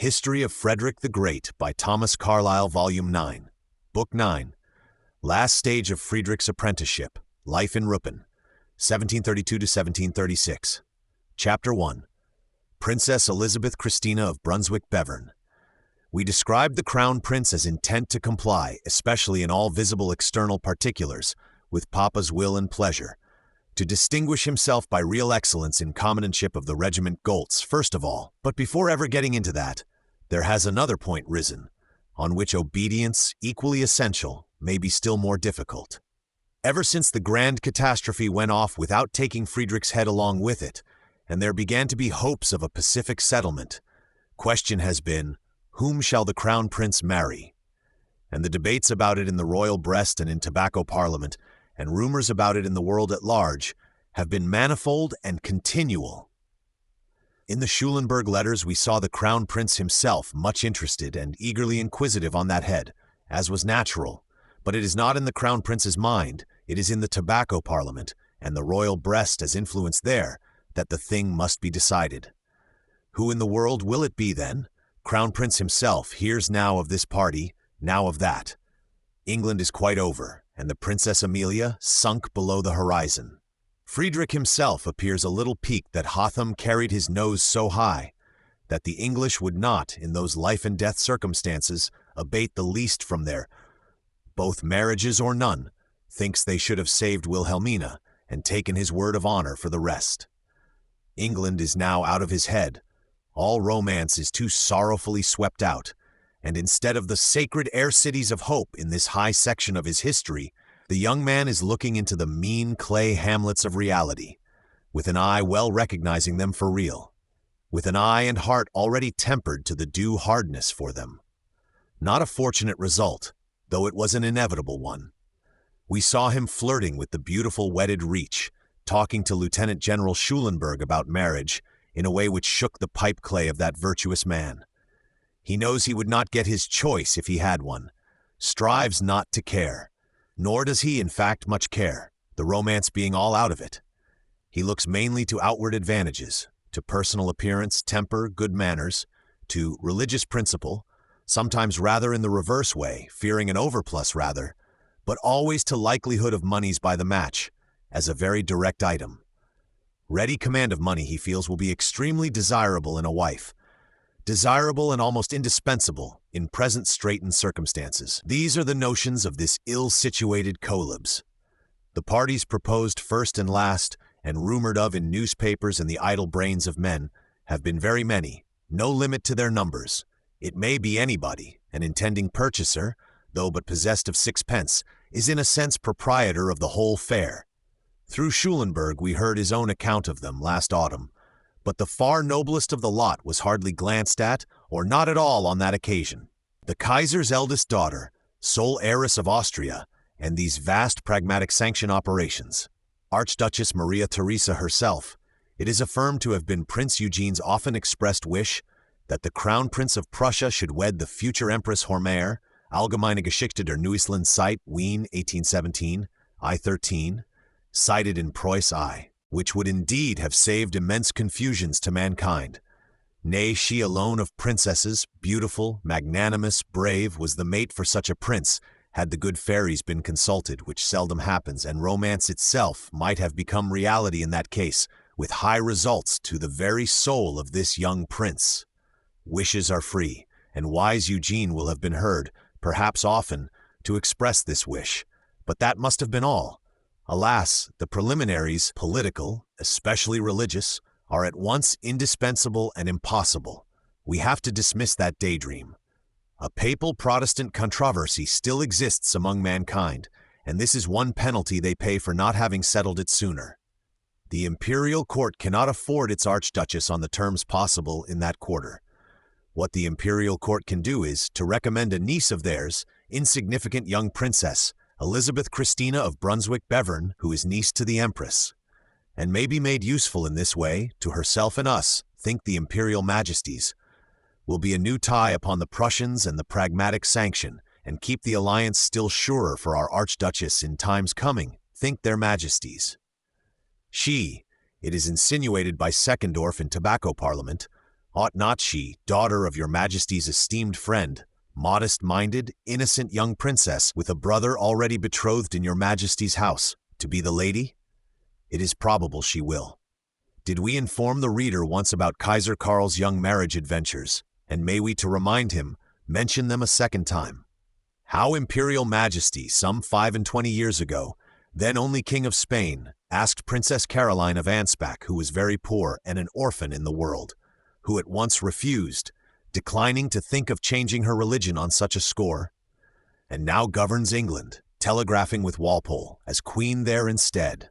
History of Frederick the Great by Thomas Carlyle, Volume 9. Book 9. Last Stage of Friedrich's Apprenticeship. Life in Rupin. 1732 to 1736. Chapter 1. Princess Elizabeth Christina of Brunswick-Bevern. We described the Crown Prince as intent to comply, especially in all visible external particulars, with Papa's will and pleasure, to distinguish himself by real excellence in commandanship of the regiment Goltz, first of all. But before ever getting into that, there has another point risen, on which obedience, equally essential, may be still more difficult. Ever since the grand catastrophe went off without taking Friedrich's head along with it, and there began to be hopes of a pacific settlement, question has been, whom shall the Crown Prince marry? And the debates about it in the royal breast and in tobacco parliament, and rumors about it in the world at large, have been manifold and continual. In the Schulenburg letters we saw the Crown Prince himself much interested and eagerly inquisitive on that head, as was natural, but it is not in the Crown Prince's mind, it is in the tobacco parliament, and the royal breast as influenced there, that the thing must be decided. Who in the world will it be then? Crown Prince himself hears now of this party, now of that. England is quite over, and the Princess Amelia sunk below the horizon. Friedrich himself appears a little piqued that Hotham carried his nose so high, that the English would not, in those life-and-death circumstances, abate the least from their both marriages or none, thinks they should have saved Wilhelmina, and taken his word of honor for the rest. England is now out of his head. All romance is too sorrowfully swept out, and instead of the sacred air-cities of hope in this high section of his history, the young man is looking into the mean clay hamlets of reality, with an eye well recognizing them for real, with an eye and heart already tempered to the due hardness for them. Not a fortunate result, though it was an inevitable one. We saw him flirting with the beautiful wedded Reach, talking to Lieutenant General Schulenburg about marriage in a way which shook the pipe clay of that virtuous man. He knows he would not get his choice if he had one, strives not to care, nor does he in fact much care, the romance being all out of it. He looks mainly to outward advantages, to personal appearance, temper, good manners, to religious principle, sometimes rather in the reverse way, fearing an overplus rather, but always to likelihood of moneys by the match, as a very direct item. Ready command of money he feels will be extremely desirable in a wife, desirable and almost indispensable in present straitened circumstances. These are the notions of this ill-situated colobs. The parties proposed first and last, and rumored of in newspapers and the idle brains of men, have been very many, no limit to their numbers. It may be anybody, an intending purchaser, though but possessed of sixpence, is in a sense proprietor of the whole fare. Through Schulenburg we heard his own account of them last autumn, but the far noblest of the lot was hardly glanced at, or not at all on that occasion. The Kaiser's eldest daughter, sole heiress of Austria, and these vast pragmatic sanction operations. Archduchess Maria Theresa herself, it is affirmed to have been Prince Eugene's often expressed wish that the Crown Prince of Prussia should wed the future Empress Hormare, Allgemeine Geschichte der Neuesland Zeit, Wien, 1817, I-13, cited in Preuss I, which would indeed have saved immense confusions to mankind. Nay, she alone of princesses, beautiful, magnanimous, brave, was the mate for such a prince, had the good fairies been consulted, which seldom happens, and romance itself might have become reality in that case, with high results to the very soul of this young prince. Wishes are free, and wise Eugene will have been heard, perhaps often, to express this wish, but that must have been all. Alas, the preliminaries, political, especially religious, are at once indispensable and impossible. We have to dismiss that daydream. A papal-Protestant controversy still exists among mankind, and this is one penalty they pay for not having settled it sooner. The imperial court cannot afford its archduchess on the terms possible in that quarter. What the imperial court can do is to recommend a niece of theirs, insignificant young princess, Elizabeth Christina of Brunswick-Bevern, who is niece to the Empress, and may be made useful in this way, to herself and us, think the imperial majesties, will be a new tie upon the Prussians and the pragmatic sanction, and keep the alliance still surer for our archduchess in times coming, think their majesties. She, it is insinuated by Seckendorf in Tobacco Parliament, Ought not she, daughter of your majesty's esteemed friend, modest-minded, innocent young princess, with a brother already betrothed in your majesty's house, to be the lady? It is probable she will. Did we inform the reader once about Kaiser Karl's young marriage adventures, and may we, to remind him, mention them a second time? How Imperial Majesty, some 25 years ago, then only King of Spain, asked Princess Caroline of Ansbach, who was very poor and an orphan in the world, who at once refused, declining to think of changing her religion on such a score, and now governs England, telegraphing with Walpole, as queen there instead.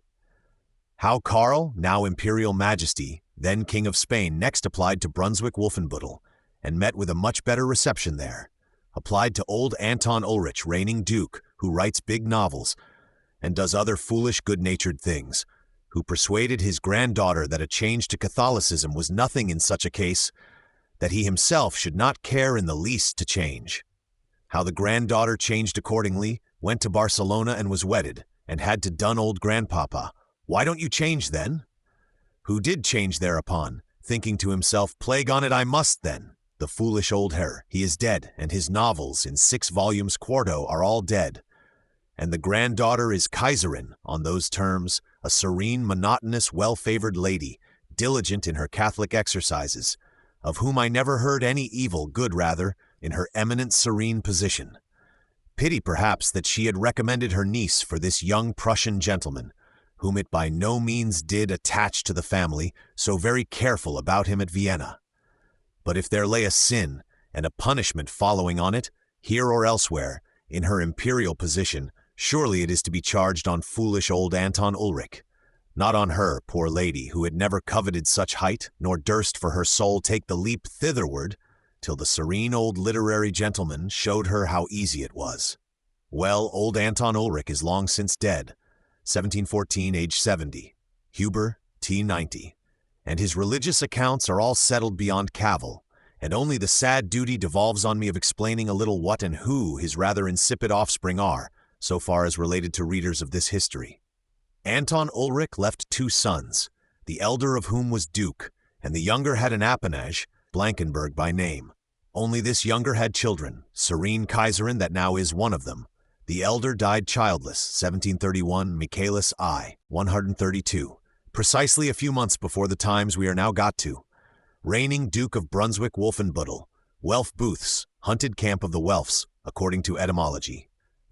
How Karl, now Imperial Majesty, then King of Spain, next applied to Brunswick-Wolfenbüttel, and met with a much better reception there, applied to old Anton Ulrich, reigning duke, who writes big novels, and does other foolish good-natured things, who persuaded his granddaughter that a change to Catholicism was nothing in such a case, that he himself should not care in the least to change. How the granddaughter changed accordingly, went to Barcelona and was wedded, and had to dun old grandpapa, "Why don't you change then?" Who did change thereupon, thinking to himself, "Plague on it, I must then." The foolish old Herr, he is dead, and his novels in 6 volumes quarto are all dead. And the granddaughter is Kaiserin, on those terms, a serene, monotonous, well-favored lady, diligent in her Catholic exercises, of whom I never heard any evil, good rather, in her eminent serene position. Pity perhaps that she had recommended her niece for this young Prussian gentleman, whom it by no means did attach to the family, so very careful about him at Vienna. But if there lay a sin, and a punishment following on it, here or elsewhere, in her imperial position, surely it is to be charged on foolish old Anton Ulrich, not on her, poor lady, who had never coveted such height, nor durst for her soul take the leap thitherward, till the serene old literary gentleman showed her how easy it was. Well, old Anton Ulrich is long since dead, 1714, age 70, Huber, T. 90, and his religious accounts are all settled beyond cavil, and only the sad duty devolves on me of explaining a little what and who his rather insipid offspring are, so far as related to readers of this history. Anton Ulrich left 2 sons, the elder of whom was duke, and the younger had an appanage, Blankenberg by name. Only this younger had children, serene Kaiserin that now is one of them. The elder died childless, 1731, Michaelis I, 132, precisely a few months before the times we are now got to. Reigning Duke of Brunswick-Wolfenbüttel, Welf Booths, hunted camp of the Welfs, according to etymology.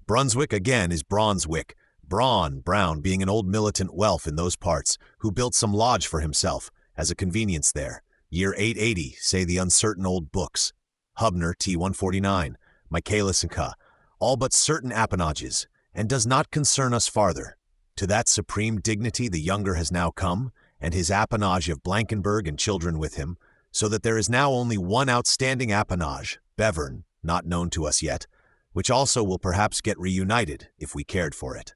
Brunswick again is Bronswick, Braun, Brown, being an old militant Welf in those parts, who built some lodge for himself, as a convenience there. Year 880, say the uncertain old books. Hubner, T. 149, Michaelis and Ca. All but certain appanages, and does not concern us farther. To that supreme dignity the younger has now come, and his appanage of Blankenberg and children with him, so that there is now only one outstanding appanage, Bevern, not known to us yet, which also will perhaps get reunited, if we cared for it.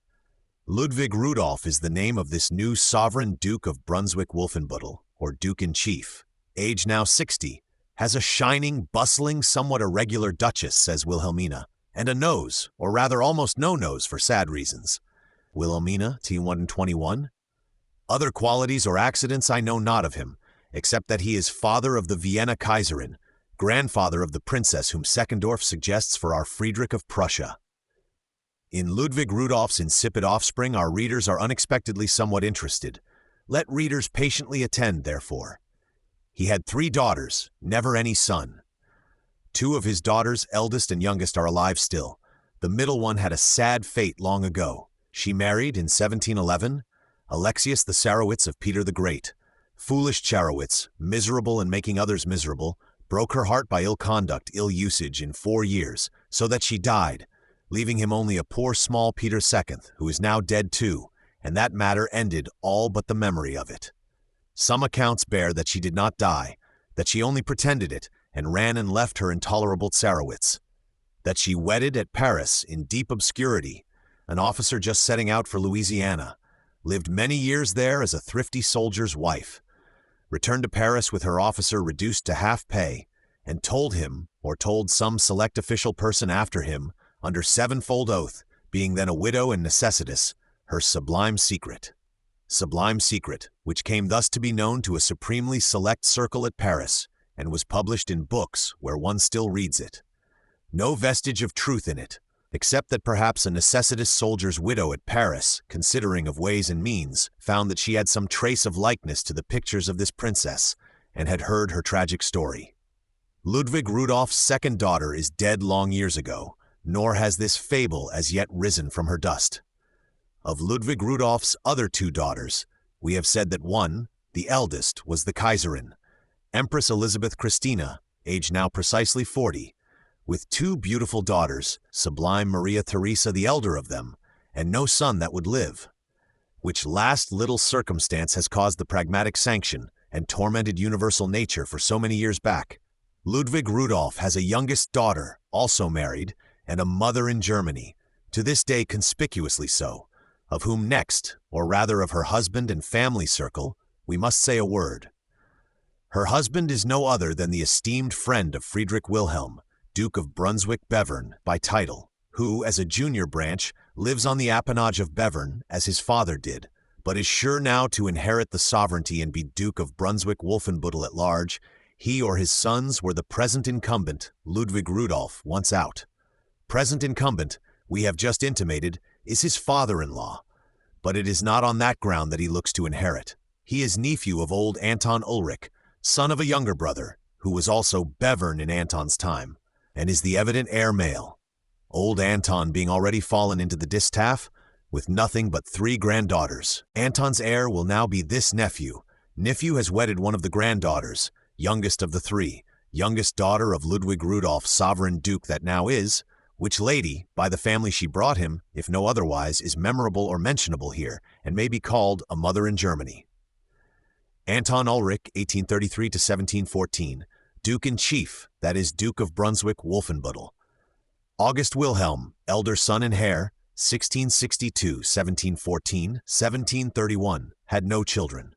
Ludwig Rudolf is the name of this new sovereign Duke of Brunswick-Wolfenbüttel, or Duke-in-Chief. Age now 60, has a shining, bustling, somewhat irregular duchess, says Wilhelmina, and a nose, or rather almost no nose for sad reasons. Wilhelmina, T. 121. Other qualities or accidents I know not of him, except that he is father of the Vienna Kaiserin, grandfather of the princess whom Seckendorf suggests for our Friedrich of Prussia. In Ludwig Rudolph's insipid offspring our readers are unexpectedly somewhat interested. Let readers patiently attend, therefore. He had 3 daughters, never any son. 2 of his daughters, eldest and youngest, are alive still. The middle one had a sad fate long ago. She married, in 1711, Alexius the Sarowitz of Peter the Great. Foolish Charowitz, miserable and making others miserable, broke her heart by ill conduct, ill usage, in 4 years, so that she died, leaving him only a poor small Peter II, who is now dead too, and that matter ended all but the memory of it. Some accounts bear that she did not die, that she only pretended it, and ran and left her intolerable Tsarowitz. That she wedded at Paris, in deep obscurity, an officer just setting out for Louisiana, lived many years there as a thrifty soldier's wife, returned to Paris with her officer reduced to half pay, and told him, or told some select official person after him, under 7-fold oath, being then a widow and necessitous, her sublime secret. Sublime secret, which came thus to be known to a supremely select circle at Paris, and was published in books where one still reads it. No vestige of truth in it, except that perhaps a necessitous soldier's widow at Paris, considering of ways and means, found that she had some trace of likeness to the pictures of this princess, and had heard her tragic story. Ludwig Rudolph's second daughter is dead long years ago, nor has this fable as yet risen from her dust. Of Ludwig Rudolph's other two daughters, we have said that one, the eldest, was the Kaiserin, Empress Elizabeth Christina, aged now precisely 40, with two beautiful daughters, sublime Maria Theresa the elder of them, and no son that would live, which last little circumstance has caused the pragmatic sanction and tormented universal nature for so many years back. Ludwig Rudolph has a youngest daughter, also married, and a mother in Germany, to this day conspicuously so, of whom next, or rather of her husband and family circle, we must say a word. Her husband is no other than the esteemed friend of Friedrich Wilhelm, Duke of Brunswick-Bevern by title, who, as a junior branch, lives on the appanage of Bevern, as his father did, but is sure now to inherit the sovereignty and be Duke of Brunswick-Wolfenbüttel at large. He or his sons were the present incumbent, Ludwig Rudolph, once out. Present incumbent, we have just intimated, is his father-in-law, but it is not on that ground that he looks to inherit. He is nephew of old Anton Ulrich, son of a younger brother, who was also Bevern in Anton's time, and is the evident heir male. Old Anton being already fallen into the distaff, with nothing but 3 granddaughters. Anton's heir will now be this nephew. Nephew has wedded one of the granddaughters, youngest of the 3, youngest daughter of Ludwig Rudolph, sovereign duke that now is, which lady, by the family she brought him, if no otherwise, is memorable or mentionable here, and may be called a mother in Germany. Anton Ulrich, 1833 to 1714, Duke-in-Chief, that is Duke of Brunswick-Wolfenbüttel. August Wilhelm, elder son and heir, 1662, 1714, 1731, had no children.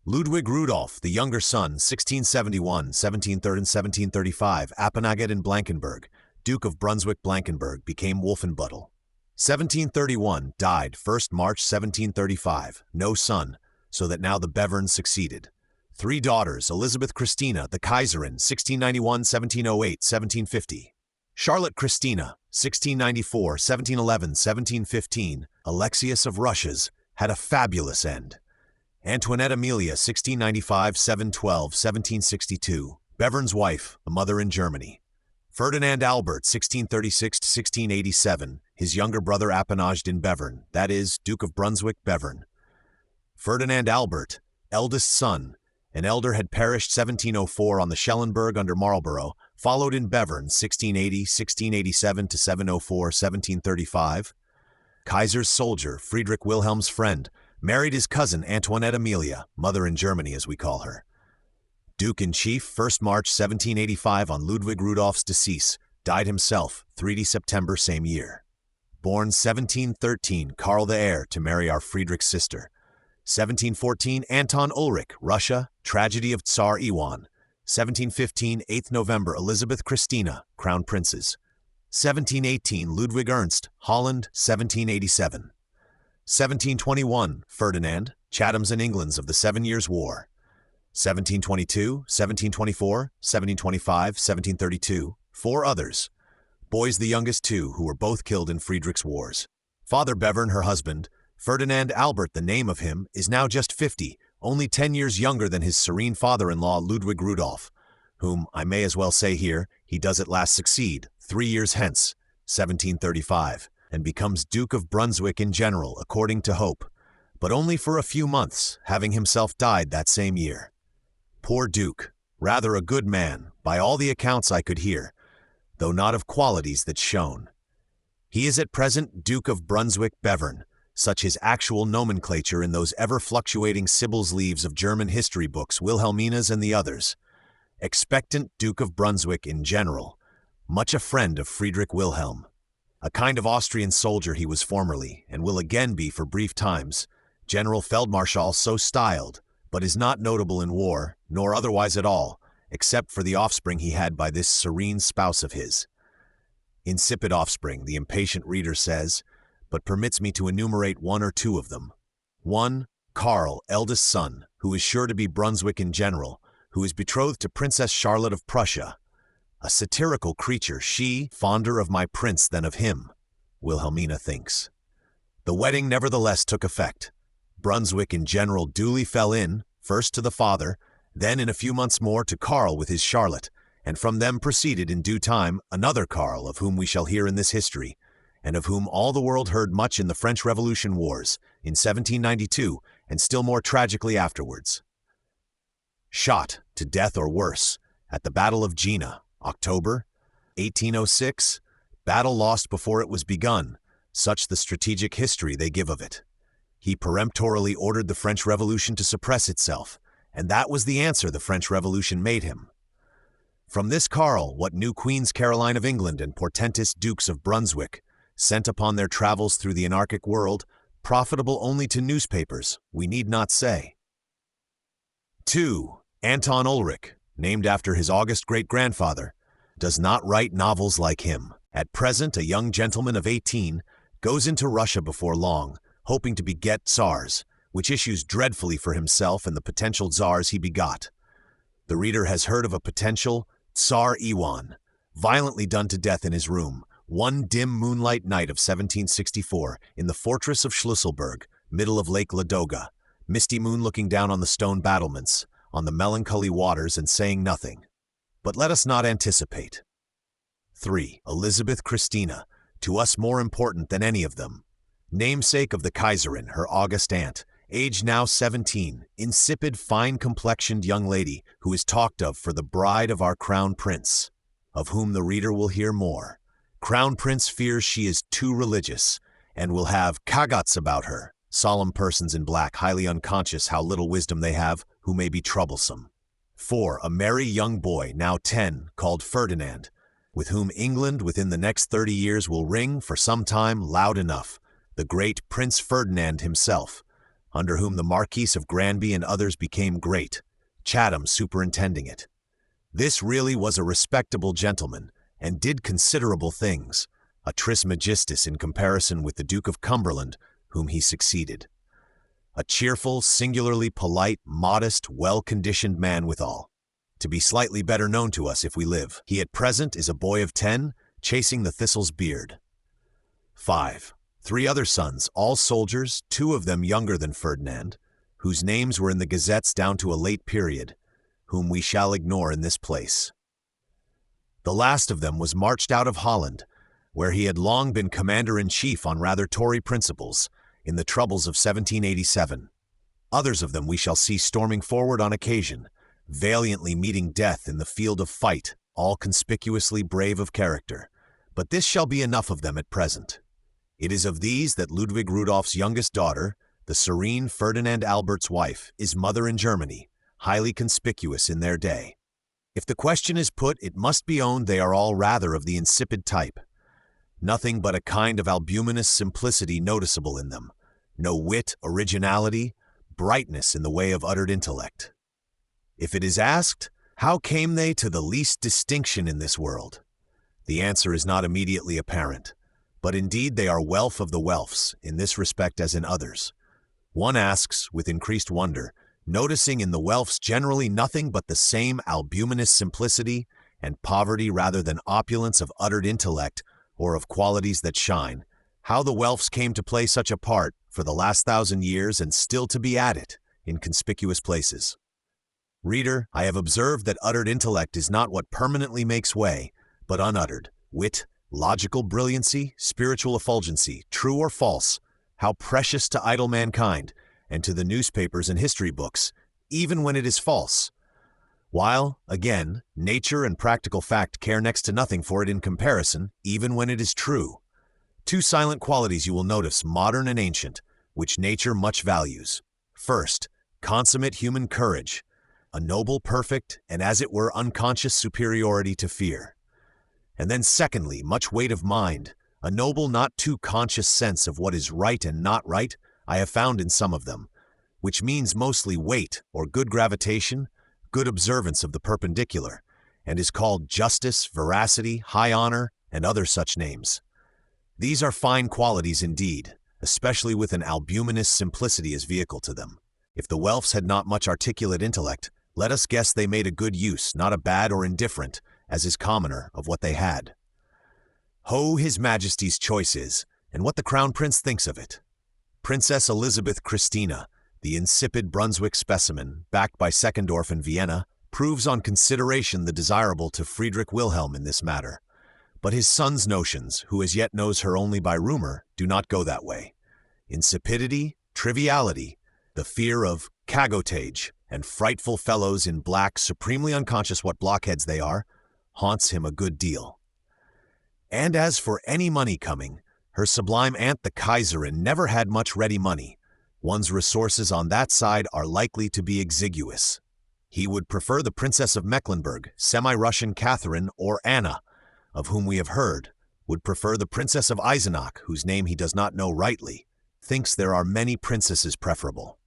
Ludwig Rudolph, the younger son, 1671, 1730 and 1735, Appanaget in Blankenburg, Duke of Brunswick-Blankenburg, became Wolfenbüttel. 1731, died 1st March 1735, no son, so that now the Beverns succeeded. 3 daughters, Elizabeth Christina, the Kaiserin, 1691, 1708, 1750. Charlotte Christina, 1694, 1711, 1715, Alexius of Russia's, had a fabulous end. Antoinette Amelia, 1695, 712, 1762, Bevern's wife, a mother in Germany. Ferdinand Albert, 1636 to 1687, his younger brother appanaged in Bevern, that is, Duke of Brunswick-Bevern. Ferdinand Albert, eldest son, an elder had perished 1704 on the Schellenberg under Marlborough, followed in Bevern 1680, 1687 to 704, 1735. Kaiser's soldier, Friedrich Wilhelm's friend, married his cousin Antoinette Amelia, mother in Germany as we call her. Duke-in-Chief, 1st March 1785 on Ludwig Rudolph's decease, died himself, 3 September same year. Born 1713, Karl the heir to marry our Friedrich's sister. 1714, Anton Ulrich, Russia, tragedy of Tsar Iwan. 1715, 8th November, Elizabeth Christina, Crown Princes. 1718, Ludwig Ernst, Holland, 1787. 1721, Ferdinand, Chatham's and England's of the 7 Years' War. 1722, 1724, 1725, 1732, 4 others. Boys the youngest 2, who were both killed in Friedrich's wars. Father Bevern, her husband, Ferdinand Albert, the name of him, is now just 50, only 10 years younger than his serene father-in-law Ludwig Rudolph, whom, I may as well say here, he does at last succeed, 3 years hence, 1735, and becomes Duke of Brunswick in general, according to hope, but only for a few months, having himself died that same year. Poor Duke, rather a good man, by all the accounts I could hear, though not of qualities that shone. He is at present Duke of Brunswick-Bevern, such his actual nomenclature in those ever-fluctuating Sibyl's leaves of German history books, Wilhelmina's and the others. Expectant Duke of Brunswick in general, much a friend of Friedrich Wilhelm. A kind of Austrian soldier he was formerly, and will again be for brief times, General Feldmarschall so styled, but is not notable in war, nor otherwise at all, except for the offspring he had by this serene spouse of his. Insipid offspring, the impatient reader says, but permits me to enumerate 1 or 2 of them. 1. Karl, eldest son, who is sure to be Brunswick in general, who is betrothed to Princess Charlotte of Prussia. A satirical creature, she, fonder of my prince than of him, Wilhelmina thinks. The wedding nevertheless took effect. Brunswick in general duly fell in, first to the father, then in a few months more to Karl with his Charlotte, and from them proceeded in due time another Karl of whom we shall hear in this history, and of whom all the world heard much in the French Revolution wars, in 1792, and still more tragically afterwards. Shot to death or worse, at the Battle of Jena, October 1806, battle lost before it was begun, such the strategic history they give of it. He peremptorily ordered the French Revolution to suppress itself, and that was the answer the French Revolution made him. From this Karl, what new Queens Caroline of England and portentous Dukes of Brunswick, sent upon their travels through the anarchic world, profitable only to newspapers, we need not say. 2. Anton Ulrich, named after his august great-grandfather, does not write novels like him. At present, a young gentleman of 18 goes into Russia before long, hoping to beget Tsars, which issues dreadfully for himself and the potential Tsars he begot. The reader has heard of a potential Tsar Iwan, violently done to death in his room, one dim moonlight night of 1764, in the fortress of Schlüsselburg, middle of Lake Ladoga, misty moon looking down on the stone battlements, on the melancholy waters and saying nothing. But let us not anticipate. 3. Elizabeth Christina, to us more important than any of them. Namesake of the Kaiserin, her august aunt, aged now 17, insipid, fine-complexioned young lady who is talked of for the bride of our Crown Prince, of whom the reader will hear more. Crown Prince fears she is too religious, and will have kagats about her, solemn persons in black, highly unconscious how little wisdom they have, who may be troublesome. 4. A merry young boy, now 10, called Ferdinand, with whom England within the next 30 years will ring, for some time, loud enough, the great Prince Ferdinand himself, under whom the Marquis of Granby and others became great, Chatham superintending it. This really was a respectable gentleman, and did considerable things, a Trismegistus in comparison with the Duke of Cumberland, whom he succeeded. A cheerful, singularly polite, modest, well-conditioned man withal, to be slightly better known to us if we live. He at present is a boy of 10, chasing the thistle's beard. 5. 3 other sons, all soldiers, 2 of them younger than Ferdinand, whose names were in the gazettes down to a late period, whom we shall ignore in this place. The last of them was marched out of Holland, where he had long been commander-in-chief on rather Tory principles, in the troubles of 1787. Others of them we shall see storming forward on occasion, valiantly meeting death in the field of fight, all conspicuously brave of character. But this shall be enough of them at present. It is of these that Ludwig Rudolph's youngest daughter, the serene Ferdinand Albert's wife, is mother in Germany, highly conspicuous in their day. If the question is put, it must be owned they are all rather of the insipid type. Nothing but a kind of albuminous simplicity noticeable in them, no wit, originality, brightness in the way of uttered intellect. If it is asked, how came they to the least distinction in this world? The answer is not immediately apparent, but indeed they are wealth of the wealths, in this respect as in others. One asks, with increased wonder, noticing in the wealths generally nothing but the same albuminous simplicity and poverty rather than opulence of uttered intellect or of qualities that shine, how the wealths came to play such a part for the last 1,000 years and still to be at it in conspicuous places. Reader, I have observed that uttered intellect is not what permanently makes way, but unuttered. Wit, logical brilliancy, spiritual effulgency, true or false, how precious to idle mankind, and to the newspapers and history books, even when it is false. While, again, nature and practical fact care next to nothing for it in comparison, even when it is true. 2 silent qualities you will notice, modern and ancient, which nature much values. First, consummate human courage, a noble, perfect, and as it were unconscious superiority to fear. And then secondly, much weight of mind, a noble not too conscious sense of what is right and not right, I have found in some of them, which means mostly weight or good gravitation, good observance of the perpendicular, and is called justice, veracity, high honor, and other such names. These are fine qualities indeed, especially with an albuminous simplicity as vehicle to them. If the Welfs had not much articulate intellect, Let us guess they made a good use, not a bad or indifferent, as is commoner, of what they had. Ho, His Majesty's choice is, and what the Crown Prince thinks of it. Princess Elizabeth Christina, the insipid Brunswick specimen, backed by Seckendorf and Vienna, proves on consideration the desirable to Friedrich Wilhelm in this matter. But his son's notions, who as yet knows her only by rumor, do not go that way. Insipidity, triviality, the fear of cagotage, and frightful fellows in black, supremely unconscious what blockheads they are, haunts him a good deal. And as for any money coming, her sublime aunt the Kaiserin never had much ready money. One's resources on that side are likely to be exiguous. He would prefer the Princess of Mecklenburg, semi-Russian Catherine, or Anna, of whom we have heard, would prefer the Princess of Eisenach, whose name he does not know rightly, thinks there are many princesses preferable.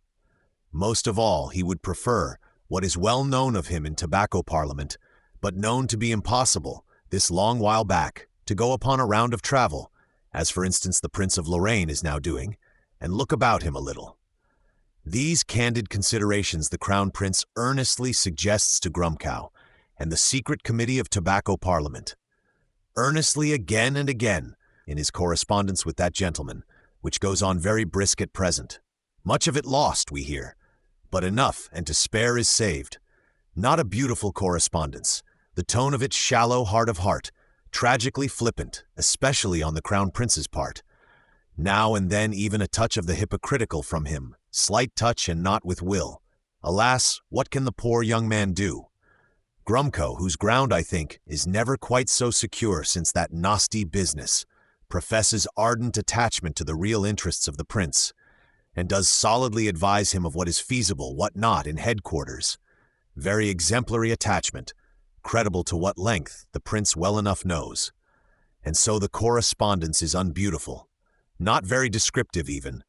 Most of all, he would prefer what is well known of him in tobacco parliament, but known to be impossible, this long while back, to go upon a round of travel, as for instance the Prince of Lorraine is now doing, and look about him a little. These candid considerations the Crown Prince earnestly suggests to Grumkow and the secret committee of tobacco parliament. Earnestly again and again, in his correspondence with that gentleman, which goes on very brisk at present. Much of it lost, we hear, but enough and to spare is saved. Not a beautiful correspondence, the tone of it shallow, hard of heart, tragically flippant, especially on the Crown Prince's part. Now and then even a touch of the hypocritical from him, slight touch and not with will. Alas, what can the poor young man do? Grumkow, whose ground, I think, is never quite so secure since that nasty business, professes ardent attachment to the real interests of the prince, and does solidly advise him of what is feasible, what not, in headquarters. Very exemplary attachment, credible to what length, the prince well enough knows. And so the correspondence is unbeautiful, not very descriptive even,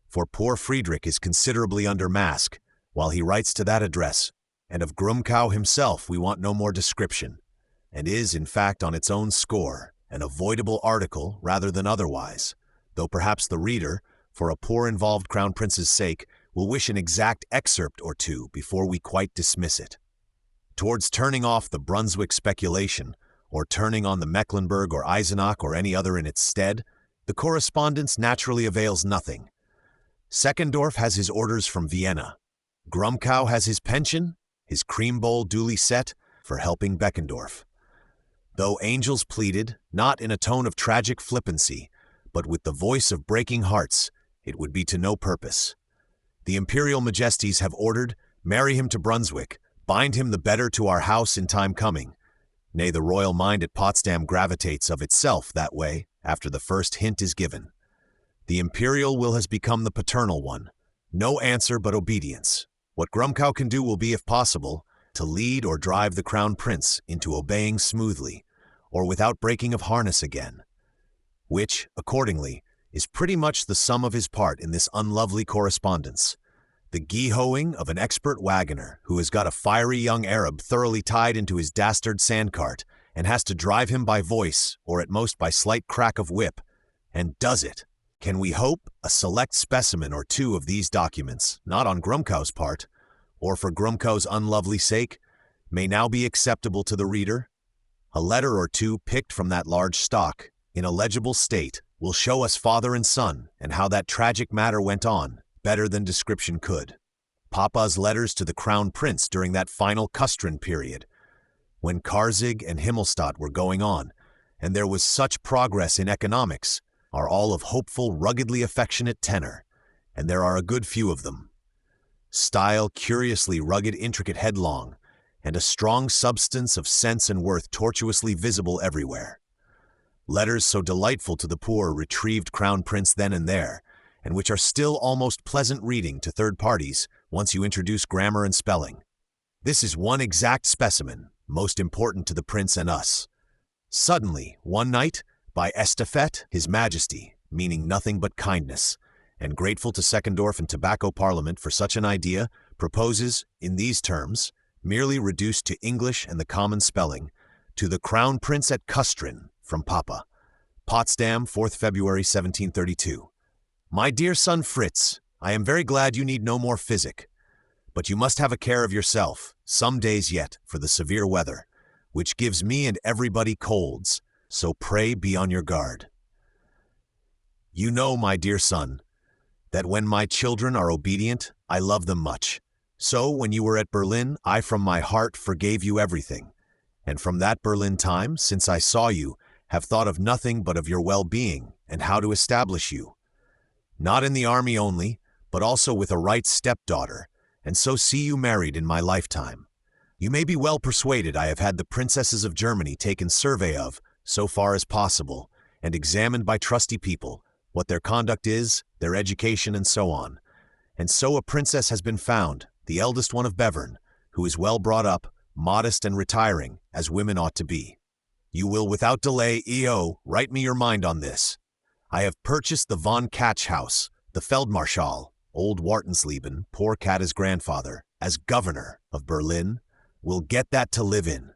for poor Friedrich is considerably under mask, while he writes to that address, and of Grumkow himself we want no more description, and is, in fact, on its own score, an avoidable article rather than otherwise, though perhaps the reader, for a poor involved Crown Prince's sake, will wish an exact excerpt or two before we quite dismiss it. Towards turning off the Brunswick speculation, or turning on the Mecklenburg or Eisenach or any other in its stead, the correspondence naturally avails nothing. Seckendorf has his orders from Vienna. Grumkow has his pension, his cream bowl duly set, for helping Beckendorf. Though angels pleaded, not in a tone of tragic flippancy, but with the voice of breaking hearts, it would be to no purpose. The imperial majesties have ordered, marry him to Brunswick, bind him the better to our house in time coming. Nay, the royal mind at Potsdam gravitates of itself that way, after the first hint is given. The imperial will has become the paternal one. No answer but obedience. What Grumkow can do will be, if possible, to lead or drive the Crown Prince into obeying smoothly, or without breaking of harness again, which, accordingly, is pretty much the sum of his part in this unlovely correspondence. The gee-hoing of an expert wagoner who has got a fiery young Arab thoroughly tied into his dastard sandcart and has to drive him by voice, or at most by slight crack of whip, and does it. Can we hope a select specimen or two of these documents, not on Grumkow's part, or for Grumkow's unlovely sake, may now be acceptable to the reader? A letter or two picked from that large stock, in a legible state, will show us father and son, and how that tragic matter went on, better than description could. Papa's letters to the Crown Prince during that final Kustrin period, when Karzig and Himmelstadt were going on, and there was such progress in economics, are all of hopeful, ruggedly affectionate tenor, and there are a good few of them. Style curiously rugged, intricate, headlong, and a strong substance of sense and worth tortuously visible everywhere. Letters so delightful to the poor retrieved Crown Prince then and there, and which are still almost pleasant reading to third parties once you introduce grammar and spelling. This is one exact specimen, most important to the prince and us. Suddenly, one night, by estafette, His Majesty, meaning nothing but kindness, and grateful to Seckendorf and Tobacco Parliament for such an idea, proposes, in these terms, merely reduced to English and the common spelling, to the Crown Prince at Kustrin, from Papa. Potsdam, 4th February 1732. My dear son Fritz, I am very glad you need no more physic. But you must have a care of yourself, some days yet, for the severe weather, which gives me and everybody colds, so pray be on your guard. You know, my dear son, that when my children are obedient, I love them much. So, when you were at Berlin, I from my heart forgave you everything. And from that Berlin time, since I saw you, have thought of nothing but of your well-being and how to establish you. Not in the army only, but also with a right stepdaughter, and so see you married in my lifetime. You may be well persuaded I have had the princesses of Germany taken survey of, so far as possible, and examined by trusty people, what their conduct is, their education, and so on. And so a princess has been found, the eldest one of Bevern, who is well brought up, modest and retiring, as women ought to be. You will without delay, E.O., write me your mind on this. I have purchased the von Katsch house, the Feldmarschall, old Wartensleben, poor Kata's grandfather, as governor of Berlin, will get that to live in.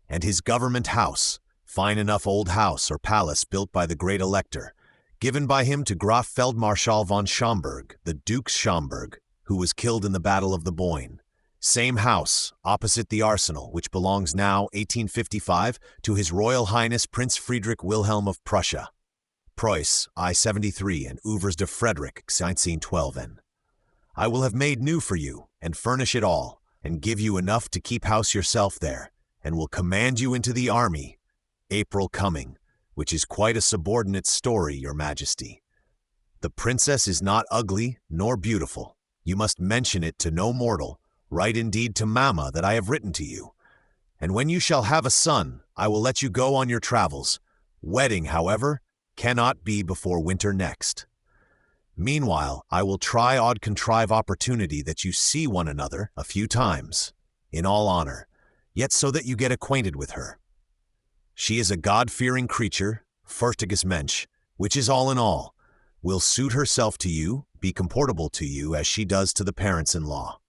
And his government house, fine enough old house or palace built by the great elector, given by him to Graf Feldmarschall von Schomberg, the Duke's Schomberg, who was killed in the Battle of the Boyne. Same house, opposite the arsenal, which belongs now, 1855, to His Royal Highness Prince Friedrich Wilhelm of Prussia. Preuss, I-73, and Ouvres de Frederick, 1912. I will have made new for you, and furnish it all, and give you enough to keep house yourself there, and will command you into the army, April coming, which is quite a subordinate story, your majesty. The princess is not ugly nor beautiful. You must mention it to no mortal. Write indeed to Mamma that I have written to you. And when you shall have a son, I will let you go on your travels. Wedding, however, cannot be before winter next. Meanwhile, I will try odd contrive opportunity that you see one another a few times, in all honor, yet so that you get acquainted with her. She is a God-fearing creature, furtiges Mensch, which is all in all, will suit herself to you, be comportable to you as she does to the parents-in-law.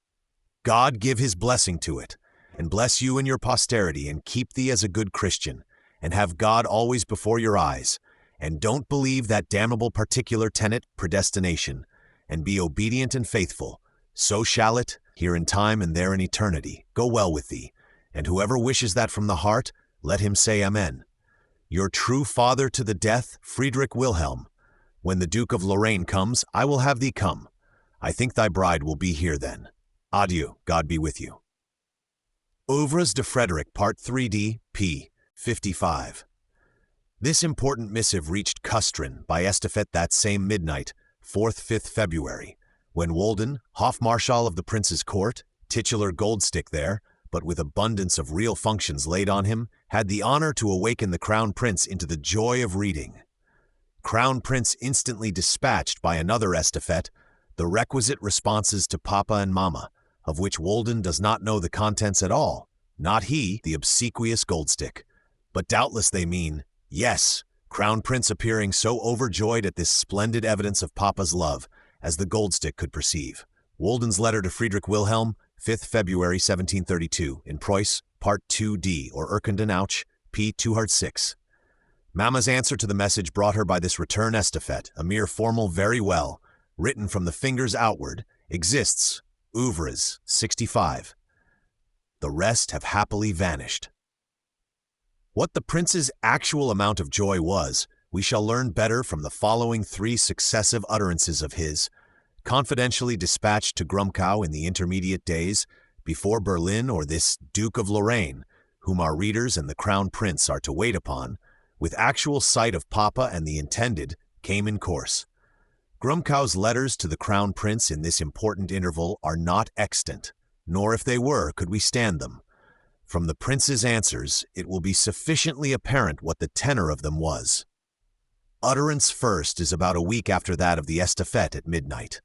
God give his blessing to it, and bless you and your posterity, and keep thee as a good Christian, and have God always before your eyes, and don't believe that damnable particular tenet, predestination, and be obedient and faithful. So shall it, here in time and there in eternity, go well with thee, and whoever wishes that from the heart, let him say Amen. Your true father to the death, Friedrich Wilhelm. When the Duke of Lorraine comes, I will have thee come. I think thy bride will be here then. Adieu, God be with you. Ouvres de Frederick, Part 3d, p. 55. This important missive reached Kustrin by estafette that same midnight, 4th-5th February, when Wolden, Hofmarschall of the Prince's court, titular Goldstick there, but with abundance of real functions laid on him, had the honor to awaken the Crown Prince into the joy of reading. Crown Prince instantly dispatched by another estafette the requisite responses to Papa and Mamma, of which Wolden does not know the contents at all, not he, the obsequious Goldstick. But doubtless they mean, yes, Crown Prince appearing so overjoyed at this splendid evidence of Papa's love, as the Goldstick could perceive. Wolden's letter to Friedrich Wilhelm, 5th February 1732, in Preuss, Part 2d, or Erkendenauch, p. 206. Mamma's answer to the message brought her by this return estafette, a mere formal very well, written from the fingers outward, exists, Ouvres, 65. The rest have happily vanished. What the prince's actual amount of joy was, we shall learn better from the following 3 successive utterances of his, confidentially dispatched to Grumkau in the intermediate days, before Berlin or this Duke of Lorraine, whom our readers and the Crown Prince are to wait upon, with actual sight of Papa and the intended, came in course. Grumkau's letters to the Crown Prince in this important interval are not extant, nor if they were could we stand them. From the Prince's answers, it will be sufficiently apparent what the tenor of them was. Utterance first is about a week after that of the estafette at midnight.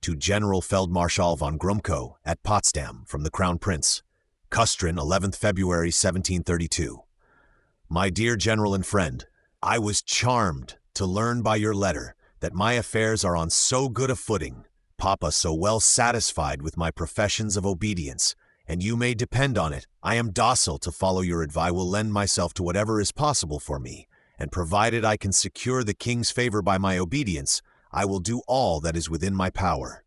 To General Feldmarschall von Grumkow at Potsdam from the Crown Prince. Kustrin, 11th February 1732. My dear General and friend, I was charmed to learn by your letter that my affairs are on so good a footing, Papa so well satisfied with my professions of obedience, and you may depend on it, I am docile to follow your advice, will lend myself to whatever is possible for me, and provided I can secure the king's favor by my obedience, I will do all that is within my power.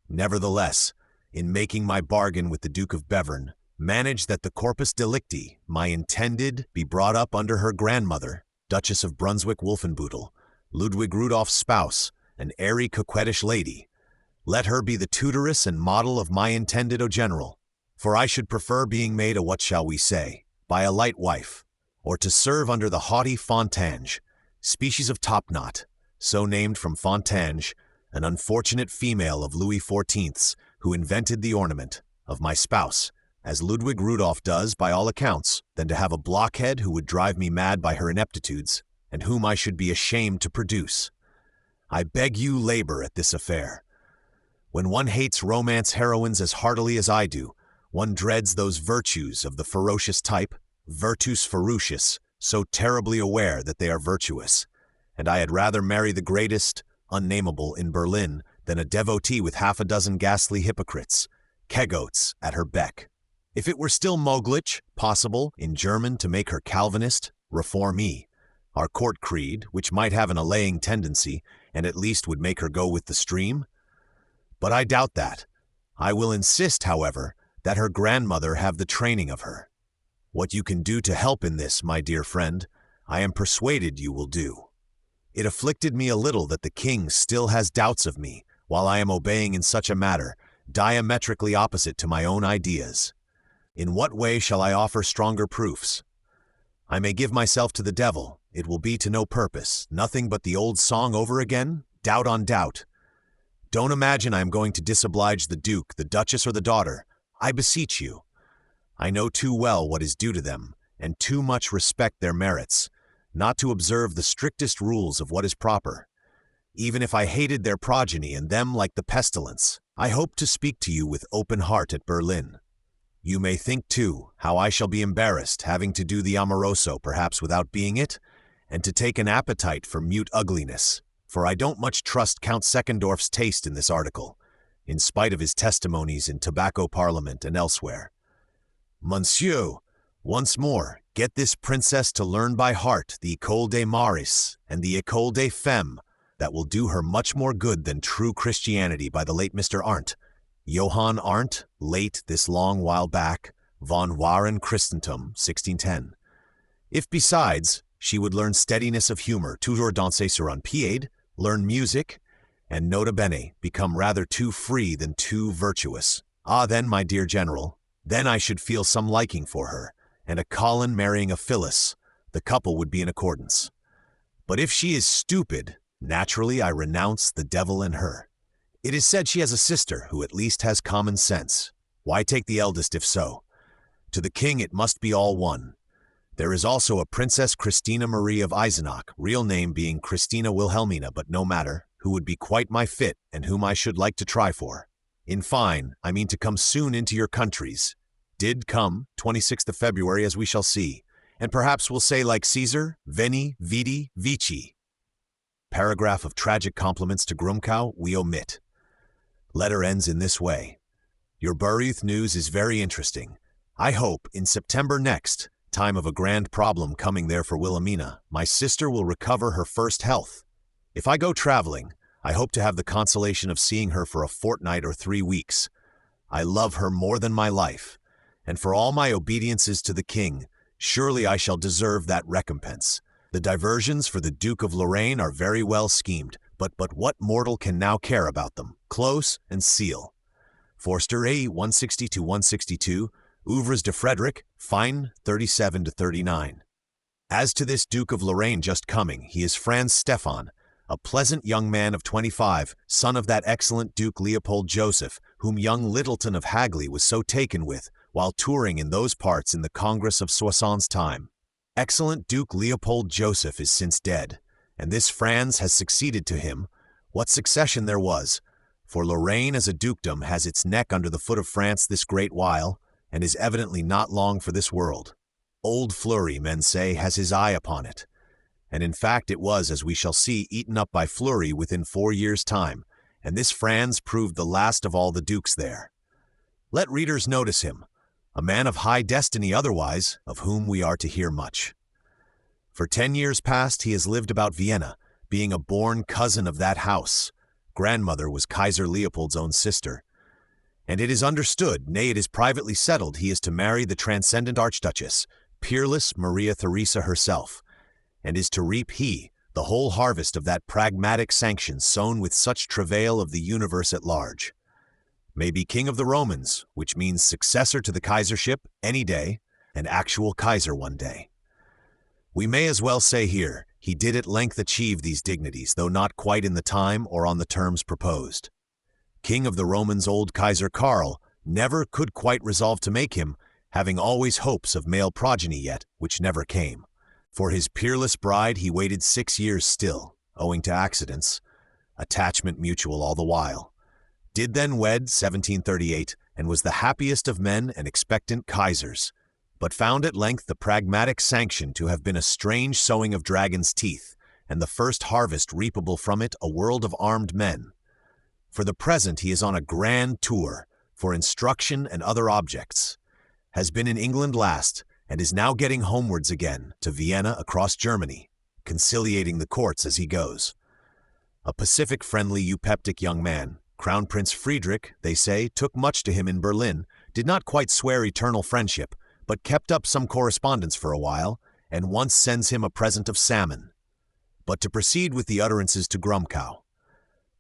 Nevertheless, in making my bargain with the Duke of Bevern, manage that the corpus delicti, my intended, be brought up under her grandmother, Duchess of Brunswick-Wolfenbüttel, Ludwig Rudolph's spouse, an airy coquettish lady. Let her be the tutoress and model of my intended, O General, for I should prefer being made a what shall we say, by a light wife, or to serve under the haughty Fontange, species of topknot, so named from Fontange, an unfortunate female of Louis XIV's, who invented the ornament, of my spouse, as Ludwig Rudolph does by all accounts, than to have a blockhead who would drive me mad by her ineptitudes, and whom I should be ashamed to produce. I beg you labor at this affair. When one hates romance heroines as heartily as I do, one dreads those virtues of the ferocious type, virtus ferocious, so terribly aware that they are virtuous, and I had rather marry the greatest, unnameable, in Berlin than a devotee with half a dozen ghastly hypocrites, Kegots, at her beck. If it were still möglich, possible, in German to make her Calvinist, reformee, our court creed, which might have an allaying tendency, and at least would make her go with the stream? But I doubt that. I will insist, however, that her grandmother have the training of her. What you can do to help in this, my dear friend, I am persuaded you will do. It afflicted me a little that the king still has doubts of me, while I am obeying in such a matter, diametrically opposite to my own ideas. In what way shall I offer stronger proofs? I may give myself to the devil, it will be to no purpose, nothing but the old song over again, doubt on doubt. Don't imagine I am going to disoblige the Duke, the Duchess, or the daughter. I beseech you. I know too well what is due to them, and too much respect their merits, not to observe the strictest rules of what is proper. Even if I hated their progeny and them like the pestilence, I hope to speak to you with open heart at Berlin. You may think, too, how I shall be embarrassed having to do the amoroso perhaps without being it, and to take an appetite for mute ugliness, for I don't much trust Count Seckendorf's taste in this article, in spite of his testimonies in Tobacco Parliament and elsewhere. Monsieur, once more, get this princess to learn by heart the École des Maris and the École des Femmes. That will do her much more good than True Christianity by the late Mr. Arndt. Johann Arndt, late this long while back, von Waren Christentum, 1610. If besides, she would learn steadiness of humor, toujours danser sur un pied, learn music, and nota bene, become rather too free than too virtuous. Ah, then, my dear General, then I should feel some liking for her, and a Colin marrying a Phyllis, the couple would be in accordance. But if she is stupid, naturally I renounce the devil and her. It is said she has a sister who at least has common sense. Why take the eldest if so? To the king it must be all one. There is also a Princess Christina Marie of Eisenach, real name being Christina Wilhelmina, but no matter, who would be quite my fit and whom I should like to try for. In fine, I mean to come soon into your countries. Did come, 26th of February, as we shall see, and perhaps we'll say like Caesar, veni, vidi, vici. Paragraph of tragic compliments to Grumkow we omit. Letter ends in this way. Your Baruth news is very interesting. I hope, in September next, time of a grand problem coming there for Wilhelmina, my sister will recover her first health. If I go traveling, I hope to have the consolation of seeing her for a fortnight or 3 weeks. I love her more than my life, and for all my obediences to the king, surely I shall deserve that recompense. The diversions for the Duke of Lorraine are very well schemed, but what mortal can now care about them? Close and seal. Forster A. 160-162, Ouvres de Frederick, fine 37-39. As to this Duke of Lorraine just coming, he is Franz Stephan, a pleasant young man of 25, son of that excellent Duke Leopold Joseph, whom young Littleton of Hagley was so taken with while touring in those parts in the Congress of Soissons time. Excellent Duke Leopold Joseph is since dead, and this Franz has succeeded to him. What succession there was, for Lorraine as a dukedom has its neck under the foot of France this great while, and is evidently not long for this world. Old Fleury, men say, has his eye upon it, and in fact it was, as we shall see, eaten up by Fleury within 4 years' time, and this Franz proved the last of all the dukes there. Let readers notice him, a man of high destiny otherwise, of whom we are to hear much. For 10 years past he has lived about Vienna, being a born cousin of that house. Grandmother was Kaiser Leopold's own sister. and it is understood, nay, it is privately settled, he is to marry the transcendent Archduchess, peerless Maria Theresa herself, and is to reap the whole harvest of that pragmatic sanction sown with such travail of the universe at large. May be king of the Romans, which means successor to the Kaisership any day, and actual Kaiser one day. We may as well say here, he did at length achieve these dignities, though not quite in the time or on the terms proposed. King of the Romans, old Kaiser Carl never could quite resolve to make him, having always hopes of male progeny yet, which never came. For his peerless bride he waited 6 years still, owing to accidents, attachment mutual all the while. Did then wed 1738, and was the happiest of men and expectant Kaisers, but found at length the pragmatic sanction to have been a strange sowing of dragon's teeth, and the first harvest reapable from it a world of armed men. For the present he is on a grand tour, for instruction and other objects, has been in England last, and is now getting homewards again, to Vienna across Germany, conciliating the courts as he goes. A pacific-friendly eupeptic young man, Crown Prince Frederick, they say, took much to him in Berlin, did not quite swear eternal friendship, but kept up some correspondence for a while, and once sends him a present of salmon. But to proceed with the utterances to Grumkow.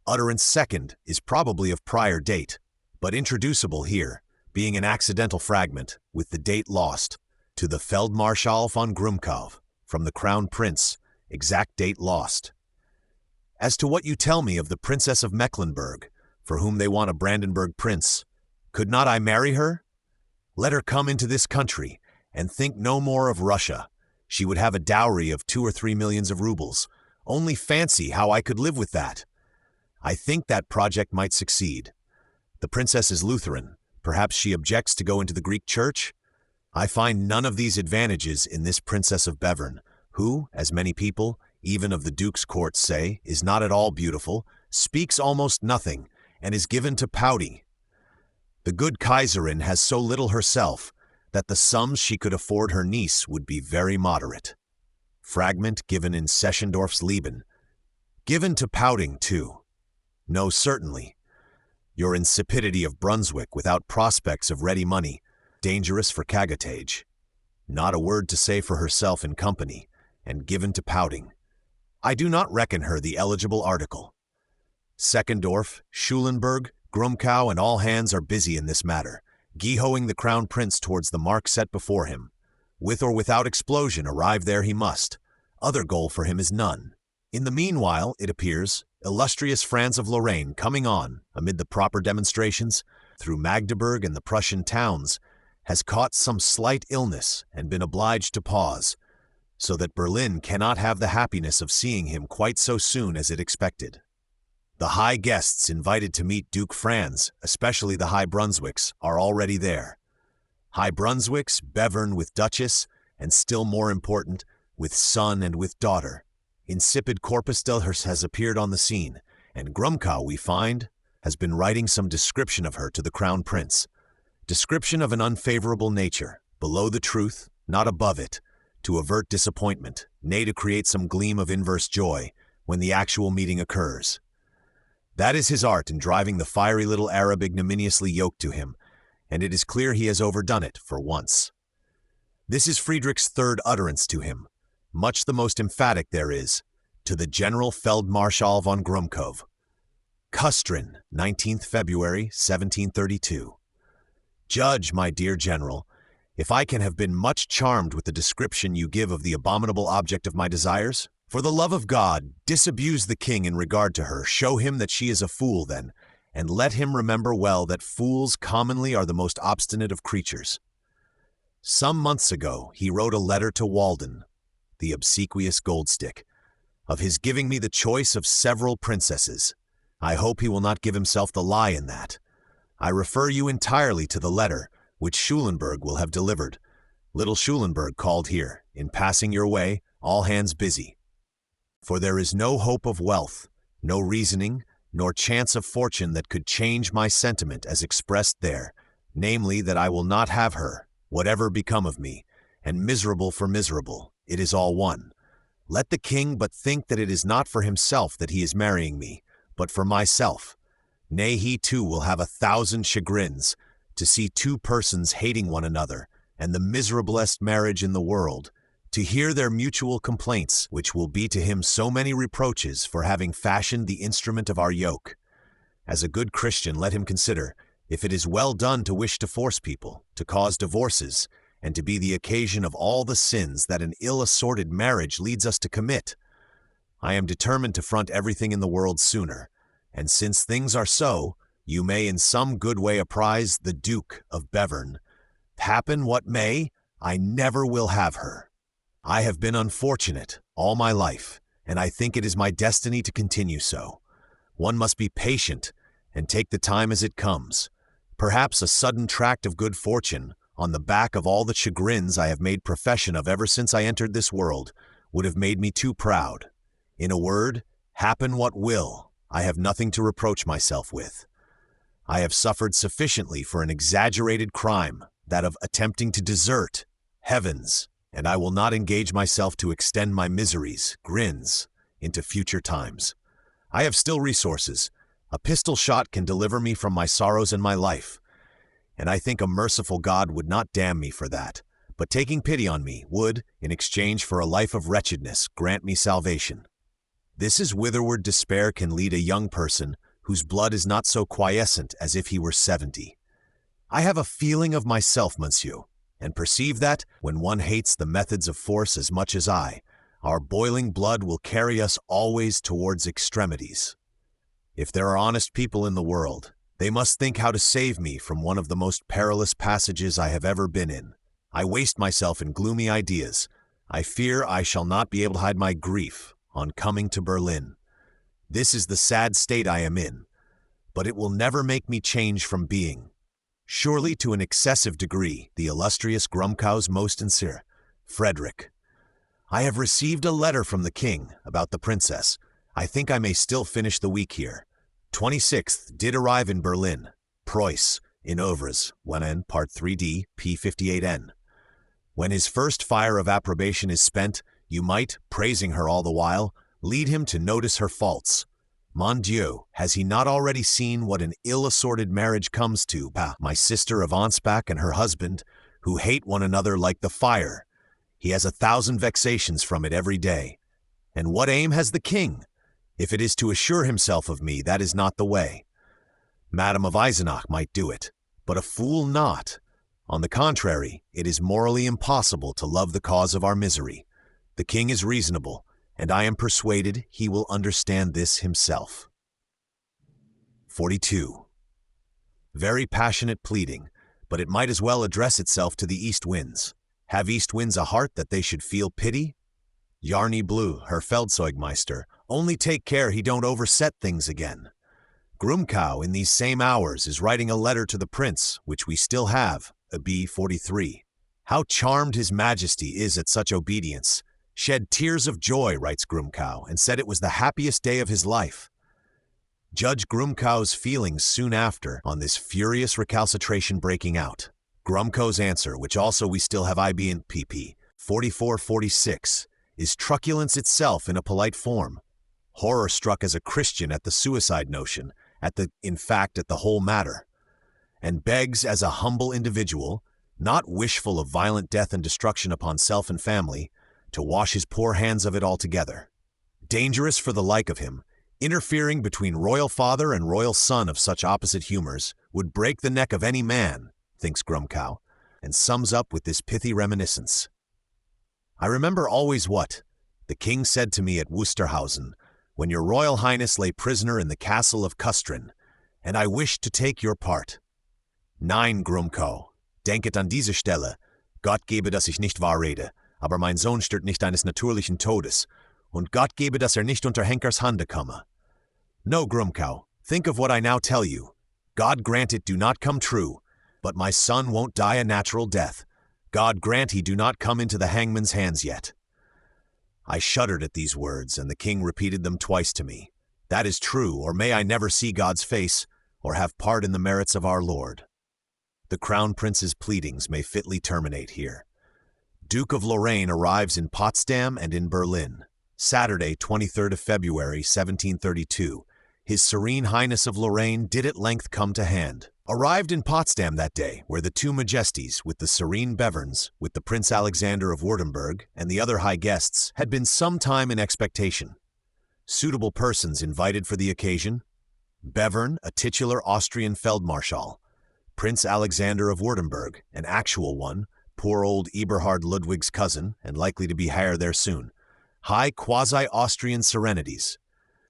Utterance second is probably of prior date, but introducible here, being an accidental fragment, with the date lost, to the Feldmarschall von Grumkow, from the Crown Prince, exact date lost. As to what you tell me of the Princess of Mecklenburg, for whom they want a Brandenburg prince, could not I marry her? Let her come into this country, and think no more of Russia. She would have a dowry of 2 or 3 millions of rubles. Only fancy how I could live with that. I think that project might succeed. The princess is Lutheran. Perhaps she objects to go into the Greek church? I find none of these advantages in this Princess of Bevern, who, as many people, even of the Duke's court, say, is not at all beautiful, speaks almost nothing, and is given to pouting. The good Kaiserin has so little herself that the sums she could afford her niece would be very moderate. Fragment given in Seschendorf's Leben. Given to pouting, too. No, certainly. Your insipidity of Brunswick without prospects of ready money, dangerous for cagotage. Not a word to say for herself in company, and given to pouting. I do not reckon her the eligible article. Seckendorf, Schulenburg, Grumkow, and all hands are busy in this matter, geehoing the Crown Prince towards the mark set before him. With or without explosion, arrive there he must. Other goal for him is none. In the meanwhile, it appears, illustrious Franz of Lorraine, coming on, amid the proper demonstrations, through Magdeburg and the Prussian towns, has caught some slight illness and been obliged to pause, so that Berlin cannot have the happiness of seeing him quite so soon as it expected. The high guests invited to meet Duke Franz, especially the High Brunswicks, are already there. High Brunswicks, Bevern with Duchess, and still more important, with son and with daughter. Insipid Corpusdelhurst has appeared on the scene, and Grumkow, we find, has been writing some description of her to the Crown Prince. Description of an unfavorable nature, below the truth, not above it, to avert disappointment, nay, to create some gleam of inverse joy, when the actual meeting occurs. That is his art in driving the fiery little Arab ignominiously yoked to him, and it is clear he has overdone it for once. This is Friedrich's third utterance to him, much the most emphatic there is, to the General Feldmarschall von Grumkow. Kustrin, 19th February, 1732. Judge, my dear General, if I can have been much charmed with the description you give of the abominable object of my desires. For the love of God, disabuse the king in regard to her, show him that she is a fool then, and let him remember well that fools commonly are the most obstinate of creatures. Some months ago he wrote a letter to Walden, the obsequious Goldstick, of his giving me the choice of several princesses. I hope he will not give himself the lie in that. I refer you entirely to the letter, which Schulenburg will have delivered. Little Schulenburg called here, in passing your way, all hands busy. For there is no hope of wealth, no reasoning, nor chance of fortune that could change my sentiment as expressed there, namely that I will not have her, whatever become of me, and miserable for miserable, it is all one. Let the king but think that it is not for himself that he is marrying me, but for myself. Nay, he too will have 1,000 chagrins to see two persons hating one another, and the miserablest marriage in the world, to hear their mutual complaints, which will be to him so many reproaches for having fashioned the instrument of our yoke. As a good Christian, let him consider, if it is well done to wish to force people, to cause divorces, and to be the occasion of all the sins that an ill-assorted marriage leads us to commit. I am determined to front everything in the world sooner, and since things are so, you may in some good way apprise the Duke of Bevern. Happen what may, I never will have her. I have been unfortunate all my life, and I think it is my destiny to continue so. One must be patient and take the time as it comes. Perhaps a sudden tract of good fortune, on the back of all the chagrins I have made profession of ever since I entered this world, would have made me too proud. In a word, happen what will, I have nothing to reproach myself with. I have suffered sufficiently for an exaggerated crime, that of attempting to desert. Heavens, and I will not engage myself to extend my miseries, grins, into future times. I have still resources. A pistol shot can deliver me from my sorrows and my life, and I think a merciful God would not damn me for that, but taking pity on me would, in exchange for a life of wretchedness, grant me salvation. This is whitherward despair can lead a young person whose blood is not so quiescent as if he were 70. I have a feeling of myself, monsieur, and perceive that, when one hates the methods of force as much as I, our boiling blood will carry us always towards extremities. If there are honest people in the world, they must think how to save me from one of the most perilous passages I have ever been in. I waste myself in gloomy ideas. I fear I shall not be able to hide my grief on coming to Berlin. This is the sad state I am in, but it will never make me change from being, surely to an excessive degree, the illustrious Grumkow's most sincere, Frederick. I have received a letter from the king about the princess. I think I may still finish the week here. 26th did arrive in Berlin, Preuss, in Ovres, Wenen, Part 3D, P58N. When his first fire of approbation is spent, you might, praising her all the while, lead him to notice her faults. Mon Dieu, has he not already seen what an ill-assorted marriage comes to? Bah, my sister of Ansbach and her husband, who hate one another like the fire. He has 1,000 vexations from it every day. And what aim has the king? If it is to assure himself of me, that is not the way. Madame of Eisenach might do it, but a fool not. On the contrary, it is morally impossible to love the cause of our misery. The king is reasonable, and I am persuaded he will understand this himself. 42. Very passionate pleading, but it might as well address itself to the east winds. Have east winds a heart that they should feel pity? Jarny Blue, Herr Feldzeugmeister, only take care he don't overset things again. Grumkow in these same hours is writing a letter to the prince, which we still have, a B-43. How charmed his majesty is at such obedience. Shed tears of joy, writes Grumkow, and said it was the happiest day of his life. Judge Grumkow's feelings soon after on this furious recalcitration breaking out. Grumkow's answer, which also we still have IB in pp. 44-46, is truculence itself in a polite form. Horror-struck as a Christian at the suicide notion, in fact at the whole matter, and begs as a humble individual, not wishful of violent death and destruction upon self and family, to wash his poor hands of it altogether. Dangerous for the like of him, interfering between royal father and royal son of such opposite humors, would break the neck of any man, thinks Grumkow, and sums up with this pithy reminiscence. I remember always what the king said to me at Wusterhausen, when your royal highness lay prisoner in the castle of Kustrin, and I wished to take your part. Nein, Grumkow, denket an diese Stelle, Gott gebe, dass ich nicht wahr rede, aber mein Sohn stirbt nicht eines natürlichen Todes, und Gott gebe, dass nicht unter Henkers Hande komme. No, Grumkow, think of what I now tell you. God grant it do not come true, but my son won't die a natural death. God grant he do not come into the hangman's hands yet. I shuddered at these words, and the king repeated them twice to me. That is true, or may I never see God's face, or have part in the merits of our Lord. The Crown Prince's pleadings may fitly terminate here. Duke of Lorraine arrives in Potsdam and in Berlin. Saturday, 23rd of February, 1732. His Serene Highness of Lorraine did at length come to hand. Arrived in Potsdam that day, where the two majesties, with the serene Beverns, with the Prince Alexander of Württemberg, and the other high guests, had been some time in expectation. Suitable persons invited for the occasion: Bevern, a titular Austrian Feldmarschall; Prince Alexander of Württemberg, an actual one, poor old Eberhard Ludwig's cousin, and likely to be higher there soon; high quasi-Austrian serenities,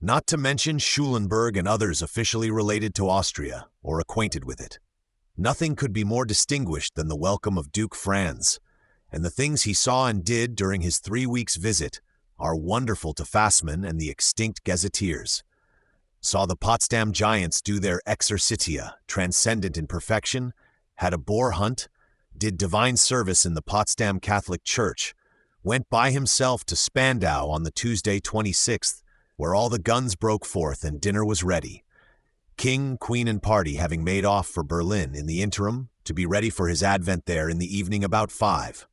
not to mention Schulenburg and others officially related to Austria, or acquainted with it. Nothing could be more distinguished than the welcome of Duke Franz, and the things he saw and did during his 3 weeks' visit are wonderful to Fassmann and the extinct gazetteers. Saw the Potsdam giants do their exercitia, transcendent in perfection, had a boar hunt, did divine service in the Potsdam Catholic Church, went by himself to Spandau on the Tuesday 26th, where all the guns broke forth and dinner was ready. King, Queen, and party having made off for Berlin in the interim, to be ready for his advent there in the evening about 5.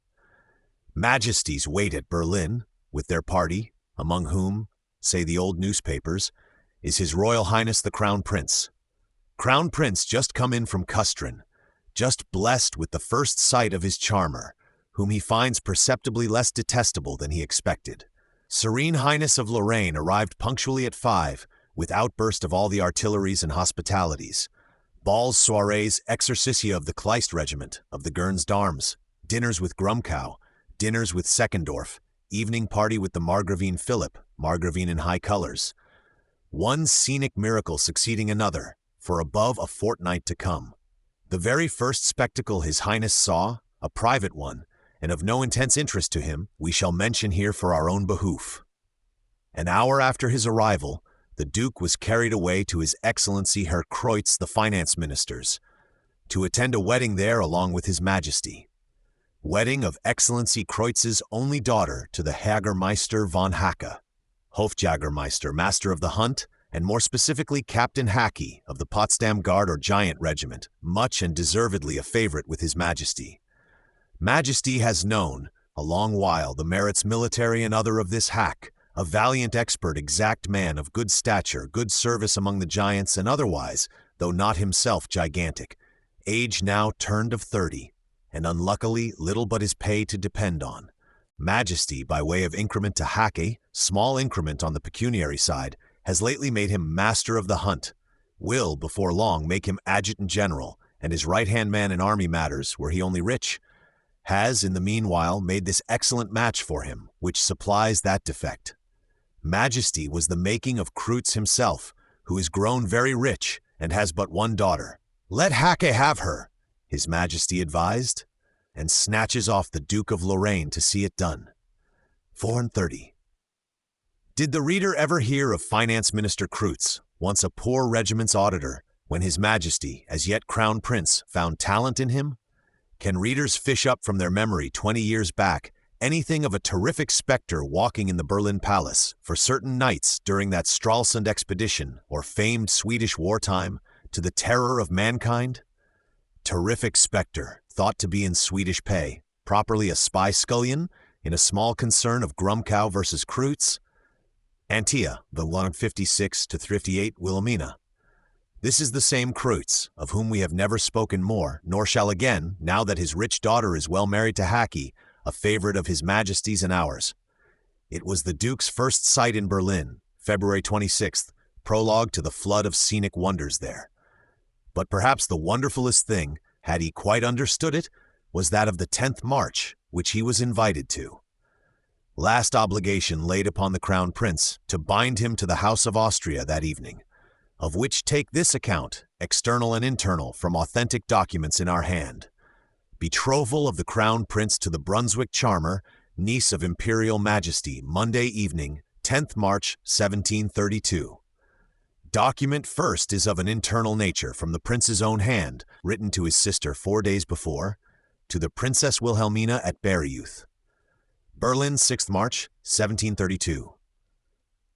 Majesties wait at Berlin, with their party, among whom, say the old newspapers, is His Royal Highness the Crown Prince. Crown Prince just come in from Custrin, just blessed with the first sight of his charmer, whom he finds perceptibly less detestable than he expected. Serene Highness of Lorraine arrived punctually at 5, with outburst of all the artilleries and hospitalities. Balls, soirees, exercitia of the Kleist Regiment, of the Gurns d'Armes, dinners with Grumkow, dinners with Seckendorf, evening party with the Margravine Philip, Margravine in high colors. One scenic miracle succeeding another, for above a fortnight to come. The very first spectacle His Highness saw, a private one, and of no intense interest to him, we shall mention here for our own behoof. An hour after his arrival, the Duke was carried away to His Excellency Herr Kreutz the Finance Minister's, to attend a wedding there along with His Majesty. Wedding of Excellency Kreutz's only daughter to the Jägermeister von Hacke, Hofjägermeister, Master of the Hunt, and more specifically Captain Hackey of the Potsdam Guard or Giant Regiment, much and deservedly a favorite with His Majesty. Majesty has known, a long while, the merits military and other of this hack, a valiant expert exact man of good stature, good service among the giants, and otherwise, though not himself gigantic, age now turned of 30, and unluckily little but his pay to depend on. Majesty, by way of increment to Hackey, small increment on the pecuniary side, has lately made him Master of the Hunt, will, before long, make him Adjutant General, and his right-hand man in army matters, were he only rich, has, in the meanwhile, made this excellent match for him, which supplies that defect. Majesty was the making of Kreutz himself, who is grown very rich, and has but one daughter. Let Hackey have her, His Majesty advised, and snatches off the Duke of Lorraine to see it done. 4:30. Did the reader ever hear of Finance Minister Kreutz, once a poor regiment's auditor, when His Majesty, as yet Crown Prince, found talent in him? Can readers fish up from their memory 20 years back anything of a terrific specter walking in the Berlin Palace for certain nights during that Stralsund expedition or famed Swedish wartime, to the terror of mankind? Terrific specter, thought to be in Swedish pay, properly a spy scullion, in a small concern of Grumkow versus Kreutz? Antia, the 156 to 58 Wilhelmina. This is the same Kreutz, of whom we have never spoken more, nor shall again, now that his rich daughter is well married to Hackey, a favorite of His Majesty's and ours. It was the Duke's first sight in Berlin, February 26th, prologue to the flood of scenic wonders there. But perhaps the wonderfulest thing, had he quite understood it, was that of the 10th March, which he was invited to. Last obligation laid upon the Crown Prince to bind him to the House of Austria that evening, of which take this account, external and internal, from authentic documents in our hand. Betrothal of the Crown Prince to the Brunswick charmer, niece of Imperial Majesty, Monday evening, 10th March, 1732. Document first is of an internal nature, from the Prince's own hand, written to his sister 4 days before, to the Princess Wilhelmina at Bayreuth. Berlin, 6th March, 1732.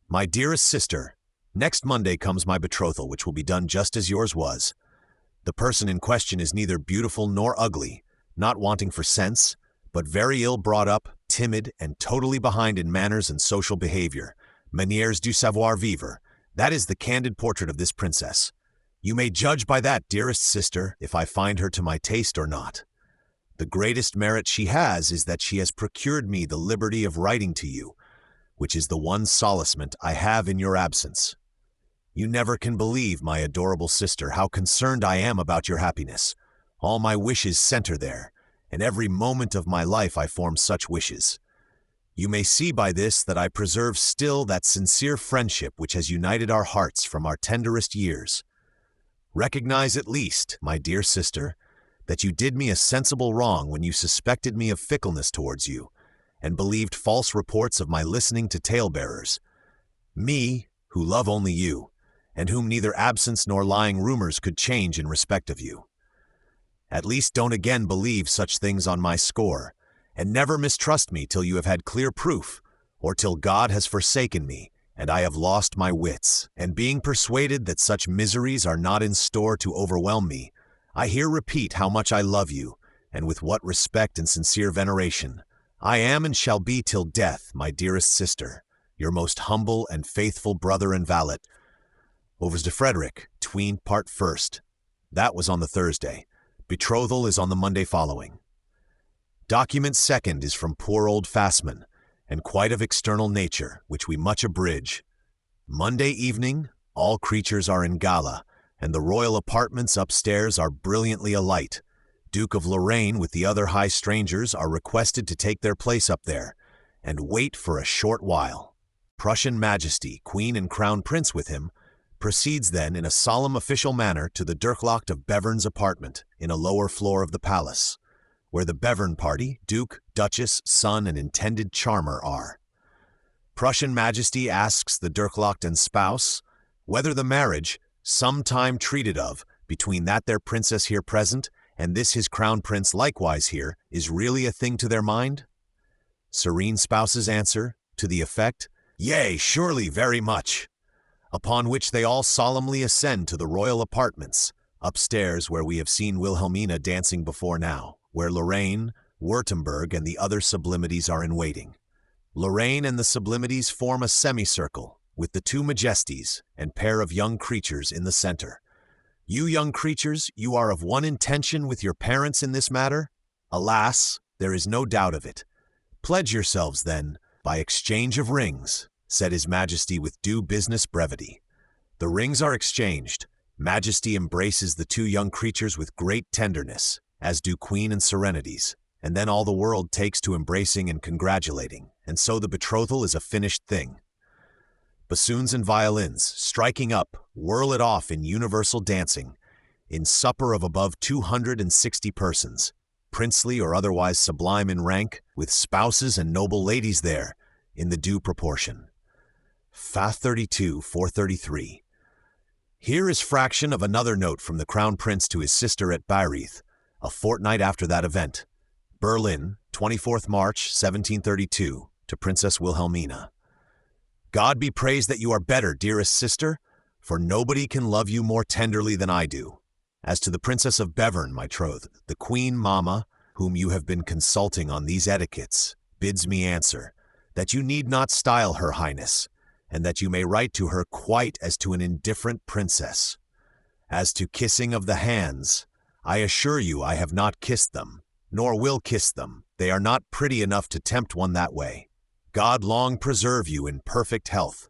My dearest sister, next Monday comes my betrothal, which will be done just as yours was. The person in question is neither beautiful nor ugly, not wanting for sense, but very ill brought up, timid, and totally behind in manners and social behavior, manières du savoir-vivre, That is the candid portrait of this princess. You may judge by that, dearest sister, if I find her to my taste or not. The greatest merit she has is that she has procured me the liberty of writing to you, which is the one solacement I have in your absence. You never can believe, my adorable sister, how concerned I am about your happiness. All my wishes center there, and every moment of my life I form such wishes. You may see by this that I preserve still that sincere friendship which has united our hearts from our tenderest years. Recognize at least, my dear sister, that you did me a sensible wrong when you suspected me of fickleness towards you, and believed false reports of my listening to talebearers. Me, who love only you, and whom neither absence nor lying rumors could change in respect of you. At least don't again believe such things on my score, and never mistrust me till you have had clear proof, or till God has forsaken me, and I have lost my wits. And being persuaded that such miseries are not in store to overwhelm me, I here repeat how much I love you, and with what respect and sincere veneration. I am and shall be till death, my dearest sister, your most humble and faithful brother and valet. Overs to Frederick, tween part first. That was on the Thursday. Betrothal is on the Monday following. Document second is from poor old Fassman, and quite of external nature, which we much abridge. Monday evening, all creatures are in gala, and the royal apartments upstairs are brilliantly alight. Duke of Lorraine with the other high strangers are requested to take their place up there, and wait for a short while. Prussian Majesty, Queen and Crown Prince with him, proceeds then in a solemn official manner to the Dirklocht of Bevern's apartment in a lower floor of the palace, where the Bevern party, Duke, Duchess, son, and intended charmer are. Prussian Majesty asks the Dirklocht and spouse whether the marriage, some time treated of, between that their princess here present and this his crown prince likewise here, is really a thing to their mind? Serene spouse's answer, to the effect, yea, surely very much. Upon which they all solemnly ascend to the royal apartments, upstairs where we have seen Wilhelmina dancing before now, where Lorraine, Württemberg, and the other sublimities are in waiting. Lorraine and the sublimities form a semicircle, with the two majesties and pair of young creatures in the center. You young creatures, you are of one intention with your parents in this matter? Alas, there is no doubt of it. Pledge yourselves, then, by exchange of rings, said His Majesty with due business brevity. The rings are exchanged. Majesty embraces the two young creatures with great tenderness, as do Queen and Serenities, and then all the world takes to embracing and congratulating, and so the betrothal is a finished thing. Bassoons and violins, striking up, whirl it off in universal dancing, in supper of above 260 persons, princely or otherwise sublime in rank, with spouses and noble ladies there, in the due proportion. Fa 32, 433. Here is fraction of another note from the Crown Prince to his sister at Bayreuth, a fortnight after that event. Berlin, 24th March, 1732, to Princess Wilhelmina. God be praised that you are better, dearest sister, for nobody can love you more tenderly than I do. As to the Princess of Bevern, my troth, the Queen Mamma, whom you have been consulting on these etiquettes, bids me answer, that you need not style her highness, and that you may write to her quite as to an indifferent princess. As to kissing of the hands, I assure you I have not kissed them, nor will kiss them. They are not pretty enough to tempt one that way. God long preserve you in perfect health,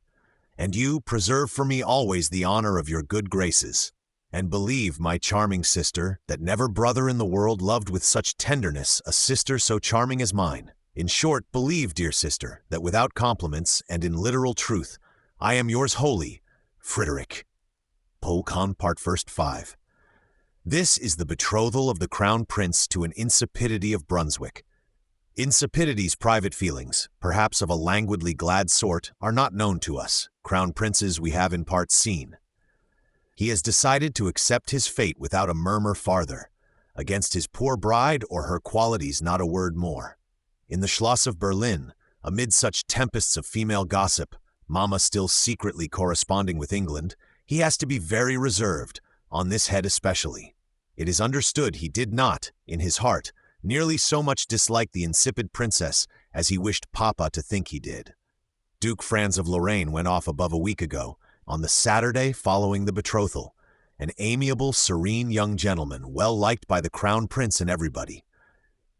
and you preserve for me always the honor of your good graces. And believe, my charming sister, that never brother in the world loved with such tenderness a sister so charming as mine. In short, believe, dear sister, that without compliments and in literal truth, I am yours wholly, Frederick. Polcon Part First 5. This is the betrothal of the Crown Prince to an insipidity of Brunswick. Insipidity's private feelings, perhaps of a languidly glad sort, are not known to us, Crown Princes we have in part seen. He has decided to accept his fate without a murmur farther, against his poor bride or her qualities not a word more. In the Schloss of Berlin, amid such tempests of female gossip, Mamma still secretly corresponding with England, he has to be very reserved, on this head especially. It is understood he did not, in his heart, nearly so much dislike the insipid princess as he wished Papa to think he did. Duke Franz of Lorraine went off above a week ago, on the Saturday following the betrothal, an amiable, serene young gentleman, well liked by the crown prince and everybody.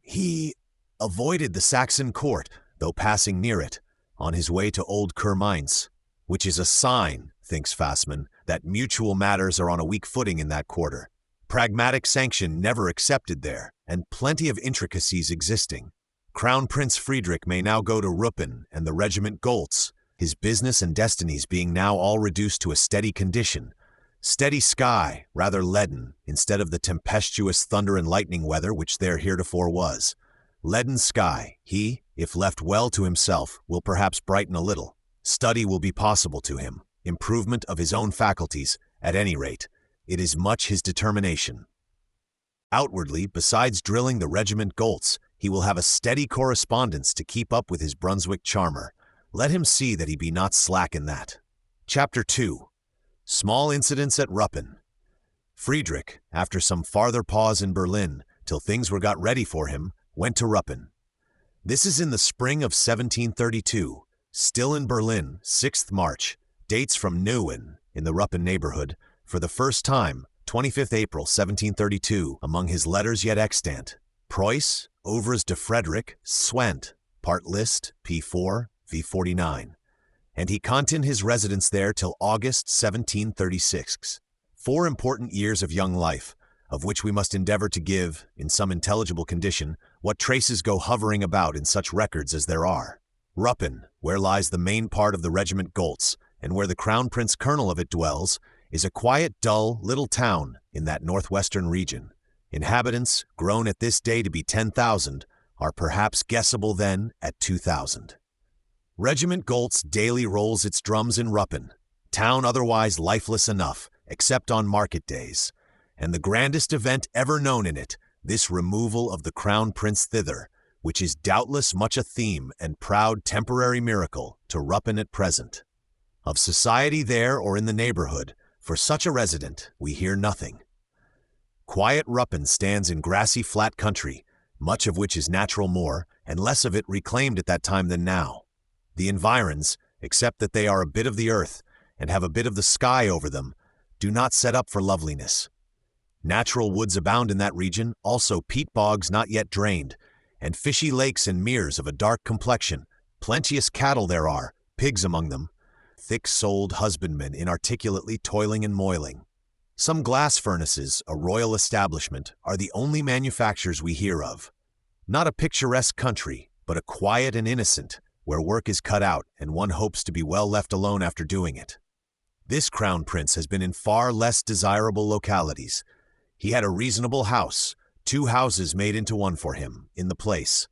He avoided the Saxon court, though passing near it, on his way to Old Kermines, which is a sign, thinks Fassmann, that mutual matters are on a weak footing in that quarter. Pragmatic sanction never accepted there, and plenty of intricacies existing. Crown Prince Frederick may now go to Ruppen and the regiment Goltz, his business and destinies being now all reduced to a steady condition. Steady sky, rather leaden, instead of the tempestuous thunder and lightning weather which there heretofore was. Leaden sky, he, if left well to himself, will perhaps brighten a little. Study will be possible to him. Improvement of his own faculties, at any rate. It is much his determination. Outwardly, besides drilling the regiment Goltz, he will have a steady correspondence to keep up with his Brunswick charmer. Let him see that he be not slack in that. Chapter 2. Small Incidents at Ruppen. Friedrich, after some farther pause in Berlin, till things were got ready for him, went to Ruppen. This is in the spring of 1732, still in Berlin, 6th March, dates from Neuwen, in the Ruppen neighborhood, for the first time, 25th April 1732, among his letters yet extant. Preuss, Overs de Frederick, Swent, Part List, P4, V49. And he continued his residence there till August 1736. 4 important years of young life, of which we must endeavor to give, in some intelligible condition, what traces go hovering about in such records as there are. Ruppen, where lies the main part of the regiment Goltz, and where the crown prince colonel of it dwells, is a quiet, dull, little town in that northwestern region. Inhabitants, grown at this day to be 10,000, are perhaps guessable then at 2,000. Regiment Goltz daily rolls its drums in Ruppen, town otherwise lifeless enough, except on market days, and the grandest event ever known in it, this removal of the crown prince thither, which is doubtless much a theme and proud temporary miracle to Ruppen at present. Of society there or in the neighborhood, for such a resident, we hear nothing. Quiet Ruppen stands in grassy flat country, much of which is natural moor, and less of it reclaimed at that time than now. The environs, except that they are a bit of the earth, and have a bit of the sky over them, do not set up for loveliness. Natural woods abound in that region, also peat bogs not yet drained, and fishy lakes and meres of a dark complexion. Plenteous cattle there are, pigs among them, thick-souled husbandmen inarticulately toiling and moiling. Some glass furnaces, a royal establishment, are the only manufactures we hear of. Not a picturesque country, but a quiet and innocent, where work is cut out and one hopes to be well left alone after doing it. This crown prince has been in far less desirable localities. He had a reasonable house, 2 houses made into one for him, in the place.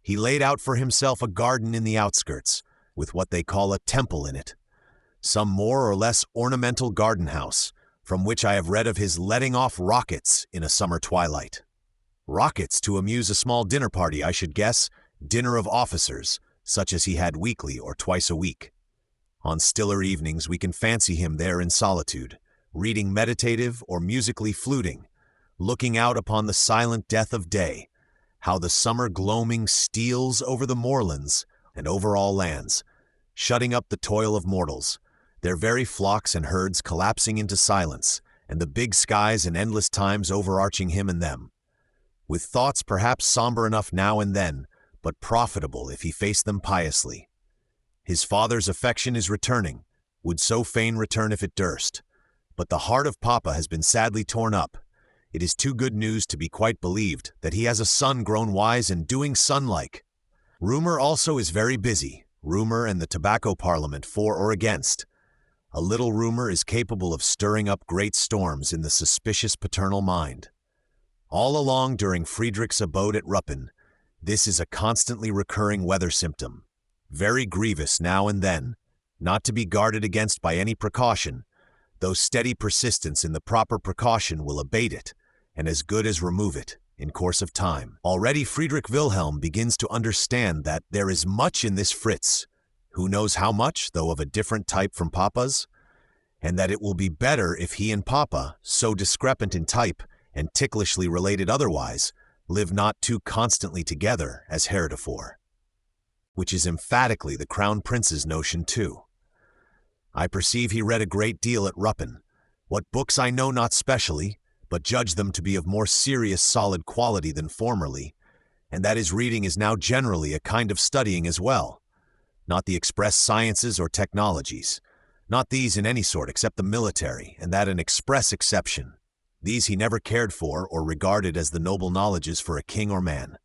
He laid out for himself a garden in the outskirts, with what they call a temple in it. Some more or less ornamental garden house, from which I have read of his letting off rockets in a summer twilight. Rockets to amuse a small dinner party, I should guess, dinner of officers, such as he had weekly or twice a week. On stiller evenings we can fancy him there in solitude, reading meditative or musically fluting, looking out upon the silent death of day, how the summer gloaming steals over the moorlands and over all lands, shutting up the toil of mortals, their very flocks and herds collapsing into silence, and the big skies and endless times overarching him and them. With thoughts perhaps somber enough now and then, but profitable if he faced them piously. His father's affection is returning, would so fain return if it durst. But the heart of Papa has been sadly torn up. It is too good news to be quite believed that he has a son grown wise and doing son-like. Rumor also is very busy, rumor and the tobacco parliament for or against. A little rumor is capable of stirring up great storms in the suspicious paternal mind. All along during Friedrich's abode at Ruppen, this is a constantly recurring weather symptom, very grievous now and then, not to be guarded against by any precaution, though steady persistence in the proper precaution will abate it, and as good as remove it, in course of time. Already Friedrich Wilhelm begins to understand that there is much in this Fritz, who knows how much, though of a different type from Papa's, and that it will be better if he and Papa, so discrepant in type and ticklishly related otherwise, live not too constantly together as heretofore. Which is emphatically the Crown Prince's notion too. I perceive he read a great deal at Ruppen. What books I know not specially, but judge them to be of more serious solid quality than formerly, and that his reading is now generally a kind of studying as well. Not the express sciences or technologies, not these in any sort except the military, and that an express exception. These he never cared for or regarded as the noble knowledges for a king or man.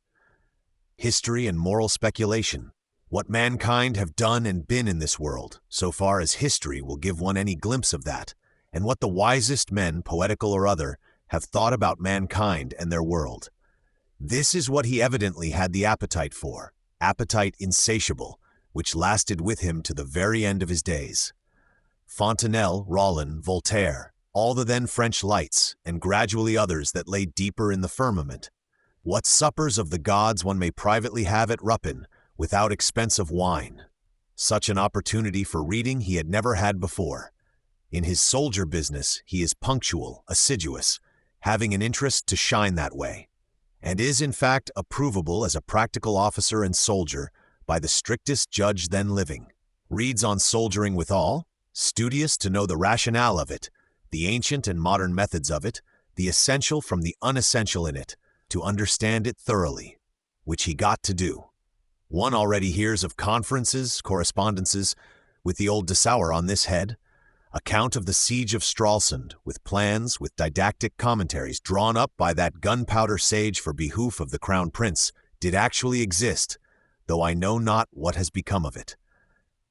History and moral speculation, what mankind have done and been in this world, so far as history will give one any glimpse of that, and what the wisest men, poetical or other, have thought about mankind and their world. This is what he evidently had the appetite for, appetite insatiable, which lasted with him to the very end of his days. Fontenelle, Rollin, Voltaire, all the then French lights, and gradually others that lay deeper in the firmament. What suppers of the gods one may privately have at Ruppen, without expense of wine. Such an opportunity for reading he had never had before. In his soldier business he is punctual, assiduous, having an interest to shine that way, and is in fact approvable as a practical officer and soldier by the strictest judge then living. Reads on soldiering withal, studious to know the rationale of it, the ancient and modern methods of it, the essential from the unessential in it, to understand it thoroughly, which he got to do. One already hears of conferences, correspondences with the old Dessauer on this head, account of the siege of Stralsund, with plans, with didactic commentaries drawn up by that gunpowder sage for behoof of the Crown Prince, did actually exist, though I know not what has become of it.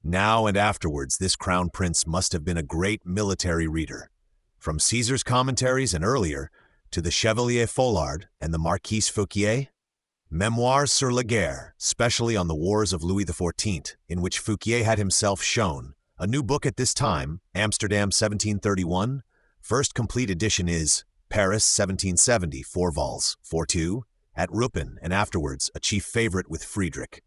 Now and afterwards this Crown Prince must have been a great military reader. From Caesar's commentaries and earlier, to the Chevalier Follard and the Marquis Fouquier, Memoirs sur la guerre, specially on the wars of Louis XIV, in which Fouquier had himself shown. A new book at this time, Amsterdam 1731, first complete edition is Paris 1770, 4 vols, 4-2, at Ruppen, and afterwards a chief favorite with Frederick.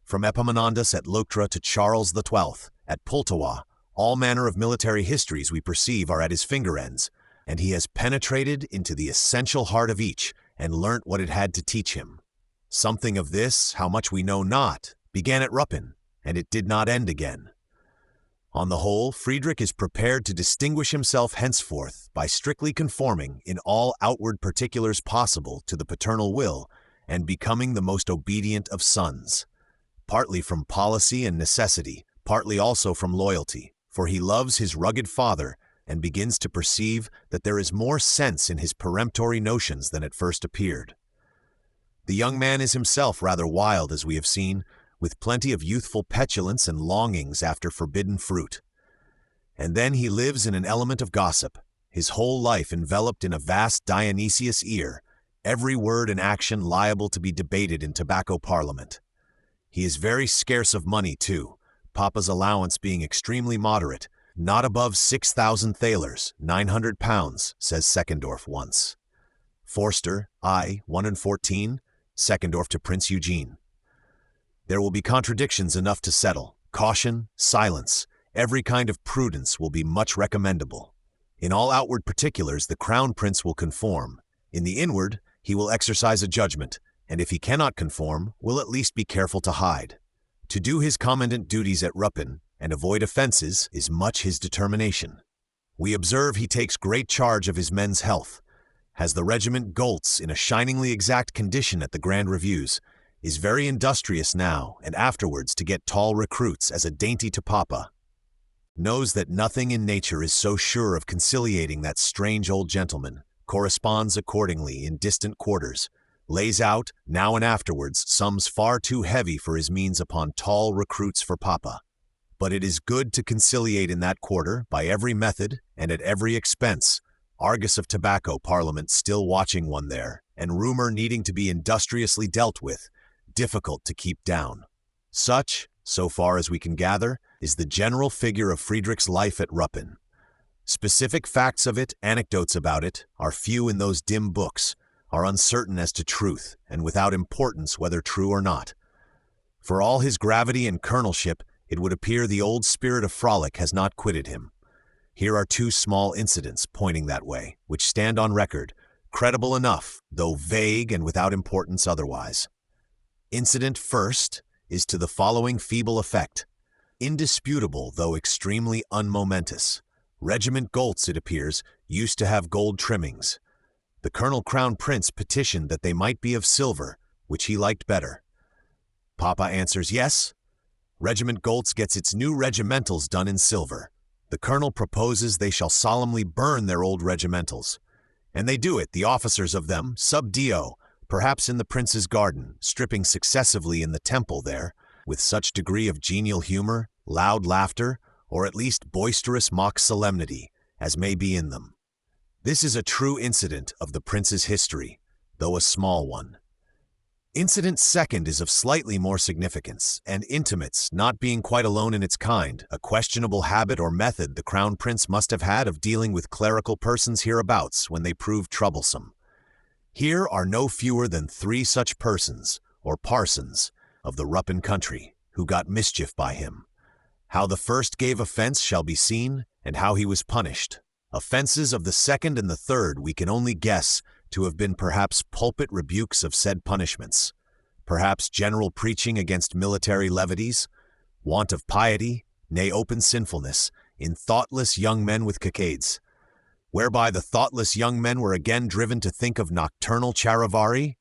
From Epaminondas at Leuctra to Charles XII, at Pultowa, all manner of military histories we perceive are at his finger ends, and he has penetrated into the essential heart of each and learnt what it had to teach him. Something of this, how much we know not, began at Ruppen, and it did not end again. On the whole, Frederick is prepared to distinguish himself henceforth by strictly conforming in all outward particulars possible to the paternal will and becoming the most obedient of sons, partly from policy and necessity, partly also from loyalty, for he loves his rugged father and begins to perceive that there is more sense in his peremptory notions than at first appeared. The young man is himself rather wild, as we have seen, with plenty of youthful petulance and longings after forbidden fruit. And then he lives in an element of gossip, his whole life enveloped in a vast Dionysius ear, every word and action liable to be debated in tobacco parliament. He is very scarce of money, too, Papa's allowance being extremely moderate, not above 6,000 thalers, 900 pounds, says Seckendorf once. Forster, I, 1 and 14, Seckendorf to Prince Eugene. There will be contradictions enough to settle. Caution, silence, every kind of prudence will be much recommendable. In all outward particulars the Crown Prince will conform. In the inward he will exercise a judgment, and if he cannot conform, will at least be careful to hide. To do his commandant duties at Ruppen and avoid offences is much his determination. We observe he takes great charge of his men's health, has the regiment Goltz in a shiningly exact condition at the grand reviews, is very industrious now and afterwards to get tall recruits as a dainty to Papa. Knows that nothing in nature is so sure of conciliating that strange old gentleman, corresponds accordingly in distant quarters, lays out, now and afterwards, sums far too heavy for his means upon tall recruits for Papa. But it is good to conciliate in that quarter by every method and at every expense, Argus of tobacco parliament still watching one there, and rumor needing to be industriously dealt with, difficult to keep down. Such, so far as we can gather, is the general figure of Frederick's life at Ruppen. Specific facts of it, anecdotes about it, are few in those dim books, are uncertain as to truth, and without importance whether true or not. For all his gravity and colonelship, it would appear the old spirit of frolic has not quitted him. Here are 2 small incidents pointing that way, which stand on record, credible enough, though vague and without importance otherwise. Incident first is to the following feeble effect. indisputable though extremely unmomentous. Regiment Goltz, it appears, used to have gold trimmings. The Colonel Crown Prince petitioned that they might be of silver, which he liked better. Papa answers yes. Regiment Goltz gets its new regimentals done in silver. The Colonel proposes they shall solemnly burn their old regimentals. And they do it, the officers of them, sub dio, perhaps in the Prince's garden, stripping successively in the temple there, with such degree of genial humor, loud laughter, or at least boisterous mock solemnity, as may be in them. This is a true incident of the Prince's history, though a small one. Incident second is of slightly more significance, and intimates, not being quite alone in its kind, a questionable habit or method the Crown Prince must have had of dealing with clerical persons hereabouts when they proved troublesome. Here are no fewer than 3 such persons, or parsons, of the Ruppen country, who got mischief by him. How the first gave offense shall be seen, and how he was punished. Offenses of the second and the third we can only guess to have been perhaps pulpit rebukes of said punishments, perhaps general preaching against military levities, want of piety, nay open sinfulness, in thoughtless young men with cockades, whereby the thoughtless young men were again driven to think of nocturnal charivari.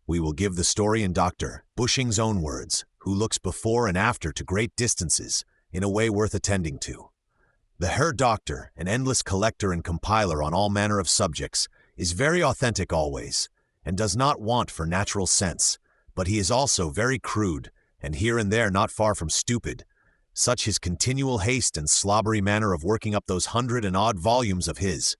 We will give the story in Dr. Bushing's own words, who looks before and after to great distances, in a way worth attending to. The Herr Doctor, an endless collector and compiler on all manner of subjects, is very authentic always, and does not want for natural sense, but he is also very crude, and here and there not far from stupid, such his continual haste and slobbery manner of working up those 100 and odd volumes of his.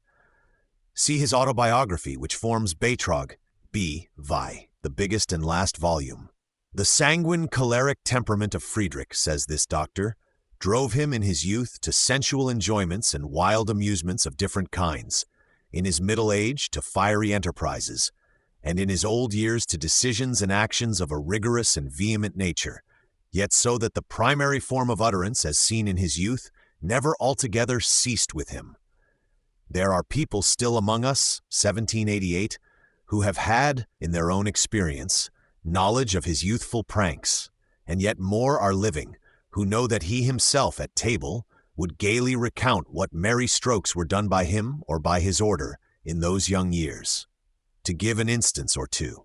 See his autobiography, which forms Beitrag, B.Vi, the biggest and last volume. The sanguine choleric temperament of Frederick, says this doctor, drove him in his youth to sensual enjoyments and wild amusements of different kinds, in his middle age to fiery enterprises, and in his old years to decisions and actions of a rigorous and vehement nature, yet so that the primary form of utterance as seen in his youth never altogether ceased with him. There are people still among us, 1788, who have had, in their own experience, knowledge of his youthful pranks, and yet more are living, who know that he himself at table would gaily recount what merry strokes were done by him or by his order in those young years. To give an instance or two.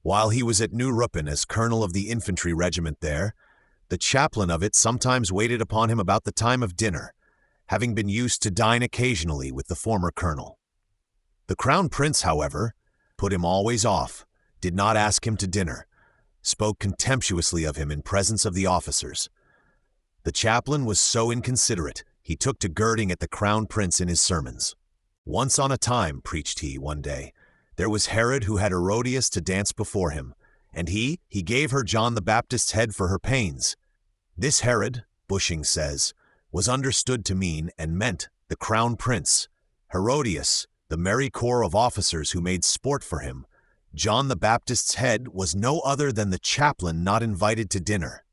While he was at New Ruppen as colonel of the infantry regiment there, the chaplain of it sometimes waited upon him about the time of dinner, having been used to dine occasionally with the former colonel. The Crown Prince, however, put him always off, did not ask him to dinner, spoke contemptuously of him in presence of the officers. The chaplain was so inconsiderate, he took to girding at the Crown Prince in his sermons. Once on a time, preached he one day, there was Herod who had Herodias to dance before him, and he gave her John the Baptist's head for her pains. This Herod, Bushing says, was understood to mean and meant the Crown Prince. Herodias, the merry corps of officers who made sport for him. John the Baptist's head was no other than the chaplain not invited to dinner.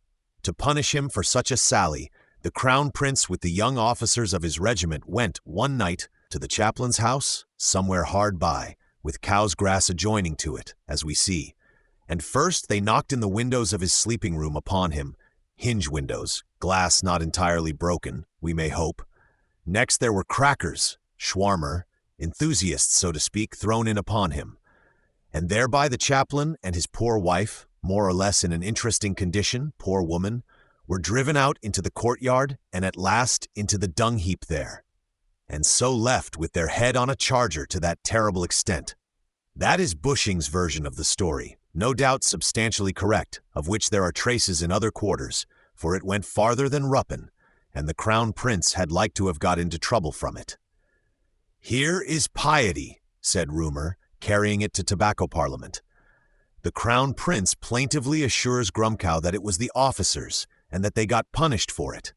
To punish him for such a sally, the Crown Prince with the young officers of his regiment went one night to the chaplain's house, somewhere hard by, with cow's grass adjoining to it, as we see. And first they knocked in the windows of his sleeping room upon him, hinge windows, glass not entirely broken, we may hope. Next there were crackers, schwarmer, enthusiasts, so to speak, thrown in upon him. And thereby the chaplain and his poor wife, more or less in an interesting condition, poor woman, were driven out into the courtyard and at last into the dung heap there, and so left with their head on a charger to that terrible extent. That is Bushing's version of the story, no doubt substantially correct, of which there are traces in other quarters, for it went farther than Ruppen, and the Crown Prince had like to have got into trouble from it. Here is piety, said rumor, carrying it to tobacco parliament. The Crown Prince plaintively assures Grumkow that it was the officers, and that they got punished for it.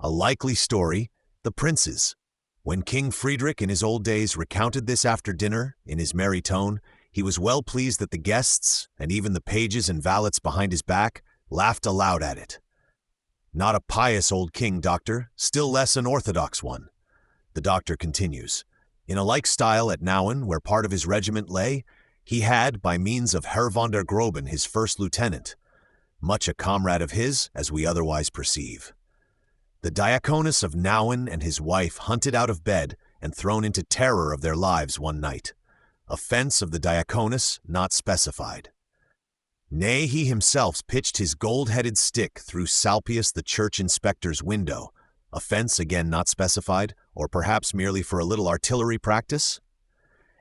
A likely story, the prince's. When King Frederick in his old days recounted this after dinner, in his merry tone, he was well pleased that the guests, and even the pages and valets behind his back, laughed aloud at it. Not a pious old king, doctor, still less an orthodox one. The doctor continues. In a like style at Nauen, where part of his regiment lay, he had, by means of Herr von der Groben, his first lieutenant. much a comrade of his as we otherwise perceive. The Diaconus of Nauen and his wife hunted out of bed and thrown into terror of their lives one night. Offense of the Diaconus not specified. Nay, he himself pitched his gold-headed stick through Salpius the church inspector's window. Offense again not specified, or perhaps merely for a little artillery practice?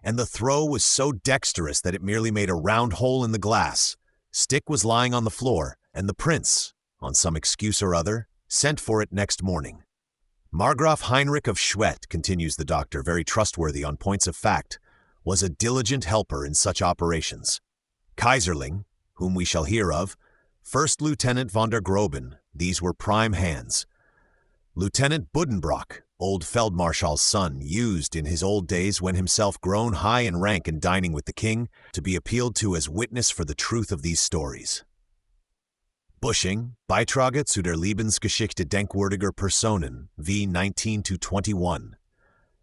And the throw was so dexterous that it merely made a round hole in the glass. Stick was lying on the floor, and the prince, on some excuse or other, sent for it next morning. Margraf Heinrich of Schwedt, continues the doctor, very trustworthy on points of fact, was a diligent helper in such operations. Kaiserling, whom we shall hear of, First Lieutenant von der Groben, these were prime hands. Lieutenant Buddenbrock, old Feldmarschall's son, used in his old days when himself grown high in rank and dining with the king, to be appealed to as witness for the truth of these stories. Busching, Beitrage zu der Lebensgeschichte denkwürdiger Personen, v. 19-21.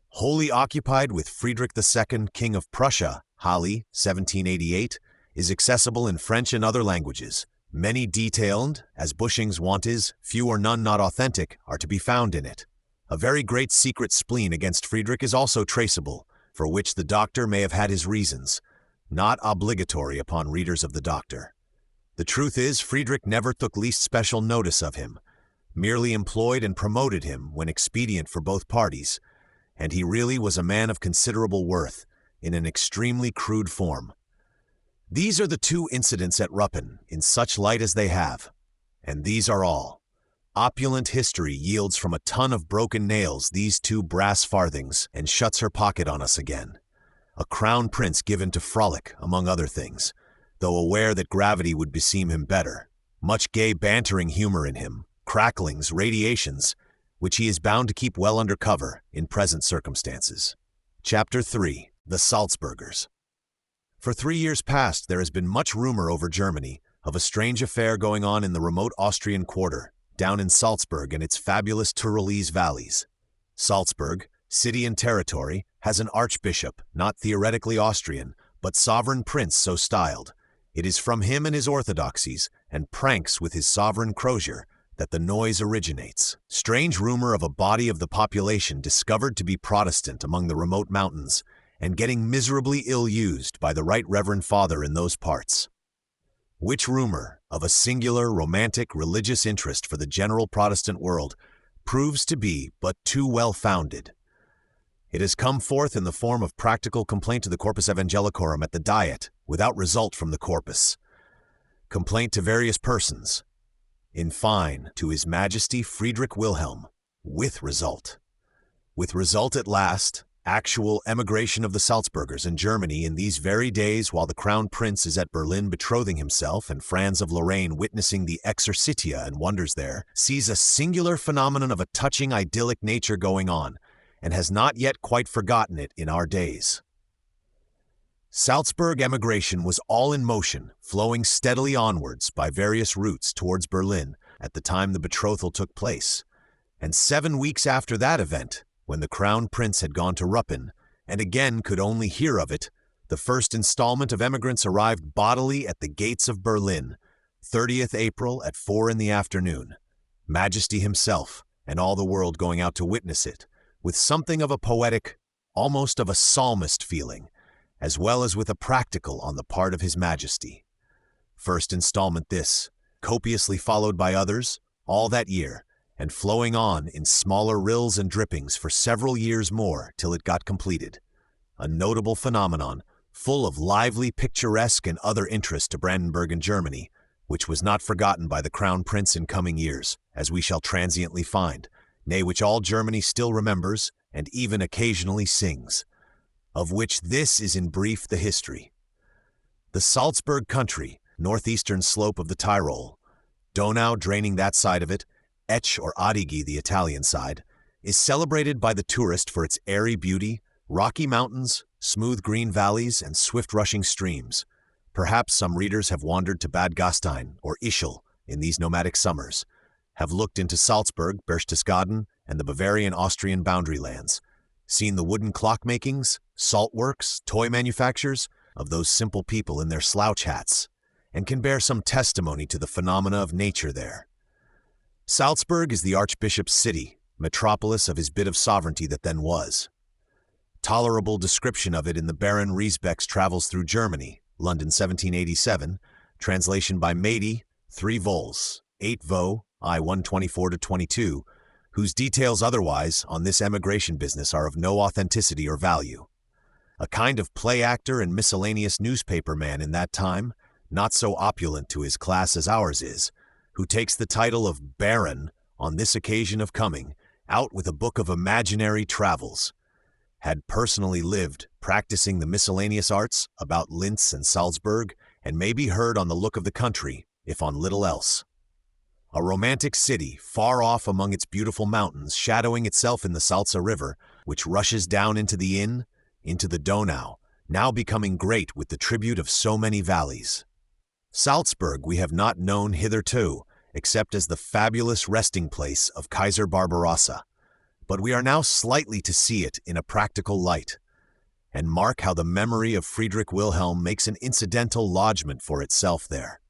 Wholly occupied with Friedrich II, King of Prussia, Halle, 1788, is accessible in French and other languages. Many detailed, as Busching's wont is, few or none not authentic, are to be found in it. A very great secret spleen against Friedrich is also traceable, for which the doctor may have had his reasons, not obligatory upon readers of the doctor. The truth is, Friedrich never took least special notice of him, merely employed and promoted him when expedient for both parties, and he really was a man of considerable worth, in an extremely crude form. These are the two incidents at Ruppen, in such light as they have, and these are all. Opulent history yields from a ton of broken nails these two brass farthings, and shuts her pocket on us again. A crown prince given to frolic, among other things, though aware that gravity would beseem him better. Much gay bantering humor in him, cracklings, radiations, which he is bound to keep well under cover in present circumstances. Chapter 3. The Salzburgers. For 3 years past there has been much rumor over Germany of a strange affair going on in the remote Austrian quarter, down in Salzburg and its fabulous Tyrolese valleys. Salzburg, city and territory, has an archbishop, not theoretically Austrian, but sovereign prince so styled. It is from him and his orthodoxies, and pranks with his sovereign crozier, that the noise originates. Strange rumor of a body of the population discovered to be Protestant among the remote mountains, and getting miserably ill-used by the right reverend father in those parts. Which rumor, of a singular, romantic, religious interest for the general Protestant world, proves to be but too well-founded. It has come forth in the form of practical complaint to the Corpus Evangelicorum at the Diet, without result from the corpus. Complaint to various persons. In fine, to His Majesty Friedrich Wilhelm, with result. With result at last, actual emigration of the Salzburgers in Germany in these very days while the Crown Prince is at Berlin betrothing himself and Franz of Lorraine witnessing the exercitia and wonders there, sees a singular phenomenon of a touching idyllic nature going on, and has not yet quite forgotten it in our days. Salzburg emigration was all in motion, flowing steadily onwards by various routes towards Berlin at the time the betrothal took place, and 7 weeks after that event, when the Crown Prince had gone to Ruppen, and again could only hear of it, the first installment of emigrants arrived bodily at the gates of Berlin, 30th April at 4 in the afternoon. Majesty himself, and all the world going out to witness it, with something of a poetic, almost of a psalmist feeling, as well as with a practical on the part of His Majesty. First installment this, copiously followed by others, all that year, and flowing on in smaller rills and drippings for several years more till it got completed. A notable phenomenon, full of lively, picturesque, and other interest to Brandenburg and Germany, which was not forgotten by the Crown Prince in coming years, as we shall transiently find, nay, which all Germany still remembers, and even occasionally sings, of which this is in brief the history. The Salzburg country, northeastern slope of the Tyrol, Donau draining that side of it, Etsch or Adige the Italian side, is celebrated by the tourist for its airy beauty, rocky mountains, smooth green valleys, and swift-rushing streams. Perhaps some readers have wandered to Bad Gastein or Ischl in these nomadic summers, have looked into Salzburg, Berchtesgaden, and the Bavarian-Austrian boundary lands, seen the wooden clock-makings, salt works, toy manufactures of those simple people in their slouch hats, and can bear some testimony to the phenomena of nature there. Salzburg is the Archbishop's city, metropolis of his bit of sovereignty that then was. Tolerable description of it in the Baron Riesbeck's Travels Through Germany, London 1787, translation by Mady, 3 vols, 8 vo, I 124-22, whose details otherwise on this emigration business are of no authenticity or value. A kind of play actor and miscellaneous newspaper man in that time, not so opulent to his class as ours is, who takes the title of Baron on this occasion of coming out with a book of imaginary travels, had personally lived practicing the miscellaneous arts about Linz and Salzburg, and may be heard on the look of the country, if on little else. A romantic city, far off among its beautiful mountains, shadowing itself in the Salza River, which rushes down into the Inn, into the Donau, now becoming great with the tribute of so many valleys. Salzburg we have not known hitherto, except as the fabulous resting place of Kaiser Barbarossa, but we are now slightly to see it in a practical light, and mark how the memory of Friedrich Wilhelm makes an incidental lodgment for itself there.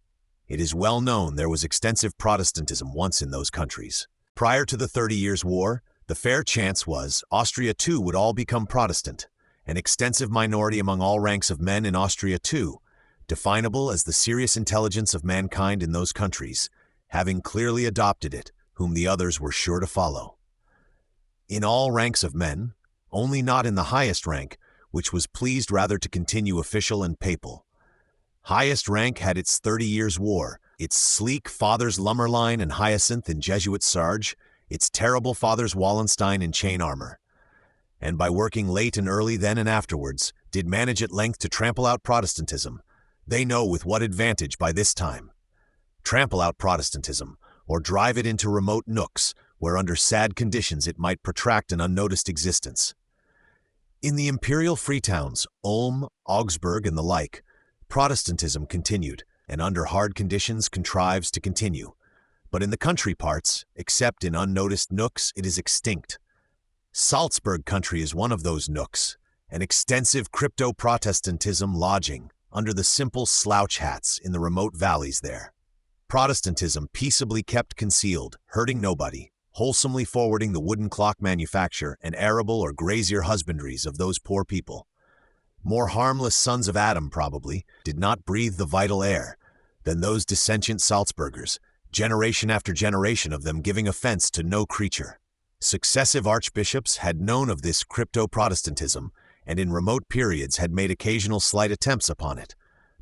It is well known there was extensive Protestantism once in those countries. Prior to the 30 Years' War, the fair chance was Austria too would all become Protestant, an extensive minority among all ranks of men in Austria too, definable as the serious intelligence of mankind in those countries, having clearly adopted it, whom the others were sure to follow. In all ranks of men, only not in the highest rank, which was pleased rather to continue official and papal. Highest rank had its 30 Years' War, its sleek fathers Lummerlein and Hyacinth in Jesuit sarge, its terrible fathers Wallenstein in chain armor. And by working late and early then and afterwards, did manage at length to trample out Protestantism. They know with what advantage by this time. Trample out Protestantism, or drive it into remote nooks, where under sad conditions it might protract an unnoticed existence. In the imperial free towns, Ulm, Augsburg, and the like, Protestantism continued, and under hard conditions contrives to continue. But in the country parts, except in unnoticed nooks, it is extinct. Salzburg country is one of those nooks, an extensive crypto-Protestantism lodging under the simple slouch hats in the remote valleys there. Protestantism peaceably kept concealed, hurting nobody, wholesomely forwarding the wooden clock manufacture and arable or grazier husbandries of those poor people. More harmless sons of Adam, probably, did not breathe the vital air than those dissentient Salzburgers, generation after generation of them giving offense to no creature. Successive archbishops had known of this crypto-Protestantism, and in remote periods had made occasional slight attempts upon it,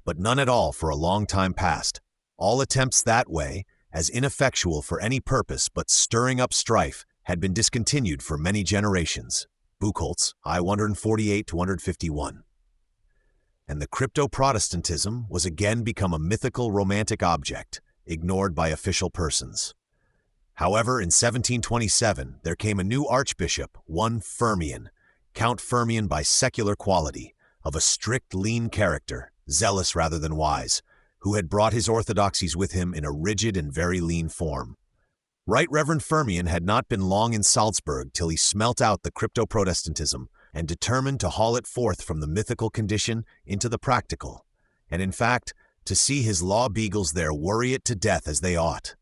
but none at all for a long time past. All attempts that way, as ineffectual for any purpose but stirring up strife, had been discontinued for many generations. Buchholz, I 148-151. And the crypto-Protestantism was again become a mythical romantic object, ignored by official persons. However, in 1727 there came a new archbishop, one Firmian, Count Firmian by secular quality, of a strict, lean character, zealous rather than wise, who had brought his orthodoxies with him in a rigid and very lean form. Right Reverend Firmian had not been long in Salzburg till he smelt out the crypto-Protestantism and determined to haul it forth from the mythical condition into the practical, and in fact, to see his law beagles there worry it to death as they ought.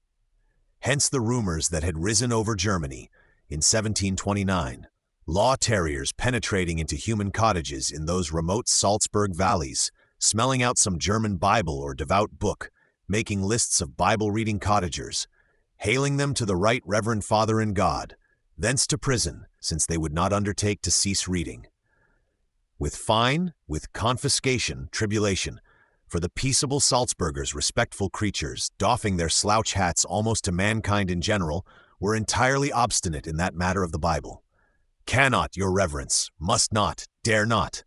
Hence the rumors that had risen over Germany in 1729, law terriers penetrating into human cottages in those remote Salzburg valleys, smelling out some German Bible or devout book, making lists of Bible-reading cottagers, hailing them to the right Reverend Father in God, thence to prison, since they would not undertake to cease reading. With fine, with confiscation, tribulation, for the peaceable Salzburgers, respectful creatures, doffing their slouch hats almost to mankind in general, were entirely obstinate in that matter of the Bible. Cannot, your reverence, must not, dare not,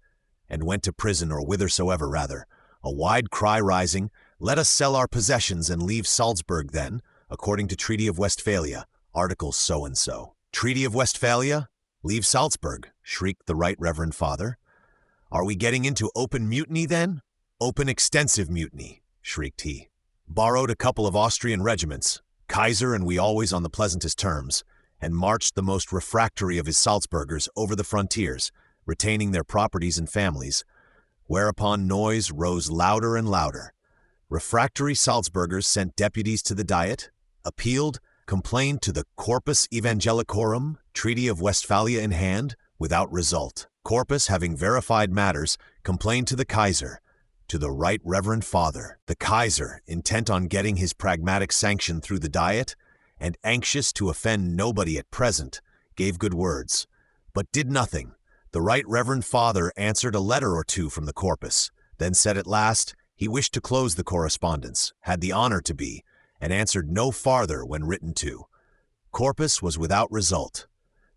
and went to prison or whithersoever rather, a wide cry rising, let us sell our possessions and leave Salzburg then, according to Treaty of Westphalia, Article so-and-so. Treaty of Westphalia? Leave Salzburg, shrieked the Right Reverend Father. Are we getting into open mutiny then? Open extensive mutiny, shrieked he. Borrowed a couple of Austrian regiments, Kaiser and we always on the pleasantest terms, and marched the most refractory of his Salzburgers over the frontiers, retaining their properties and families, whereupon noise rose louder and louder. Refractory Salzburgers sent deputies to the Diet, appealed, complained to the Corpus Evangelicorum, Treaty of Westphalia in hand, without result. Corpus, having verified matters, complained to the Kaiser, to the Right Reverend Father. The Kaiser, intent on getting his pragmatic sanction through the Diet, and anxious to offend nobody at present, gave good words, but did nothing. The Right Reverend Father answered a letter or two from the Corpus, then said at last he wished to close the correspondence, had the honor to be, and answered no farther when written to. Corpus was without result.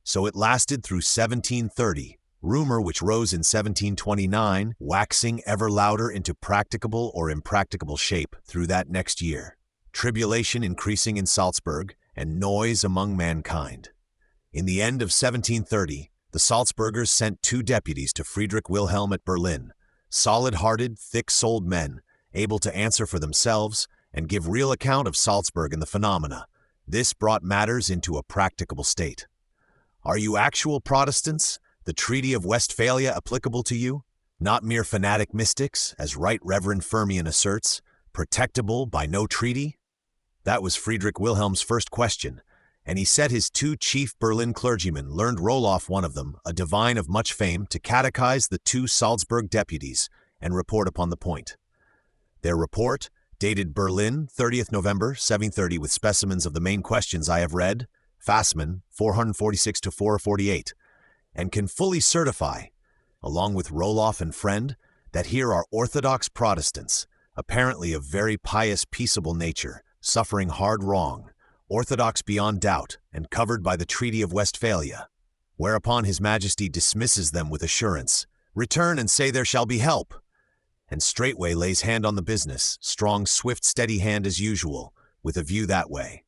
So it lasted through 1730, rumor which rose in 1729, waxing ever louder into practicable or impracticable shape through that next year, tribulation increasing in Salzburg, and noise among mankind. In the end of 1730, the Salzburgers sent 2 deputies to Friedrich Wilhelm at Berlin, solid-hearted, thick-souled men, able to answer for themselves and give real account of Salzburg and the phenomena. This brought matters into a practicable state. Are you actual Protestants? The Treaty of Westphalia applicable to you? Not mere fanatic mystics, as Right Reverend Firmian asserts, protectable by no treaty? That was Friedrich Wilhelm's first question, and he set his 2 chief Berlin clergymen, learned Roloff one of them, a divine of much fame, to catechize the 2 Salzburg deputies and report upon the point. Their report, dated Berlin, 30th November, 1730, with specimens of the main questions I have read, Fassmann, 446 to 448, and can fully certify, along with Roloff and Friend, that here are Orthodox Protestants, apparently of very pious, peaceable nature, suffering hard wrong, orthodox beyond doubt, and covered by the Treaty of Westphalia, whereupon His Majesty dismisses them with assurance, "Return and say there shall be help," and straightway lays hand on the business, strong, swift, steady hand as usual, with a view that way.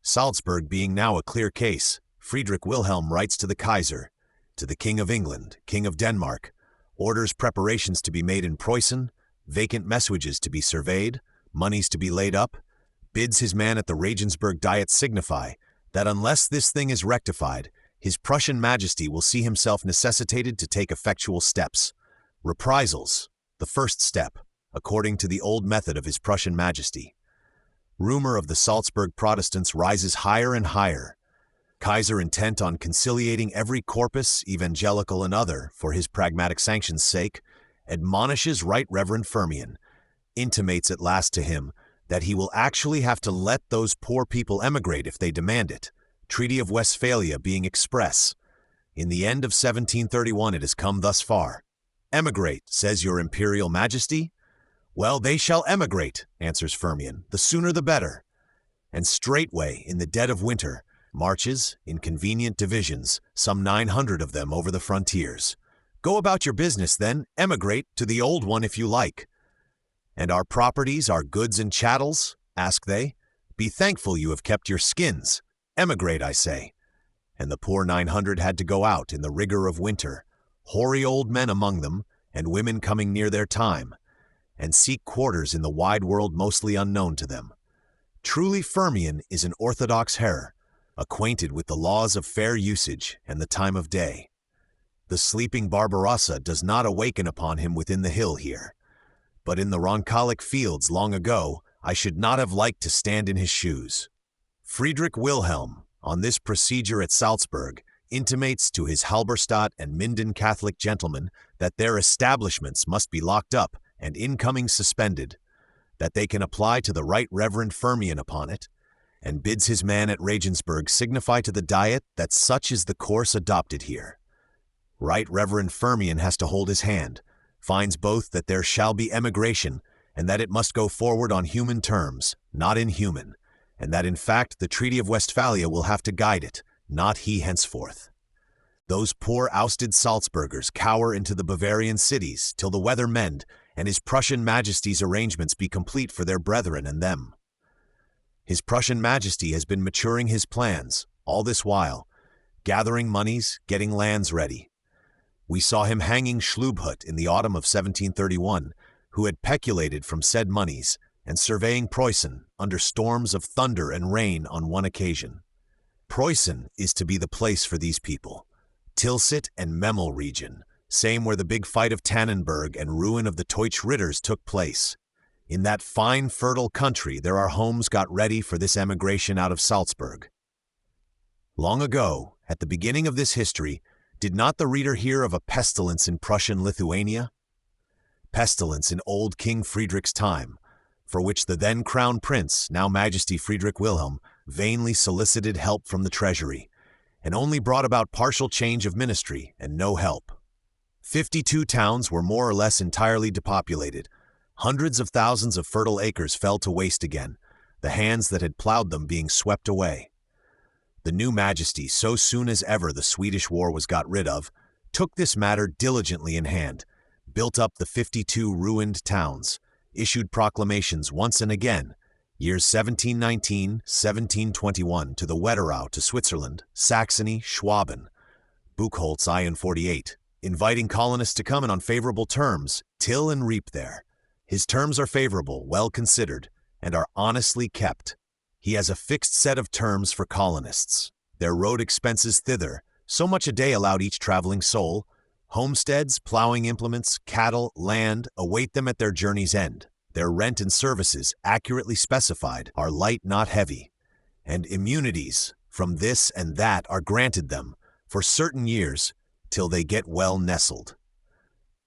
Salzburg being now a clear case, Friedrich Wilhelm writes to the Kaiser, to the King of England, King of Denmark, orders preparations to be made in Preussen, vacant messuages to be surveyed, moneys to be laid up, bids his man at the Regensburg Diet signify that unless this thing is rectified, his Prussian Majesty will see himself necessitated to take effectual steps. Reprisals, the first step, according to the old method of his Prussian Majesty. Rumor of the Salzburg Protestants rises higher and higher. Kaiser, intent on conciliating every corpus, evangelical and other, for his pragmatic sanction's sake, admonishes Right Reverend Firmian, intimates at last to him that he will actually have to let those poor people emigrate if they demand it, Treaty of Westphalia being express. In the end of 1731 it has come thus far. Emigrate, says your Imperial Majesty? Well, they shall emigrate, answers Firmian, the sooner the better. And straightway, in the dead of winter, marches, in convenient divisions, some 900 of them over the frontiers. Go about your business then, emigrate to the old one if you like. And our properties, our goods and chattels? Ask they. Be thankful you have kept your skins. Emigrate, I say. And the poor 900 had to go out in the rigor of winter, hoary old men among them, and women coming near their time, and seek quarters in the wide world mostly unknown to them. Truly Firmian is an orthodox Herr, acquainted with the laws of fair usage and the time of day. The sleeping Barbarossa does not awaken upon him within the hill here, but in the Roncallic fields long ago I should not have liked to stand in his shoes. Friedrich Wilhelm, on this procedure at Salzburg, intimates to his Halberstadt and Minden Catholic gentlemen that their establishments must be locked up and incoming suspended, that they can apply to the Right Reverend Firmian upon it, and bids his man at Regensburg signify to the Diet that such is the course adopted here. Right Reverend Firmian has to hold his hand, finds both that there shall be emigration and that it must go forward on human terms, not inhuman, and that in fact the Treaty of Westphalia will have to guide it, not he henceforth. Those poor ousted Salzburgers cower into the Bavarian cities till the weather mend and His Prussian Majesty's arrangements be complete for their brethren and them. His Prussian Majesty has been maturing his plans, all this while, gathering monies, getting lands ready. We saw him hanging Schlubhut in the autumn of 1731, who had peculated from said moneys, and surveying Preussen under storms of thunder and rain on one occasion. Preussen is to be the place for these people. Tilsit and Memel region, same where the big fight of Tannenberg and ruin of the Teutsch Ritters took place. In that fine, fertile country, there are homes got ready for this emigration out of Salzburg. Long ago, at the beginning of this history, did not the reader hear of a pestilence in Prussian Lithuania? Pestilence in old King Frederick's time, for which the then Crown Prince, now Majesty Frederick Wilhelm, vainly solicited help from the treasury, and only brought about partial change of ministry and no help. 52 towns were more or less entirely depopulated. Hundreds of thousands of fertile acres fell to waste again, the hands that had plowed them being swept away. The new Majesty, so soon as ever the Swedish war was got rid of, took this matter diligently in hand, built up the 52 ruined towns, issued proclamations once and again, years 1719, 1721 to the Wetterau to Switzerland, Saxony, Schwaben, Buchholz Iron 48, inviting colonists to come in on favorable terms, till and reap there. His terms are favorable, well considered, and are honestly kept. He has a fixed set of terms for colonists. Their road expenses thither, so much a day allowed each traveling soul. Homesteads, plowing implements, cattle, land await them at their journey's end. Their rent and services, accurately specified, are light not heavy. And immunities from this and that are granted them for certain years till they get well nestled.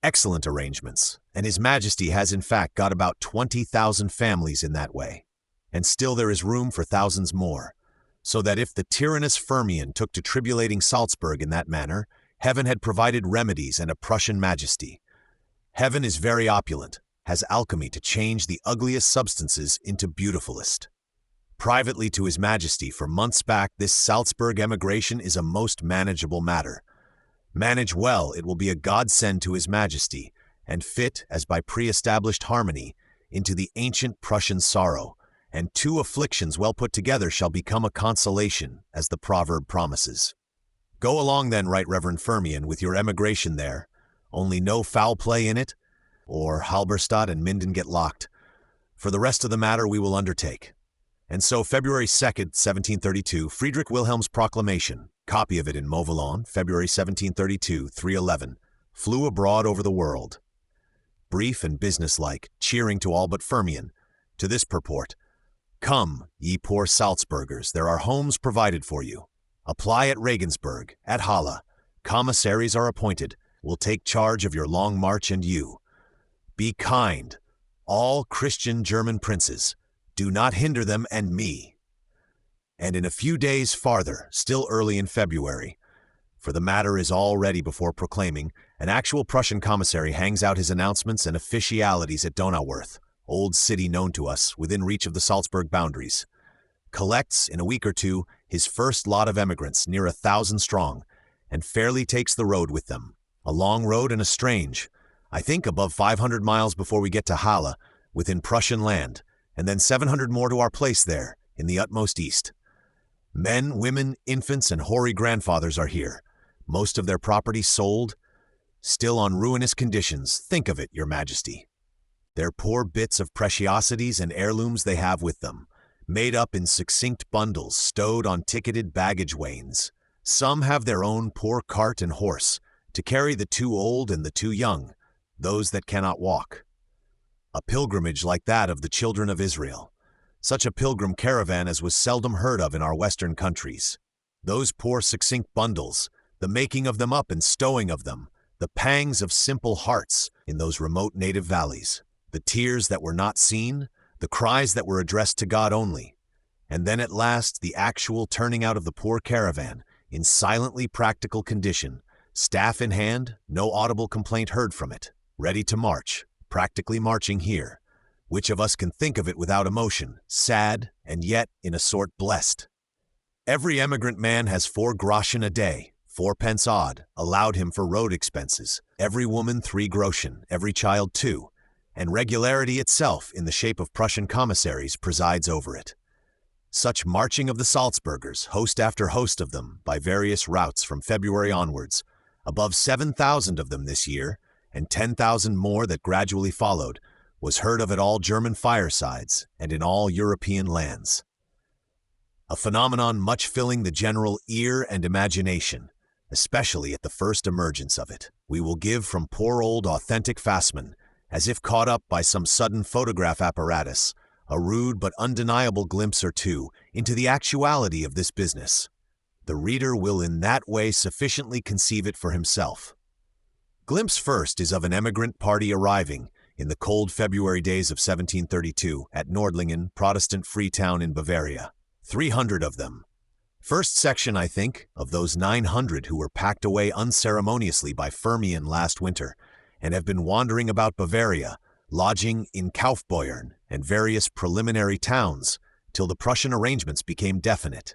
Excellent arrangements, and His Majesty has in fact got about 20,000 families in that way. And still there is room for thousands more, so that if the tyrannous Firmian took to tribulating Salzburg in that manner, heaven had provided remedies and a Prussian Majesty. Heaven is very opulent, has alchemy to change the ugliest substances into beautifulest. Privately to His Majesty for months back, this Salzburg emigration is a most manageable matter. Manage well, it will be a godsend to His Majesty, and fit, as by pre-established harmony, into the ancient Prussian sorrow, and two afflictions well put together shall become a consolation, as the proverb promises. Go along then, Right Reverend Firmian, with your emigration there, only no foul play in it, or Halberstadt and Minden get locked. For the rest of the matter we will undertake. And so February 2nd, 1732, Friedrich Wilhelm's proclamation, copy of it in Mauvelon, February 1732, 311, flew abroad over the world. Brief and businesslike, cheering to all but Firmian, to this purport: Come, ye poor Salzburgers, there are homes provided for you. Apply at Regensburg, at Halle. Commissaries are appointed, will take charge of your long march and you. Be kind, all Christian German princes. Do not hinder them and me. And in a few days farther, still early in February, for the matter is all ready before proclaiming, an actual Prussian commissary hangs out his announcements and officialities at Donauwörth, old city known to us, within reach of the Salzburg boundaries. Collects, in a week or two, his first lot of emigrants, near 1,000 strong, and fairly takes the road with them. A long road and a strange, I think above 500 miles before we get to Halle, within Prussian land, and then 700 more to our place there, in the utmost east. Men, women, infants, and hoary grandfathers are here, most of their property sold, still on ruinous conditions. Think of it, Your Majesty. Their poor bits of preciosities and heirlooms they have with them, made up in succinct bundles stowed on ticketed baggage wains. Some have their own poor cart and horse, to carry the too old and the too young, those that cannot walk. A pilgrimage like that of the children of Israel, such a pilgrim caravan as was seldom heard of in our western countries. Those poor succinct bundles, the making of them up and stowing of them, the pangs of simple hearts in those remote native valleys, the tears that were not seen, the cries that were addressed to God only, and then at last the actual turning out of the poor caravan in silently practical condition, staff in hand, no audible complaint heard from it, ready to march, practically marching here. Which of us can think of it without emotion, sad, and yet, in a sort, blessed? Every emigrant man has 4 groschen a day, 4 pence odd, allowed him for road expenses, every woman 3 groschen, every child 2, and regularity itself, in the shape of Prussian commissaries, presides over it. Such marching of the Salzburgers, host after host of them, by various routes from February onwards, above 7,000 of them this year, and 10,000 more that gradually followed, was heard of at all German firesides and in all European lands. A phenomenon much filling the general ear and imagination, especially at the first emergence of it. We will give from poor old authentic Fassmann, as if caught up by some sudden photograph apparatus, a rude but undeniable glimpse or two into the actuality of this business. The reader will in that way sufficiently conceive it for himself. Glimpse first is of an emigrant party arriving in the cold February days of 1732 at Nordlingen, Protestant free town in Bavaria. 300 of them. First section, I think, of those 900 who were packed away unceremoniously by Firmian last winter and have been wandering about Bavaria, lodging in Kaufbeuern and various preliminary towns till the Prussian arrangements became definite.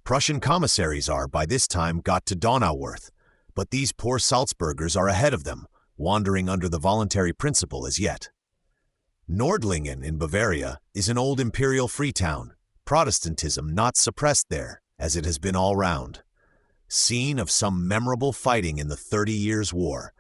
Prussian commissaries are, by this time, got to Donauwörth, but these poor Salzburgers are ahead of them, wandering under the voluntary principle as yet. Nordlingen in Bavaria is an old imperial free town, Protestantism not suppressed there, as it has been all round. Scene of some memorable fighting in the 30 Years' War,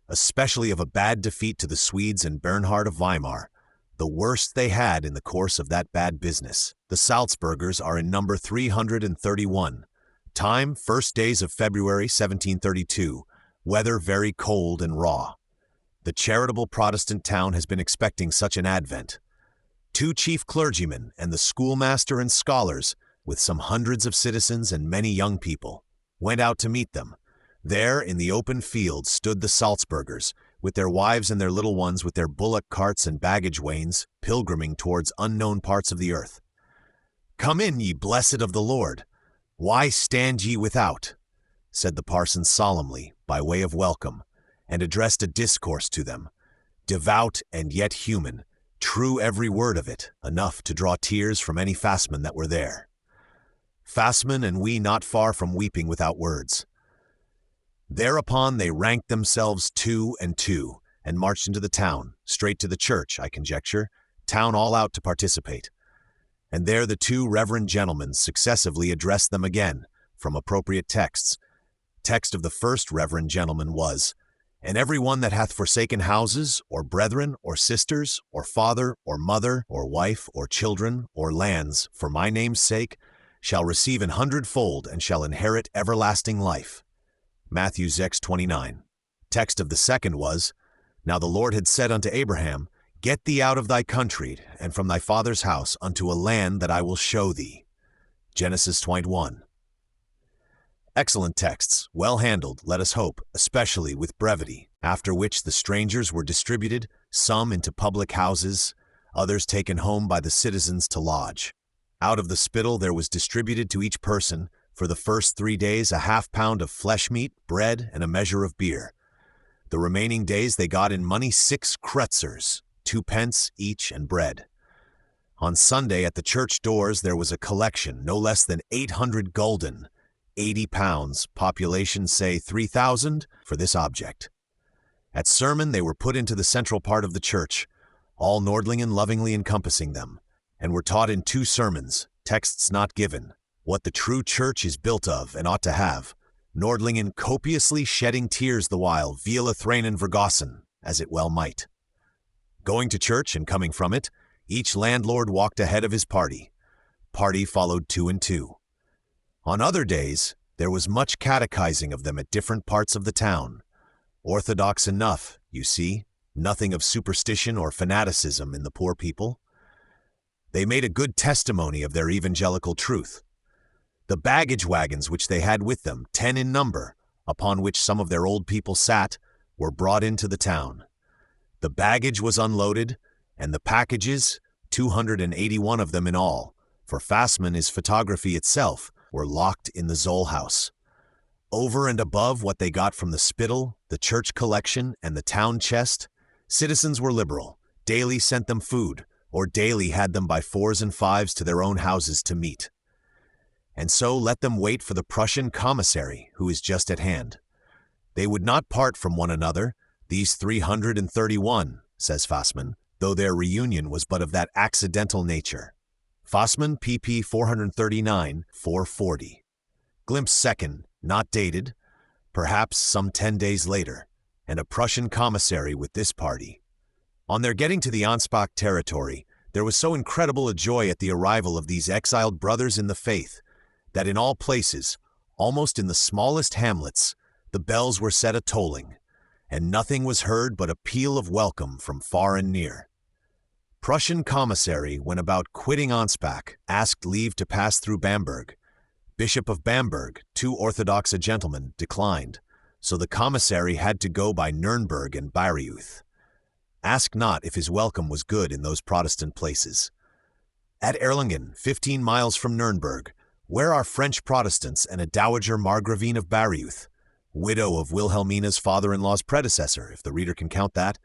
especially of a bad defeat to the Swedes and Bernhard of Weimar, the worst they had in the course of that bad business. The Salzburgers are in number 331. Time, first days of February 1732. Weather very cold and raw. The charitable Protestant town has been expecting such an advent. 2 chief clergymen and the schoolmaster and scholars, with some hundreds of citizens and many young people, went out to meet them. There, in the open field, stood the Salzburgers, with their wives and their little ones, with their bullock carts and baggage wains, pilgriming towards unknown parts of the earth. "Come in, ye blessed of the Lord. Why stand ye without?" said the parson solemnly, by way of welcome, and addressed a discourse to them, devout and yet human, true every word of it, enough to draw tears from any fastsmen that were there. Fastsmen and we not far from weeping without words. Thereupon they ranked themselves 2 and 2, and marched into the town, straight to the church, I conjecture, town all out to participate. And there the 2 reverend gentlemen successively addressed them again, from appropriate texts. Text of the first reverend gentleman was, "And every one that hath forsaken houses, or brethren, or sisters, or father, or mother, or wife, or children, or lands, for my name's sake, shall receive 100-fold, and shall inherit everlasting life." Matthew 6:29. Text of the second was, "Now the Lord had said unto Abraham, Get thee out of thy country, and from thy father's house, unto a land that I will show thee." Genesis 21. Excellent texts, well handled, let us hope, especially with brevity, after which the strangers were distributed, some into public houses, others taken home by the citizens to lodge. Out of the spittle there was distributed to each person, for the first 3 days, a half-pound of flesh meat, bread, and a measure of beer. The remaining days they got in money 6 kreutzers, 2 pence each, and bread. On Sunday at the church doors there was a collection, no less than 800 gulden, 80 pounds, population say 3,000, for this object. At sermon they were put into the central part of the church, all Nordlingen lovingly encompassing them, and were taught in 2 sermons, texts not given, what the true church is built of and ought to have, Nordlingen copiously shedding tears the while, Vila Thranen Vergossen, as it well might. Going to church and coming from it, each landlord walked ahead of his party. Party followed 2 and 2. On other days, there was much catechizing of them at different parts of the town. Orthodox enough, you see, nothing of superstition or fanaticism in the poor people. They made a good testimony of their evangelical truth. The baggage wagons which they had with them, 10 in number, upon which some of their old people sat, were brought into the town. The baggage was unloaded, and the packages, 281 of them in all, for Fassmann is photography itself, were locked in the Zoll house. Over and above what they got from the spittle, the church collection, and the town chest, citizens were liberal, daily sent them food, or daily had them by 4s and 5s to their own houses to meet. And so let them wait for the Prussian commissary, who is just at hand. They would not part from one another, these 331, says Fassmann, though their reunion was but of that accidental nature. Fassmann, pp. 439, 440. Glimpse second, not dated, perhaps some 10 days later, and a Prussian commissary with this party. On their getting to the Ansbach territory, there was so incredible a joy at the arrival of these exiled brothers in the faith, that in all places, almost in the smallest hamlets, the bells were set a-tolling, and nothing was heard but a peal of welcome from far and near. Prussian commissary, when about quitting Anspach, asked leave to pass through Bamberg. Bishop of Bamberg, too orthodox a gentleman, declined, so the commissary had to go by Nuremberg and Bayreuth. Ask not if his welcome was good in those Protestant places. At Erlangen, 15 miles from Nuremberg, where are French Protestants and a dowager Margravine of Bayreuth, widow of Wilhelmina's father-in-law's predecessor, if the reader can count that,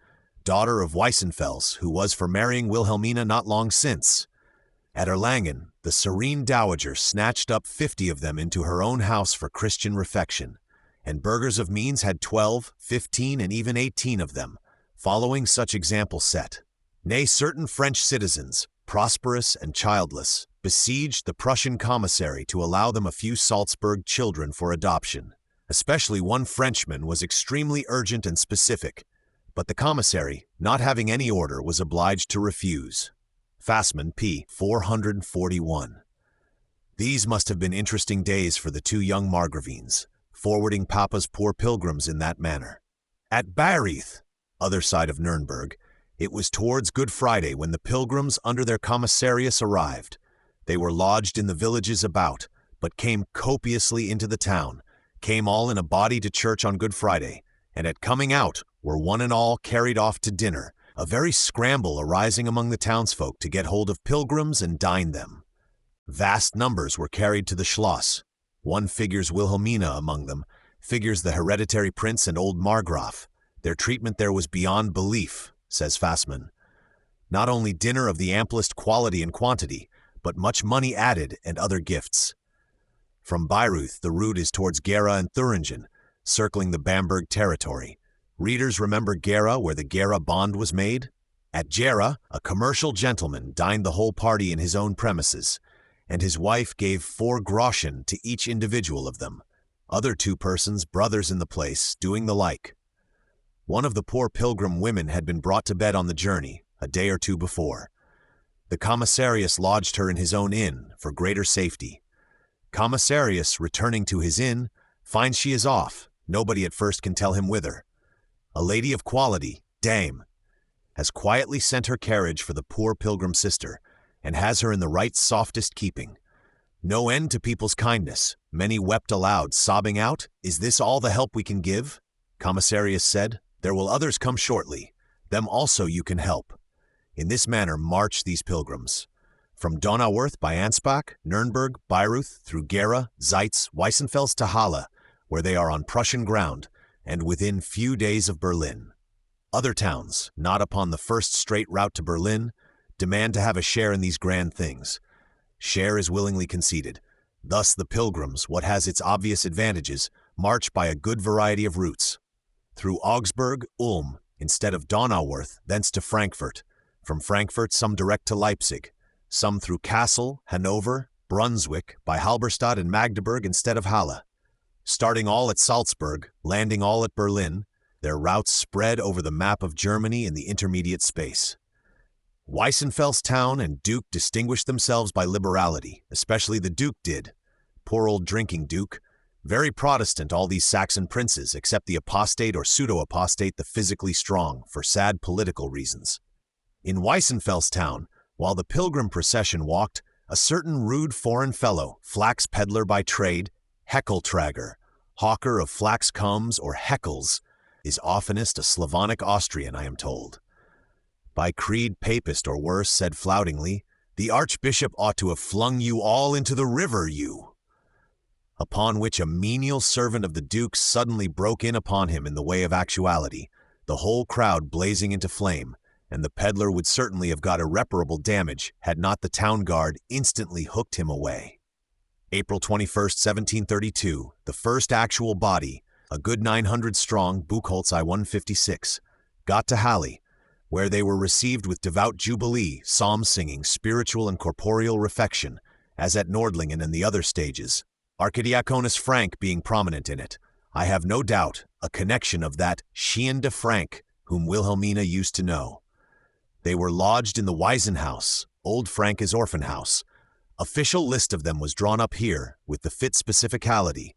daughter of Weissenfels, who was for marrying Wilhelmina not long since. At Erlangen, the serene dowager snatched up 50 of them into her own house for Christian refection, and burghers of means had 12, 15, and even 18 of them, following such example set. Nay, certain French citizens, prosperous and childless, besieged the Prussian commissary to allow them a few Salzburg children for adoption. Especially one Frenchman was extremely urgent and specific, but the commissary, not having any order, was obliged to refuse. Fassmann, p. 441. These must have been interesting days for the two young Margravines, forwarding Papa's poor pilgrims in that manner. At Bayreuth, other side of Nuremberg, it was towards Good Friday when the pilgrims under their commissarius arrived. They were lodged in the villages about, but came copiously into the town, came all in a body to church on Good Friday, and at coming out were one and all carried off to dinner, a very scramble arising among the townsfolk to get hold of pilgrims and dine them. Vast numbers were carried to the Schloss. One figures Wilhelmina among them, figures the hereditary prince and old Margraf. Their treatment there was beyond belief, says Fassmann. Not only dinner of the amplest quality and quantity, but much money added and other gifts. From Bayreuth, the route is towards Gera and Thuringen, circling the Bamberg territory. Readers remember Gera, where the Gera bond was made? At Gera, a commercial gentleman dined the whole party in his own premises, and his wife gave 4 groschen to each individual of them, other 2 persons, brothers in the place, doing the like. One of the poor pilgrim women had been brought to bed on the journey, a day or 2 before. The commissarius lodged her in his own inn, for greater safety. Commissarius, returning to his inn, finds she is off, nobody at first can tell him whither. A lady of quality, dame, has quietly sent her carriage for the poor pilgrim sister, and has her in the right softest keeping. No end to people's kindness. Many wept aloud, sobbing out, "Is this all the help we can give?" Commissarius said, "There will others come shortly. Them also you can help." In this manner march these pilgrims. From Donauwörth by Anspach, Nuremberg, Bayreuth, through Gera, Zeitz, Weissenfels to Halle, where they are on Prussian ground, and within few days of Berlin. Other towns, not upon the first straight route to Berlin, demand to have a share in these grand things. Share is willingly conceded. Thus the pilgrims, what has its obvious advantages, march by a good variety of routes. Through Augsburg, Ulm, instead of Donauwörth, thence to Frankfurt. From Frankfurt some direct to Leipzig. Some through Kassel, Hanover, Brunswick, by Halberstadt and Magdeburg instead of Halle. Starting all at Salzburg, landing all at Berlin, their routes spread over the map of Germany in the intermediate space. Weissenfels town and Duke distinguished themselves by liberality, especially the Duke did. Poor old drinking Duke. Very Protestant all these Saxon princes, except the apostate or pseudo-apostate, the physically strong, for sad political reasons. In Weissenfels town, while the pilgrim procession walked, a certain rude foreign fellow, flax peddler by trade, Heckeltrager, hawker of flax combs or heckles, is oftenest a Slavonic Austrian, I am told. By creed papist or worse, said floutingly, "The archbishop ought to have flung you all into the river, you." Upon which a menial servant of the Duke's suddenly broke in upon him in the way of actuality, the whole crowd blazing into flame, and the peddler would certainly have got irreparable damage had not the town guard instantly hooked him away. April 21st, 1732, the first actual body, a good 900 strong, Buchholz I-156, got to Halle, where they were received with devout jubilee, psalm-singing, spiritual and corporeal refection, as at Nordlingen and the other stages, Archidiaconus Frank being prominent in it. I have no doubt a connection of that Chien de Frank whom Wilhelmina used to know. They were lodged in the Waisenhaus, Old Franke's orphan house. Official list of them was drawn up here, with the fit specificality,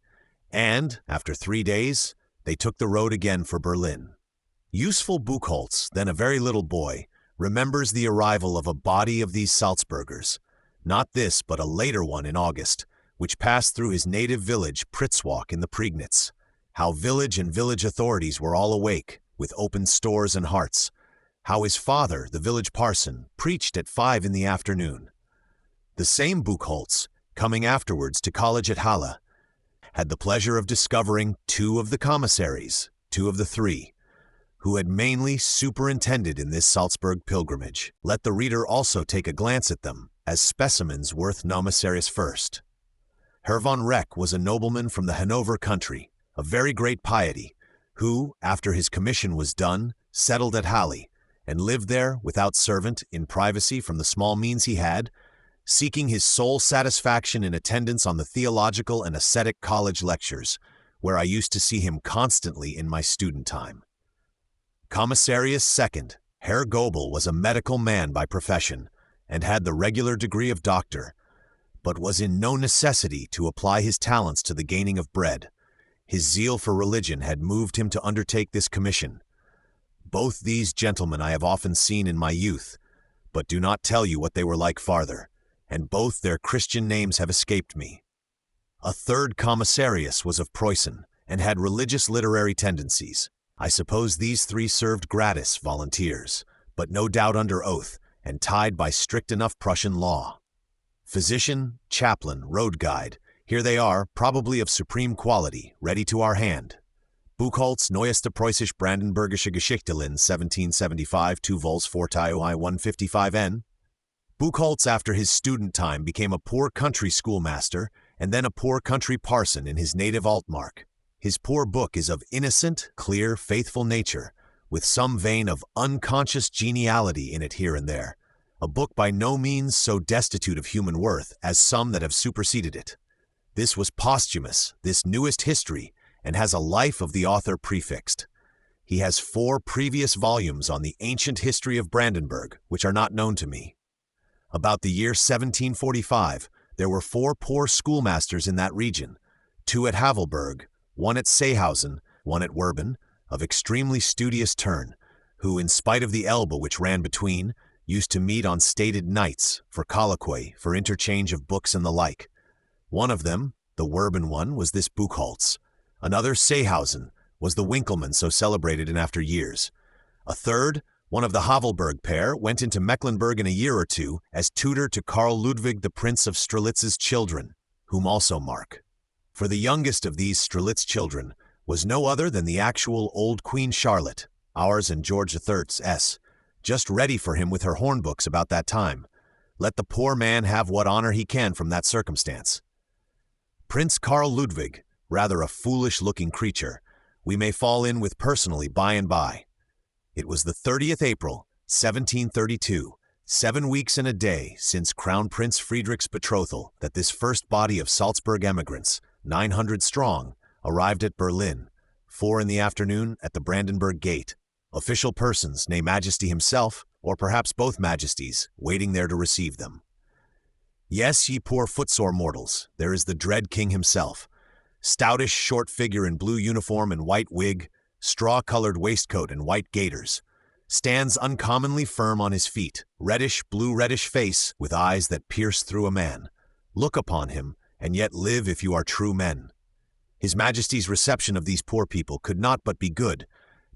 and, after 3 days, they took the road again for Berlin. Useful Buchholz, then a very little boy, remembers the arrival of a body of these Salzburgers, not this but a later one in August, which passed through his native village Pritzwalk in the Prignitz. How village and village authorities were all awake, with open stores and hearts. How his father, the village parson, preached at 5 in the afternoon. The same Buchholz, coming afterwards to college at Halle, had the pleasure of discovering 2 of the commissaries, 2 of the 3, who had mainly superintended in this Salzburg pilgrimage. Let the reader also take a glance at them, as specimens worth nomissaries first. Herr von Reck was a nobleman from the Hanover country, of very great piety, who, after his commission was done, settled at Halle, and lived there without servant, in privacy from the small means he had, seeking his sole satisfaction in attendance on the theological and ascetic college lectures, where I used to see him constantly in my student time. Commissarius second, Herr Goebel was a medical man by profession, and had the regular degree of doctor, but was in no necessity to apply his talents to the gaining of bread. His zeal for religion had moved him to undertake this commission. Both these gentlemen I have often seen in my youth, but do not tell you what they were like farther, and both their Christian names have escaped me. A third commissarius was of Preussen, and had religious literary tendencies. I suppose these 3 served gratis volunteers, but no doubt under oath, and tied by strict enough Prussian law. Physician, chaplain, road guide, here they are, probably of supreme quality, ready to our hand. Buchholz, Neueste Preußische Brandenburgische Geschichtelin, 1775, 2 vols Vorteil I 155N. Buchholz, after his student time, became a poor country schoolmaster, and then a poor country parson in his native Altmark. His poor book is of innocent, clear, faithful nature, with some vein of unconscious geniality in it here and there, a book by no means so destitute of human worth as some that have superseded it. This was posthumous, this newest history, and has a life of the author prefixed. He has 4 previous volumes on the ancient history of Brandenburg, which are not known to me. About the year 1745, there were 4 poor schoolmasters in that region, 2 at Havelberg, 1 at Seehausen, 1 at Werben, of extremely studious turn, who, in spite of the Elbe which ran between, used to meet on stated nights, for colloquy, for interchange of books and the like. One of them, the Werben one, was this Buchholz. Another, Seehausen, was the Winckelmann so celebrated in after years. A third, one of the Havelberg pair, went into Mecklenburg in a year or 2 as tutor to Karl Ludwig the Prince of Strelitz's children, whom also mark. For the youngest of these Strelitz children was no other than the actual old Queen Charlotte, ours and George III's, just ready for him with her hornbooks about that time. Let the poor man have what honor he can from that circumstance. Prince Karl Ludwig, rather a foolish-looking creature, we may fall in with personally by and by. It was the 30th April, 1732, 7 weeks and a day since Crown Prince Frederick's betrothal, that this first body of Salzburg emigrants, 900 strong, arrived at Berlin, 4 in the afternoon at the Brandenburg Gate. Official persons, nay Majesty himself, or perhaps both Majesties, waiting there to receive them. Yes, ye poor footsore mortals, there is the dread king himself. Stoutish, short figure in blue uniform and white wig, straw-colored waistcoat and white gaiters. Stands uncommonly firm on his feet, reddish, blue-reddish face, with eyes that pierce through a man. Look upon him, and yet live if you are true men. His Majesty's reception of these poor people could not but be good,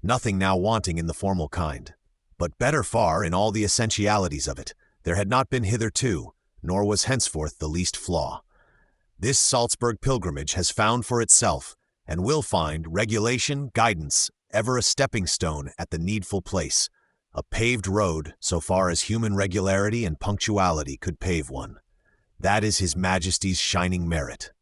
nothing now wanting in the formal kind. But better far in all the essentialities of it, there had not been hitherto, nor was henceforth the least flaw. This Salzburg pilgrimage has found for itself, and will find, regulation, guidance, ever a stepping stone at the needful place, a paved road so far as human regularity and punctuality could pave one. That is His Majesty's shining merit.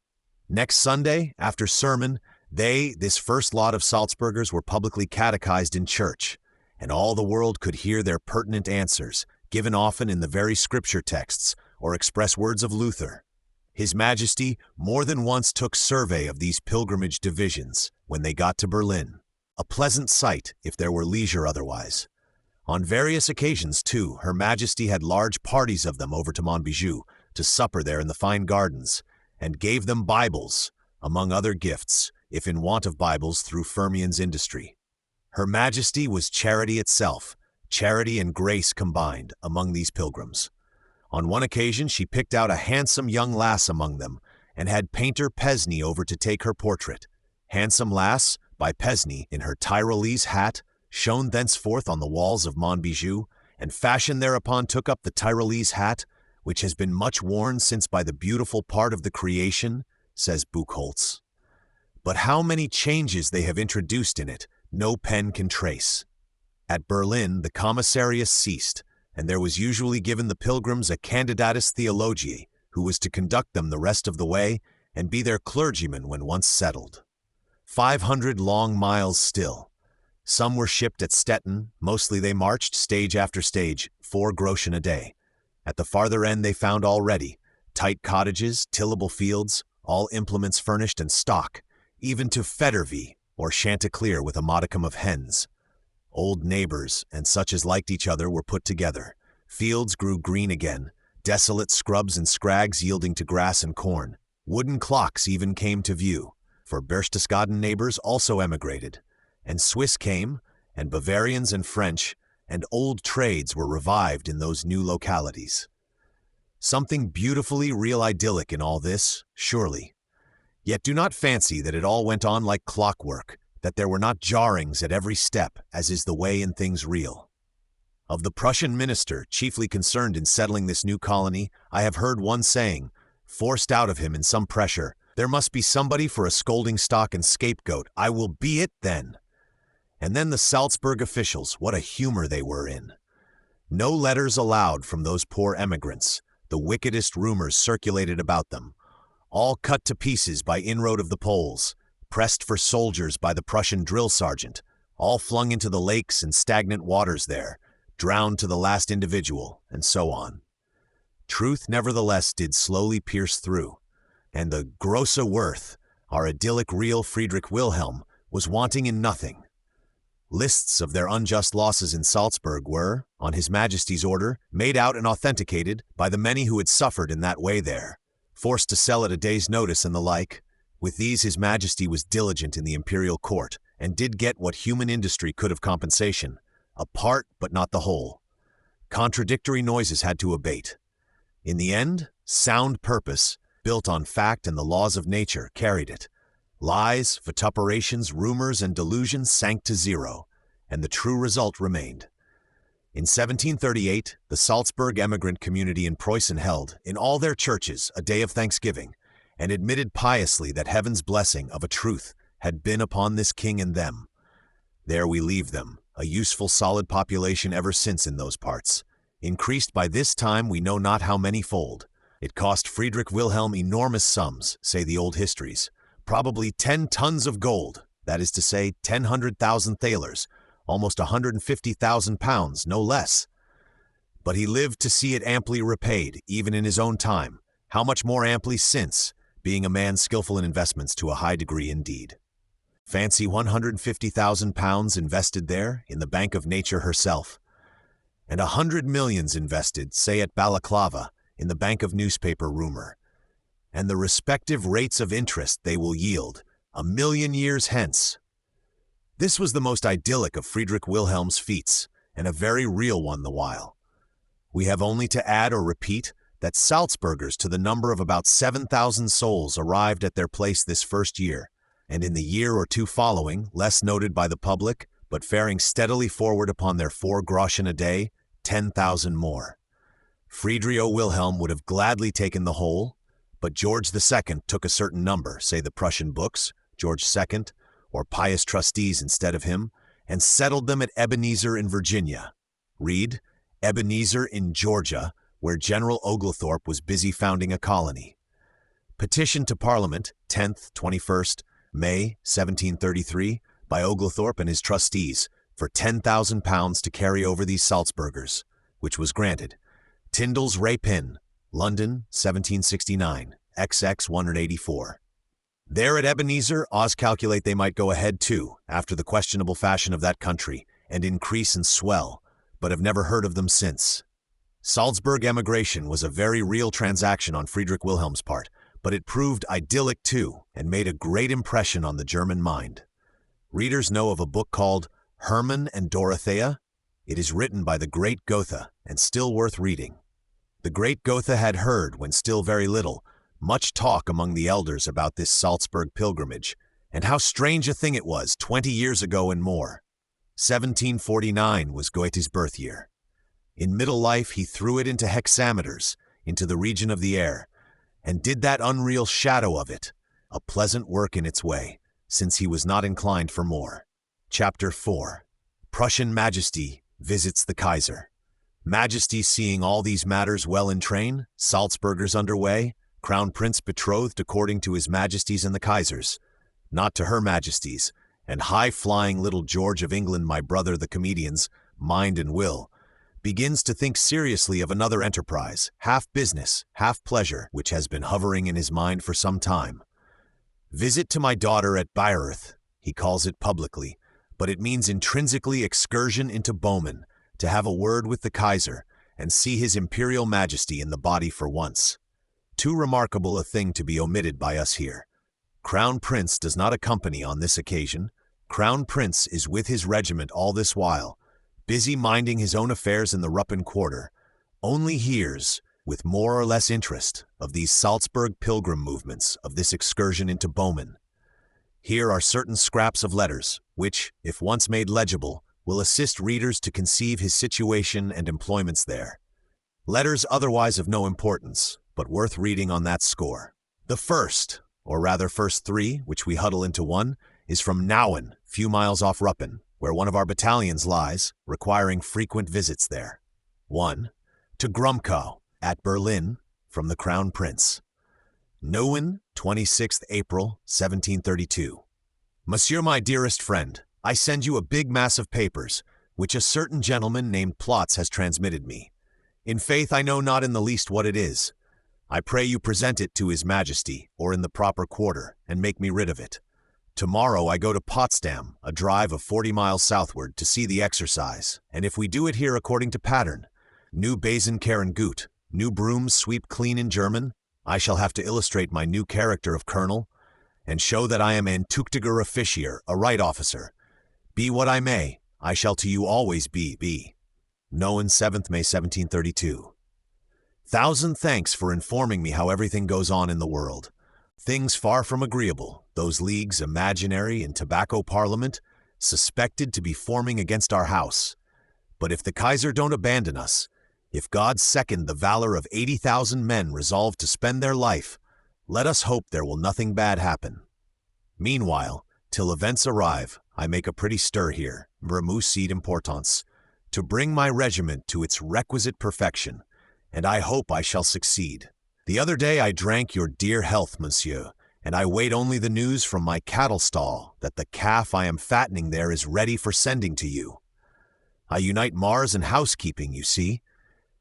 Next Sunday, after sermon, this first lot of Salzburgers, were publicly catechized in church, and all the world could hear their pertinent answers, given often in the very scripture texts, or express words of Luther. His Majesty more than once took survey of these pilgrimage divisions when they got to Berlin, a pleasant sight if there were leisure otherwise. On various occasions, too, Her Majesty had large parties of them over to Montbijou to supper there in the fine gardens, and gave them Bibles, among other gifts, if in want of Bibles through Firmian's industry. Her Majesty was charity itself, charity and grace combined among these pilgrims. On one occasion, she picked out a handsome young lass among them and had painter Pesny over to take her portrait. Handsome lass, by Pesny, in her Tyrolese hat, shone thenceforth on the walls of Montbijou, and fashion thereupon took up the Tyrolese hat, which has been much worn since by the beautiful part of the creation, says Buchholz. But how many changes they have introduced in it, no pen can trace. At Berlin, the commissarius ceased, and there was usually given the pilgrims a candidatus theologiae, who was to conduct them the rest of the way and be their clergyman when once settled. 500 long miles still. Some were shipped at Stettin, mostly they marched, stage after stage, 4 groschen a day. At the farther end they found all ready, tight cottages, tillable fields, all implements furnished and stock, even to Federvie, or Chanticleer with a modicum of hens. Old neighbors, and such as liked each other, were put together. Fields grew green again, desolate scrubs and scrags yielding to grass and corn. Wooden clocks even came to view, for Berchtesgaden neighbors also emigrated, and Swiss came, and Bavarians and French, and old trades were revived in those new localities. Something beautifully real idyllic in all this, surely. Yet do not fancy that it all went on like clockwork, that there were not jarrings at every step, as is the way in things real. Of the Prussian minister, chiefly concerned in settling this new colony, I have heard one saying, forced out of him in some pressure, "There must be somebody for a scolding stock and scapegoat. I will be it then." And then the Salzburg officials, what a humor they were in. No letters allowed from those poor emigrants. The wickedest rumors circulated about them. All cut to pieces by inroad of the Poles, pressed for soldiers by the Prussian drill sergeant, all flung into the lakes and stagnant waters there, drowned to the last individual, and so on. Truth, nevertheless, did slowly pierce through, and the grosse Worth, our idyllic real Friedrich Wilhelm, was wanting in nothing. Lists of their unjust losses in Salzburg were, on His Majesty's order, made out and authenticated by the many who had suffered in that way there, forced to sell at a day's notice and the like. With these His Majesty was diligent in the imperial court, and did get what human industry could of compensation, a part but not the whole. Contradictory noises had to abate. In the end, sound purpose, built on fact and the laws of nature, carried it. Lies, vituperations, rumors, and delusions sank to zero, and the true result remained. In 1738, the Salzburg emigrant community in Preußen held, in all their churches, a day of thanksgiving, and admitted piously that heaven's blessing, of a truth, had been upon this king and them. There we leave them, a useful solid population ever since in those parts, increased by this time we know not how many-fold. It cost Friedrich Wilhelm enormous sums, say the old histories, probably 10 tons of gold, that is to say 100,000 thalers, almost 150,000 pounds, no less. But he lived to see it amply repaid, even in his own time, how much more amply since, being a man skillful in investments to a high degree indeed. Fancy 150,000 pounds invested there, in the Bank of Nature herself, and 100 millions invested, say at Balaclava, in the Bank of Newspaper Rumor, and the respective rates of interest they will yield, 1,000,000 years hence. This was the most idyllic of Friedrich Wilhelm's feats, and a very real one the while. We have only to add or repeat that Salzburgers to the number of about 7,000 souls arrived at their place this first year, and in the year or two following, less noted by the public, but faring steadily forward upon their 4 groschen a day, 10,000 more. Friedrich Wilhelm would have gladly taken the whole, but George II took a certain number, say the Prussian books, George II, or pious trustees instead of him, and settled them at Ebenezer in Virginia. Read, Ebenezer in Georgia, where General Oglethorpe was busy founding a colony. Petition to Parliament, 10th, 21st, May, 1733, by Oglethorpe and his trustees, for 10,000 pounds to carry over these Salzburgers, which was granted. Tyndall's Rapin, London, 1769, XX 184. There at Ebenezer, Oz calculate they might go ahead too, after the questionable fashion of that country, and increase and swell, but have never heard of them since. Salzburg emigration was a very real transaction on Friedrich Wilhelm's part, but it proved idyllic too, and made a great impression on the German mind. Readers know of a book called Hermann and Dorothea? It is written by the great Goethe and still worth reading. The great Goethe had heard, when still very little, much talk among the elders about this Salzburg pilgrimage, and how strange a thing it was 20 years ago and more. 1749 was Goethe's birth year. In middle life he threw it into hexameters, into the region of the air, and did that unreal shadow of it, a pleasant work in its way, since he was not inclined for more. Chapter 4. Prussian Majesty visits the Kaiser. Majesty seeing all these matters well in train, Salzburgers under way, Crown Prince betrothed according to his Majesty's and the Kaiser's, not to her Majesty's, and high-flying little George of England, my brother the comedian's, mind and will, begins to think seriously of another enterprise, half business, half pleasure, which has been hovering in his mind for some time. Visit to my daughter at Bayreuth, he calls it publicly, but it means intrinsically excursion into Böhmen, to have a word with the Kaiser, and see his Imperial Majesty in the body for once. Too remarkable a thing to be omitted by us here. Crown Prince does not accompany on this occasion. Crown Prince is with his regiment all this while, busy minding his own affairs in the Ruppen quarter, only hears, with more or less interest, of these Salzburg pilgrim movements, of this excursion into Böhmen. Here are certain scraps of letters, which, if once made legible, will assist readers to conceive his situation and employments there. Letters otherwise of no importance, but worth reading on that score. The first, or rather first three, which we huddle into one, is from Nauen, few miles off Ruppen, where one of our battalions lies, requiring frequent visits there. 1. To Grumkow, at Berlin, from the Crown Prince. Nauen, 26th April, 1732. Monsieur, my dearest friend, I send you a big mass of papers, which a certain gentleman named Plotz has transmitted me. In faith, I know not in the least what it is. I pray you present it to His Majesty, or in the proper quarter, and make me rid of it. Tomorrow I go to Potsdam, a drive of 40 miles southward, to see the exercise, and if we do it here according to pattern, new Besen kehren gut, new brooms sweep clean in German, I shall have to illustrate my new character of colonel, and show that I am ein tüchtiger Offizier, a right officer. Be what I may, I shall to you always be. Nauen, 7th May 1732. Thousand thanks for informing me how everything goes on in the world. Things far from agreeable, those leagues imaginary in tobacco parliament, suspected to be forming against our house. But if the Kaiser don't abandon us, if God second the valor of 80,000 men resolved to spend their life, let us hope there will nothing bad happen. Meanwhile, till events arrive, I make a pretty stir here, vermucid importance, to bring my regiment to its requisite perfection, and I hope I shall succeed. The other day I drank your dear health, monsieur, and I wait only the news from my cattle stall that the calf I am fattening there is ready for sending to you. I unite Mars and housekeeping, you see.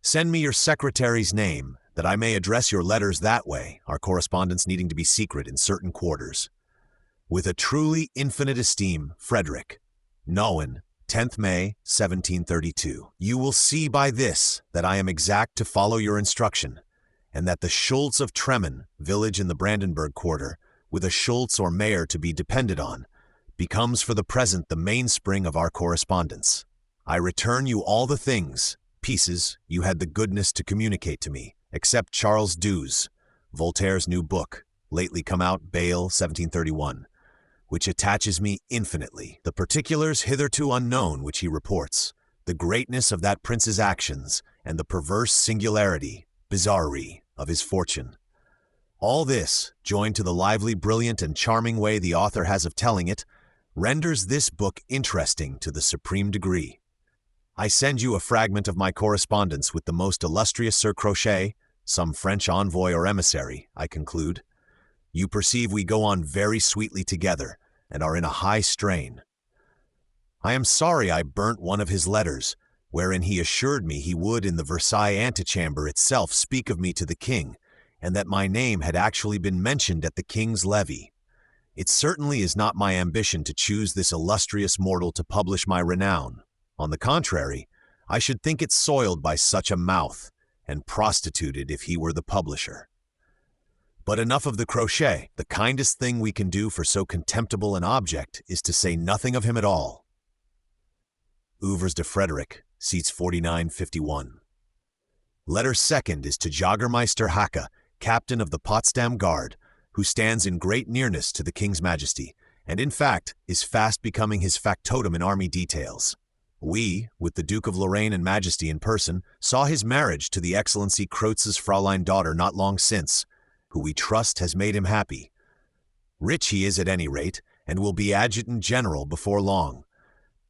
Send me your secretary's name, that I may address your letters that way, our correspondence needing to be secret in certain quarters. With a truly infinite esteem, Frederick. Nauen, 10th May, 1732. You will see by this that I am exact to follow your instruction, and that the Schultz of Tremen, village in the Brandenburg quarter, with a Schultz or mayor to be depended on, becomes for the present the mainspring of our correspondence. I return you all the things, pieces, you had the goodness to communicate to me, except Charles Douze, Voltaire's new book, lately come out, Bale, 1731, which attaches me infinitely. The particulars hitherto unknown which he reports, the greatness of that prince's actions, and the perverse singularity, bizarrerie, of his fortune. All this, joined to the lively, brilliant, and charming way the author has of telling it, renders this book interesting to the supreme degree. I send you a fragment of my correspondence with the most illustrious Sir Crochet, some French envoy or emissary, I conclude. You perceive we go on very sweetly together, and are in a high strain. I am sorry I burnt one of his letters, wherein he assured me he would in the Versailles antechamber itself speak of me to the king, and that my name had actually been mentioned at the king's levee. It certainly is not my ambition to choose this illustrious mortal to publish my renown. On the contrary, I should think it soiled by such a mouth, and prostituted if he were the publisher. But enough of the Crochet. The kindest thing we can do for so contemptible an object is to say nothing of him at all. Ouvres de Frederick, seats 4951. Letter second is to Jagermeister Hacke, captain of the Potsdam Guard, who stands in great nearness to the King's Majesty, and in fact is fast becoming his factotum in army details. We, with the Duke of Lorraine and Majesty in person, saw his marriage to the Excellency Kreutz's Fraulein daughter not long since, who we trust has made him happy. Rich he is at any rate, and will be adjutant general before long.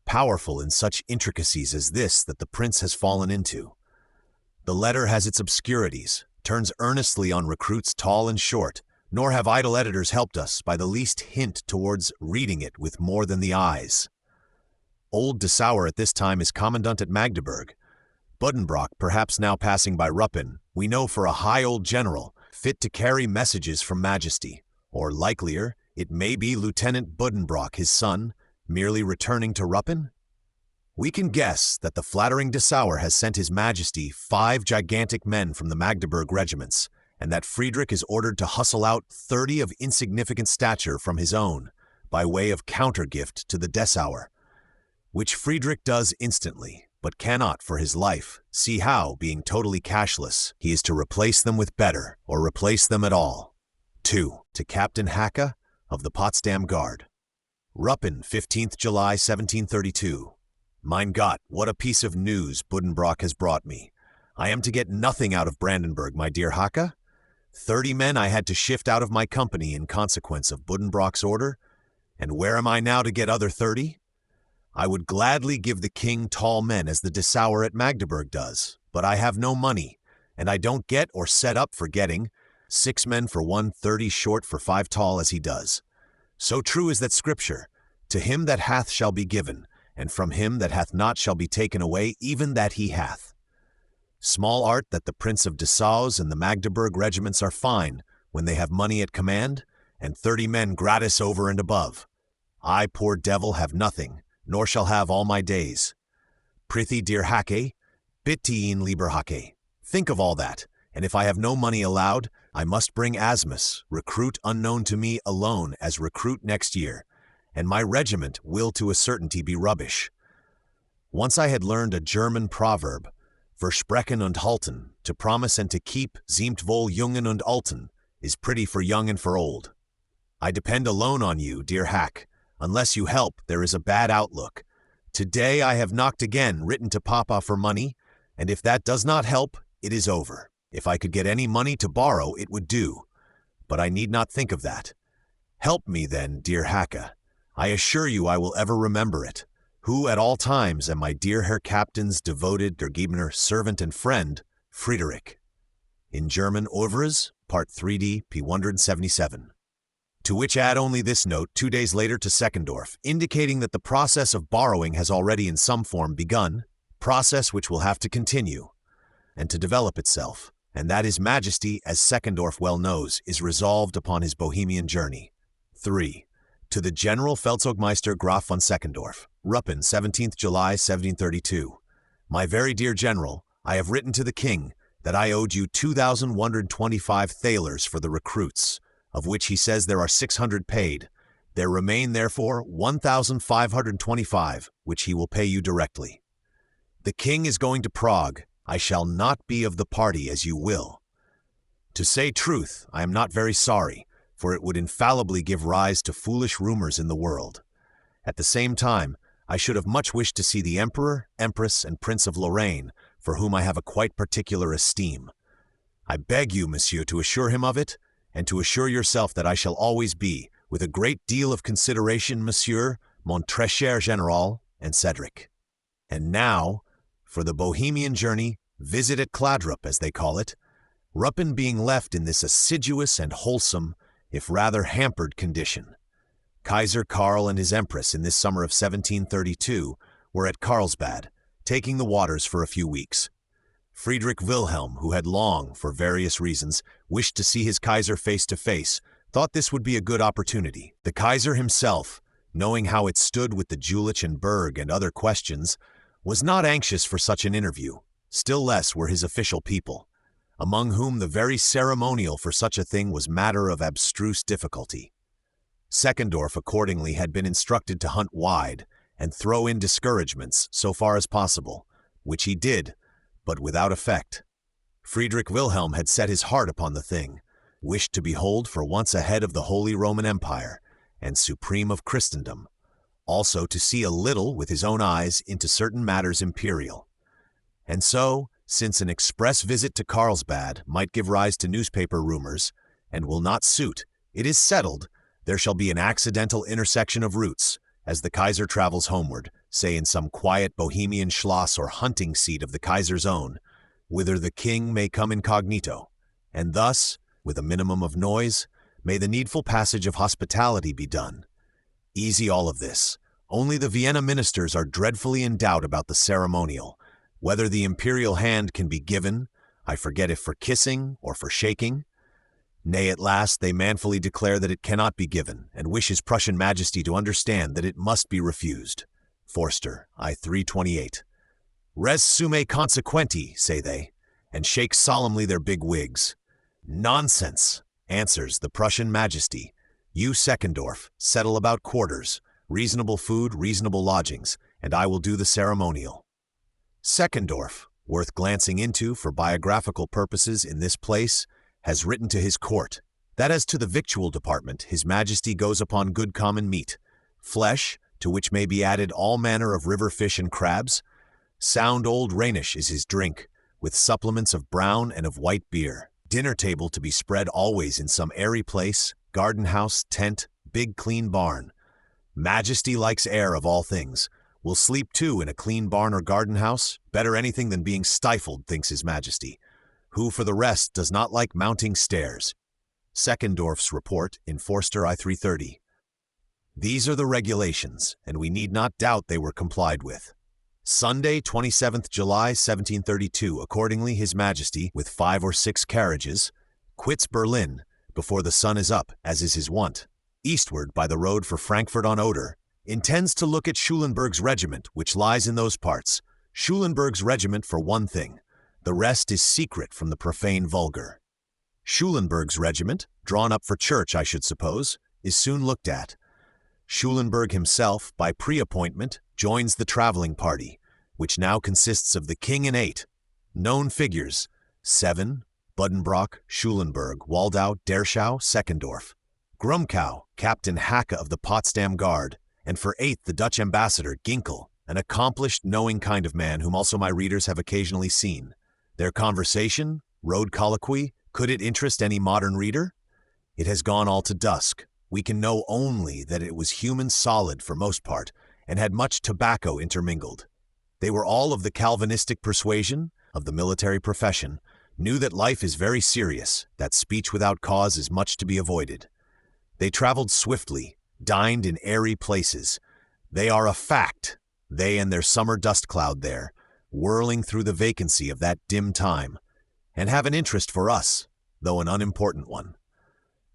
Powerful in such intricacies as this that the prince has fallen into. The letter has its obscurities, turns earnestly on recruits tall and short, nor have idle editors helped us by the least hint towards reading it with more than the eyes. Old Dessauer at this time is commandant at Magdeburg. Buddenbrock, perhaps now passing by Ruppin, we know for a high old general, fit to carry messages from Majesty, or likelier, it may be Lieutenant Buddenbrock, his son, merely returning to Ruppin? We can guess that the flattering Dessauer has sent His Majesty 5 gigantic men from the Magdeburg regiments, and that Frederick is ordered to hustle out 30 of insignificant stature from his own, by way of counter-gift to the Dessauer, which Frederick does instantly, but cannot for his life see how, being totally cashless, he is to replace them with better, or replace them at all. 2. To Captain Hacke of the Potsdam Guard. Ruppin, 15th July 1732. Mein Gott, what a piece of news Buddenbrock has brought me. I am to get nothing out of Brandenburg, my dear Hacke. 30 men I had to shift out of my company in consequence of Buddenbrock's order, and where am I now to get other 30? I would gladly give the king tall men as the Dessauer at Magdeburg does, but I have no money, and I don't get or set up for getting 6 men for 1, 30 short for 5 tall as he does. So true is that scripture, to him that hath shall be given, and from him that hath not shall be taken away even that he hath. Small art that the Prince of Dessau's and the Magdeburg regiments are fine when they have money at command, and 30 men gratis over and above. I, poor devil, have nothing, nor shall have all my days. Prithee, dear Hacke, bitte ihn, lieber Hacke, think of all that, and if I have no money allowed, I must bring Asmus, recruit unknown to me alone as recruit next year, and my regiment will to a certainty be rubbish. Once I had learned a German proverb, Versprechen und halten, to promise and to keep, ziemt wohl jungen und alten, is pretty for young and for old. I depend alone on you, dear Hack. Unless you help, there is a bad outlook. Today I have knocked again, written to Papa for money, and if that does not help, it is over. If I could get any money to borrow, it would do. But I need not think of that. Help me then, dear Hacke. I assure you I will ever remember it, who at all times am my dear Herr Captain's devoted Ergebener servant and friend, Frederick. In German, Ouvres, Part 3d, p. 177. To which add only this note 2 days later to Seckendorf, indicating that the process of borrowing has already in some form begun, process which will have to continue, and to develop itself, and that His Majesty, as Seckendorf well knows, is resolved upon his Bohemian journey. 3. To the General Feldzugmeister Graf von Seckendorf, Ruppin, 17th July 1732. My very dear General, I have written to the King that I owed you 2,125 thalers for the recruits, of which he says there are 600 paid. There remain, therefore, 1,525, which he will pay you directly. The King is going to Prague. I shall not be of the party, as you will. To say truth, I am not very sorry, for it would infallibly give rise to foolish rumors in the world. At the same time, I should have much wished to see the Emperor, Empress, and Prince of Lorraine, for whom I have a quite particular esteem. I beg you, monsieur, to assure him of it, and to assure yourself that I shall always be, with a great deal of consideration, monsieur, mon très cher général, and Cedric. And now, for the Bohemian journey, visit at Kladrup, as they call it, Ruppin being left in this assiduous and wholesome, if rather hampered condition. Kaiser Karl and his Empress in this summer of 1732 were at Carlsbad, taking the waters for a few weeks. Friedrich Wilhelm, who had long, for various reasons, wished to see his Kaiser face to face, thought this would be a good opportunity. The Kaiser himself, knowing how it stood with the Jülich and Berg and other questions, was not anxious for such an interview, still less were his official people, among whom the very ceremonial for such a thing was matter of abstruse difficulty. Seckendorf accordingly had been instructed to hunt wide, and throw in discouragements so far as possible, which he did, but without effect. Friedrich Wilhelm had set his heart upon the thing, wished to behold for once a head of the Holy Roman Empire, and supreme of Christendom, also to see a little with his own eyes into certain matters imperial. And so, since an express visit to Carlsbad might give rise to newspaper rumors, and will not suit, it is settled there shall be an accidental intersection of routes, as the Kaiser travels homeward, say in some quiet Bohemian Schloss or hunting seat of the Kaiser's own, whither the king may come incognito, and thus, with a minimum of noise, may the needful passage of hospitality be done. Easy all of this. Only the Vienna ministers are dreadfully in doubt about the ceremonial, whether the imperial hand can be given, I forget if for kissing or for shaking. Nay, at last they manfully declare that it cannot be given, and wish his Prussian Majesty to understand that it must be refused. Forster, I 328. Res summe consequenti, say they, and shake solemnly their big wigs. Nonsense, answers the Prussian Majesty. You, Seckendorf, settle about quarters, reasonable food, reasonable lodgings, and I will do the ceremonial. Seckendorf, worth glancing into for biographical purposes in this place, has written to his court that as to the victual department his Majesty goes upon good common meat, flesh, to which may be added all manner of river fish and crabs. Sound old Rhenish is his drink, with supplements of brown and of white beer. Dinner table to be spread always in some airy place, garden house, tent, big clean barn. Majesty likes air of all things. Will sleep too in a clean barn or garden house, better anything than being stifled, thinks his Majesty, who for the rest does not like mounting stairs. Seckendorf's report in Forster I 330. These are the regulations, and we need not doubt they were complied with. Sunday, 27th July, 1732, accordingly his Majesty, with 5 or 6 carriages, quits Berlin before the sun is up, as is his wont, eastward by the road for Frankfurt on Oder, intends to look at Schulenburg's regiment, which lies in those parts. Schulenburg's regiment for one thing. The rest is secret from the profane vulgar. Schulenburg's regiment, drawn up for church, I should suppose, is soon looked at. Schulenburg himself, by pre-appointment, joins the traveling party, which now consists of the king and 8 known figures: 7, Buddenbrock, Schulenburg, Waldau, Derschau, Seckendorf, Grumkau, Captain Hacke of the Potsdam Guard, and for 8 the Dutch ambassador, Ginkel, an accomplished, knowing kind of man whom also my readers have occasionally seen. Their conversation, road colloquy, could it interest any modern reader? It has gone all to dusk. We can know only that it was human solid for most part, and had much tobacco intermingled. They were all of the Calvinistic persuasion, of the military profession, knew that life is very serious, that speech without cause is much to be avoided. They traveled swiftly, dined in airy places. They are a fact, they and their summer dust cloud there, whirling through the vacancy of that dim time, and have an interest for us, though an unimportant one.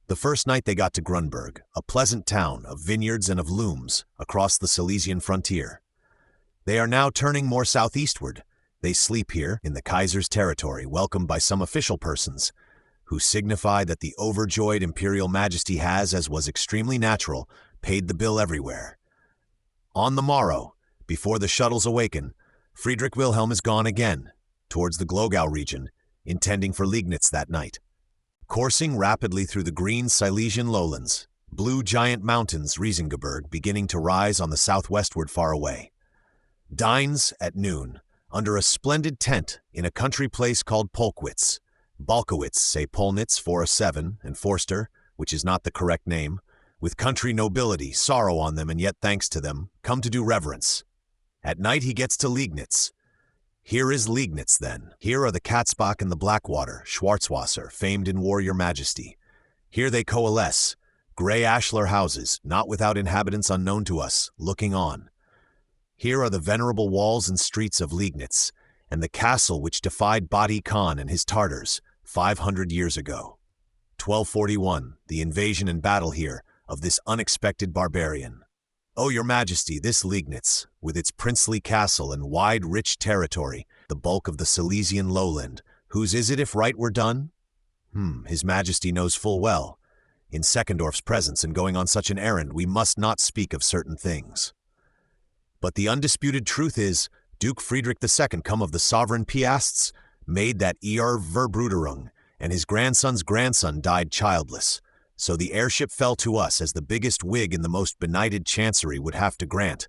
The first night they got to Grunberg, a pleasant town of vineyards and of looms across the Silesian frontier. They are now turning more southeastward. They sleep here in the Kaiser's territory, welcomed by some official persons, who signify that the overjoyed imperial majesty has, as was extremely natural, paid the bill everywhere. On the morrow, before the shuttles awaken, Friedrich Wilhelm is gone again, towards the Glogau region, intending for Liegnitz that night. Coursing rapidly through the green Silesian lowlands, blue giant mountains Riesengebirge beginning to rise on the southwestward far away. Dines at noon, under a splendid tent in a country place called Polkwitz. Balkowitz, say Polnitz 407, and Forster, which is not the correct name, with country nobility, sorrow on them and yet thanks to them, come to do reverence. At night he gets to Liegnitz. Here is Liegnitz, then. Here are the Katzbach and the Blackwater, Schwarzwasser, famed in war, your majesty. Here they coalesce, grey ashlar houses, not without inhabitants unknown to us, looking on. Here are the venerable walls and streets of Liegnitz, and the castle which defied Badi Khan and his Tartars 500 years ago. 1241, the invasion and battle here of this unexpected barbarian. Oh, your majesty, this Liegnitz, with its princely castle and wide, rich territory, the bulk of the Silesian lowland, whose is it if right were done? His majesty knows full well. In Seckendorf's presence and going on such an errand, we must not speak of certain things. But the undisputed truth is, Duke Friedrich II, come of the sovereign Piasts, made that Verbruderung, and his grandson's grandson died childless. So the heirship fell to us, as the biggest Whig in the most benighted chancery would have to grant.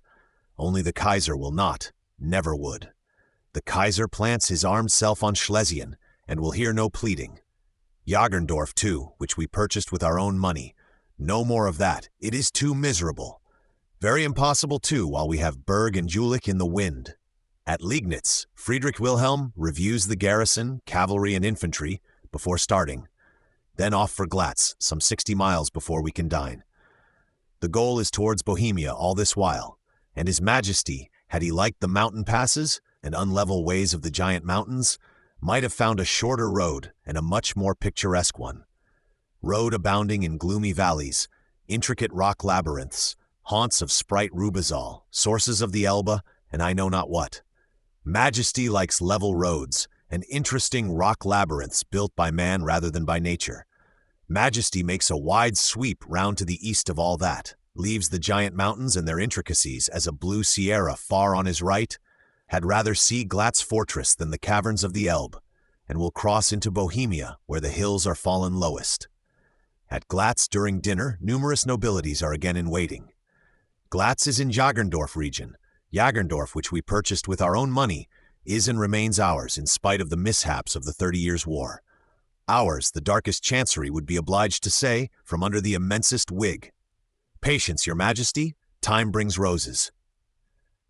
Only the Kaiser will not, never would. The Kaiser plants his armed self on Schlesien, and will hear no pleading. Jagerndorf, too, which we purchased with our own money. No more of that. It is too miserable. Very impossible, too, while we have Berg and Jülich in the wind. At Liegnitz, Friedrich Wilhelm reviews the garrison, cavalry, and infantry before starting. Then off for Glatz, some 60 miles before we can dine. The goal is towards Bohemia all this while, and His Majesty, had he liked the mountain passes and unlevel ways of the giant mountains, might have found a shorter road and a much more picturesque one. Road abounding in gloomy valleys, intricate rock labyrinths, haunts of sprite Rubizal, sources of the Elbe, and I know not what. Majesty likes level roads and interesting rock labyrinths built by man rather than by nature. Majesty makes a wide sweep round to the east of all that, leaves the giant mountains and their intricacies as a blue sierra far on his right, had rather see Glatz fortress than the caverns of the Elbe, and will cross into Bohemia, where the hills are fallen lowest. At Glatz during dinner, numerous nobilities are again in waiting. Glatz is in Jagerndorf region. Jagerndorf, which we purchased with our own money, is and remains ours in spite of the mishaps of the 30 Years' War. Ours, the darkest chancery would be obliged to say, from under the immensest Whig. Patience, your Majesty, time brings roses.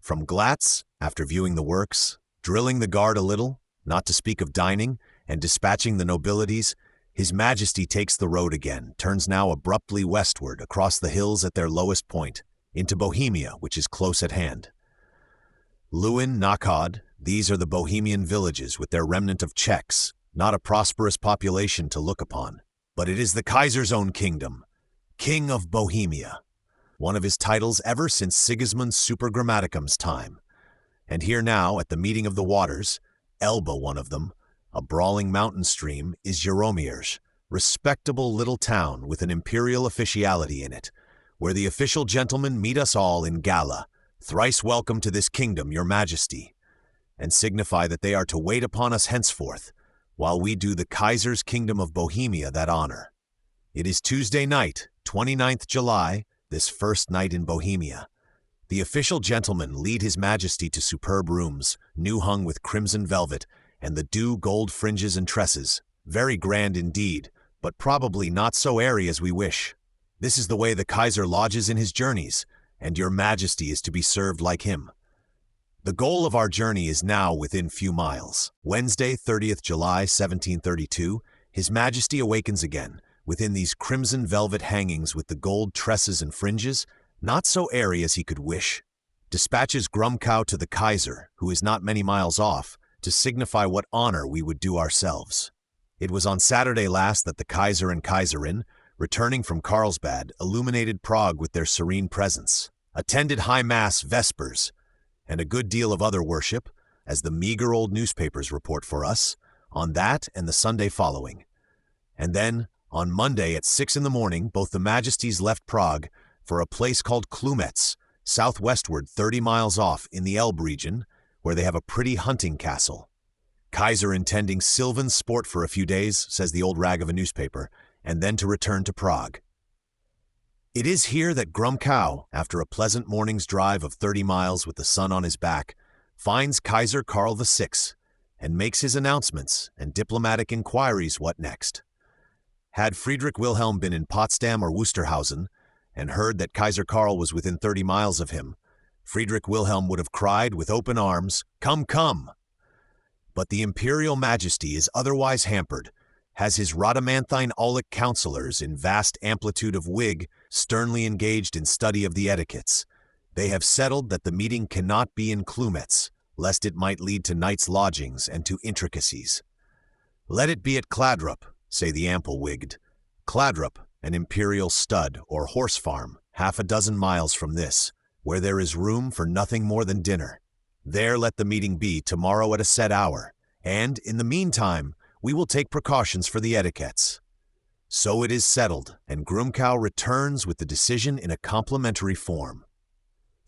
From Glatz, after viewing the works, drilling the guard a little, not to speak of dining, and dispatching the nobilities, His Majesty takes the road again, turns now abruptly westward across the hills at their lowest point, into Bohemia, which is close at hand. Lewin, Nachod, these are the Bohemian villages with their remnant of Czechs, not a prosperous population to look upon. But it is the Kaiser's own kingdom, King of Bohemia, one of his titles ever since Sigismund Supergrammaticum's time. And here now, at the meeting of the waters, Elbe one of them, a brawling mountain stream, is Jaromierz, respectable little town with an imperial officiality in it, where the official gentlemen meet us all in gala, thrice welcome to this kingdom, your Majesty, and signify that they are to wait upon us henceforth, while we do the Kaiser's kingdom of Bohemia that honor. It is Tuesday night, 29th July, this first night in Bohemia. The official gentlemen lead His Majesty to superb rooms, new hung with crimson velvet, and the dew gold fringes and tresses, very grand indeed, but probably not so airy as we wish. This is the way the Kaiser lodges in his journeys, and your Majesty is to be served like him. The goal of our journey is now within few miles. Wednesday, 30th July, 1732, His Majesty awakens again, within these crimson velvet hangings with the gold tresses and fringes, not so airy as he could wish, dispatches Grumkow to the Kaiser, who is not many miles off, to signify what honor we would do ourselves. It was on Saturday last that the Kaiser and Kaiserin, returning from Carlsbad, illuminated Prague with their serene presence, attended High Mass Vespers, and a good deal of other worship, as the meager old newspapers report for us, on that and the Sunday following. And then, on Monday at 6 in the morning, both the Majesties left Prague for a place called Klumetz, southwestward 30 miles off in the Elbe region, where they have a pretty hunting castle. Kaiser intending sylvan sport for a few days, says the old rag of a newspaper, and then to return to Prague. It is here that Grumkow, after a pleasant morning's drive of 30 miles with the sun on his back, finds Kaiser Karl VI, and makes his announcements and diplomatic inquiries what next. Had Friedrich Wilhelm been in Potsdam or Wusterhausen, and heard that Kaiser Karl was within 30 miles of him, Friedrich Wilhelm would have cried with open arms, "Come, come!" But the imperial majesty is otherwise hampered, has his Rhadamanthine Aulic counselors in vast amplitude of wig sternly engaged in study of the etiquettes. They have settled that the meeting cannot be in Klumetz, lest it might lead to night's lodgings and to intricacies. Let it be at Kladrup, say the ample-wigged. Kladrup, an imperial stud or horse farm, half a dozen miles from this, where there is room for nothing more than dinner. There let the meeting be tomorrow at a set hour, and, in the meantime, we will take precautions for the etiquettes. So it is settled, and Grumkow returns with the decision in a complimentary form.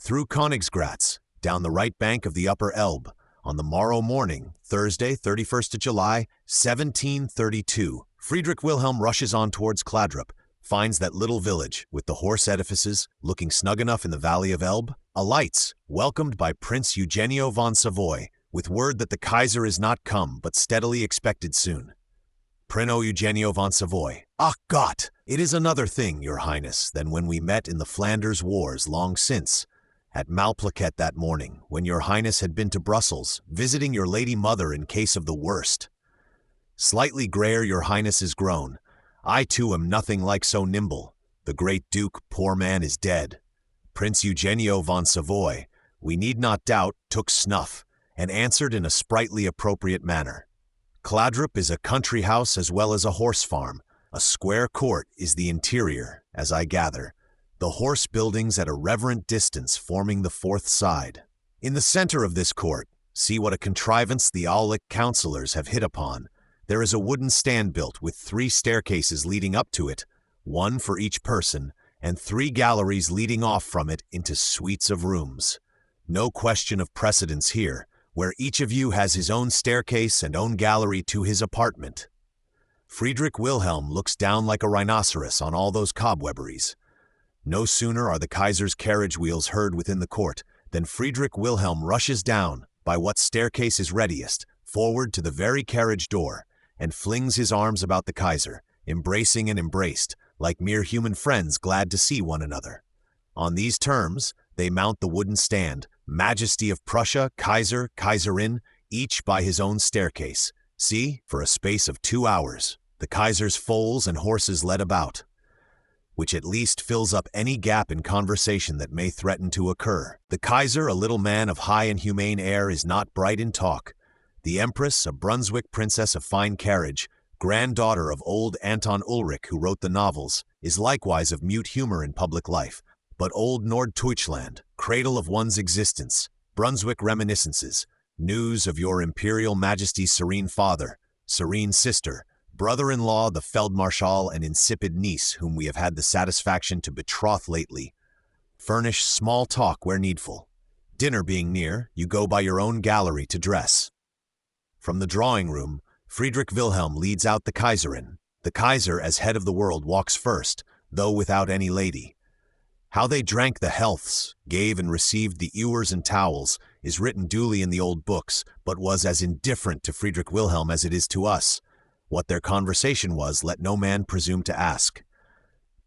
Through Königsgrätz, down the right bank of the upper Elbe, on the morrow morning, Thursday, 31st of July, 1732, Friedrich Wilhelm rushes on towards Kladrup, finds that little village, with the horse edifices, looking snug enough in the valley of Elbe, alights, welcomed by Prince Eugenio von Savoy, with word that the Kaiser is not come, but steadily expected soon. Prince Eugenio von Savoy. Ach Gott! It is another thing, your highness, than when we met in the Flanders wars long since, at Malplaquet that morning, when your highness had been to Brussels, visiting your lady mother in case of the worst. Slightly grayer your highness is grown. I too am nothing like so nimble. The great duke, poor man, is dead. Prince Eugenio von Savoy, we need not doubt, took snuff, and answered in a sprightly appropriate manner. Kladrup is a country house as well as a horse farm. A square court is the interior, as I gather, the horse buildings at a reverent distance forming the fourth side. In the center of this court, see what a contrivance the Aulic councillors have hit upon. There is a wooden stand built with 3 staircases leading up to it, 1 for each person, and 3 galleries leading off from it into suites of rooms. No question of precedence here, where each of you has his own staircase and own gallery to his apartment. Friedrich Wilhelm looks down like a rhinoceros on all those cobwebberies. No sooner are the Kaiser's carriage wheels heard within the court than Friedrich Wilhelm rushes down, by what staircase is readiest, forward to the very carriage door, and flings his arms about the Kaiser, embracing and embraced, like mere human friends glad to see one another. On these terms, they mount the wooden stand, Majesty of Prussia, Kaiser, Kaiserin, each by his own staircase. See, for a space of 2 hours, the Kaiser's foals and horses led about, which at least fills up any gap in conversation that may threaten to occur. The Kaiser, a little man of high and humane air, is not bright in talk. The Empress, a Brunswick princess of fine carriage, granddaughter of old Anton Ulrich who wrote the novels, is likewise of mute humor in public life. But old Norddeutschland, cradle of one's existence, Brunswick reminiscences, news of your Imperial Majesty's serene father, serene sister, brother-in-law, the Feldmarschall, and insipid niece whom we have had the satisfaction to betroth lately, furnish small talk where needful. Dinner being near, you go by your own gallery to dress. From the drawing-room, Friedrich Wilhelm leads out the Kaiserin. The Kaiser, as head of the world, walks first, though without any lady. How they drank the healths, gave and received the ewers and towels, is written duly in the old books, but was as indifferent to Friedrich Wilhelm as it is to us. What their conversation was, let no man presume to ask.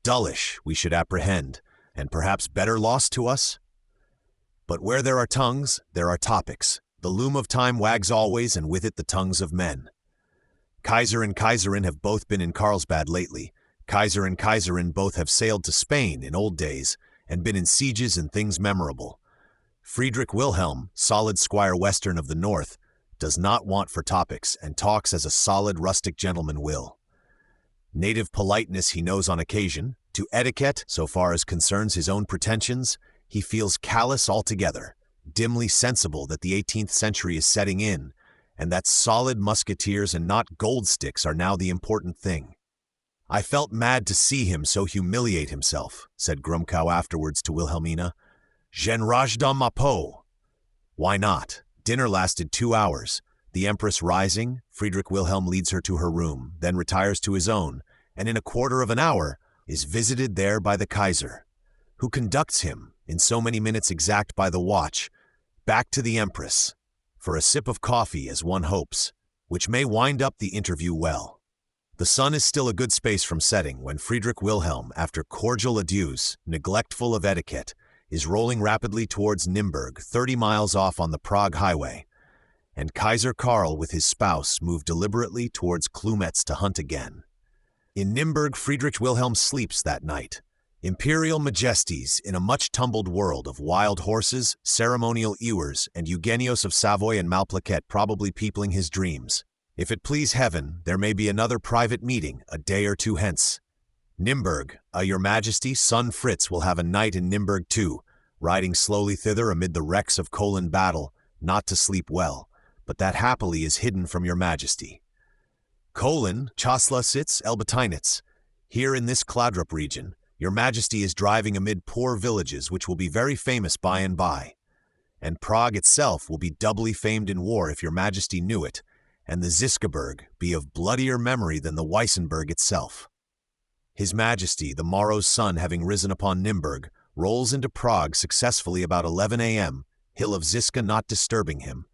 Dullish, we should apprehend, and perhaps better lost to us? But where there are tongues, there are topics. The loom of time wags always, and with it the tongues of men. Kaiser and Kaiserin have both been in Carlsbad lately. Kaiser and Kaiserin both have sailed to Spain in old days, and been in sieges and things memorable. Friedrich Wilhelm, solid squire western of the north, does not want for topics, and talks as a solid rustic gentleman will. Native politeness he knows on occasion. To etiquette, so far as concerns his own pretensions, he feels callous altogether, dimly sensible that the 18th century is setting in, and that solid musketeers and not gold sticks are now the important thing. I felt mad to see him so humiliate himself, said Grumkow afterwards to Wilhelmina. J'enrage ma peau. Why not? Dinner lasted 2 hours. The Empress rising, Friedrich Wilhelm leads her to her room, then retires to his own, and in a quarter of an hour is visited there by the Kaiser, who conducts him, in so many minutes exact by the watch, back to the Empress, for a sip of coffee, as one hopes, which may wind up the interview well. The sun is still a good space from setting when Friedrich Wilhelm, after cordial adieus, neglectful of etiquette, is rolling rapidly towards Nymburk, 30 miles off on the Prague highway, and Kaiser Karl with his spouse move deliberately towards Klumetz to hunt again. In Nymburk, Friedrich Wilhelm sleeps that night. Imperial majesties in a much-tumbled world of wild horses, ceremonial ewers, and Eugenios of Savoy and Malplaquet probably peopling his dreams. If it please heaven, there may be another private meeting a day or 2 hence. Nymburk, your majesty, son Fritz will have a night in Nymburk too, riding slowly thither amid the wrecks of Kolin battle, not to sleep well, but that happily is hidden from your majesty. Kolin, Chasla sits, Elbetinitz, here in this Kladrup region, Your Majesty is driving amid poor villages which will be very famous by and by. And Prague itself will be doubly famed in war if your Majesty knew it, and the Ziskaberg be of bloodier memory than the Weissenberg itself. His Majesty, the morrow's sun having risen upon Nimburg, rolls into Prague successfully about 11 a.m., hill of Ziska not disturbing him,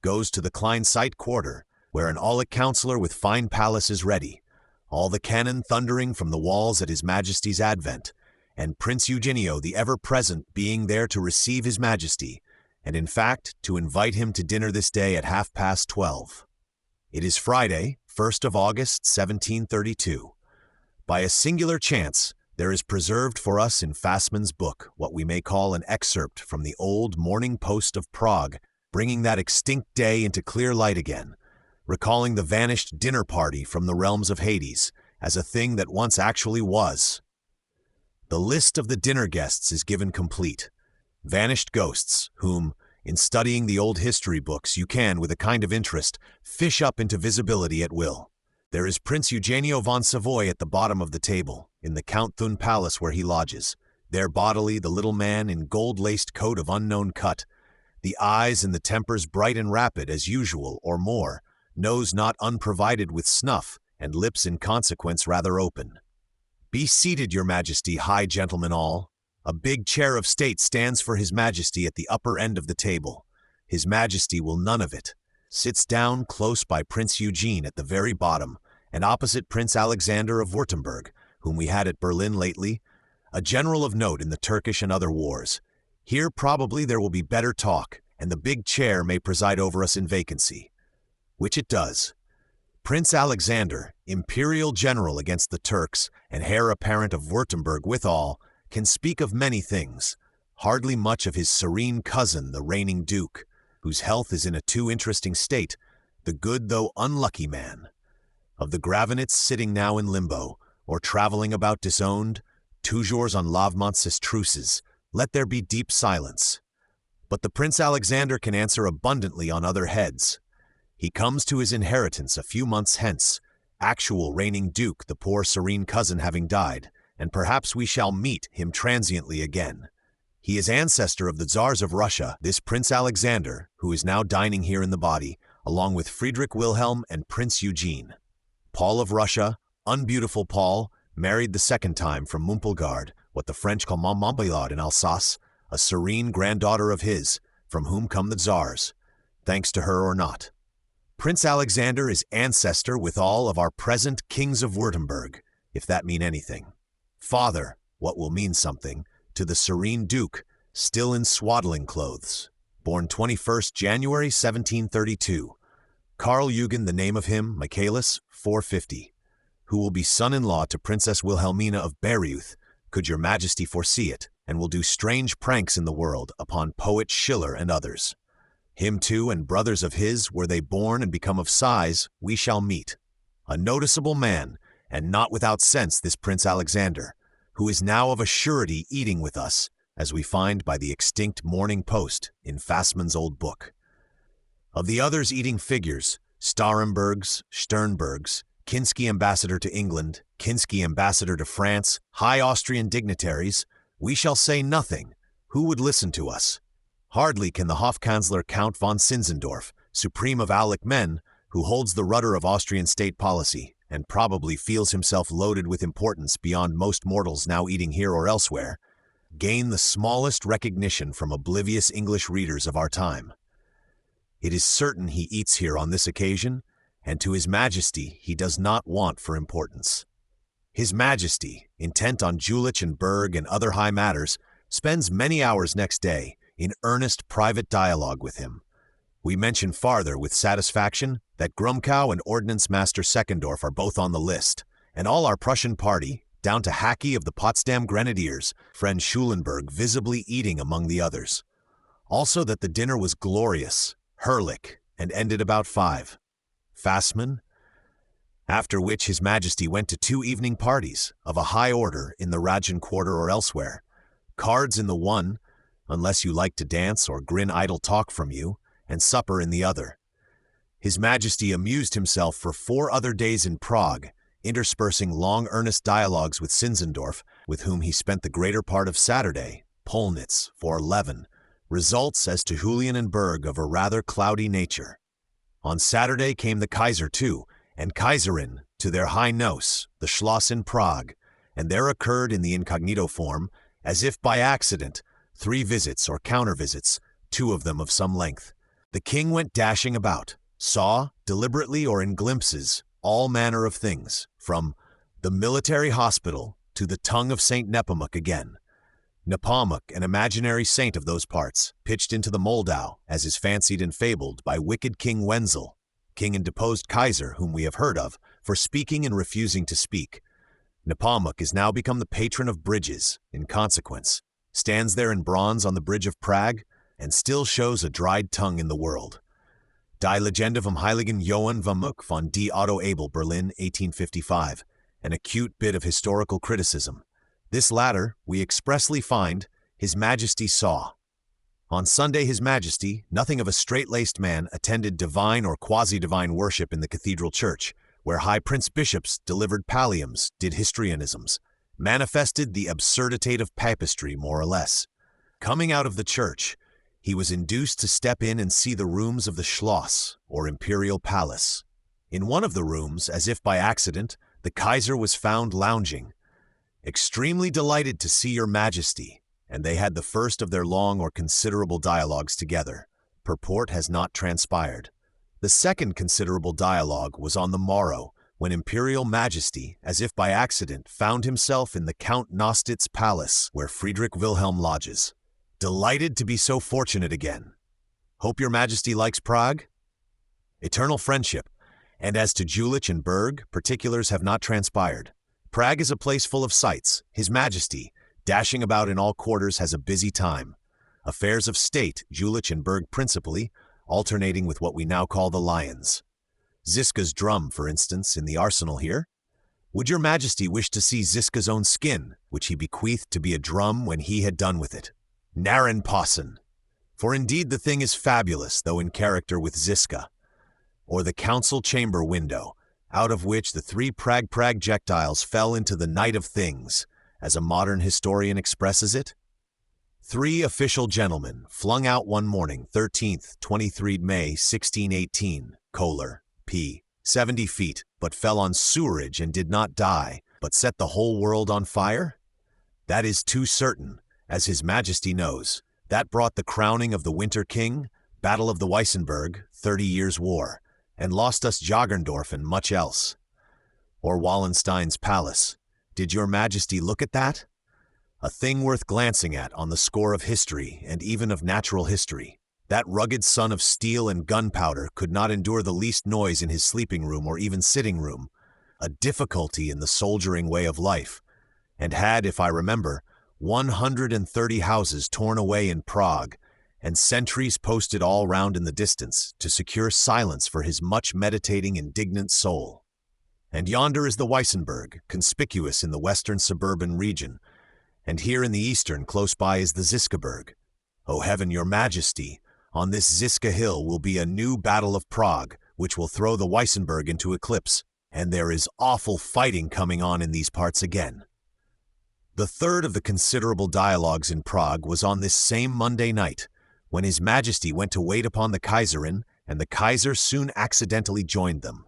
goes to the Kleinsight quarter, where an Aulic councillor with fine palace is ready, all the cannon thundering from the walls at His Majesty's advent, and Prince Eugenio the ever-present being there to receive His Majesty, and in fact to invite him to dinner this day at 12:30. It is Friday, 1st of August, 1732. By a singular chance, there is preserved for us in Fassmann's book what we may call an excerpt from the old Morning Post of Prague, bringing that extinct day into clear light again, recalling the vanished dinner party from the realms of Hades as a thing that once actually was. The list of the dinner guests is given complete. Vanished ghosts, whom, in studying the old history books, you can, with a kind of interest, fish up into visibility at will. There is Prince Eugenio von Savoy at the bottom of the table, in the Count Thun palace where he lodges. There bodily the little man in gold-laced coat of unknown cut, the eyes and the tempers bright and rapid as usual or more, nose not unprovided with snuff, and lips in consequence rather open. Be seated, your Majesty, high gentlemen all. A big chair of state stands for His Majesty at the upper end of the table. His Majesty will none of it. Sits down close by Prince Eugene at the very bottom, and opposite Prince Alexander of Württemberg, whom we had at Berlin lately, a general of note in the Turkish and other wars. Here probably there will be better talk, and the big chair may preside over us in vacancy. Which it does. Prince Alexander, imperial general against the Turks, and heir apparent of Württemberg withal, can speak of many things, hardly much of his serene cousin, the reigning duke, whose health is in a too interesting state, the good though unlucky man. Of the Gravenets sitting now in limbo, or travelling about disowned, toujours on lavements truces, let there be deep silence. But the Prince Alexander can answer abundantly on other heads. He comes to his inheritance a few months hence, actual reigning duke, the poor serene cousin having died, and perhaps we shall meet him transiently again. He is ancestor of the Tsars of Russia, this Prince Alexander, who is now dining here in the body, along with Friedrich Wilhelm and Prince Eugene. Paul of Russia, unbeautiful Paul, married the second time from Mumpelgard, what the French call Montbéliard in Alsace, a serene granddaughter of his, from whom come the Tsars, thanks to her or not. Prince Alexander is ancestor with all of our present kings of Württemberg, if that mean anything. Father, what will mean something, to the serene duke, still in swaddling clothes, born 21st January 1732. Carl Eugen, the name of him, Michaelis, 450, who will be son-in-law to Princess Wilhelmina of Bayreuth, could your Majesty foresee it, and will do strange pranks in the world upon poet Schiller and others. Him too, and brothers of his, were they born and become of size, we shall meet. A noticeable man, and not without sense, this Prince Alexander, who is now of a surety eating with us, as we find by the extinct Morning Post in Fassmann's old book. Of the others eating figures, Starhembergs, Sternbergs, Kinsky ambassador to England, Kinsky ambassador to France, high Austrian dignitaries, we shall say nothing. Who would listen to us? Hardly can the Hofkanzler Count von Zinzendorf, supreme of Aulic men, who holds the rudder of Austrian state policy, and probably feels himself loaded with importance beyond most mortals now eating here or elsewhere, gain the smallest recognition from oblivious English readers of our time. It is certain he eats here on this occasion, and to His Majesty he does not want for importance. His Majesty, intent on Jülich and Berg and other high matters, spends many hours next day in earnest private dialogue with him. We mention farther with satisfaction that Grumkow and Ordnance Master Seckendorf are both on the list, and all our Prussian party, down to Hackey of the Potsdam Grenadiers, friend Schulenberg visibly eating among the others. Also that the dinner was glorious, herrlich, and ended about 5. Fassmann. After which His Majesty went to 2 evening parties, of a high order, in the Rajan quarter or elsewhere. Cards in the one, unless you like to dance or grin idle talk from you, and supper in the other. His Majesty amused himself for 4 other days in Prague, interspersing long earnest dialogues with Zinzendorf, with whom he spent the greater part of Saturday, Polnitz, 411, results as to Julian and Berg of a rather cloudy nature. On Saturday came the Kaiser too, and Kaiserin, to their high Nos, the Schloss in Prague, and there occurred in the incognito form, as if by accident, 3 visits or counter-visits, 2 of them of some length. The king went dashing about, saw, deliberately or in glimpses, all manner of things, from the military hospital to the tongue of St. Nepomuk again. Nepomuk, an imaginary saint of those parts, pitched into the Moldau, as is fancied and fabled, by wicked King Wenzel, king and deposed Kaiser, whom we have heard of, for speaking and refusing to speak. Nepomuk is now become the patron of bridges, in consequence, stands there in bronze on the bridge of Prague, and still shows a dried tongue in the world. Die Legende vom Heiligen Johann von D. Otto Abel, Berlin, 1855, an acute bit of historical criticism. This latter, we expressly find, His Majesty saw. On Sunday His Majesty, nothing of a straight-laced man, attended divine or quasi-divine worship in the cathedral church, where high prince-bishops delivered palliums, did histrionisms, manifested the absurdity of papistry more or less. Coming out of the church, he was induced to step in and see the rooms of the Schloss, or Imperial Palace. In one of the rooms, as if by accident, the Kaiser was found lounging. Extremely delighted to see your Majesty, and they had the first of their long or considerable dialogues together. Purport has not transpired. The second considerable dialogue was on the morrow, when Imperial Majesty, as if by accident, found himself in the Count Nostit's palace, where Frederick Wilhelm lodges. Delighted to be so fortunate again. Hope your Majesty likes Prague? Eternal friendship. And as to Jülich and Berg, particulars have not transpired. Prague is a place full of sights. His Majesty, dashing about in all quarters, has a busy time. Affairs of state, Jülich and Berg principally, alternating with what we now call the lions. Ziska's drum, for instance, in the arsenal here. Would your Majesty wish to see Ziska's own skin, which he bequeathed to be a drum when he had done with it? Narrenpossen! For indeed the thing is fabulous, though in character with Ziska. Or the council chamber window, out of which the 3 Prague projectiles fell into the night of things, as a modern historian expresses it. 3 official gentlemen, flung out one morning, 13th, 23 May, 1618, Kohler, p. 70 feet, but fell on sewerage and did not die, but set the whole world on fire? That is too certain, as His Majesty knows. That brought the crowning of the Winter King, Battle of the Weissenberg, 30 Years' War, and lost us Jagerndorf and much else. Or Wallenstein's palace. Did your Majesty look at that? A thing worth glancing at on the score of history and even of natural history. That rugged son of steel and gunpowder could not endure the least noise in his sleeping room or even sitting room, a difficulty in the soldiering way of life, and had, if I remember, 130 houses torn away in Prague, and sentries posted all round in the distance to secure silence for his much meditating indignant soul. And yonder is the Weissenberg, conspicuous in the western suburban region, and here in the eastern close by is the Ziskaberg. O heaven, your Majesty, on this Ziska hill will be a new Battle of Prague, which will throw the Weissenberg into eclipse, and there is awful fighting coming on in these parts again. The third of the considerable dialogues in Prague was on this same Monday night, when His Majesty went to wait upon the Kaiserin, and the Kaiser soon accidentally joined them.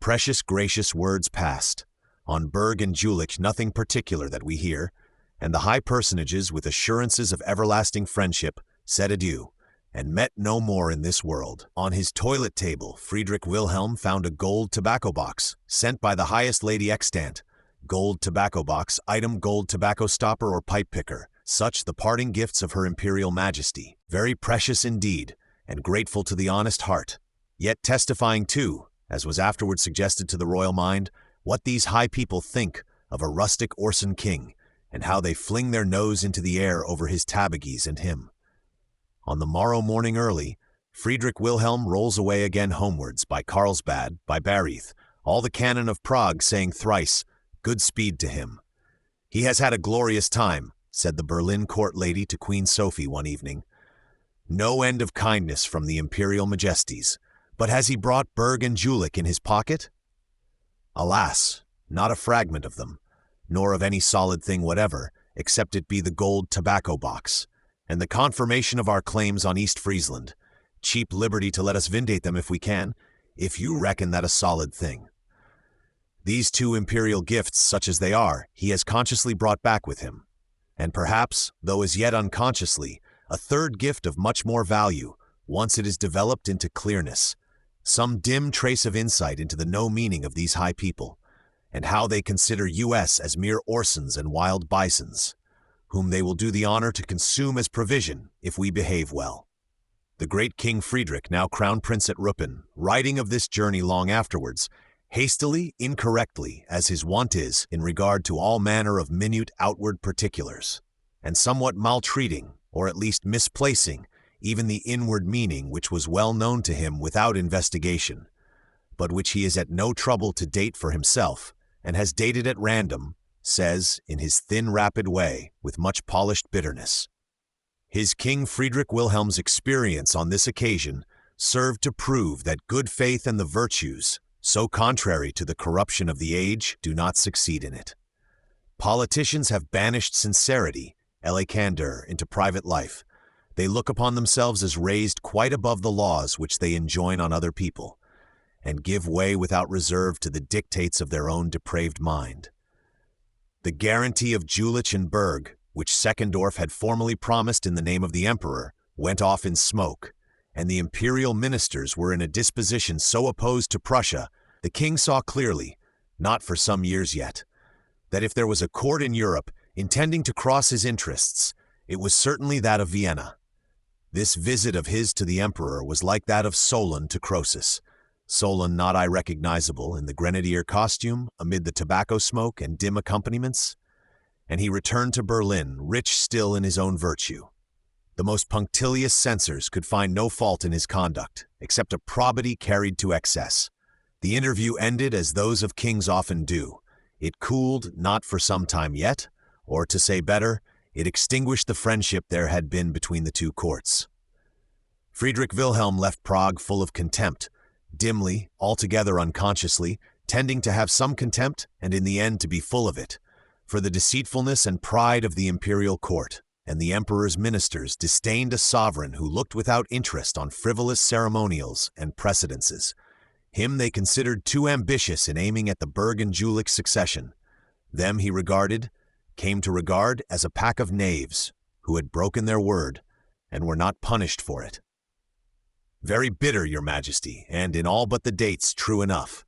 Precious gracious words passed. On Berg and Jülich nothing particular that we hear, and the high personages, with assurances of everlasting friendship, said adieu, and met no more in this world. On his toilet table, Friedrich Wilhelm found a gold tobacco box, sent by the highest lady extant. Gold tobacco box, item gold tobacco stopper or pipe picker, such the parting gifts of Her Imperial Majesty. Very precious indeed, and grateful to the honest heart, yet testifying too, as was afterward suggested to the royal mind, what these high people think of a rustic Orson king, and how they fling their nose into the air over his tabagies and him. On the morrow morning early, Friedrich Wilhelm rolls away again homewards by Carlsbad, by Bayreuth, all the cannon of Prague saying thrice, "Good speed to him." "He has had a glorious time," said the Berlin court lady to Queen Sophie one evening. "No end of kindness from the Imperial Majesties. But has he brought Berg and Jülich in his pocket?" Alas, not a fragment of them, nor of any solid thing whatever, except it be the gold tobacco box, and the confirmation of our claims on East Friesland. Cheap liberty to let us vindicate them if we can, if you reckon that a solid thing. These two imperial gifts, such as they are, he has consciously brought back with him. And perhaps, though as yet unconsciously, a third gift of much more value, once it is developed into clearness, some dim trace of insight into the no meaning of these high people, and how they consider us as mere Orsons and wild bisons, whom they will do the honor to consume as provision if we behave well. The great King Frederick, now Crown Prince at Rupin, writing of this journey long afterwards, hastily, incorrectly, as his wont is, in regard to all manner of minute outward particulars, and somewhat maltreating, or at least misplacing, even the inward meaning which was well known to him without investigation, but which he is at no trouble to date for himself, and has dated at random, says, in his thin, rapid way, with much polished bitterness. His King Friedrich Wilhelm's experience on this occasion served to prove that good faith and the virtues, so contrary to the corruption of the age, do not succeed in it. Politicians have banished sincerity, candor, into private life. They look upon themselves as raised quite above the laws which they enjoin on other people, and give way without reserve to the dictates of their own depraved mind. The guarantee of Jülich and Berg, which Seckendorf had formerly promised in the name of the emperor, went off in smoke, and the imperial ministers were in a disposition so opposed to Prussia, the king saw clearly, not for some years yet, that if there was a court in Europe intending to cross his interests, it was certainly that of Vienna. This visit of his to the emperor was like that of Solon to Croesus, Solon not unrecognizable in the grenadier costume amid the tobacco smoke and dim accompaniments, and he returned to Berlin rich still in his own virtue. The most punctilious censors could find no fault in his conduct, except a probity carried to excess. The interview ended as those of kings often do. It cooled not for some time yet, or to say better, it extinguished the friendship there had been between the two courts. Friedrich Wilhelm left Prague full of contempt, dimly, altogether unconsciously, tending to have some contempt and in the end to be full of it, for the deceitfulness and pride of the imperial court, and the emperor's ministers disdained a sovereign who looked without interest on frivolous ceremonials and precedences. Him they considered too ambitious in aiming at the Berg and Jülich succession. Them he came to regard as a pack of knaves who had broken their word and were not punished for it. Very bitter, your majesty, and in all but the dates true enough.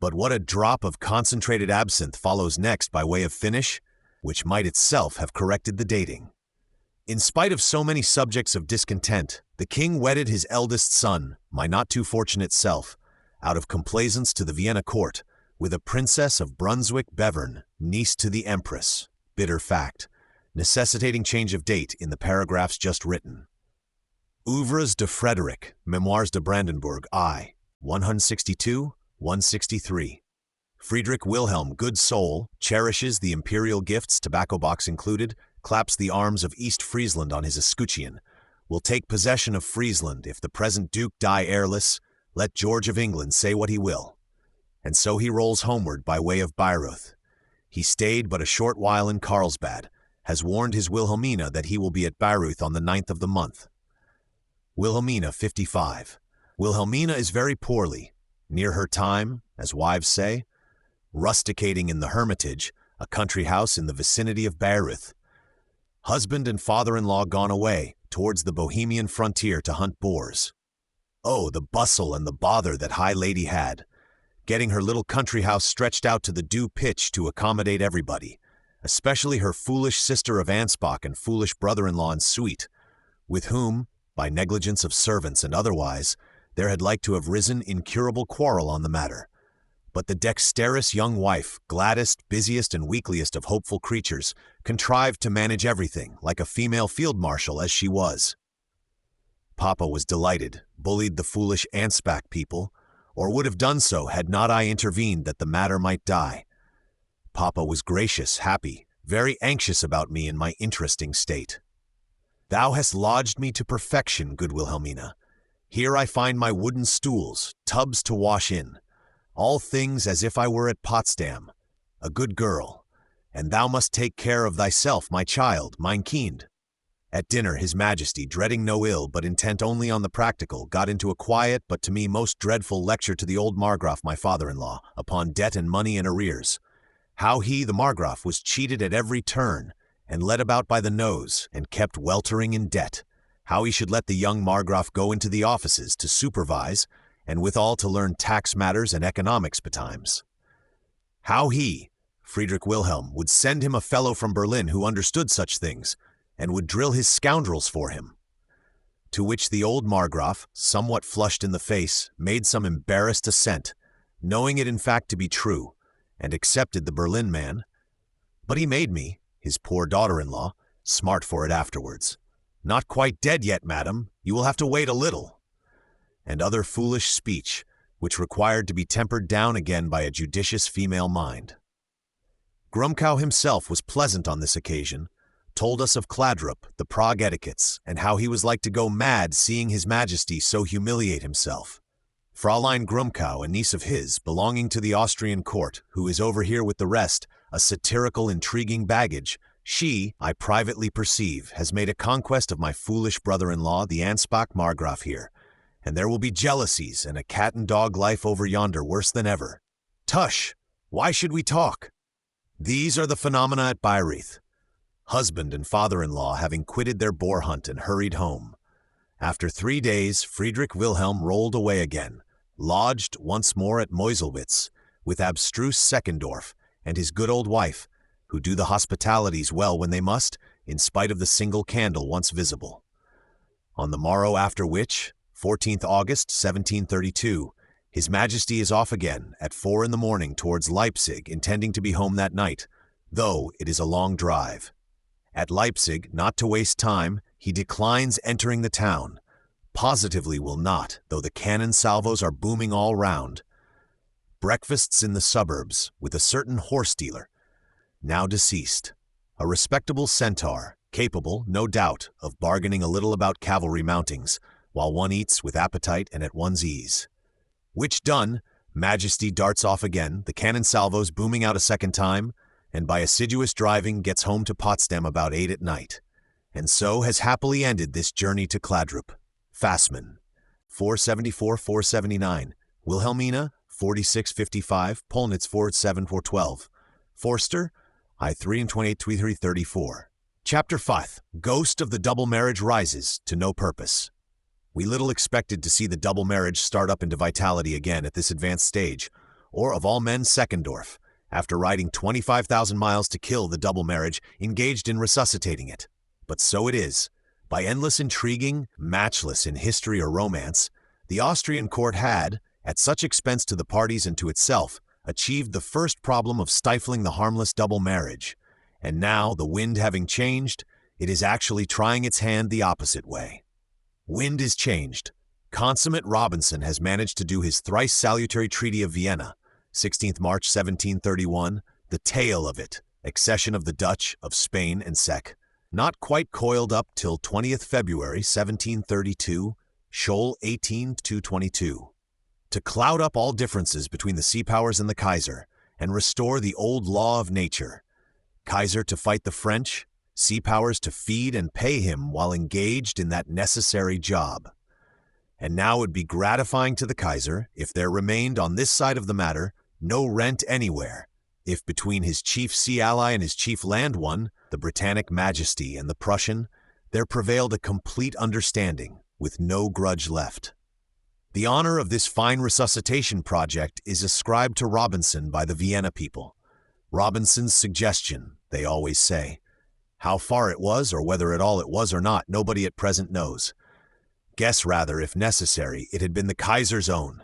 But what a drop of concentrated absinthe follows next by way of finish, which might itself have corrected the dating. In spite of so many subjects of discontent, the king wedded his eldest son, my not too fortunate self, out of complaisance to the Vienna court, with a princess of Brunswick-Bevern, niece to the empress, bitter fact, necessitating change of date in the paragraphs just written. Ouvres de Frederick, Memoirs de Brandenburg, I, 162, 163. Friedrich Wilhelm, good soul, cherishes the imperial gifts, tobacco box included, claps the arms of East Friesland on his escutcheon, will take possession of Friesland if the present duke die heirless, let George of England say what he will. And so he rolls homeward by way of Bayreuth. He stayed but a short while in Carlsbad, has warned his Wilhelmina that he will be at Bayreuth on the 9th of the month. Wilhelmina, 55. Wilhelmina is very poorly, near her time, as wives say, rusticating in the Hermitage, a country house in the vicinity of Bayreuth. Husband and father-in-law gone away towards the Bohemian frontier to hunt boars. Oh, the bustle and the bother that High Lady had, getting her little country house stretched out to the due pitch to accommodate everybody, especially her foolish sister of Ansbach and foolish brother-in-law in suite, with whom, by negligence of servants and otherwise, there had like to have risen incurable quarrel on the matter. But the dexterous young wife, gladdest, busiest, and weakliest of hopeful creatures, contrived to manage everything, like a female field marshal as she was. Papa was delighted, bullied the foolish Ansbach people, or would have done so had not I intervened that the matter might die. Papa was gracious, happy, very anxious about me in my interesting state. Thou hast lodged me to perfection, good Wilhelmina. Here I find my wooden stools, tubs to wash in. All things as if I were at Potsdam, a good girl, and thou must take care of thyself, my child, mein Kind. At dinner, his Majesty, dreading no ill, but intent only on the practical, got into a quiet, but to me most dreadful lecture to the old Margraf, my father-in-law, upon debt and money and arrears. How he, the Margraf, was cheated at every turn, and led about by the nose, and kept weltering in debt. How he should let the young Margraf go into the offices to supervise, and withal to learn tax matters and economics betimes. How he, Friedrich Wilhelm, would send him a fellow from Berlin who understood such things, and would drill his scoundrels for him. To which the old Margraf, somewhat flushed in the face, made some embarrassed assent, knowing it in fact to be true, and accepted the Berlin man. But he made me, his poor daughter-in-law, smart for it afterwards. Not quite dead yet, madam, you will have to wait a little. And other foolish speech, which required to be tempered down again by a judicious female mind. Grumkow himself was pleasant on this occasion, told us of Kladrup, the Prague etiquettes, and how he was like to go mad seeing His Majesty so humiliate himself. Fräulein Grumkow, a niece of his, belonging to the Austrian court, who is over here with the rest, a satirical, intriguing baggage, she, I privately perceive, has made a conquest of my foolish brother-in-law, the Ansbach Margraf here, and there will be jealousies and a cat-and-dog life over yonder worse than ever. Tush! Why should we talk? These are the phenomena at Bayreuth. Husband and father-in-law having quitted their boar hunt and hurried home. After 3 days, Friedrich Wilhelm rolled away again, lodged once more at Meuselwitz, with abstruse Seckendorf and his good old wife, who do the hospitalities well when they must, in spite of the single candle once visible. On the morrow after which, 14th August, 1732, His Majesty is off again at 4 in the morning towards Leipzig, intending to be home that night, though it is a long drive. At Leipzig, not to waste time, he declines entering the town. Positively will not, though the cannon salvos are booming all round. Breakfasts in the suburbs with a certain horse dealer, now deceased, a respectable centaur, capable, no doubt, of bargaining a little about cavalry mountings, while one eats with appetite and at one's ease. Which done, Majesty darts off again, the cannon salvos booming out a second time, and by assiduous driving gets home to Potsdam about 8 at night, and so has happily ended this journey to Kladrup. Fassmann, 474-479, Wilhelmina, 4655, Polnitz 47412, Forster, I3 and 28 334. Chapter 5. Ghost of the double marriage rises to no purpose. We little expected to see the double marriage start up into vitality again at this advanced stage, or of all men Seckendorf, after riding 25,000 miles to kill the double marriage, engaged in resuscitating it. But so it is. By endless intriguing, matchless in history or romance, the Austrian court had, at such expense to the parties and to itself, achieved the first problem of stifling the harmless double marriage, and now, the wind having changed, it is actually trying its hand the opposite way. Wind is changed. Consummate Robinson has managed to do his thrice salutary Treaty of Vienna, 16th March 1731, the tale of it, accession of the Dutch, of Spain and Sec, not quite coiled up till 20th February 1732, Scholl 18-22. To cloud up all differences between the sea powers and the Kaiser, and restore the old law of nature. Kaiser to fight the French, sea powers to feed and pay him while engaged in that necessary job. And now it would be gratifying to the Kaiser if there remained on this side of the matter no rent anywhere, if between his chief sea ally and his chief land one, the Britannic Majesty and the Prussian, there prevailed a complete understanding, with no grudge left. The honor of this fine resuscitation project is ascribed to Robinson by the Vienna people. Robinson's suggestion, they always say. How far it was, or whether at all it was or not, nobody at present knows. Guess rather, if necessary, it had been the Kaiser's own.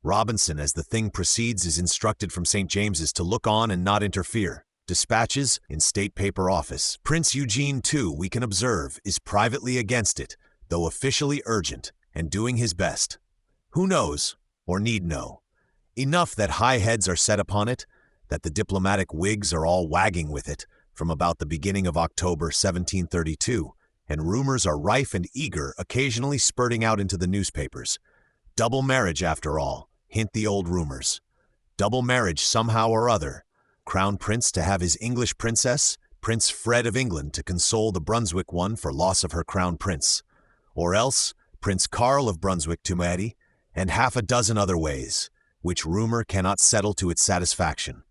Robinson, as the thing proceeds, is instructed from St. James's to look on and not interfere. Dispatches in State Paper Office. Prince Eugene, too, we can observe, is privately against it, though officially urgent, and doing his best. Who knows, or need know? Enough that high heads are set upon it, that the diplomatic wigs are all wagging with it, from about the beginning of October 1732, and rumors are rife and eager, occasionally spurting out into the newspapers. Double marriage, after all, hint the old rumors. Double marriage somehow or other. Crown Prince to have his English princess, Prince Fred of England to console the Brunswick one for loss of her crown prince. Or else, Prince Carl of Brunswick to marry, and half a dozen other ways, which rumor cannot settle to its satisfaction.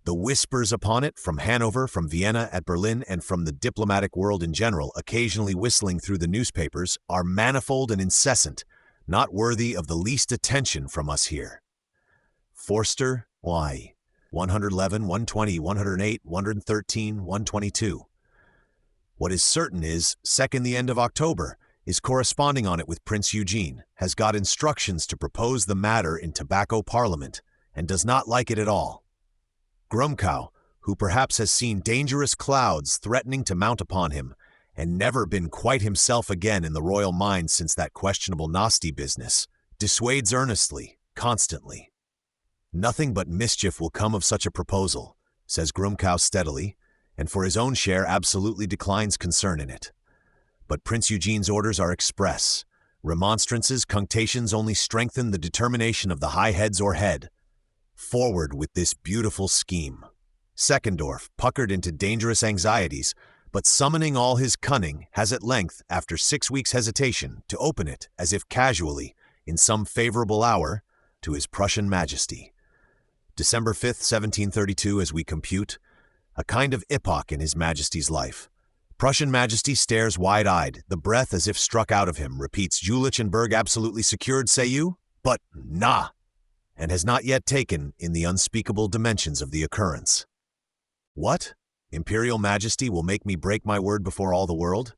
The whispers upon it from Hanover, from Vienna, at Berlin, and from the diplomatic world in general, occasionally whistling through the newspapers, are manifold and incessant, not worthy of the least attention from us here. Forster, Y. 111, 120, 108, 113, 122. What is certain is, second the end of October, is corresponding on it with Prince Eugene, has got instructions to propose the matter in Tobacco Parliament, and does not like it at all. Grumkow, who perhaps has seen dangerous clouds threatening to mount upon him, and never been quite himself again in the royal mind since that questionable nasty business, dissuades earnestly, constantly. Nothing but mischief will come of such a proposal, says Grumkow steadily, and for his own share absolutely declines concern in it. But Prince Eugene's orders are express. Remonstrances, cunctations only strengthen the determination of the high heads or head. Forward with this beautiful scheme. Seckendorf, puckered into dangerous anxieties, but summoning all his cunning, has at length, after 6 weeks' hesitation, to open it, as if casually, in some favorable hour, to his Prussian Majesty. December 5th, 1732, as we compute, a kind of epoch in his Majesty's life. Prussian Majesty stares wide-eyed, the breath as if struck out of him, repeats, Jülich and Berg absolutely secured, say you? But, nah! And has not yet taken in the unspeakable dimensions of the occurrence. What? Imperial Majesty will make me break my word before all the world?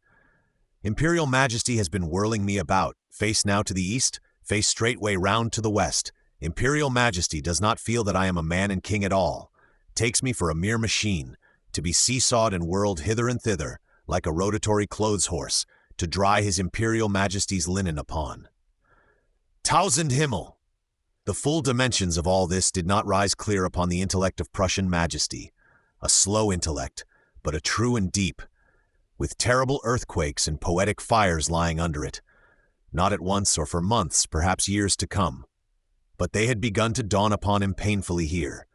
Imperial Majesty has been whirling me about, face now to the east, face straightway round to the west. Imperial Majesty does not feel that I am a man and king at all, takes me for a mere machine, to be seesawed and whirled hither and thither, like a rotatory clothes horse, to dry his Imperial Majesty's linen upon. Tausend Himmel! The full dimensions of all this did not rise clear upon the intellect of Prussian Majesty, a slow intellect, but a true and deep, with terrible earthquakes and poetic fires lying under it, not at once or for months, perhaps years to come. But they had begun to dawn upon him painfully here.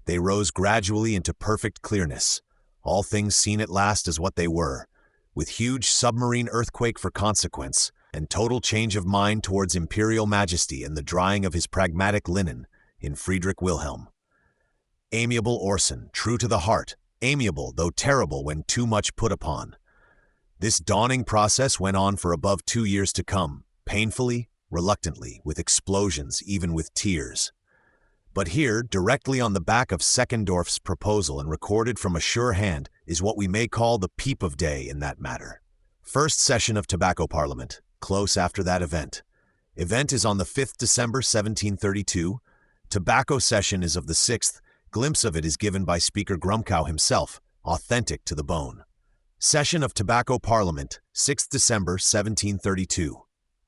They rose gradually into perfect clearness, all things seen at last as what they were, with huge submarine earthquake for consequence, and total change of mind towards Imperial Majesty and the drying of his pragmatic linen in Friedrich Wilhelm. Amiable Orson, true to the heart, amiable though terrible when too much put upon. This dawning process went on for above 2 years to come, painfully, reluctantly, with explosions, even with tears. But here, directly on the back of Seckendorf's proposal and recorded from a sure hand, is what we may call the peep of day in that matter. First session of Tobacco Parliament, close after that event. Event is on the 5th December 1732. Tobacco session is of the 6th. Glimpse of it is given by Speaker Grumkow himself, authentic to the bone. Session of Tobacco Parliament, 6th December 1732.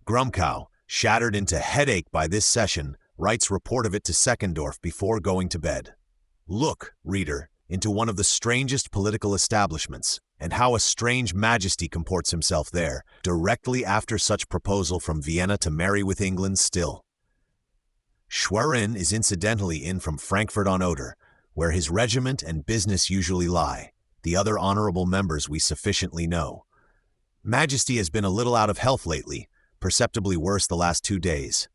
Grumkow, shattered into headache by this session, writes report of it to Seckendorf before going to bed. Look, reader, into one of the strangest political establishments, and how a strange majesty comports himself there, directly after such proposal from Vienna to marry with England still. Schwerin is incidentally in from Frankfurt on Oder, where his regiment and business usually lie. The other honorable members we sufficiently know. Majesty has been a little out of health lately, perceptibly worse the last 2 days.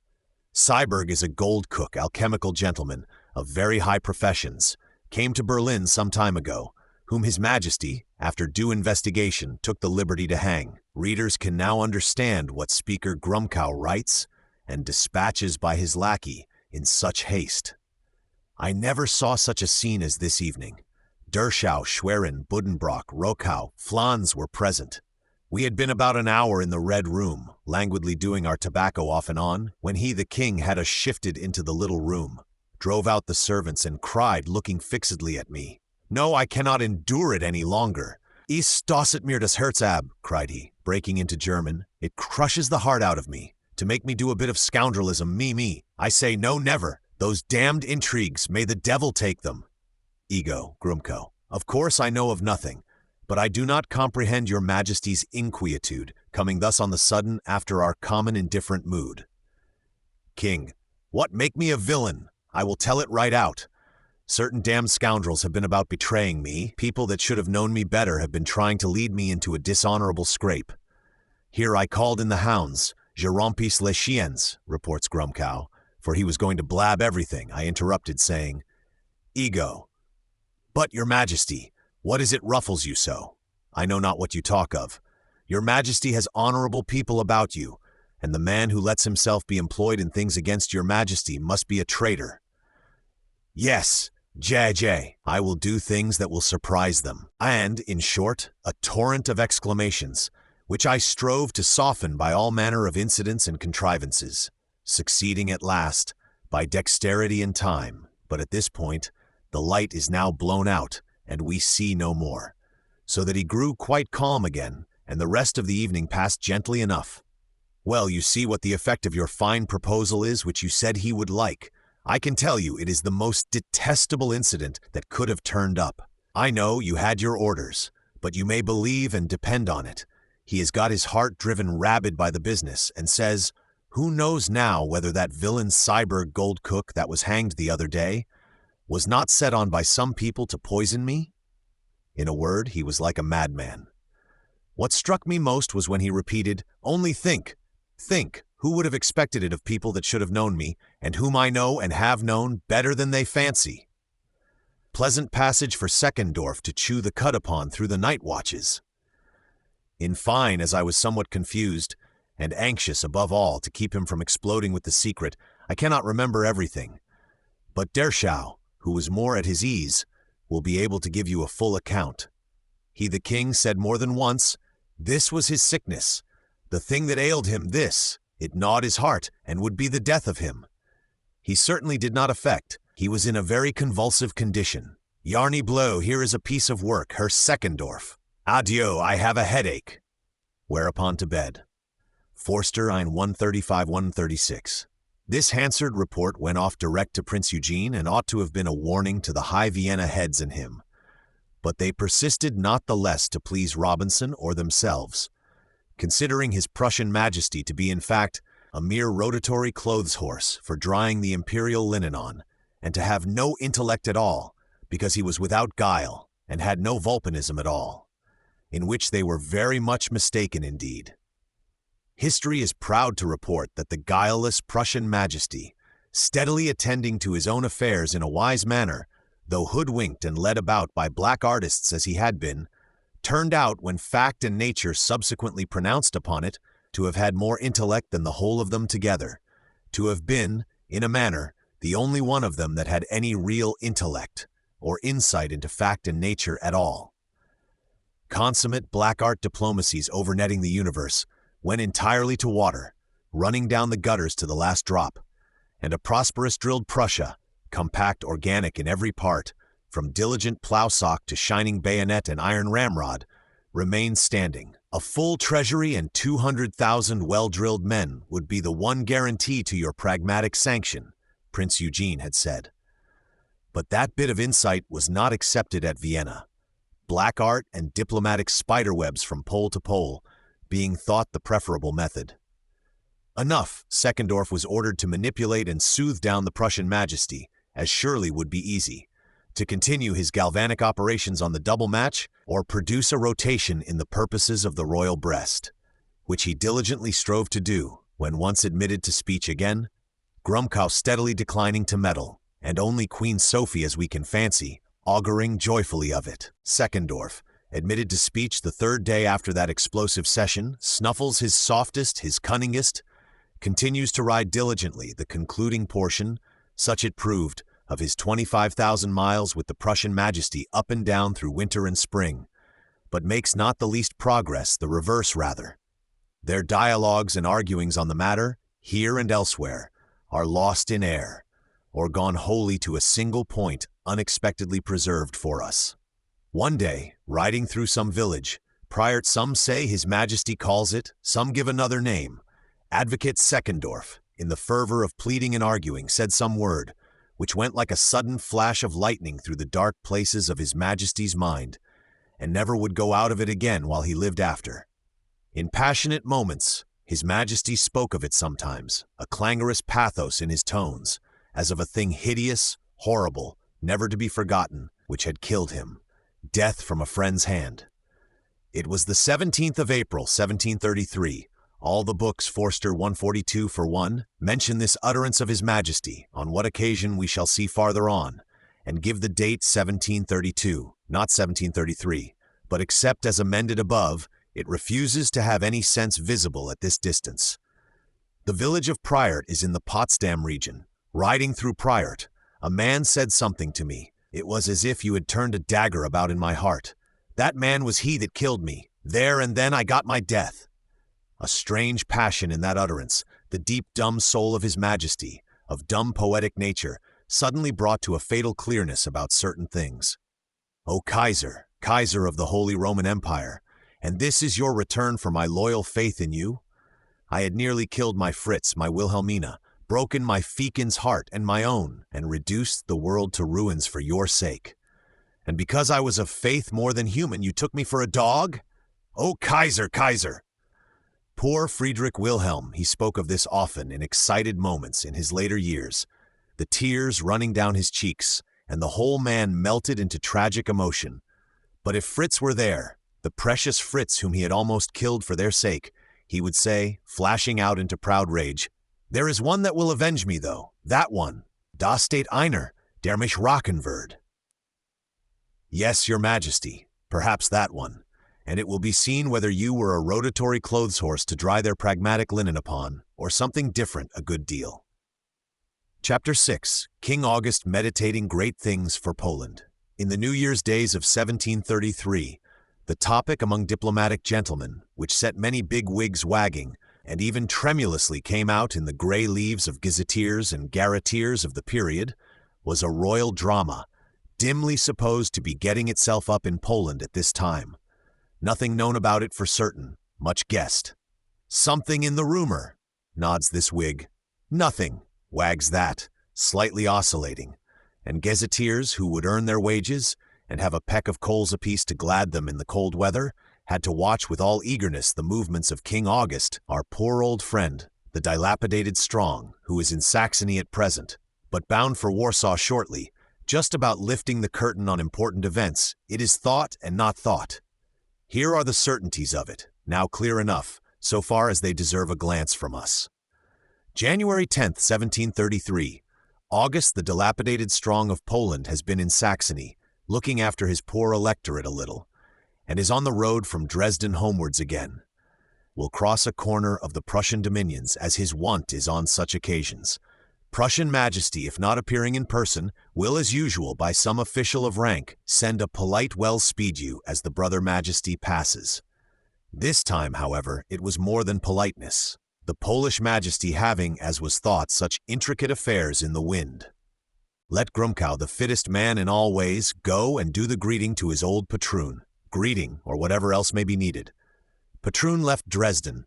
Syberg is a gold cook, alchemical gentleman, of very high professions, came to Berlin some time ago, whom His Majesty, after due investigation, took the liberty to hang. Readers can now understand what Speaker Grumkow writes and dispatches by his lackey in such haste. I never saw such a scene as this evening. Derschau, Schwerin, Buddenbrock, Rokow, Flans were present. We had been about an hour in the Red Room, languidly doing our tobacco off and on, when he, the king, had us shifted into the little room, drove out the servants, and cried, looking fixedly at me, "No, I cannot endure it any longer. Ich stosset mir das Herz ab," cried he, breaking into German. "It crushes the heart out of me, to make me do a bit of scoundrelism, me. I say no, never. Those damned intrigues, may the devil take them." Ego, Grumkow. Of course I know of nothing, but I do not comprehend your Majesty's inquietude, coming thus on the sudden after our common indifferent mood. King. What, make me a villain? I will tell it right out. Certain damned scoundrels have been about betraying me. People that should have known me better have been trying to lead me into a dishonorable scrape. Here I called in the hounds. Je rompis les chiens, reports Grumcow, for he was going to blab everything. I interrupted, saying, Ego. But, your majesty, what is it ruffles you so? I know not what you talk of. Your majesty has honorable people about you, and the man who lets himself be employed in things against your majesty must be a traitor. Yes, JJ, I will do things that will surprise them. And, in short, a torrent of exclamations, which I strove to soften by all manner of incidents and contrivances, succeeding at last, by dexterity and time. But at this point, the light is now blown out, and we see no more, so that he grew quite calm again, and the rest of the evening passed gently enough. Well, you see what the effect of your fine proposal is, which you said he would like. I can tell you it is the most detestable incident that could have turned up. I know you had your orders, but you may believe and depend on it. He has got his heart driven rabid by the business, and says, who knows now whether that villain Cyberg gold cook that was hanged the other day was not set on by some people to poison me? In a word, he was like a madman. What struck me most was when he repeated, only think, think, who would have expected it of people that should have known me, and whom I know and have known better than they fancy. Pleasant passage for Seckendorf to chew the cud upon through the night watches. In fine, as I was somewhat confused, and anxious above all to keep him from exploding with the secret, I cannot remember everything. But Derschau, who was more at his ease, will be able to give you a full account. He the king said more than once, this was his sickness, the thing that ailed him, this, it gnawed his heart, and would be the death of him. He certainly did not affect, he was in a very convulsive condition. Yarny Blow, here is a piece of work, Herr Seckendorf. Adieu, I have a headache. Whereupon to bed. Forster ein 135-136. This Hansard report went off direct to Prince Eugene and ought to have been a warning to the high Vienna heads in him. But they persisted not the less to please Robinson or themselves, considering his Prussian Majesty to be in fact a mere rotatory clothes horse for drying the imperial linen on, and to have no intellect at all, because he was without guile and had no vulpanism at all, in which they were very much mistaken indeed. History is proud to report that the guileless Prussian Majesty, steadily attending to his own affairs in a wise manner, though hoodwinked and led about by black artists as he had been, turned out, when fact and nature subsequently pronounced upon it, to have had more intellect than the whole of them together, to have been, in a manner, the only one of them that had any real intellect, or insight into fact and nature at all. Consummate black art diplomacies overnetting the universe went entirely to water, running down the gutters to the last drop, and a prosperous drilled Prussia, compact organic in every part, from diligent plow-sock to shining bayonet and iron ramrod, remained standing. A full treasury and 200,000 well-drilled men would be the one guarantee to your pragmatic sanction, Prince Eugene had said. But that bit of insight was not accepted at Vienna. Black art and diplomatic spiderwebs from pole to pole being thought the preferable method. Enough, Seckendorf was ordered to manipulate and soothe down the Prussian Majesty, as surely would be easy, to continue his galvanic operations on the double match, or produce a rotation in the purposes of the royal breast, which he diligently strove to do, when once admitted to speech again, Grumcow steadily declining to meddle, and only Queen Sophie, as we can fancy, auguring joyfully of it. Seckendorf, admitted to speech the third day after that explosive session, snuffles his softest, his cunningest, continues to ride diligently the concluding portion, such it proved, of his 25,000 miles with the Prussian Majesty up and down through winter and spring, but makes not the least progress, the reverse rather. Their dialogues and arguings on the matter, here and elsewhere, are lost in air, or gone wholly to a single point unexpectedly preserved for us. One day, riding through some village, prior some say His Majesty calls it, some give another name, Advocate Seckendorf, in the fervor of pleading and arguing, said some word, which went like a sudden flash of lightning through the dark places of His Majesty's mind, and never would go out of it again while he lived after. In passionate moments, His Majesty spoke of it sometimes, a clangorous pathos in his tones, as of a thing hideous, horrible, never to be forgotten, which had killed him. Death from a friend's hand. It was the 17th of April, 1733. All the books, Forster 142 for 1, mention this utterance of His Majesty, on what occasion we shall see farther on, and give the date 1732, not 1733, but except as amended above, it refuses to have any sense visible at this distance. The village of Priort is in the Potsdam region. Riding through Priort, a man said something to me. It was as if you had turned a dagger about in my heart. That man was he that killed me. There and then I got my death. A strange passion in that utterance, the deep dumb soul of His Majesty, of dumb poetic nature, suddenly brought to a fatal clearness about certain things. O Kaiser, Kaiser of the Holy Roman Empire, and this is your return for my loyal faith in you? I had nearly killed my Fritz, my Wilhelmina, broken my Feeken's heart and my own, and reduced the world to ruins for your sake. And because I was of faith more than human, you took me for a dog? O Kaiser, Kaiser! Poor Friedrich Wilhelm, he spoke of this often in excited moments in his later years, the tears running down his cheeks, and the whole man melted into tragic emotion. But if Fritz were there, the precious Fritz whom he had almost killed for their sake, he would say, flashing out into proud rage, "There is one that will avenge me, though, that one. Da steht einer, der mich rächen wird." Yes, your Majesty, perhaps that one, and it will be seen whether you were a rotatory clothes horse to dry their pragmatic linen upon, or something different a good deal. Chapter 6. King August meditating great things for Poland. In the New Year's days of 1733, the topic among diplomatic gentlemen, which set many big wigs wagging, and even tremulously came out in the grey leaves of gazetteers and garretteers of the period, was a royal drama, dimly supposed to be getting itself up in Poland at this time. Nothing known about it for certain, much guessed. Something in the rumor, nods this wig. Nothing, wags that, slightly oscillating, and gazetteers who would earn their wages and have a peck of coals apiece to glad them in the cold weather, had to watch with all eagerness the movements of King August, our poor old friend, the dilapidated Strong, who is in Saxony at present, but bound for Warsaw shortly, just about lifting the curtain on important events. It is thought and not thought. Here are the certainties of it, now clear enough, so far as they deserve a glance from us. January 10th, 1733. August the dilapidated Strong of Poland has been in Saxony, looking after his poor electorate a little, and is on the road from Dresden homewards again. Will cross a corner of the Prussian dominions, as his wont is on such occasions. Prussian Majesty, if not appearing in person, will, as usual, by some official of rank, send a polite well speed you as the brother Majesty passes. This time, however, it was more than politeness, the Polish Majesty having, as was thought, such intricate affairs in the wind. Let Grumkow, the fittest man in all ways, go and do the greeting to his old patroon, greeting or whatever else may be needed. Patroon left Dresden,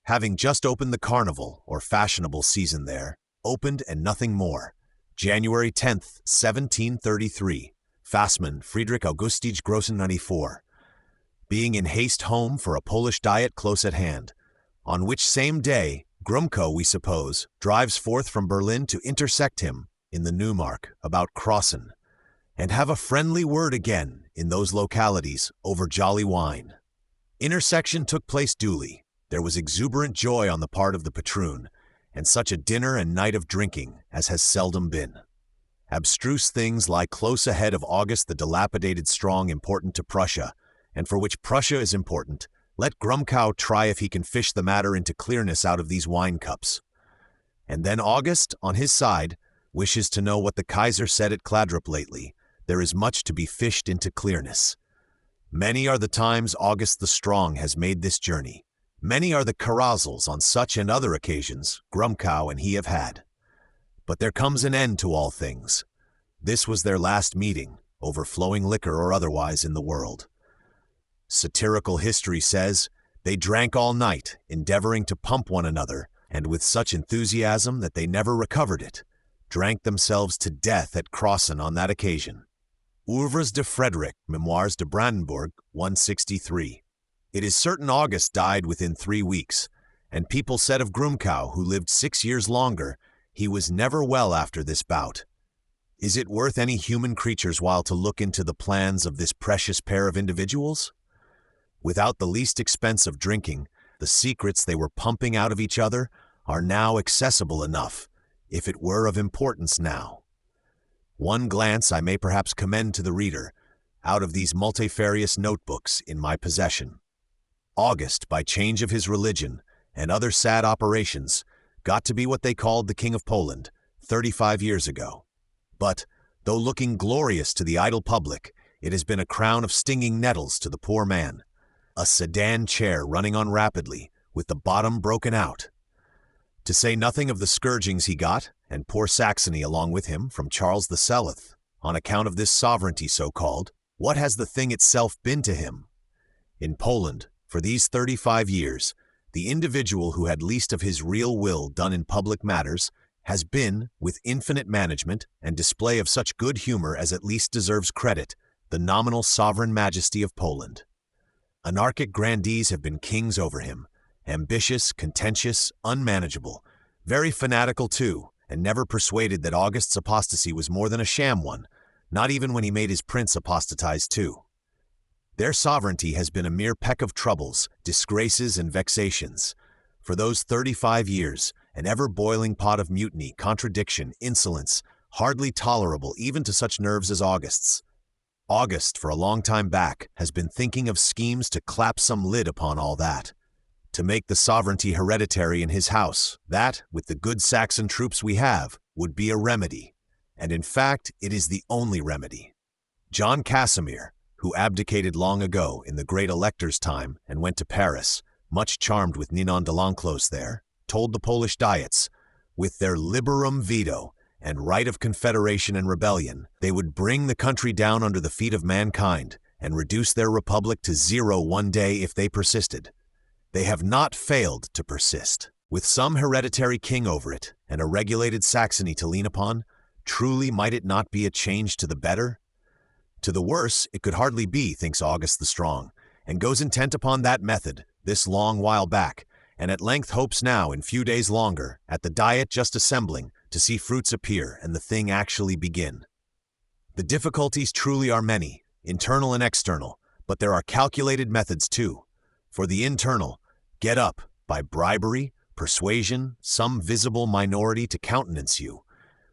having just opened the carnival or fashionable season there, opened and nothing more. January 10th, 1733. Fassmann, Friedrich Augustige Grossen 94. Being in haste home for a Polish diet close at hand, on which same day, Grumkow, we suppose, drives forth from Berlin to intersect him in the Neumark about Crossen, and have a friendly word again in those localities over jolly wine. Intersection took place duly. There was exuberant joy on the part of the patroon, and such a dinner and night of drinking as has seldom been. Abstruse things lie close ahead of August the dilapidated Strong, important to Prussia, and for which Prussia is important. Let Grumkow try if he can fish the matter into clearness out of these wine cups. And then August, on his side, wishes to know what the Kaiser said at Kladrup lately. There is much to be fished into clearness. Many are the times August the Strong has made this journey. Many are the carousals on such and other occasions Grumkow and he have had. But there comes an end to all things. This was their last meeting, overflowing liquor or otherwise in the world. Satirical history says, they drank all night, endeavoring to pump one another, and with such enthusiasm that they never recovered it, drank themselves to death at Crossen on that occasion. Ouvres de Frederick, Memoirs de Brandenburg, 163. It is certain August died within 3 weeks, and people said of Grumkow, who lived 6 years longer, He was never well after this bout. Is it worth any human creature's while to look into the plans of this precious pair of individuals? Without the least expense of drinking, the secrets they were pumping out of each other are now accessible enough, if it were of importance now. One glance I may perhaps commend to the reader, out of these multifarious notebooks in my possession. August, by change of his religion and other sad operations, got to be what they called the King of Poland 35 years ago. But, though looking glorious to the idle public, it has been a crown of stinging nettles to the poor man. A sedan chair running on rapidly, with the bottom broken out. To say nothing of the scourgings he got, and poor Saxony along with him, from Charles the Seventh, on account of this sovereignty so-called, what has the thing itself been to him? In Poland, for these 35 years, the individual who had least of his real will done in public matters has been, with infinite management and display of such good humor as at least deserves credit, the nominal sovereign majesty of Poland. Anarchic grandees have been kings over him, ambitious, contentious, unmanageable, very fanatical too, and never persuaded that August's apostasy was more than a sham one, not even when he made his prince apostatize too. Their sovereignty has been a mere peck of troubles, disgraces, and vexations. For those 35 years, an ever-boiling pot of mutiny, contradiction, insolence, hardly tolerable even to such nerves as August's. August, for a long time back, has been thinking of schemes to clap some lid upon all that, to make the sovereignty hereditary in his house. That, with the good Saxon troops we have, would be a remedy, and in fact it is the only remedy. John Casimir, who abdicated long ago in the great Elector's time and went to Paris, much charmed with Ninon de l'Enclos there, told the Polish Diets, with their liberum veto and right of confederation and rebellion, they would bring the country down under the feet of mankind and reduce their republic to zero one day if they persisted. They have not failed to persist. With some hereditary king over it and a regulated Saxony to lean upon, truly might it not be a change to the better? To the worse it could hardly be, thinks August the Strong, and goes intent upon that method, this long while back, and at length hopes now, in few days longer, at the Diet just assembling, to see fruits appear and the thing actually begin. The difficulties truly are many, internal and external, but there are calculated methods too. For the internal, get up, by bribery, persuasion, some visible minority to countenance you.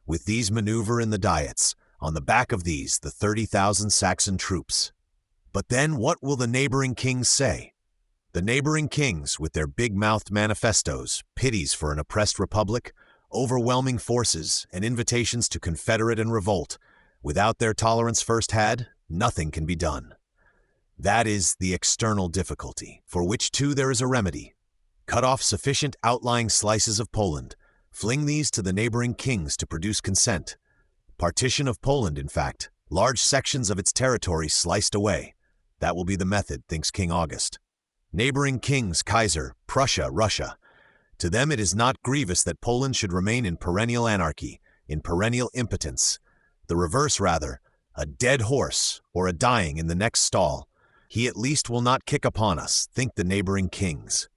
With these maneuver in the Diets, on the back of these the 30,000 Saxon troops. But then what will the neighboring kings say? The neighboring kings, with their big-mouthed manifestos, pities for an oppressed republic, overwhelming forces, and invitations to confederate and revolt, without their tolerance first had, nothing can be done. That is the external difficulty, for which too there is a remedy. Cut off sufficient outlying slices of Poland, fling these to the neighboring kings to produce consent. Partition of Poland, in fact, large sections of its territory sliced away. That will be the method, thinks King August. Neighboring kings, Kaiser, Prussia, Russia. To them it is not grievous that Poland should remain in perennial anarchy, in perennial impotence. The reverse rather, a dead horse, or a dying in the next stall. He at least will not kick upon us, think the neighboring kings.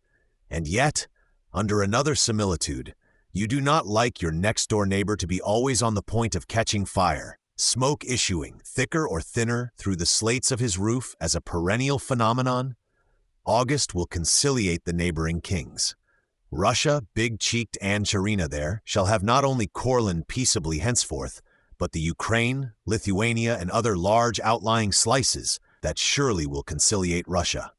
And yet, under another similitude, you do not like your next-door neighbor to be always on the point of catching fire, smoke issuing, thicker or thinner, through the slates of his roof as a perennial phenomenon? August will conciliate the neighboring kings. Russia, big-cheeked Anne Charina there, shall have not only Courland peaceably henceforth, but the Ukraine, Lithuania, and other large outlying slices that surely will conciliate Russia.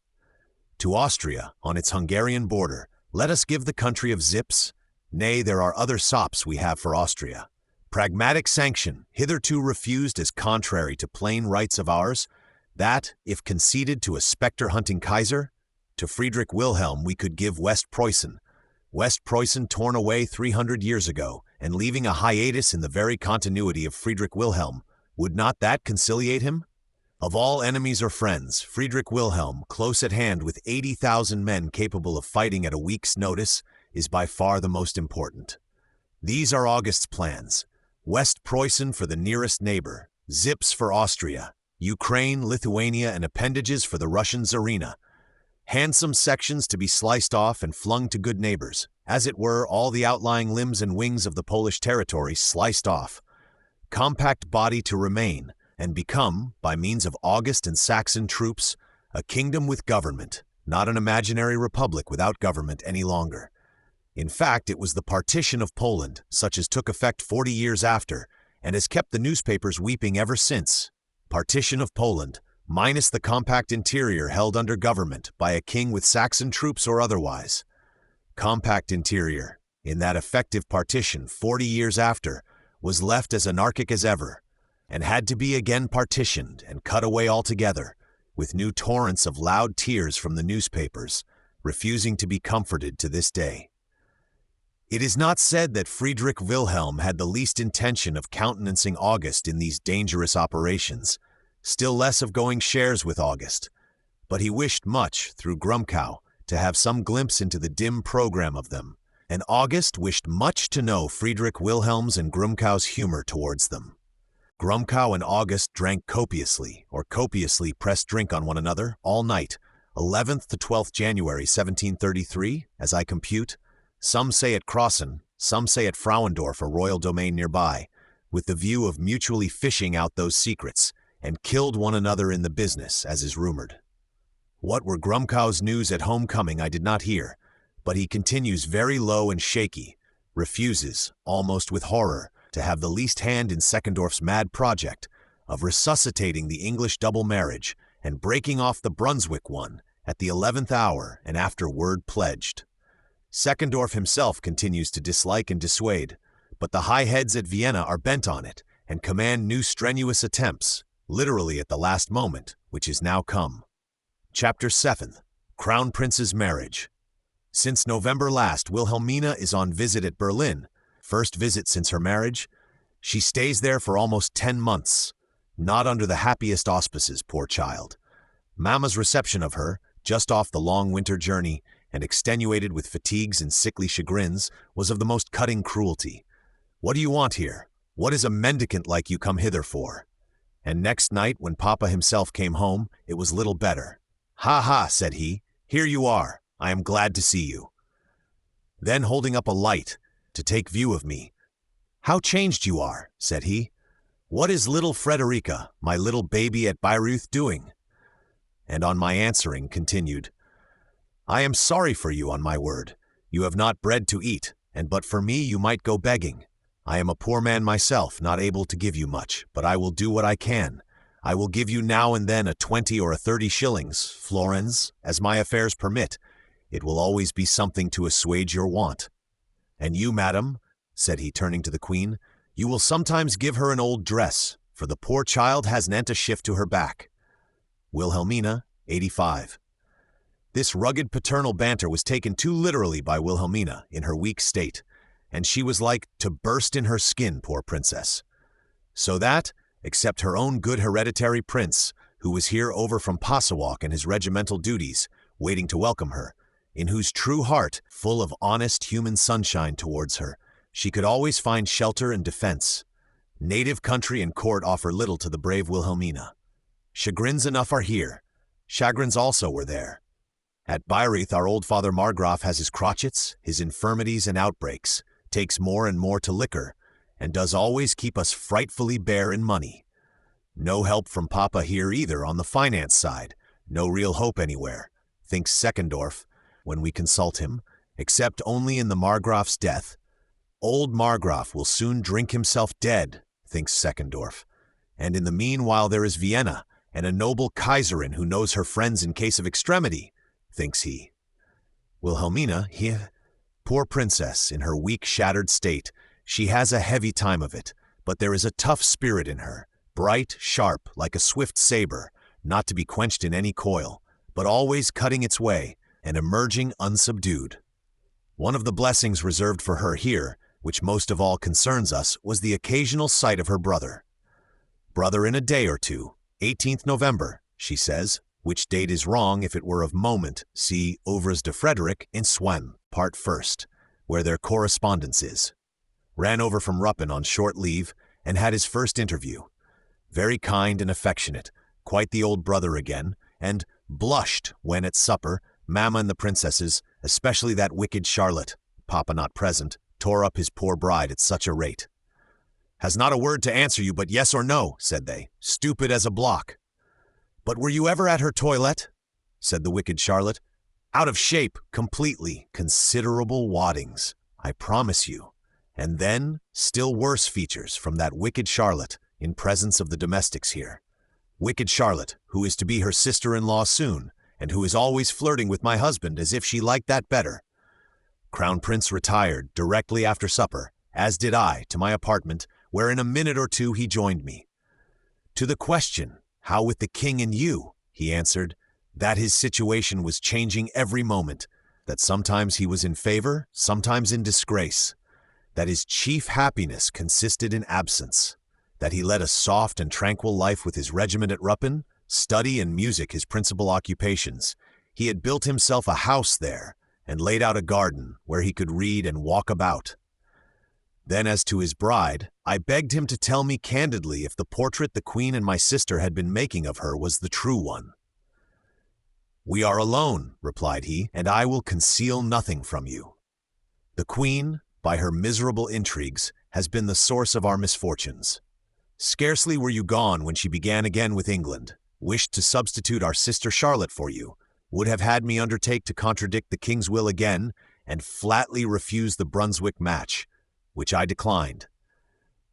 To Austria, on its Hungarian border, let us give the country of zips. Nay, there are other sops we have for Austria. Pragmatic sanction, hitherto refused as contrary to plain rights of ours, that, if conceded to a spectre-hunting Kaiser, to Frederick Wilhelm we could give West Preussen. West Preussen torn away 300 years ago, and leaving a hiatus in the very continuity of Frederick Wilhelm, would not that conciliate him? Of all enemies or friends, Frederick Wilhelm, close at hand with 80,000 men capable of fighting at a week's notice, is by far the most important. These are August's plans. West Preussen for the nearest neighbor, zips for Austria, Ukraine, Lithuania, and appendages for the Russian Tsarina. handsome sections to be sliced off and flung to good neighbors, as it were, all the outlying limbs and wings of the Polish territory sliced off. Compact body to remain, and become, by means of August and Saxon troops, a kingdom with government, not an imaginary republic without government any longer. In fact, it was the partition of Poland, such as took effect 40 years after, and has kept the newspapers weeping ever since. Partition of Poland, minus the compact interior held under government by a king with Saxon troops or otherwise. Compact interior, in that effective partition 40 years after, was left as anarchic as ever, and had to be again partitioned and cut away altogether, with new torrents of loud tears from the newspapers, refusing to be comforted to this day. It is not said that Friedrich Wilhelm had the least intention of countenancing August in these dangerous operations, still less of going shares with August, but he wished much, through Grumkow, to have some glimpse into the dim program of them, and August wished much to know Friedrich Wilhelm's and Grumkow's humor towards them. Grumkow and August drank copiously, or copiously pressed drink on one another, all night, 11th to 12th January 1733, as I compute. Some say at Crossen, some say at Frauendorf, a royal domain nearby, with the view of mutually fishing out those secrets, and killed one another in the business, as is rumored. What were Grumkow's news at homecoming I did not hear, but he continues very low and shaky, refuses, almost with horror, to have the least hand in Seckendorf's mad project of resuscitating the English double marriage and breaking off the Brunswick one at the 11th hour and after word pledged. Seckendorf himself continues to dislike and dissuade, but the high heads at Vienna are bent on it and command new strenuous attempts, literally at the last moment, which is now come. Chapter 7. Crown Prince's Marriage. Since November last, Wilhelmina is on visit at Berlin, first visit since her marriage. She stays there for almost 10 months, not under the happiest auspices, poor child. Mamma's reception of her, just off the long winter journey, and extenuated with fatigues and sickly chagrins, was of the most cutting cruelty. "What do you want here? What is a mendicant like you come hither for?" And next night, when Papa himself came home, it was little better. "Ha ha," said he, "here you are. I am glad to see you." Then holding up a light, to take view of me, "How changed you are," said he. "What is little Frederica, my little baby at Bayreuth, doing?" And on my answering, continued, "I am sorry for you, on my word. You have not bread to eat, and but for me you might go begging. I am a poor man myself, not able to give you much, but I will do what I can. I will give you now and then a 20 or a 30 shillings, florins, as my affairs permit. It will always be something to assuage your want. And you, madam," said he, turning to the queen, "you will sometimes give her an old dress, for the poor child hasn't a shift to her back." Wilhelmina, 85. This rugged paternal banter was taken too literally by Wilhelmina in her weak state, and she was like to burst in her skin, poor princess. So that, except her own good hereditary prince, who was here over from Passewalk and his regimental duties, waiting to welcome her, in whose true heart, full of honest human sunshine towards her, she could always find shelter and defense. Native country and court offer little to the brave Wilhelmina. Chagrins enough are here. Chagrins also were there. At Bayreuth our old Father Margraf has his crotchets, his infirmities and outbreaks, takes more and more to liquor, and does always keep us frightfully bare in money. No help from Papa here either on the finance side, no real hope anywhere, thinks Seckendorf, when we consult him, except only in the Margraf's death. Old Margraf will soon drink himself dead, thinks Seckendorf, and in the meanwhile there is Vienna, and a noble Kaiserin who knows her friends in case of extremity, thinks he. Wilhelmina, poor princess, in her weak, shattered state, she has a heavy time of it, but there is a tough spirit in her, bright, sharp, like a swift saber, not to be quenched in any coil, but always cutting its way, and emerging unsubdued. One of the blessings reserved for her here, which most of all concerns us, was the occasional sight of her brother. "Brother in a day or two, 18th November, she says, which date is wrong if it were of moment. See Ouvres de Frederick in Swen, Part 1st, where their correspondence is. Ran over from Ruppen on short leave, and had his first interview. Very kind and affectionate, quite the old brother again, and blushed when at supper Mamma and the princesses, especially that wicked Charlotte, Papa not present, tore up his poor bride at such a rate. "Has not a word to answer you but yes or no," said they, "stupid as a block." "But were you ever at her toilette?" said the wicked Charlotte. "Out of shape, completely, considerable waddings, I promise you." And then, still worse features from that wicked Charlotte in presence of the domestics here. Wicked Charlotte, who is to be her sister-in-law soon, and who is always flirting with my husband as if she liked that better. Crown Prince retired directly after supper, as did I, to my apartment, where in a minute or two he joined me. To the question, how with the king and you, he answered, that his situation was changing every moment, that sometimes he was in favor, sometimes in disgrace, that his chief happiness consisted in absence, that he led a soft and tranquil life with his regiment at Ruppen, study and music his principal occupations. He had built himself a house there, and laid out a garden where he could read and walk about. Then as to his bride, I begged him to tell me candidly if the portrait the Queen and my sister had been making of her was the true one. "We are alone," replied he, "and I will conceal nothing from you. The Queen, by her miserable intrigues, has been the source of our misfortunes. Scarcely were you gone when she began again with England, wished to substitute our sister Charlotte for you, would have had me undertake to contradict the king's will again, and flatly refuse the Brunswick match, which I declined.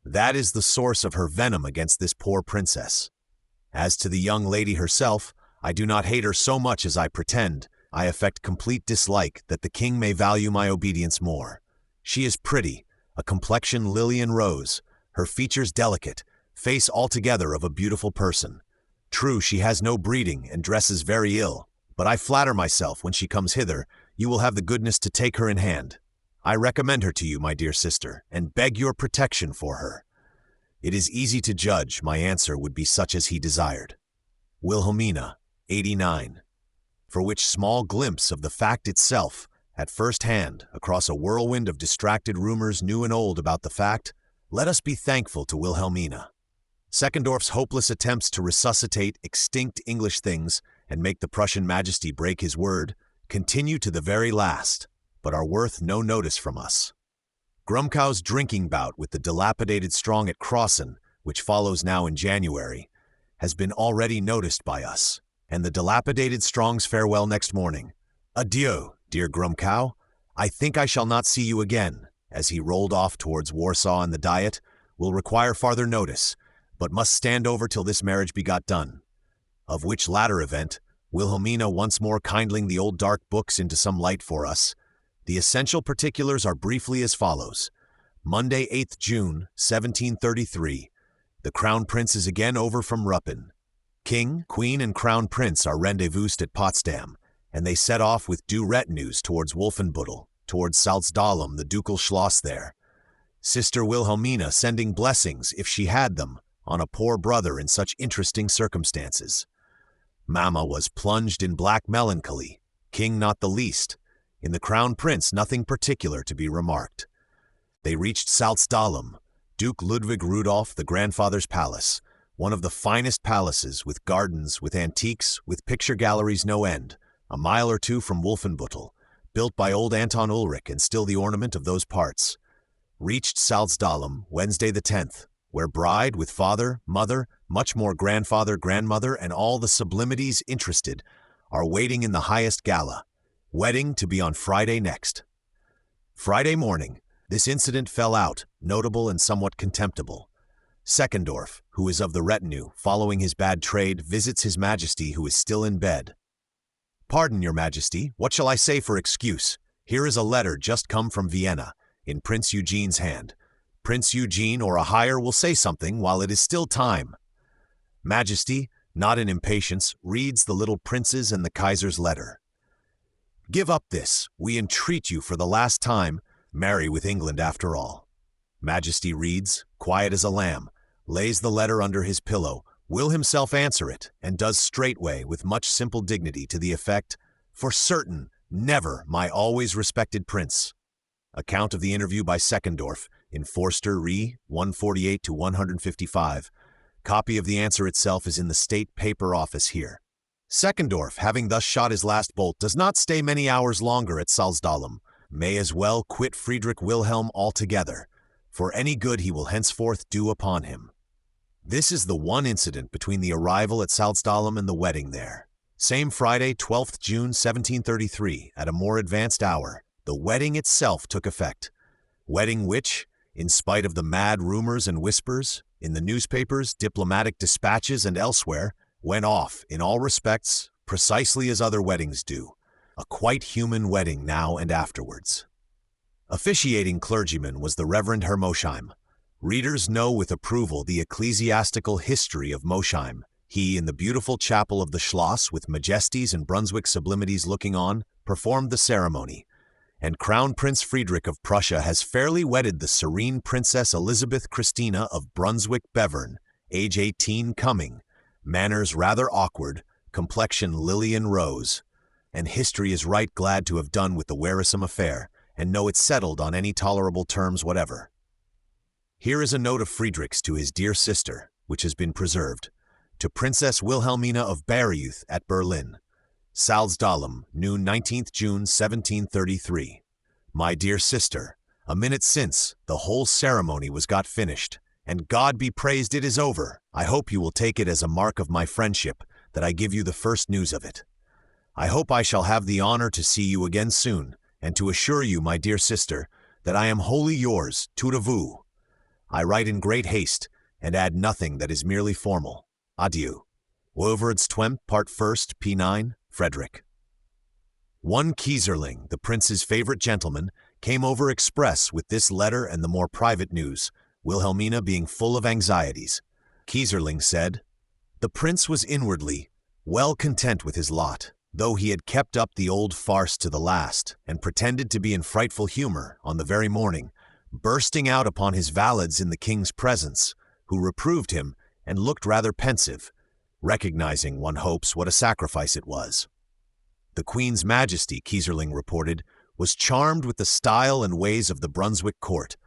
That is the source of her venom against this poor princess. As to the young lady herself, I do not hate her so much as I pretend. I affect complete dislike that the king may value my obedience more. She is pretty, a complexion lily and rose, her features delicate, face altogether of a beautiful person. True, she has no breeding and dresses very ill, but I flatter myself when she comes hither, you will have the goodness to take her in hand. I recommend her to you, my dear sister, and beg your protection for her." It is easy to judge my answer would be such as he desired. Wilhelmina, 89. For which small glimpse of the fact itself, at first hand, across a whirlwind of distracted rumors new and old about the fact, let us be thankful to Wilhelmina. Seckendorf's hopeless attempts to resuscitate extinct English things and make the Prussian Majesty break his word continue to the very last, but are worth no notice from us. Grumkow's drinking bout with the dilapidated Strong at Crossen, which follows now in January, has been already noticed by us, and the dilapidated Strong's farewell next morning. "Adieu, dear Grumkow. I think I shall not see you again," as he rolled off towards Warsaw and the Diet, "will require farther notice, but must stand over till this marriage be got done." Of which latter event, Wilhelmina once more kindling the old dark books into some light for us. The essential particulars are briefly as follows. Monday, 8th June, 1733. The Crown Prince is again over from Ruppen. King, Queen, and Crown Prince are rendezvoused at Potsdam, and they set off with due retinues towards Wolfenbüttel, towards Salzdahlem, the ducal Schloss there. Sister Wilhelmina sending blessings, if she had them, on a poor brother in such interesting circumstances. Mamma was plunged in black melancholy, King not the least. In the Crown Prince nothing particular to be remarked. They reached Salzdahlem, Duke Ludwig Rudolph, the grandfather's palace, one of the finest palaces, with gardens, with antiques, with picture galleries no end, a mile or two from Wolfenbüttel, built by old Anton Ulrich and still the ornament of those parts. Reached Salzdahlem Wednesday the 10th, where bride with father, mother, much more grandfather, grandmother, and all the sublimities interested are waiting in the highest gala. Wedding to be on Friday next. Friday morning, this incident fell out, notable and somewhat contemptible. Seckendorf, who is of the retinue, following his bad trade, visits His Majesty, who is still in bed. "Pardon, Your Majesty, what shall I say for excuse? Here is a letter just come from Vienna, in Prince Eugene's hand. Prince Eugene or a higher will say something while it is still time." Majesty, not in impatience, reads the little prince's and the Kaiser's letter. "Give up this, we entreat you for the last time, marry with England after all." Majesty reads, quiet as a lamb, lays the letter under his pillow, will himself answer it, and does straightway, with much simple dignity, to the effect, "For certain, never, my always respected prince." Account of the interview by Seckendorf, in Forster Re. 148 to 155. Copy of the answer itself is in the State Paper Office here. Seckendorf, having thus shot his last bolt, does not stay many hours longer at Salzdahlem, may as well quit Friedrich Wilhelm altogether, for any good he will henceforth do upon him. This is the one incident between the arrival at Salzdahlem and the wedding there. Same Friday, 12th June 1733, at a more advanced hour, the wedding itself took effect. Wedding which, in spite of the mad rumors and whispers, in the newspapers, diplomatic dispatches, and elsewhere, went off, in all respects, precisely as other weddings do, a quite human wedding now and afterwards. Officiating clergyman was the Reverend Herr Mosheim. Readers know with approval the ecclesiastical history of Mosheim. He, in the beautiful chapel of the Schloss, with majesties and Brunswick sublimities looking on, performed the ceremony, and Crown Prince Friedrich of Prussia has fairly wedded the serene Princess Elizabeth Christina of Brunswick-Bevern, age 18 coming, manners rather awkward, complexion Lillian Rose, and history is right glad to have done with the wearisome affair, and know it settled on any tolerable terms whatever. Here is a note of Friedrich's to his dear sister, which has been preserved, to Princess Wilhelmina of Bayreuth at Berlin. Salzdahlem, noon 19th June 1733. My dear sister, a minute since, the whole ceremony was got finished, and God be praised it is over. I hope you will take it as a mark of my friendship that I give you the first news of it. I hope I shall have the honor to see you again soon, and to assure you, my dear sister, that I am wholly yours, tout à vous. I write in great haste, and add nothing that is merely formal. Adieu. Woverds Twemp, Part 1st, P9, Frederick. One Kieserling, the prince's favorite gentleman, came over express with this letter and the more private news, Wilhelmina being full of anxieties. Kieserling said, the prince was inwardly well content with his lot, though he had kept up the old farce to the last, and pretended to be in frightful humor on the very morning, bursting out upon his valets in the king's presence, who reproved him and looked rather pensive, recognizing, one hopes, what a sacrifice it was. The Queen's Majesty, Kieserling reported, was charmed with the style and ways of the Brunswick court,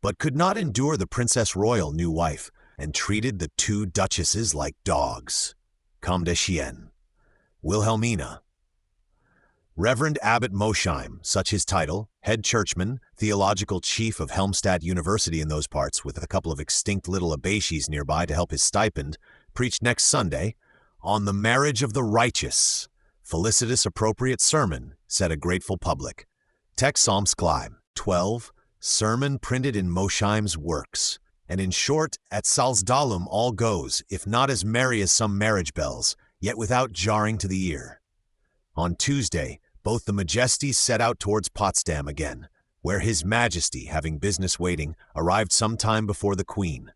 but could not endure the Princess Royal new wife, and treated the two duchesses like dogs. Comme des chiens. Wilhelmina. Reverend Abbot Mosheim, such his title, head churchman, theological chief of Helmstadt University in those parts, with a couple of extinct little abbaties nearby to help his stipend, preached next Sunday, on the marriage of the righteous. Felicitous appropriate sermon, said a grateful public. Text Psalms Climb, 12, sermon printed in Mosheim's works. And in short, at Salzdahlem all goes, if not as merry as some marriage bells, yet without jarring to the ear. On Tuesday, both the Majesties set out towards Potsdam again, where His Majesty, having business waiting, arrived some time before the Queen.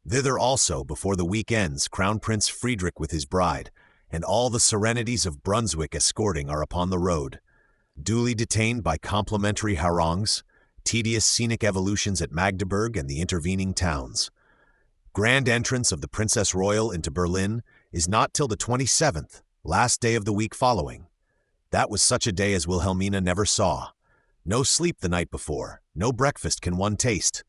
Thither also, before the week ends, Crown Prince Friedrich with his bride, and all the serenities of Brunswick escorting are upon the road, duly detained by complimentary harangues, tedious scenic evolutions at Magdeburg and the intervening towns. Grand entrance of the Princess Royal into Berlin is not till the 27th, last day of the week following. That was such a day as Wilhelmina never saw. No sleep the night before, no breakfast can one taste.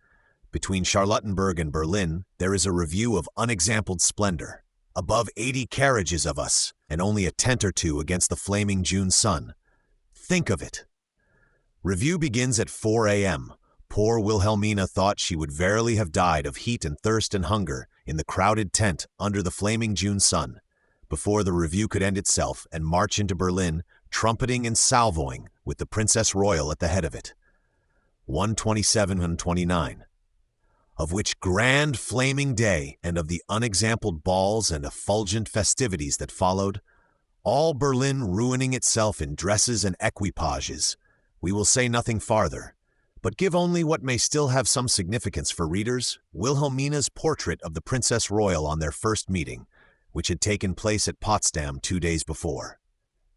Between Charlottenburg and Berlin, there is a review of unexampled splendor. Above 80 carriages of us, and only a tent or two against the flaming June sun. Think of it! Review begins at 4 a.m. Poor Wilhelmina thought she would verily have died of heat and thirst and hunger in the crowded tent under the flaming June sun, before the review could end itself and march into Berlin, trumpeting and salvoing, with the Princess Royal at the head of it. 127 and 29. Of which grand flaming day, and of the unexampled balls and effulgent festivities that followed, all Berlin ruining itself in dresses and equipages, we will say nothing farther, but give only what may still have some significance for readers, Wilhelmina's portrait of the Princess Royal on their first meeting, which had taken place at Potsdam 2 days before.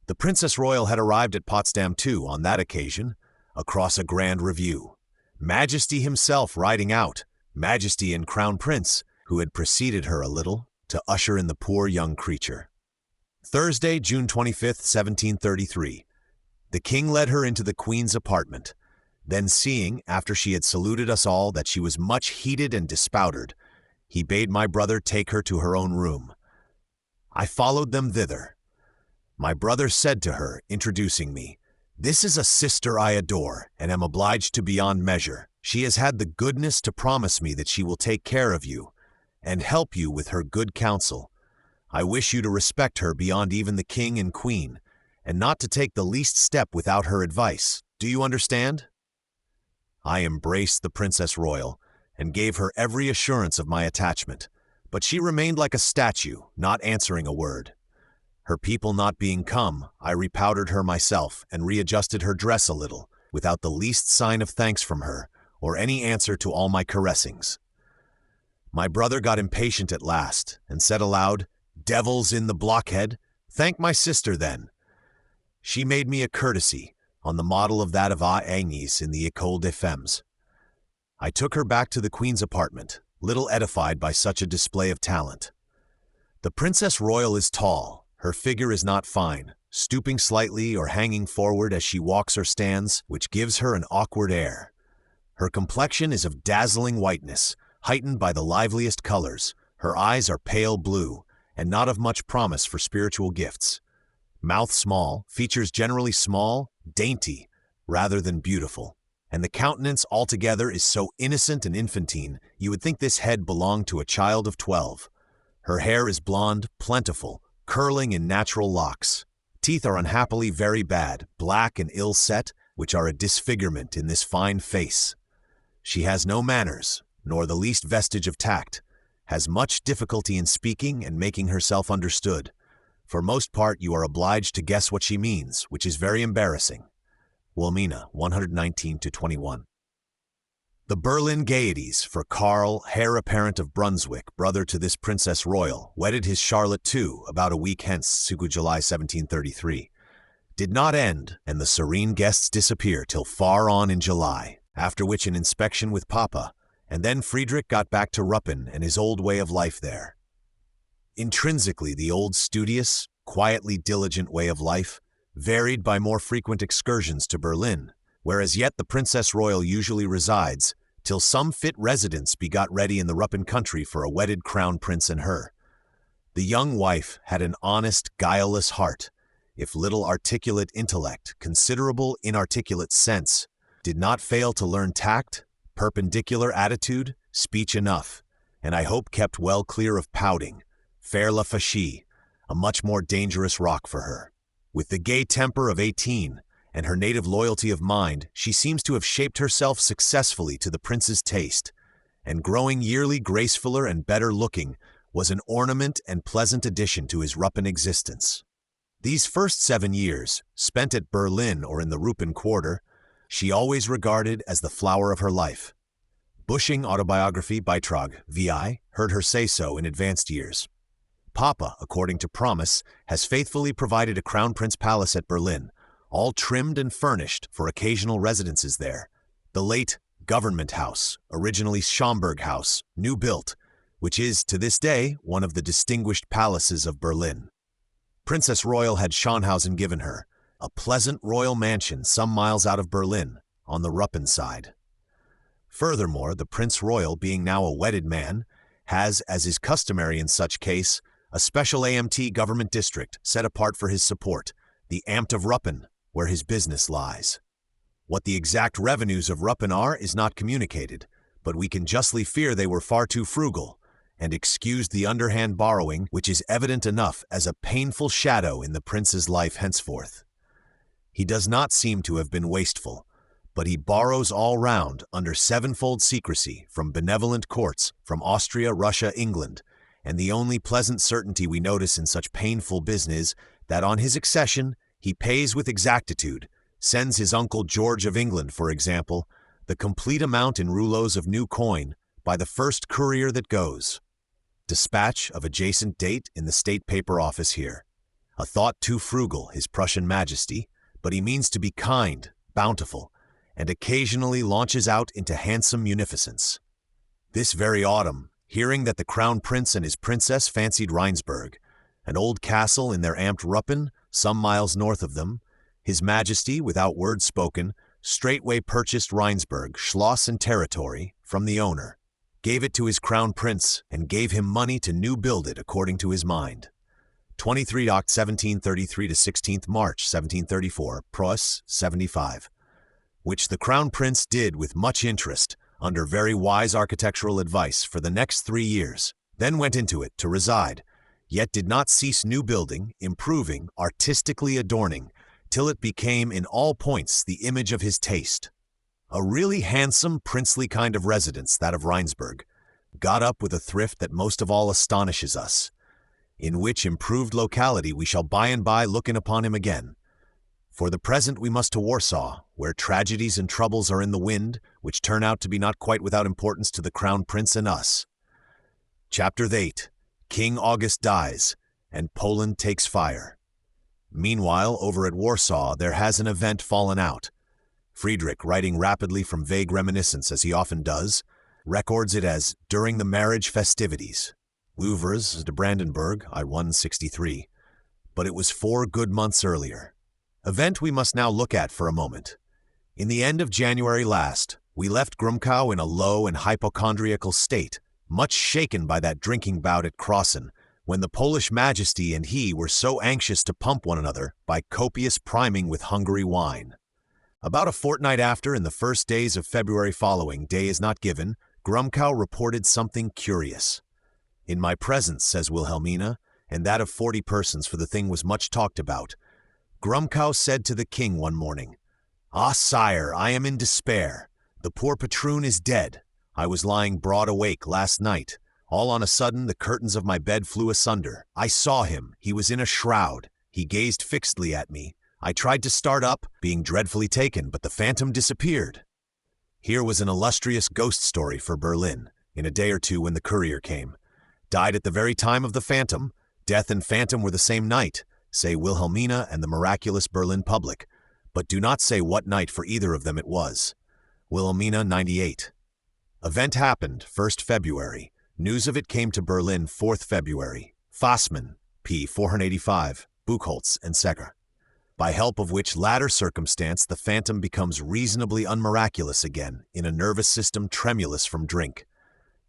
The Princess Royal had arrived at Potsdam too on that occasion, across a grand review. Majesty himself riding out, Majesty and Crown Prince, who had preceded her a little, to usher in the poor young creature. Thursday, June 25th, 1733. The king led her into the Queen's apartment. Then seeing, after she had saluted us all, that she was much heated and dispowdered, he bade my brother take her to her own room. I followed them thither. My brother said to her, introducing me, "This is a sister I adore, and am obliged to beyond measure. She has had the goodness to promise me that she will take care of you, and help you with her good counsel. I wish you to respect her beyond even the king and queen, and not to take the least step without her advice. Do you understand?" I embraced the Princess Royal, and gave her every assurance of my attachment, but she remained like a statue, not answering a word. Her people not being come, I repowdered her myself, and readjusted her dress a little, without the least sign of thanks from her, or any answer to all my caressings. My brother got impatient at last, and said aloud, "Devils in the blockhead! Thank my sister, then." She made me a courtesy, on the model of that of Agnes in the École des Femmes. I took her back to the Queen's apartment, little edified by such a display of talent. The Princess Royal is tall, her figure is not fine, stooping slightly or hanging forward as she walks or stands, which gives her an awkward air. Her complexion is of dazzling whiteness, heightened by the liveliest colors. Her eyes are pale blue, and not of much promise for spiritual gifts. Mouth small, features generally small, dainty, rather than beautiful, and the countenance altogether is so innocent and infantine, you would think this head belonged to a child of 12. Her hair is blonde, plentiful, curling in natural locks. Teeth are unhappily very bad, black and ill set, which are a disfigurement in this fine face. She has no manners, nor the least vestige of tact, has much difficulty in speaking and making herself understood. For most part you are obliged to guess what she means, which is very embarrassing. Wilhelmina, 119-21. The Berlin gaieties, for Karl, heir apparent of Brunswick, brother to this Princess Royal, wedded his Charlotte too, about a week hence, July 1733, did not end, and the serene guests disappear till far on in July, after which an inspection with Papa, and then Frederick got back to Ruppen and his old way of life there. Intrinsically the old studious, quietly diligent way of life, varied by more frequent excursions to Berlin, where as yet the Princess Royal usually resides, till some fit residence be got ready in the Ruppen country for a wedded crown prince and her. The young wife had an honest, guileless heart, if little articulate intellect, considerable inarticulate sense, did not fail to learn tact, perpendicular attitude, speech enough, and I hope kept well clear of pouting, faire la fâchée, a much more dangerous rock for her. With the gay temper of 18, and her native loyalty of mind, she seems to have shaped herself successfully to the prince's taste, and growing yearly gracefuller and better looking, was an ornament and pleasant addition to his Ruppen existence. These first 7 years, spent at Berlin or in the Ruppen quarter, she always regarded as the flower of her life. Busching Autobiography Beitrag, VI, heard her say so in advanced years. Papa, according to promise, has faithfully provided a Crown Prince Palace at Berlin, all trimmed and furnished for occasional residences there. The late Government House, originally Schomburg House, new built, which is to this day one of the distinguished palaces of Berlin. Princess Royal had Schönhausen given her, a pleasant royal mansion some miles out of Berlin, on the Ruppen side. Furthermore, the Prince Royal, being now a wedded man, has, as is customary in such case, a special AMT government district set apart for his support, the Amt of Ruppen, where his business lies. What the exact revenues of Ruppen are is not communicated, but we can justly fear they were far too frugal, and excused the underhand borrowing which is evident enough as a painful shadow in the prince's life henceforth. He does not seem to have been wasteful, but he borrows all round under sevenfold secrecy from benevolent courts, from Austria, Russia, England, and the only pleasant certainty we notice in such painful business that on his accession he pays with exactitude, sends his uncle George of England, for example, the complete amount in rouleaus of new coin by the first courier that goes. Dispatch of adjacent date in the State Paper Office here. A thought too frugal, his Prussian Majesty, but he means to be kind, bountiful, and occasionally launches out into handsome munificence. This very autumn, hearing that the Crown Prince and his Princess fancied Rheinsberg, an old castle in their Amt Ruppen, some miles north of them, His Majesty, without word spoken, straightway purchased Rheinsberg, Schloss and territory, from the owner, gave it to his Crown Prince, and gave him money to new build it according to his mind. 23 Oct 1733 to 16th March 1734, Pros 75, which the Crown Prince did with much interest, under very wise architectural advice, for the next 3 years, then went into it to reside, yet did not cease new building, improving, artistically adorning, till it became in all points the image of his taste. A really handsome, princely kind of residence, that of Rheinsberg, got up with a thrift that most of all astonishes us, in which improved locality we shall by and by look in upon him again. For the present we must to Warsaw, where tragedies and troubles are in the wind, which turn out to be not quite without importance to the Crown Prince and us. Chapter 8. King August dies, and Poland takes fire. Meanwhile, over at Warsaw, there has an event fallen out. Frederick, writing rapidly from vague reminiscence as he often does, records it as during the marriage festivities. Louvres de Brandenburg, I 163, but it was 4 good months earlier. Event we must now look at for a moment. In the end of January last, we left Grumkow in a low and hypochondriacal state, much shaken by that drinking bout at Krossen, when the Polish Majesty and he were so anxious to pump one another by copious priming with Hungary wine. About a fortnight after, in the first days of February following, day is not given, Grumkow reported something curious. In my presence, says Wilhelmina, and that of 40 persons, for the thing was much talked about, Grumkow said to the king one morning, "Ah, sire, I am in despair. The poor patroon is dead. I was lying broad awake last night. All on a sudden the curtains of my bed flew asunder. I saw him. He was in a shroud. He gazed fixedly at me. I tried to start up, being dreadfully taken, but the phantom disappeared." Here was an illustrious ghost story for Berlin, in a day or two when the courier came. Died at the very time of the phantom. Death and phantom were the same night, say Wilhelmina and the miraculous Berlin public, but do not say what night for either of them it was. Wilhelmina 98. Event happened 1st February. News of it came to Berlin 4th February. Fassmann, p. 485, Buchholz and Secker. By help of which latter circumstance the phantom becomes reasonably unmiraculous again, in a nervous system tremulous from drink.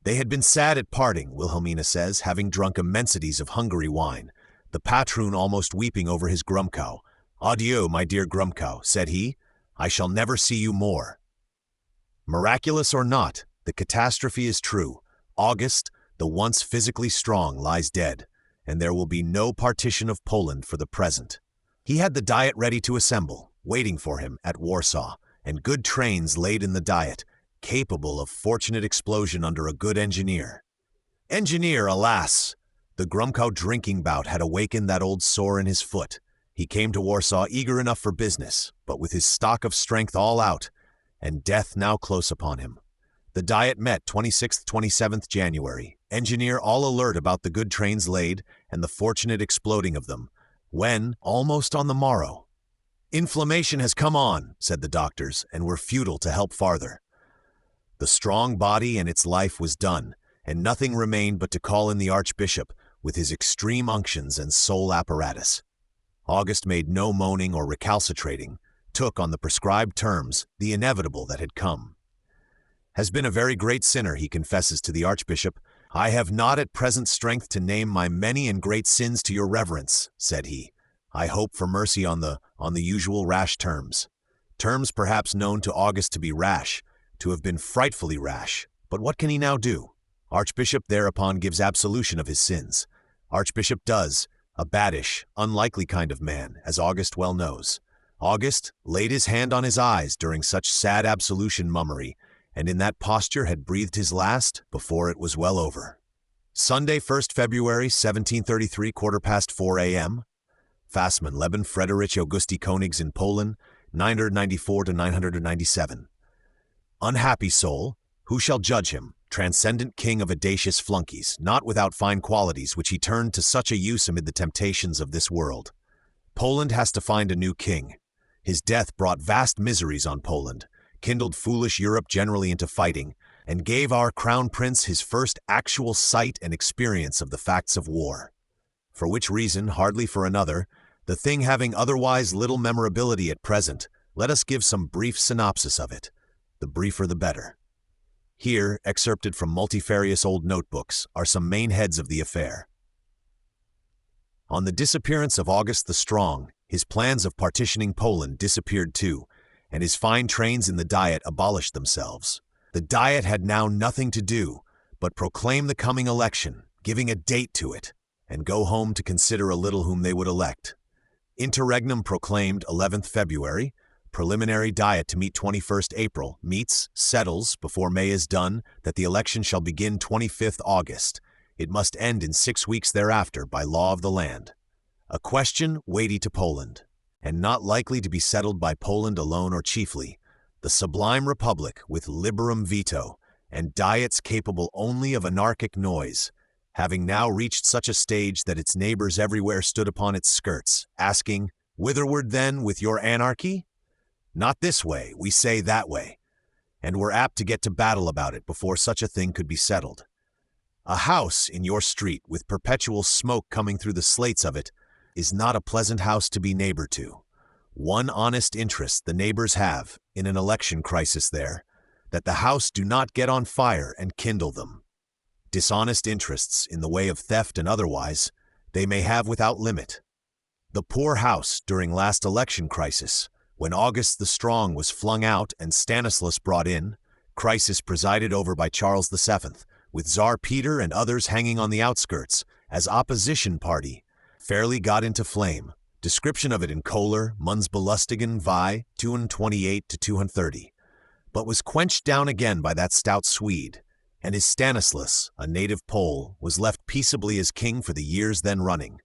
They had been sad at parting, Wilhelmina says, having drunk immensities of Hungary wine, the patroon almost weeping over his Grumkow. "Adieu, my dear Grumkow," said he, "I shall never see you more." Miraculous or not, the catastrophe is true. August, the once physically strong, lies dead, and there will be no partition of Poland for the present. He had the Diet ready to assemble, waiting for him at Warsaw, and good trains laid in the Diet, capable of fortunate explosion under a good engineer. Engineer, alas! The Grumkow drinking bout had awakened that old sore in his foot. He came to Warsaw eager enough for business, but with his stock of strength all out, and death now close upon him. The Diet met 26th-27th January, engineer all alert about the good trains laid and the fortunate exploding of them, when, almost on the morrow, "Inflammation has come on," said the doctors, and were futile to help farther. The strong body and its life was done, and nothing remained but to call in the Archbishop with his extreme unctions and sole apparatus. August made no moaning or recalcitrating, took on the prescribed terms the inevitable that had come. "Has been a very great sinner," he confesses to the Archbishop. "I have not at present strength to name my many and great sins to your reverence," said he. "I hope for mercy on the usual rash terms. Terms perhaps known to August to be rash, to have been frightfully rash, but what can he now do?" Archbishop thereupon gives absolution of his sins. Archbishop does, a baddish, unlikely kind of man, as August well knows. August laid his hand on his eyes during such sad absolution mummery, and in that posture had breathed his last before it was well over. Sunday, 1st February, 1733, 4:15 a.m. Fassmann, Leben Frederick Augusti Königs in Poland, 994 to 997. Unhappy soul, who shall judge him, transcendent king of audacious flunkies, not without fine qualities which he turned to such a use amid the temptations of this world. Poland has to find a new king. His death brought vast miseries on Poland, kindled foolish Europe generally into fighting, and gave our Crown Prince his first actual sight and experience of the facts of war. For which reason, hardly for another, the thing having otherwise little memorability at present, let us give some brief synopsis of it. The briefer the better. Here, excerpted from multifarious old notebooks, are some main heads of the affair. On the disappearance of August the Strong, his plans of partitioning Poland disappeared too, and his fine trains in the Diet abolished themselves. The Diet had now nothing to do but proclaim the coming election, giving a date to it, and go home to consider a little whom they would elect. Interregnum proclaimed 11th February, preliminary Diet to meet 21st April, meets, settles, before May is done, that the election shall begin 25th August. It must end in 6 weeks thereafter by law of the land. A question weighty to Poland, and not likely to be settled by Poland alone or chiefly. The sublime republic with liberum veto, and diets capable only of anarchic noise, having now reached such a stage that its neighbors everywhere stood upon its skirts, asking, "Whitherward then with your anarchy?" Not this way, we say that way, and were apt to get to battle about it before such a thing could be settled. A house in your street with perpetual smoke coming through the slates of it is not a pleasant house to be neighbor to. One honest interest the neighbors have in an election crisis there, that the house do not get on fire and kindle them. Dishonest interests in the way of theft and otherwise, they may have without limit. The poor house during last election crisis, when August the Strong was flung out and Stanislaus brought in, crisis presided over by Charles VII, with Tsar Peter and others hanging on the outskirts, as opposition party, fairly got into flame. Description of it in Kohler, Mundsbelustigen vi, 228-230, but was quenched down again by that stout Swede, and his Stanislaus, a native Pole, was left peaceably as king for the years then running.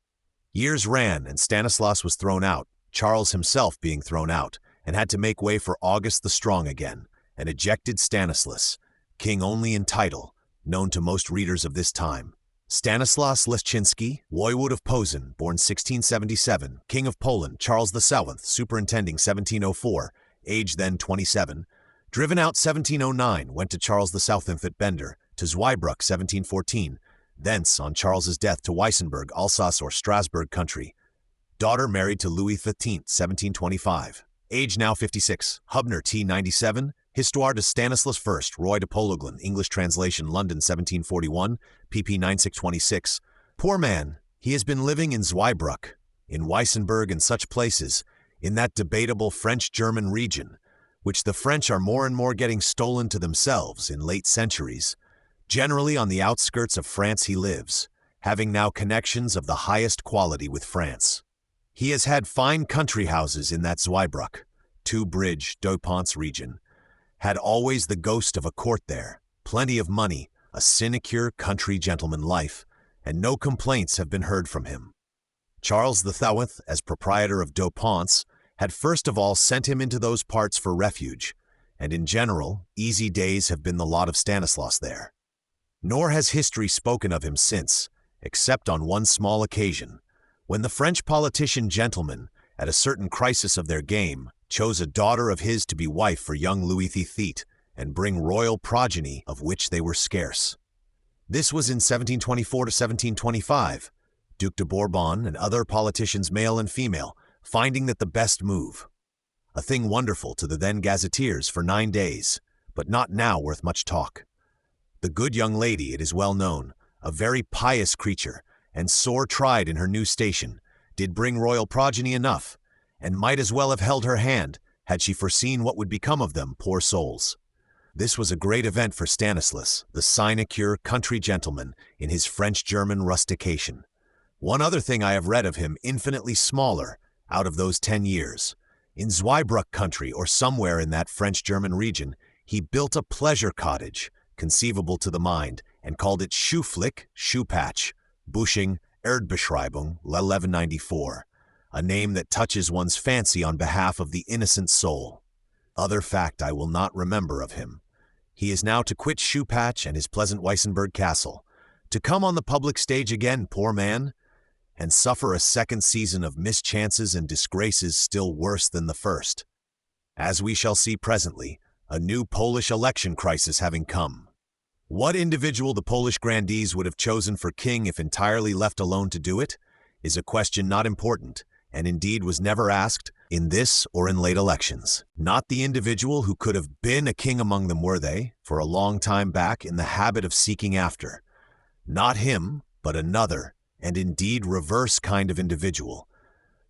Years ran, and Stanislaus was thrown out, Charles himself being thrown out, and had to make way for August the Strong again, an ejected Stanislaus, king only in title, known to most readers of this time. Stanislaus Leszczynski, Woiwode of Posen, born 1677, King of Poland, Charles VII, superintending 1704, age then 27, driven out 1709, went to Charles the South at Bender, to Zweibrück 1714, thence, on Charles's death, to Weissenberg, Alsace or Strasbourg country. Daughter married to Louis XV, 1725. Age now 56. Hubner T. 97. Histoire de Stanislas I, Roy de Pologlan, English translation, London 1741, pp. 9626. Poor man, he has been living in Zweibrück, in Weissenberg and such places, in that debatable French-German region, which the French are more and more getting stolen to themselves in late centuries. Generally on the outskirts of France he lives, having now connections of the highest quality with France. He has had fine country houses in that Zweibrück, Two-Bridge, Deux-Ponts region, had always the ghost of a court there, plenty of money, a sinecure country gentleman life, and no complaints have been heard from him. Charles VII, as proprietor of Deux-Ponts, had first of all sent him into those parts for refuge, and in general, easy days have been the lot of Stanislaus there. Nor has history spoken of him since, except on one small occasion, when the French politician gentleman, at a certain crisis of their game, chose a daughter of his to be wife for young Louis XVIII, and bring royal progeny of which they were scarce. This was in 1724 to 1725, Duc de Bourbon and other politicians male and female, finding that the best move. A thing wonderful to the then gazetteers for 9 days, but not now worth much talk. The good young lady, it is well known, a very pious creature, and sore tried in her new station, did bring royal progeny enough, and might as well have held her hand, had she foreseen what would become of them, poor souls. This was a great event for Stanislaus, the sinecure country gentleman, in his French-German rustication. One other thing I have read of him infinitely smaller, out of those 10 years. In Zweibrück country, or somewhere in that French-German region, he built a pleasure cottage, conceivable to the mind, and called it Schuhflick, shoe patch, Busching, Erdbeschreibung, 1194, a name that touches one's fancy on behalf of the innocent soul. Other fact I will not remember of him. He is now to quit Shoepatch and his pleasant Weissenberg castle, to come on the public stage again, poor man, and suffer a second season of mischances and disgraces still worse than the first. As we shall see presently, a new Polish election crisis having come. What individual the Polish grandees would have chosen for king if entirely left alone to do it, is a question not important, and indeed was never asked, in this or in late elections. Not the individual who could have been a king among them were they, for a long time back, in the habit of seeking after. Not him, but another, and indeed reverse kind of individual,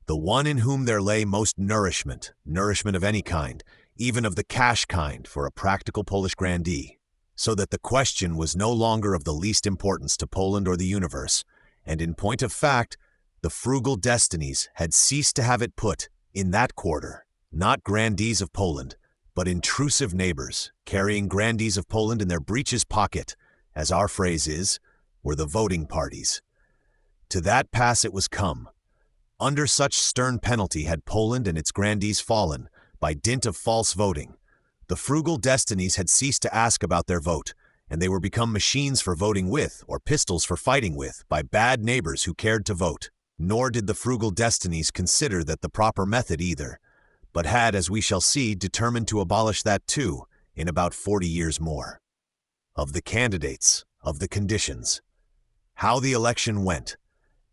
the one in whom there lay most nourishment of any kind, even of the cash kind for a practical Polish grandee, so that the question was no longer of the least importance to Poland or the universe, and in point of fact, the frugal destinies had ceased to have it put in that quarter. Not grandees of Poland, but intrusive neighbors, carrying grandees of Poland in their breeches pocket, as our phrase is, were the voting parties. To that pass it was come. Under such stern penalty had Poland and its grandees fallen, by dint of false voting. The frugal destinies had ceased to ask about their vote, and they were become machines for voting with, or pistols for fighting with, by bad neighbors who cared to vote. Nor did the frugal destinies consider that the proper method either, but had, as we shall see, determined to abolish that too, in about 40 years more. Of the candidates, of the conditions. How the election went.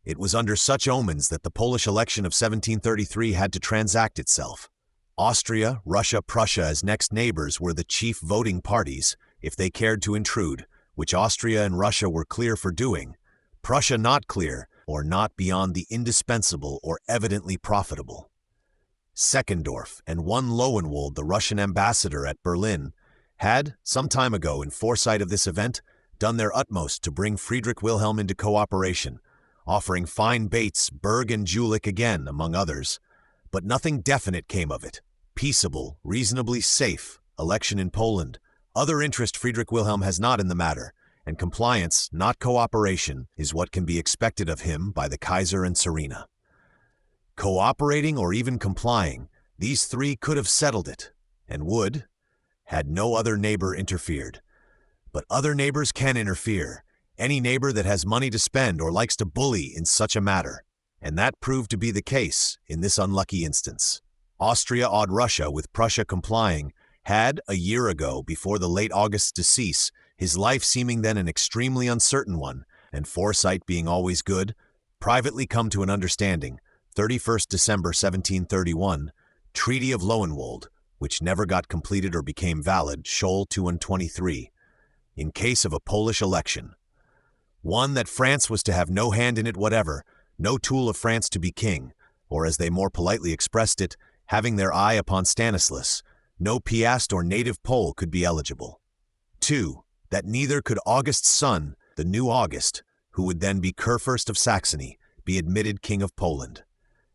It was under such omens that the Polish election of 1733 had to transact itself. Austria, Russia, Prussia as next neighbors were the chief voting parties, if they cared to intrude, which Austria and Russia were clear for doing, Prussia not clear, or not beyond the indispensable or evidently profitable. Seckendorf and one Lowenwald, the Russian ambassador at Berlin, had, some time ago in foresight of this event, done their utmost to bring Friedrich Wilhelm into cooperation, offering fine baits, Berg and Jülich again, among others, but nothing definite came of it. Peaceable, reasonably safe, election in Poland. Other interest Friedrich Wilhelm has not in the matter, and compliance, not cooperation, is what can be expected of him by the Kaiser and Czarina. Cooperating or even complying, these three could have settled it, and would, had no other neighbor interfered. But other neighbors can interfere, any neighbor that has money to spend or likes to bully in such a matter, and that proved to be the case in this unlucky instance. Austria awed Russia with Prussia complying, had, a year ago, before the late August's decease, his life seeming then an extremely uncertain one, and foresight being always good, privately come to an understanding, 31st December 1731, Treaty of Lowenwald, which never got completed or became valid, Scholl 223, in case of a Polish election. One, that France was to have no hand in it whatever, no tool of France to be king, or as they more politely expressed it, having their eye upon Stanislas, no Piast or native Pole could be eligible. 2, that neither could August's son, the new August, who would then be Kurfürst of Saxony, be admitted King of Poland.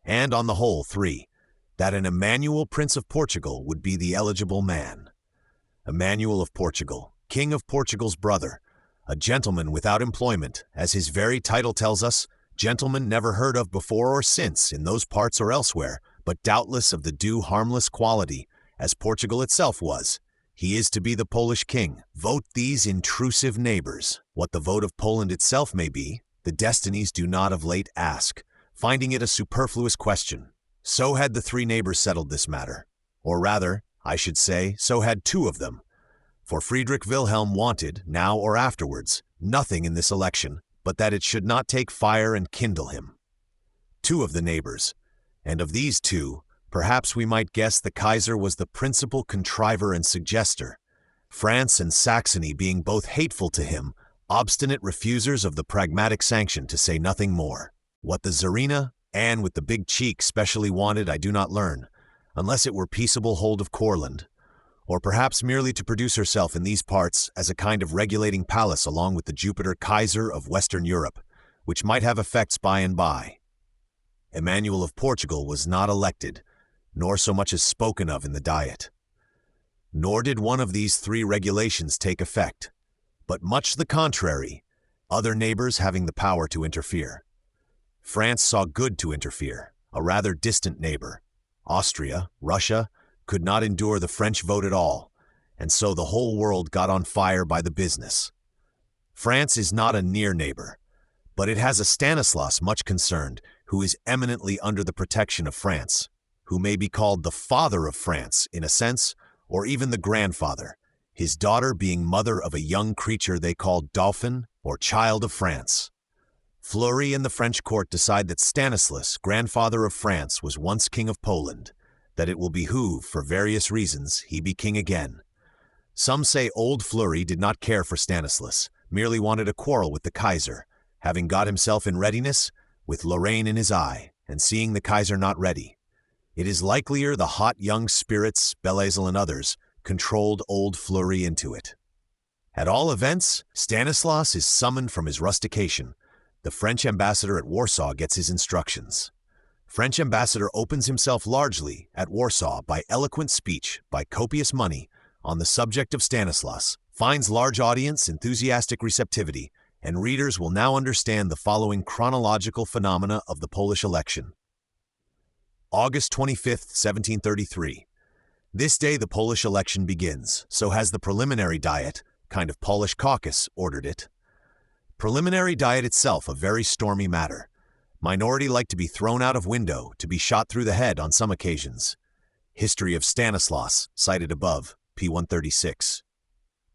And on the whole, 3, that an Emmanuel Prince of Portugal would be the eligible man. Emmanuel of Portugal, King of Portugal's brother, a gentleman without employment, as his very title tells us, gentleman never heard of before or since in those parts or elsewhere, but doubtless of the due harmless quality, as Portugal itself was. He is to be the Polish king. Vote these intrusive neighbors. What the vote of Poland itself may be, the destinies do not of late ask, finding it a superfluous question. So had the three neighbors settled this matter. Or rather, I should say, so had two of them. For Friedrich Wilhelm wanted, now or afterwards, nothing in this election, but that it should not take fire and kindle him. Two of the neighbors, and of these two, perhaps we might guess the Kaiser was the principal contriver and suggester, France and Saxony being both hateful to him, obstinate refusers of the pragmatic sanction, to say nothing more. What the Czarina, Anne with the big cheek, specially wanted I do not learn, unless it were peaceable hold of Courland, or perhaps merely to produce herself in these parts as a kind of regulating palace along with the Jupiter Kaiser of Western Europe, which might have effects by and by. Emmanuel of Portugal was not elected, nor so much as spoken of in the Diet. Nor did one of these three regulations take effect, but much the contrary, other neighbors having the power to interfere. France saw good to interfere, a rather distant neighbor. Austria, Russia, could not endure the French vote at all, and so the whole world got on fire by the business. France is not a near neighbor, but it has a Stanislas much concerned, who is eminently under the protection of France, who may be called the father of France in a sense, or even the grandfather, his daughter being mother of a young creature they call Dauphin, or Child of France. Fleury and the French court decide that Stanislas, grandfather of France, was once king of Poland, that it will behoove, for various reasons, he be king again. Some say old Fleury did not care for Stanislas, merely wanted a quarrel with the Kaiser, having got himself in readiness, with Lorraine in his eye, and seeing the Kaiser not ready. It is likelier the hot young spirits, Belleisle and others, controlled old Fleury into it. At all events, Stanislas is summoned from his rustication. The French ambassador at Warsaw gets his instructions. French ambassador opens himself largely at Warsaw by eloquent speech, by copious money, on the subject of Stanislas, finds large audience, enthusiastic receptivity, and readers will now understand the following chronological phenomena of the Polish election. August 25th, 1733. This day the Polish election begins, so has the preliminary diet, kind of Polish caucus, ordered it. Preliminary diet itself a very stormy matter. Minority like to be thrown out of window, to be shot through the head on some occasions. History of Stanislas, cited above, p. 136.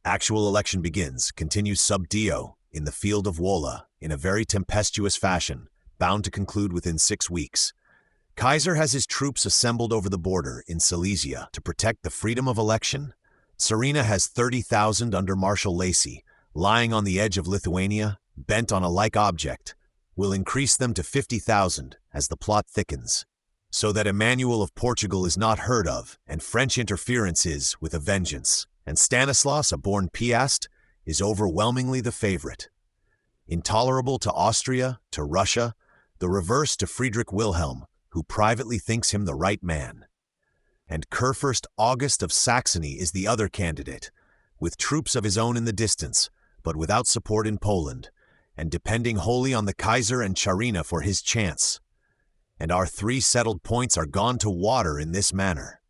Actual election begins, continues sub dio, in the field of Wola, in a very tempestuous fashion, bound to conclude within 6 weeks. Kaiser has his troops assembled over the border in Silesia to protect the freedom of election. Czarina has 30,000 under Marshal Lacy, lying on the edge of Lithuania, bent on a like object, will increase them to 50,000 as the plot thickens, so that Emmanuel of Portugal is not heard of, and French interference is with a vengeance, and Stanislas, a born Piast, is overwhelmingly the favorite. Intolerable to Austria, to Russia, the reverse to Frederick Wilhelm, who privately thinks him the right man. And Kurfürst August of Saxony is the other candidate, with troops of his own in the distance, but without support in Poland, and depending wholly on the Kaiser and Czarina for his chance. And our 3 settled points are gone to water in this manner.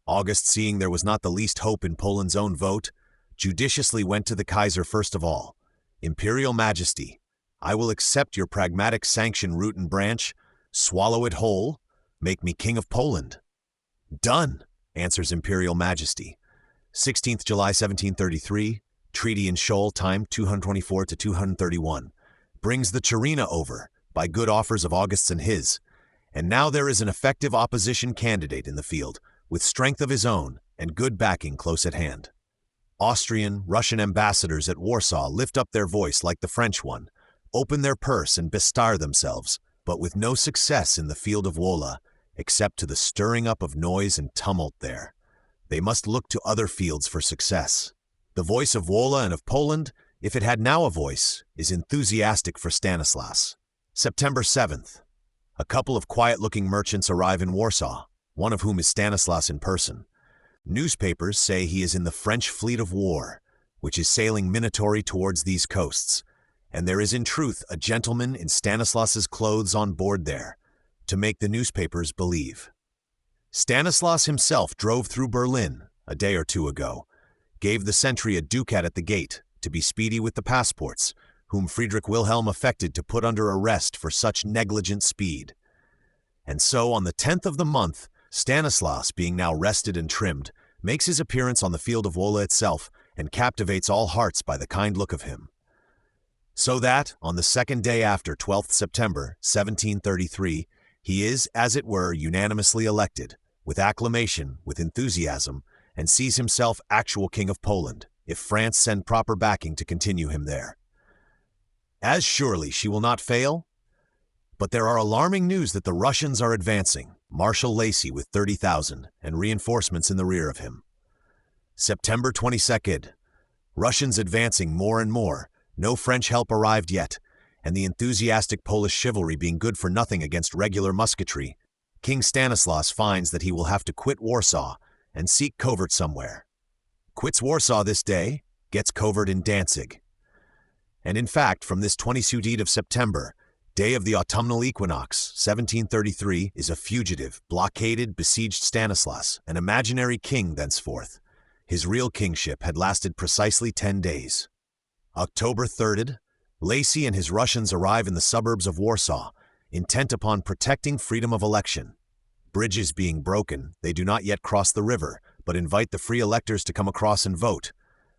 August, seeing there was not the least hope in Poland's own vote, judiciously went to the Kaiser first of all. Imperial Majesty, I will accept your pragmatic sanction root and branch, swallow it whole, make me King of Poland. Done, answers Imperial Majesty. 16th July 1733, Treaty in Shoal, time 224 to 231, brings the Czarina over, by good offers of August's and his, and now there is an effective opposition candidate in the field, with strength of his own and good backing close at hand. Austrian, Russian ambassadors at Warsaw lift up their voice like the French one, open their purse and bestir themselves, but with no success in the field of Wola, except to the stirring up of noise and tumult there. They must look to other fields for success. The voice of Wola and of Poland, if it had now a voice, is enthusiastic for Stanislas. September 7th. A couple of quiet-looking merchants arrive in Warsaw, one of whom is Stanislas in person. Newspapers say he is in the French fleet of war, which is sailing minatory towards these coasts, and there is in truth a gentleman in Stanislas's clothes on board there, to make the newspapers believe. Stanislas himself drove through Berlin a day or 2 ago, gave the sentry a ducat at the gate to be speedy with the passports, whom Frederick Wilhelm affected to put under arrest for such negligent speed. And so on the 10th of the month, Stanislas, being now rested and trimmed, makes his appearance on the field of Wola itself and captivates all hearts by the kind look of him. So that, on the 2nd day after 12th September, 1733, he is, as it were, unanimously elected, with acclamation, with enthusiasm, and sees himself actual King of Poland, if France send proper backing to continue him there. As surely she will not fail? But there are alarming news that the Russians are advancing, Marshal Lacy with 30,000, and reinforcements in the rear of him. September 22nd. Russians advancing more and more, no French help arrived yet, and the enthusiastic Polish chivalry being good for nothing against regular musketry, King Stanislas finds that he will have to quit Warsaw and seek covert somewhere. Quits Warsaw this day, gets covert in Danzig. And in fact, from this 22nd of September, day of the autumnal equinox, 1733, is a fugitive, blockaded, besieged Stanislas, an imaginary king thenceforth. His real kingship had lasted precisely 10 days. October 3rd, Lacy and his Russians arrive in the suburbs of Warsaw, intent upon protecting freedom of election. Bridges being broken, they do not yet cross the river, but invite the free electors to come across and vote.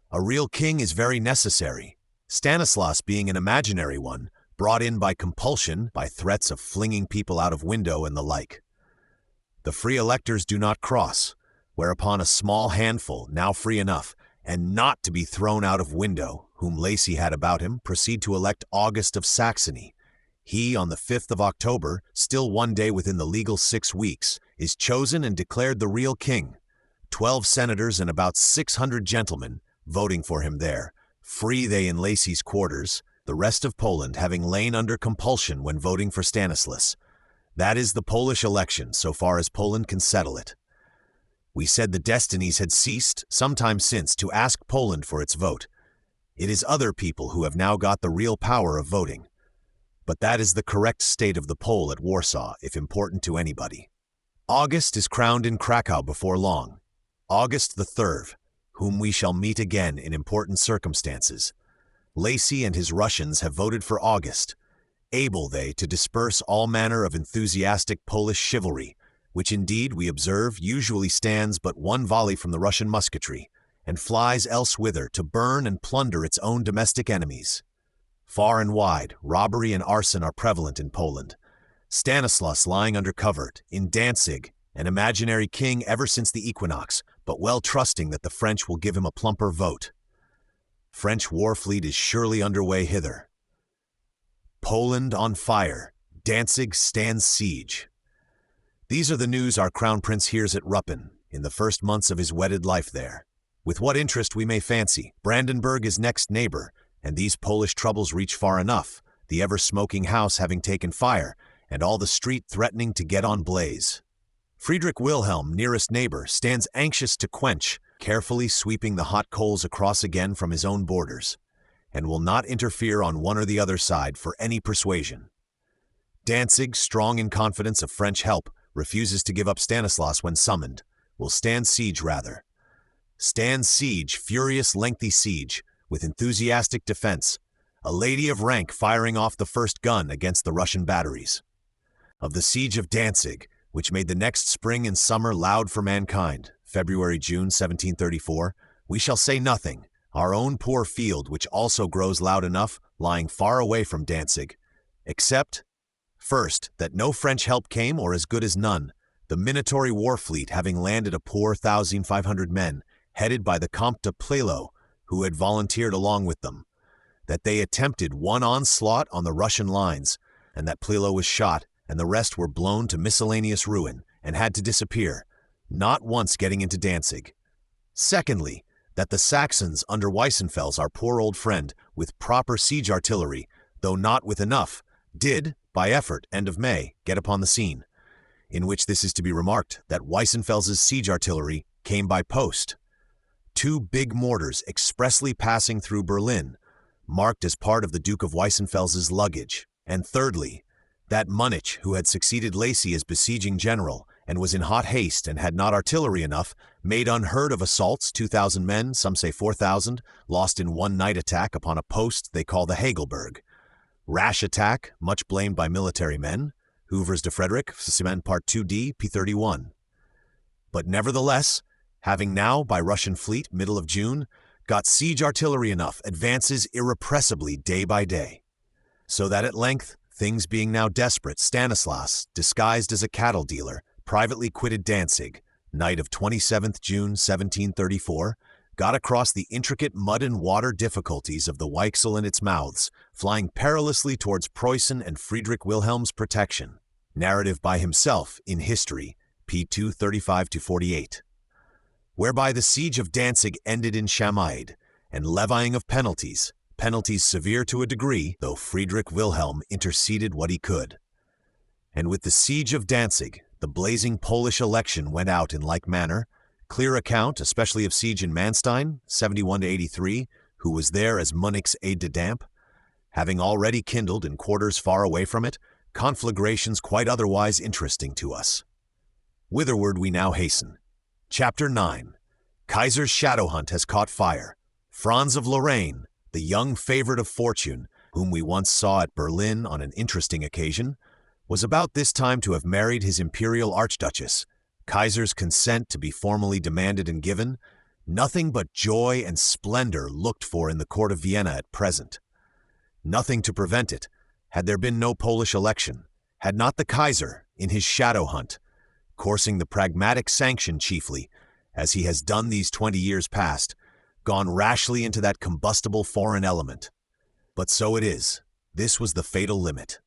A real king is very necessary. Stanislas being an imaginary one, brought in by compulsion, by threats of flinging people out of window and the like. The free electors do not cross, whereupon a small handful, now free enough, and not to be thrown out of window, whom Lacy had about him, proceed to elect August of Saxony. He, on the 5th of October, still one day within the legal 6 weeks, is chosen and declared the real king. 12 senators and about 600 gentlemen voting for him there. Free they in Lacy's quarters, the rest of Poland having lain under compulsion when voting for Stanislas. That is the Polish election, so far as Poland can settle it. We said the destinies had ceased some time since to ask Poland for its vote. It is other people who have now got the real power of voting. But that is the correct state of the poll at Warsaw, if important to anybody. August is crowned in Krakow before long. August the 3rd, whom we shall meet again in important circumstances. Lacy and his Russians have voted for August, able they to disperse all manner of enthusiastic Polish chivalry, which indeed, we observe, usually stands but one volley from the Russian musketry, and flies elsewhither to burn and plunder its own domestic enemies. Far and wide, robbery and arson are prevalent in Poland. Stanislas lying under covert, in Danzig, an imaginary king ever since the equinox, but well trusting that the French will give him a plumper vote. French war fleet is surely underway hither. Poland on fire. Danzig stands siege. These are the news our crown prince hears at Ruppin, in the first months of his wedded life there. With what interest we may fancy, Brandenburg is next neighbor, and these Polish troubles reach far enough, the ever-smoking house having taken fire, and all the street threatening to get on blaze. Frederick Wilhelm, nearest neighbor, stands anxious to quench, carefully sweeping the hot coals across again from his own borders, and will not interfere on one or the other side for any persuasion. Danzig, strong in confidence of French help, refuses to give up Stanislas when summoned, will stand siege rather. Stand siege, furious lengthy siege, with enthusiastic defense, a lady of rank firing off the first gun against the Russian batteries. Of the siege of Danzig, which made the next spring and summer loud for mankind, February-June 1734, we shall say nothing, our own poor field which also grows loud enough, lying far away from Danzig, except, first, that no French help came or as good as none, the minatory war fleet having landed a poor 1,500 men, headed by the Comte de Plelo, who had volunteered along with them, that they attempted one onslaught on the Russian lines, and that Plelo was shot, and the rest were blown to miscellaneous ruin, and had to disappear, not once getting into Danzig. Secondly, that the Saxons under Weissenfels, our poor old friend, with proper siege artillery, though not with enough, did, by effort, end of May, get upon the scene, in which this is to be remarked, that Weissenfels' siege artillery came by post. 2 big mortars expressly passing through Berlin, marked as part of the Duke of Weissenfels' luggage. And thirdly, that Munich, who had succeeded Lacy as besieging general, and was in hot haste and had not artillery enough, made unheard of assaults, 2,000 men, some say 4,000, lost in one night attack upon a post they call the Hagelberg. Rash attack, much blamed by military men, Hoover's de Frederick, Cement Part 2D, P31. But nevertheless, having now, by Russian fleet, middle of June, got siege artillery enough, advances irrepressibly day by day. So that at length, things being now desperate, Stanislas, disguised as a cattle dealer, privately quitted Danzig, night of 27th June 1734, got across the intricate mud and water difficulties of the Weichsel and its mouths, flying perilously towards Preußen and Friedrich Wilhelm's protection. Narrative by himself in History, p. 235-48. Whereby the siege of Danzig ended in Chamaid, and levying of penalties severe to a degree, though Friedrich Wilhelm interceded what he could. And with the siege of Danzig, the blazing Polish election went out in like manner, clear account, especially of siege in Manstein, 71-83, who was there as Munich's aide-de-camp, having already kindled in quarters far away from it, conflagrations quite otherwise interesting to us. Whitherward we now hasten. Chapter 9. Kaiser's shadow hunt has caught fire. Franz of Lorraine, the young favorite of fortune, whom we once saw at Berlin on an interesting occasion, was about this time to have married his imperial archduchess. Kaiser's consent to be formally demanded and given, nothing but joy and splendor looked for in the court of Vienna at present. Nothing to prevent it, had there been no Polish election, had not the Kaiser, in his shadow hunt, coursing the pragmatic sanction chiefly, as he has done these 20 years past, gone rashly into that combustible foreign element. But so it is. This was the fatal limit.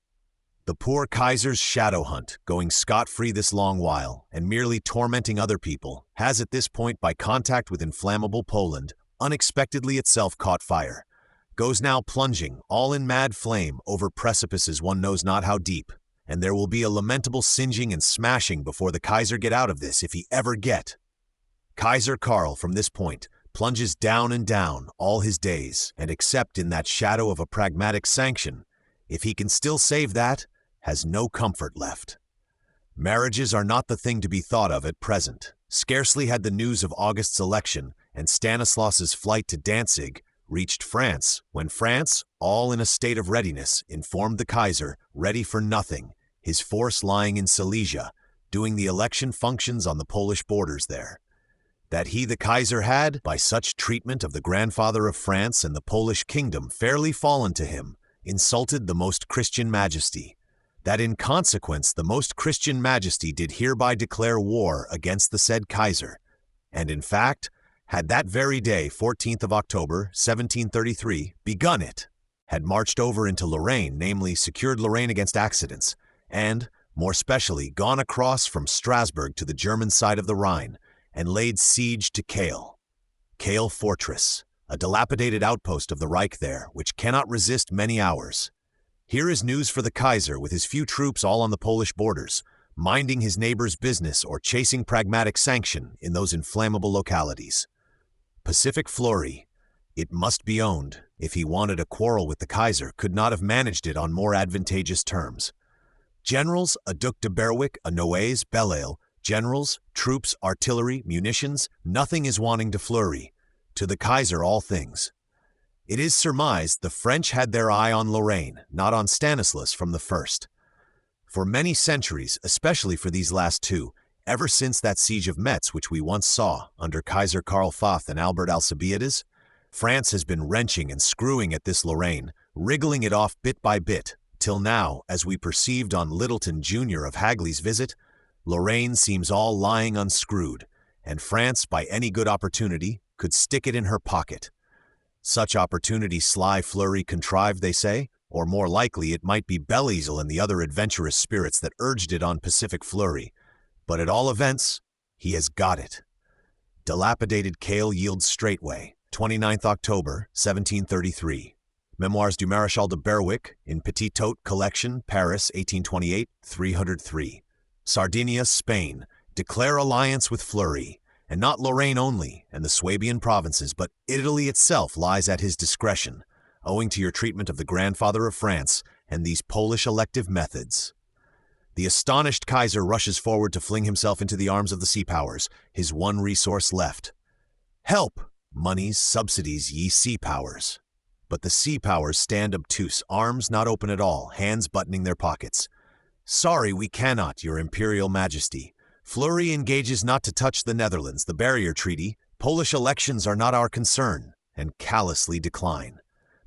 The poor Kaiser's shadow hunt, going scot-free this long while, and merely tormenting other people, has at this point, by contact with inflammable Poland, unexpectedly itself caught fire, goes now plunging, all in mad flame, over precipices one knows not how deep, and there will be a lamentable singeing and smashing before the Kaiser get out of this, if he ever get. Kaiser Karl, from this point, plunges down and down all his days, and except in that shadow of a pragmatic sanction, if he can still save that, has no comfort left. Marriages are not the thing to be thought of at present. Scarcely had the news of August's election and Stanislas's flight to Danzig reached France, when France, all in a state of readiness, informed the Kaiser, ready for nothing, his force lying in Silesia, doing the election functions on the Polish borders there. That he, the Kaiser, had, by such treatment of the grandfather of France and the Polish kingdom, fairly fallen to him, insulted the most Christian majesty. That in consequence the most Christian majesty did hereby declare war against the said Kaiser, and in fact had that very day, 14th of October, 1733, begun it, had marched over into Lorraine, namely secured Lorraine against accidents, and, more specially, gone across from Strasbourg to the German side of the Rhine, and laid siege to Kehl. Kehl Fortress, a dilapidated outpost of the Reich there, which cannot resist many hours. Here is news for the Kaiser, with his few troops all on the Polish borders, minding his neighbor's business or chasing pragmatic sanction in those inflammable localities. Pacific Fleury, it must be owned, if he wanted a quarrel with the Kaiser, could not have managed it on more advantageous terms. Generals, a Duc de Berwick, a Noailles, Belleisle, generals, troops, artillery, munitions, nothing is wanting to Fleury. To the Kaiser all things. It is surmised the French had their eye on Lorraine, not on Stanislas from the first. For many centuries, especially for these last two, ever since that siege of Metz which we once saw under Kaiser Karl Fath and Albert Alcibiades, France has been wrenching and screwing at this Lorraine, wriggling it off bit by bit, till now, as we perceived on Littleton Jr. of Hagley's visit, Lorraine seems all lying unscrewed, and France, by any good opportunity, could stick it in her pocket. Such opportunity sly Fleury contrived, they say, or more likely it might be Belleisle and the other adventurous spirits that urged it on Pacific Fleury, but at all events, he has got it. Dilapidated Kehl yields straightway, 29th October, 1733. Memoirs du Maréchal de Berwick, in Petit Tot Collection, Paris, 1828, 303. Sardinia, Spain, declare alliance with Fleury. And not Lorraine only, and the Swabian provinces, but Italy itself lies at his discretion, owing to your treatment of the grandfather of France and these Polish elective methods. The astonished Kaiser rushes forward to fling himself into the arms of the sea powers, his one resource left. Help! Moneys, subsidies, ye sea powers. But the sea powers stand obtuse, arms not open at all, hands buttoning their pockets. Sorry, we cannot, your imperial majesty. Fleury engages not to touch the Netherlands, the barrier treaty, Polish elections are not our concern, and callously decline.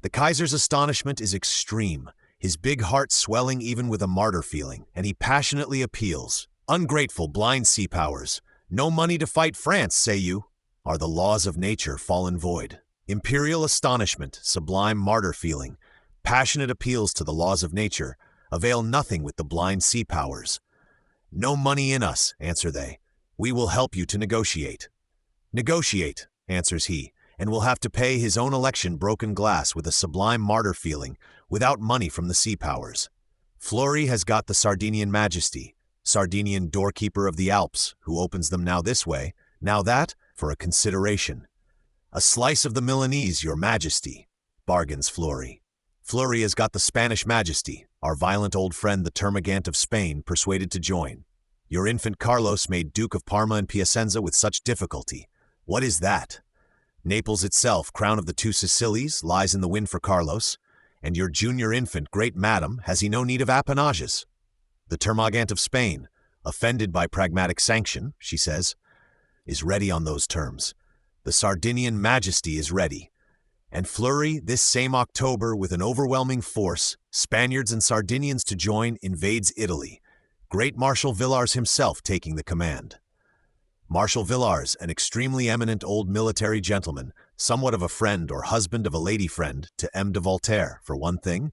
The Kaiser's astonishment is extreme, his big heart swelling even with a martyr feeling, and he passionately appeals. Ungrateful, blind sea powers, no money to fight France, say you? Are the laws of nature fallen void? Imperial astonishment, sublime martyr feeling, passionate appeals to the laws of nature, avail nothing with the blind sea powers. No money in us, answer they. We will help you to negotiate. Negotiate, answers he, and will have to pay his own election broken glass with a sublime martyr feeling, without money from the sea powers. Fleury has got the Sardinian majesty, Sardinian doorkeeper of the Alps, who opens them now this way, now that, for a consideration. A slice of the Milanese, your majesty, bargains Fleury. Fleury has got the Spanish majesty, our violent old friend the Termagant of Spain, persuaded to join. Your infant Carlos made Duke of Parma and Piacenza with such difficulty. What is that? Naples itself, crown of the two Sicilies, lies in the wind for Carlos, and your junior infant, great madam, has he no need of appanages? The Termagant of Spain, offended by pragmatic sanction, she says, is ready on those terms. The Sardinian majesty is ready. And Fleury, this same October, with an overwhelming force, Spaniards and Sardinians to join, invades Italy, great Marshal Villars himself taking the command. Marshal Villars, an extremely eminent old military gentleman, somewhat of a friend or husband of a lady friend to M. de Voltaire, for one thing,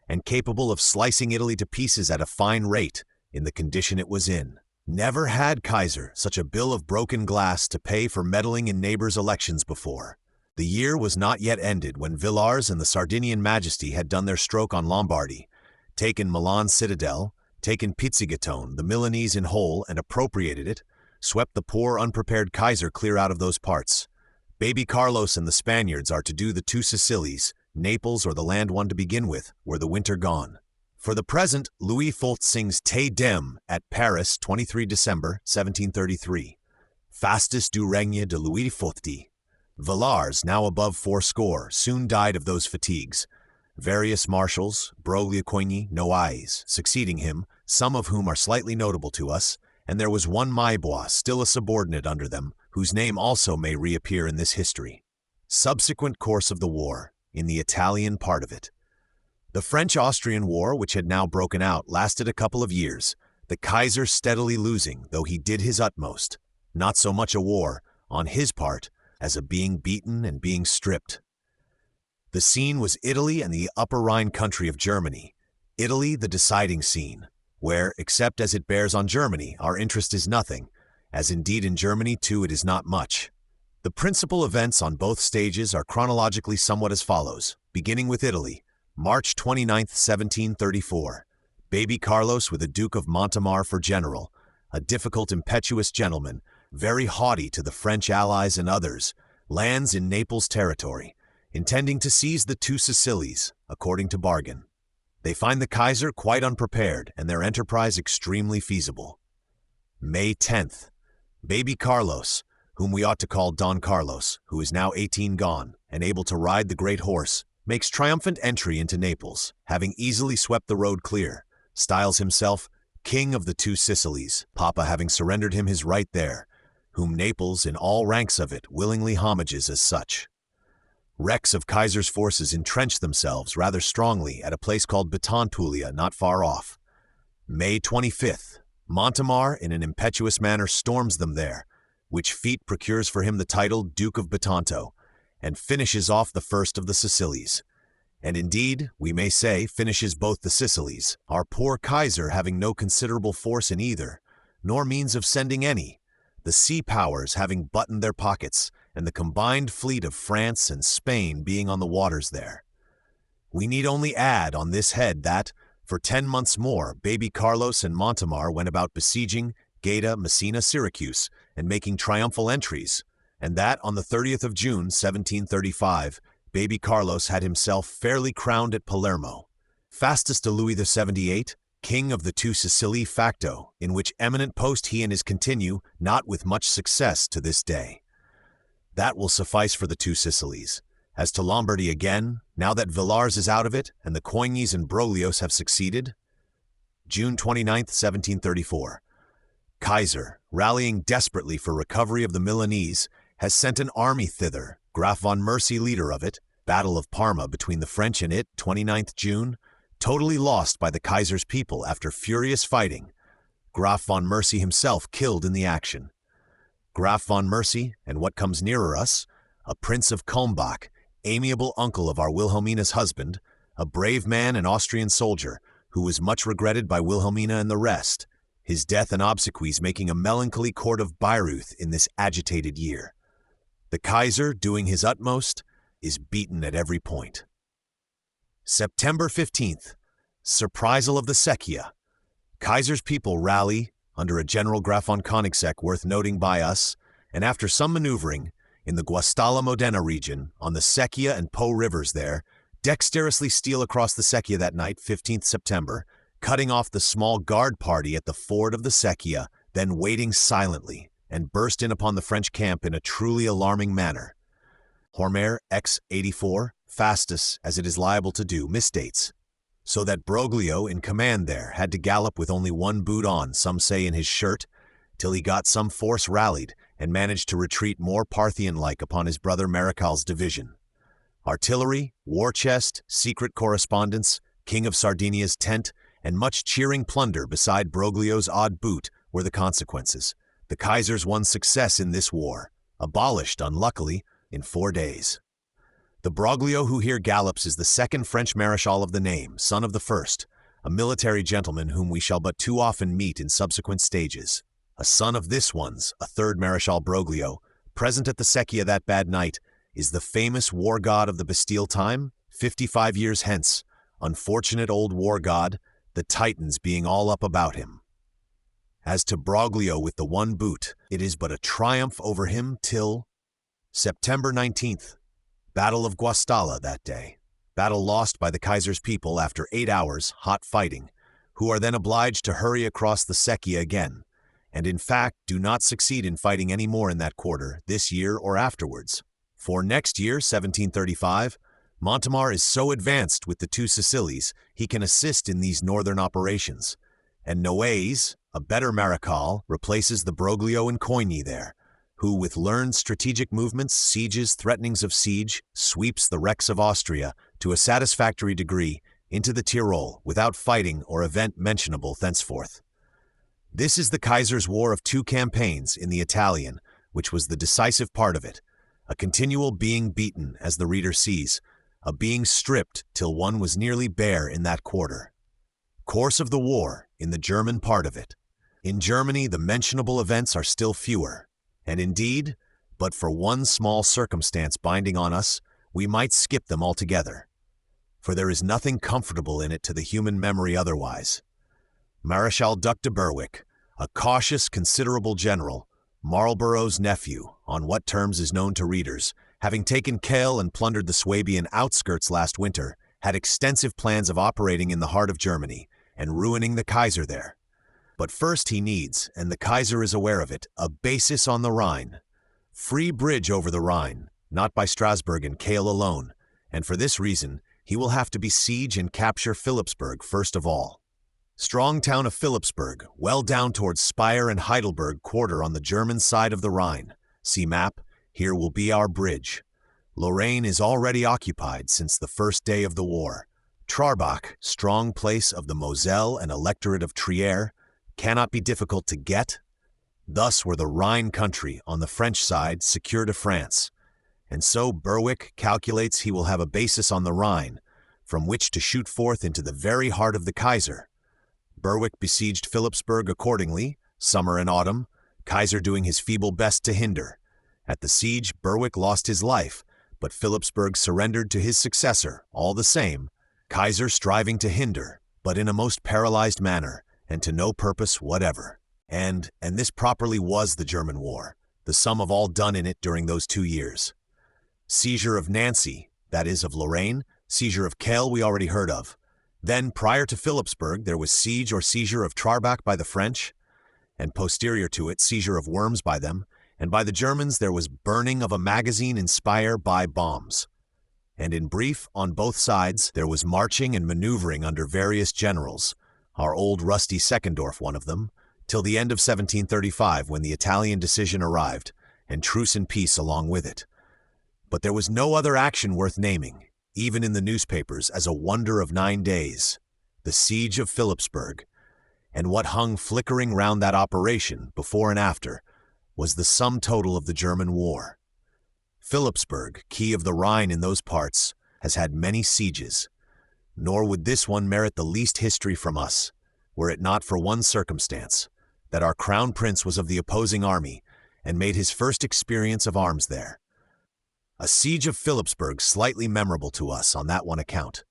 and capable of slicing Italy to pieces at a fine rate in the condition it was in. Never had Kaiser such a bill of broken glass to pay for meddling in neighbors' elections before. The year was not yet ended when Villars and the Sardinian Majesty had done their stroke on Lombardy, taken Milan Citadel, taken Pizzighettone, the Milanese in whole, and appropriated it, swept the poor unprepared Kaiser clear out of those parts. Baby Carlos and the Spaniards are to do the two Sicilies, Naples or the land one to begin with, were the winter gone. For the present, Louis Folt sings Te Deum at Paris, 23 December, 1733. Fastus du règne de Louis XIV. Villars, now above fourscore, soon died of those fatigues. Various marshals, Broglie, Noailles, succeeding him, some of whom are slightly notable to us, and there was one Maillebois, still a subordinate under them, whose name also may reappear in this history. Subsequent course of the war, in the Italian part of it. The French-Austrian War, which had now broken out, lasted a couple of years, the Kaiser steadily losing, though he did his utmost. Not so much a war, on his part, as a being beaten and being stripped. The scene was Italy and the Upper Rhine country of Germany. Italy the deciding scene, where, except as it bears on Germany, our interest is nothing, as indeed in Germany too it is not much. The principal events on both stages are chronologically somewhat as follows, beginning with Italy. March 29, 1734. Baby Carlos with the Duke of Montemar for general, a difficult, impetuous gentleman, very haughty to the French allies and others, lands in Naples territory, intending to seize the two Sicilies, according to bargain. They find the Kaiser quite unprepared and their enterprise extremely feasible. May 10th. Baby Carlos, whom we ought to call Don Carlos, who is now 18 gone, and able to ride the great horse, makes triumphant entry into Naples, having easily swept the road clear, styles himself King of the two Sicilies, Papa having surrendered him his right there, whom Naples, in all ranks of it, willingly homages as such. Wrecks of Kaiser's forces entrench themselves rather strongly at a place called Betantulia, not far off. May 25th. Montemar, in an impetuous manner, storms them there, which feat procures for him the title Duke of Betanto, and finishes off the first of the Sicilies. And indeed, we may say, finishes both the Sicilies, our poor Kaiser having no considerable force in either, nor means of sending any, the sea powers having buttoned their pockets, and the combined fleet of France and Spain being on the waters there. We need only add on this head that, for 10 months more, Baby Carlos and Montemar went about besieging Gaeta, Messina, Syracuse, and making triumphal entries, and that on the 30th of June, 1735, Baby Carlos had himself fairly crowned at Palermo. Fastus de Louis XVIII, King of the two Sicilii facto, in which eminent post he and his continue, not with much success to this day. That will suffice for the two Sicilies. As to Lombardy again, now that Villars is out of it, and the Coignes and Broglios have succeeded. June 29, 1734. Kaiser, rallying desperately for recovery of the Milanese, has sent an army thither, Graf von Mercy leader of it, Battle of Parma between the French and it, 29th June, totally lost by the Kaiser's people after furious fighting, Graf von Mercy himself killed in the action. Graf von Mercy, and what comes nearer us, a Prince of Kulmbach, amiable uncle of our Wilhelmina's husband, a brave man and Austrian soldier, who was much regretted by Wilhelmina and the rest, his death and obsequies making a melancholy court of Bayreuth in this agitated year. The Kaiser, doing his utmost, is beaten at every point. September 15th. Surprisal of the Secchia. Kaiser's people rally, under a General Graf von Koenigsegg worth noting by us, and after some maneuvering, in the Guastalla-Modena region, on the Secchia and Po rivers there, dexterously steal across the Secchia that night, 15th September, cutting off the small guard party at the ford of the Secchia, then waiting silently, and burst in upon the French camp in a truly alarming manner. Hormer, X. 84, Fastus, as it is liable to do, misstates, so that Broglio, in command there, had to gallop with only one boot on, some say in his shirt, till he got some force rallied, and managed to retreat more Parthian-like upon his brother Marical's division. Artillery, war chest, secret correspondence, King of Sardinia's tent, and much cheering plunder beside Broglio's odd boot were the consequences. The Kaisers won success in this war, abolished, unluckily, in 4 days. The Broglio who here gallops is the second French Mareschal of the name, son of the first, a military gentleman whom we shall but too often meet in subsequent stages. A son of this one's, a third Mareschal Broglio, present at the Secchia that bad night, is the famous war god of the Bastille time, 55 years hence, unfortunate old war god, the Titans being all up about him. As to Broglio with the one boot, it is but a triumph over him till September 19th, Battle of Guastalla that day. Battle lost by the Kaiser's people after 8 hours, hot fighting, who are then obliged to hurry across the Secchia again, and in fact do not succeed in fighting any more in that quarter, this year or afterwards. For next year, 1735, Montemar is so advanced with the two Sicilies, he can assist in these northern operations, and Noailles, a better Marechal, replaces the Broglio and Coigny there, who with learned strategic movements, sieges, threatenings of siege, sweeps the wrecks of Austria to a satisfactory degree into the Tyrol without fighting or event mentionable thenceforth. This is the Kaiser's war of 2 campaigns in the Italian, which was the decisive part of it, a continual being beaten, as the reader sees, a being stripped till one was nearly bare in that quarter. Course of the war in the German part of it. In Germany the mentionable events are still fewer, and indeed, but for one small circumstance binding on us, we might skip them altogether, for there is nothing comfortable in it to the human memory otherwise. Mareschal Duc de Berwick, a cautious, considerable general, Marlborough's nephew, on what terms is known to readers, having taken Kehl and plundered the Swabian outskirts last winter, had extensive plans of operating in the heart of Germany and ruining the Kaiser there. But first he needs, and the Kaiser is aware of it, a basis on the Rhine. Free bridge over the Rhine, not by Strasbourg and Kehl alone, and for this reason he will have to besiege and capture Philipsburg first of all. Strong town of Philipsburg, well down towards Speyer and Heidelberg quarter on the German side of the Rhine. See map, here will be our bridge. Lorraine is already occupied since the first day of the war. Trarbach, strong place of the Moselle and electorate of Trier, cannot be difficult to get. Thus were the Rhine country on the French side secure to France, and so Berwick calculates he will have a basis on the Rhine, from which to shoot forth into the very heart of the Kaiser. Berwick besieged Philipsburg accordingly, summer and autumn, Kaiser doing his feeble best to hinder. At the siege, Berwick lost his life, but Philipsburg surrendered to his successor, all the same, Kaiser striving to hinder, but in a most paralyzed manner, and to no purpose whatever. And this properly was the German war, the sum of all done in it during those 2 years. Seizure of Nancy, that is of Lorraine, seizure of Kehl we already heard of. Then, prior to Philipsburg, there was siege or seizure of Trarbach by the French, and posterior to it, seizure of Worms by them, and by the Germans there was burning of a magazine in Speyer by bombs. And in brief, on both sides, there was marching and maneuvering under various generals, our old rusty Seckendorf one of them, till the end of 1735 when the Italian decision arrived, and truce and peace along with it. But there was no other action worth naming, even in the newspapers, as a wonder of 9 days, the siege of Philipsburg, and what hung flickering round that operation, before and after, was the sum total of the German war. Philipsburg, key of the Rhine in those parts, has had many sieges, nor would this one merit the least history from us, were it not for one circumstance, that our crown prince was of the opposing army, and made his first experience of arms there. A siege of Philipsburg slightly memorable to us on that one account.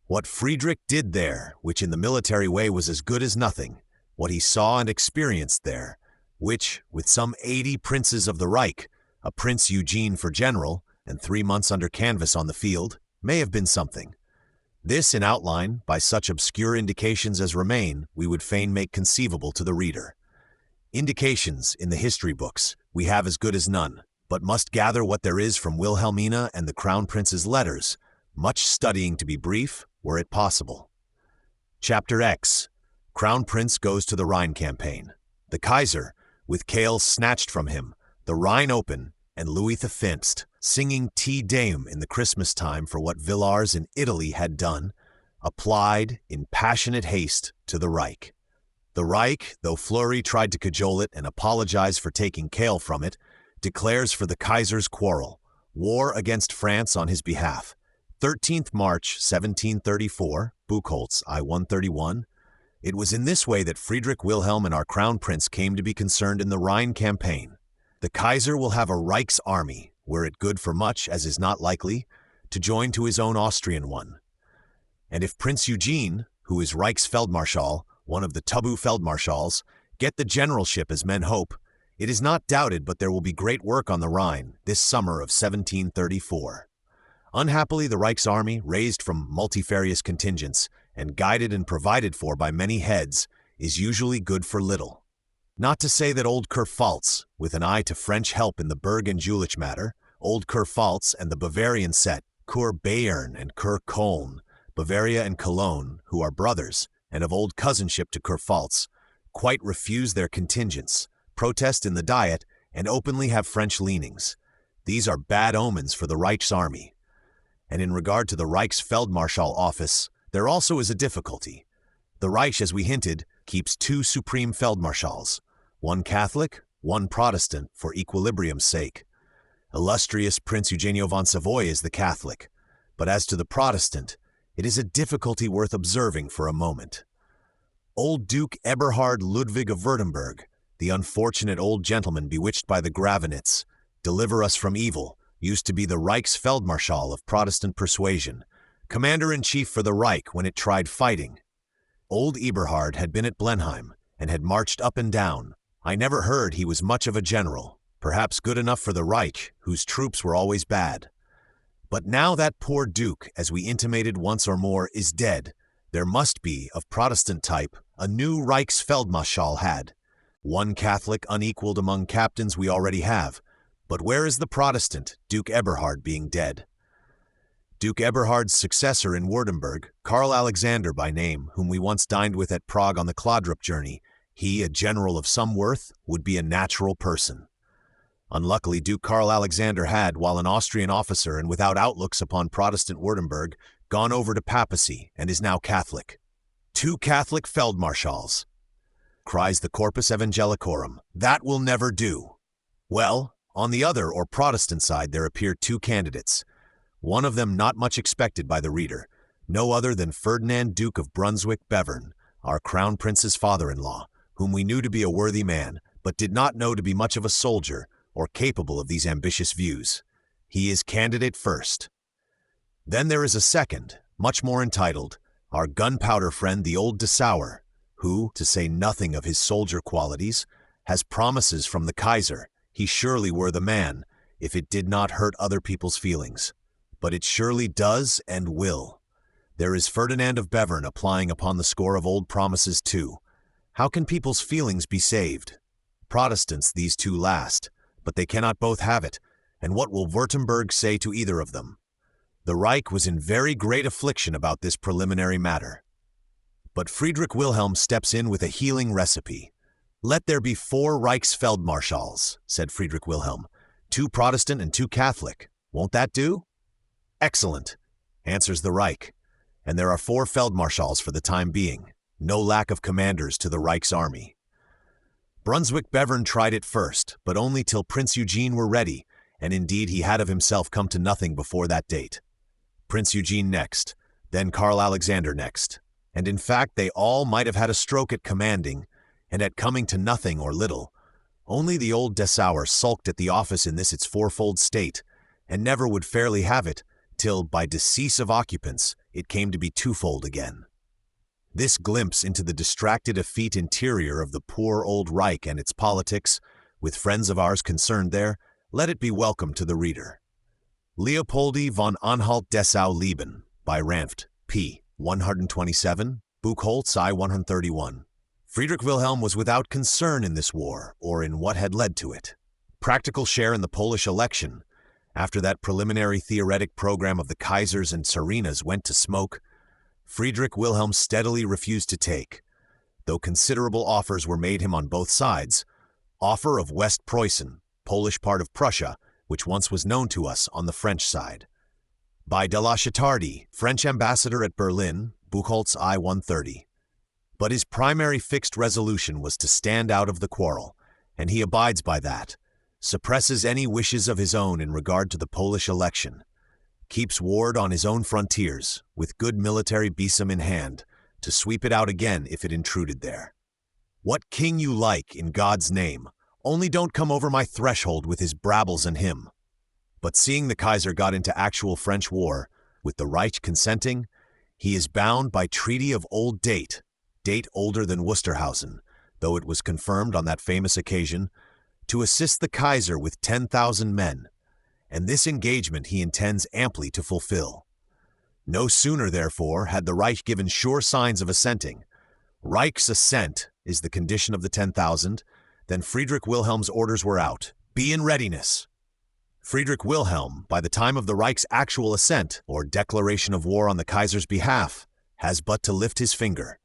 What Frederick did there, which in the military way was as good as nothing, what he saw and experienced there, which, with some 80 princes of the Reich, a Prince Eugene for general, and 3 months under canvas on the field, may have been something. This, in outline, by such obscure indications as remain, we would fain make conceivable to the reader. Indications, in the history books, we have as good as none, but must gather what there is from Wilhelmina and the Crown Prince's letters, much studying to be brief, were it possible. Chapter X. Crown Prince goes to the Rhine campaign. The Kaiser, with Kehl snatched from him, the Rhine open, and Louis V, singing Te Deum in the Christmas time for what Villars in Italy had done, applied, in passionate haste, to the Reich. The Reich, though Fleury tried to cajole it and apologize for taking Kehl from it, declares for the Kaiser's quarrel, war against France on his behalf. 13th March 1734, Buchholz, I-131. It was in this way that Friedrich Wilhelm and our Crown Prince came to be concerned in the Rhine campaign. The Kaiser will have a Reich's army, were it good for much, as is not likely, to join to his own Austrian one. And if Prince Eugene, who is Reich's Feldmarschall, one of the Tabu Feldmarschalls, get the generalship as men hope, it is not doubted but there will be great work on the Rhine this summer of 1734. Unhappily, the Reich's army, raised from multifarious contingents and guided and provided for by many heads, is usually good for little. Not to say that old Kurpfalz, with an eye to French help in the Berg and Jülich matter, old Kurpfalz and the Bavarian set, Kur Bayern and Kur Köln, Bavaria and Cologne, who are brothers and of old cousinship to Kurpfalz, quite refuse their contingents, protest in the Diet, and openly have French leanings. These are bad omens for the Reich's army. And in regard to the Reich's Feldmarschall office, there also is a difficulty. The Reich, as we hinted, keeps two supreme Feldmarschalls, one Catholic, one Protestant, for equilibrium's sake. Illustrious Prince Eugenio von Savoy is the Catholic, but as to the Protestant, it is a difficulty worth observing for a moment. Old Duke Eberhard Ludwig of Württemberg, the unfortunate old gentleman bewitched by the Gravenitz, deliver us from evil, used to be the Reich's Feldmarschall of Protestant persuasion, commander-in-chief for the Reich when it tried fighting. Old Eberhard had been at Blenheim and had marched up and down. I never heard he was much of a general, perhaps good enough for the Reich, whose troops were always bad. But now that poor duke, as we intimated once or more, is dead, there must be, of Protestant type, a new Reich's Feldmarschall had. One Catholic unequaled among captains we already have, but where is the Protestant, Duke Eberhard being dead? Duke Eberhard's successor in Württemberg, Karl Alexander by name, whom we once dined with at Prague on the Klodrup journey, he, a general of some worth, would be a natural person. Unluckily, Duke Karl Alexander had, while an Austrian officer and without outlooks upon Protestant Württemberg, gone over to papacy and is now Catholic. Two Catholic Feldmarschalls, cries the Corpus Evangelicorum. That will never do. Well, on the other or Protestant side there appear two candidates, one of them not much expected by the reader, no other than Ferdinand Duke of Brunswick-Bevern, our Crown Prince's father-in-law, whom we knew to be a worthy man, but did not know to be much of a soldier or capable of these ambitious views. He is candidate first. Then there is a second, much more entitled, our gunpowder friend the old Dessauer, who, to say nothing of his soldier qualities, has promises from the Kaiser. He surely were the man, if it did not hurt other people's feelings. But it surely does and will. There is Ferdinand of Bevern applying upon the score of old promises too. How can people's feelings be saved? Protestants, these two last, but they cannot both have it, and what will Württemberg say to either of them? The Reich was in very great affliction about this preliminary matter. But Friedrich Wilhelm steps in with a healing recipe. Let there be 4 Reich's Feldmarschalls, said Friedrich Wilhelm, 2 Protestant and 2 Catholic. Won't that do? Excellent, answers the Reich, and there are 4 Feldmarschalls for the time being, no lack of commanders to the Reich's army. Brunswick-Bevern tried it first, but only till Prince Eugene were ready, and indeed he had of himself come to nothing before that date. Prince Eugene next, then Karl Alexander next, and in fact they all might have had a stroke at commanding, and at coming to nothing or little. Only the old Dessauer sulked at the office in this its fourfold state, and never would fairly have it, till, by decease of occupants, it came to be twofold again. This glimpse into the distracted effete interior of the poor old Reich and its politics, with friends of ours concerned there, let it be welcome to the reader. Leopoldi von Anhalt-Dessau Leben, by Ranft, p. 127, Buchholz I 131. Friedrich Wilhelm was without concern in this war, or in what had led to it. Practical share in the Polish election, after that preliminary theoretic program of the Kaisers and Tsarinas went to smoke, Friedrich Wilhelm steadily refused to take, though considerable offers were made him on both sides. Offer of West Preussen, Polish part of Prussia, which once was known to us on the French side. By de la Chatardie, French ambassador at Berlin, Buchholz I 130. But his primary fixed resolution was to stand out of the quarrel, and he abides by that, suppresses any wishes of his own in regard to the Polish election, keeps ward on his own frontiers with good military besom in hand to sweep it out again if it intruded there. What king you like, in God's name, only don't come over my threshold with his brabbles and him. But seeing the Kaiser got into actual French war, with the Reich consenting, he is bound by treaty of old date older than Wusterhausen, though it was confirmed on that famous occasion, to assist the Kaiser with 10,000 men, and this engagement he intends amply to fulfill. No sooner, therefore, had the Reich given sure signs of assenting, Reich's assent is the condition of the 10,000, than Friedrich Wilhelm's orders were out. Be in readiness. Friedrich Wilhelm, by the time of the Reich's actual assent, or declaration of war on the Kaiser's behalf, has but to lift his finger.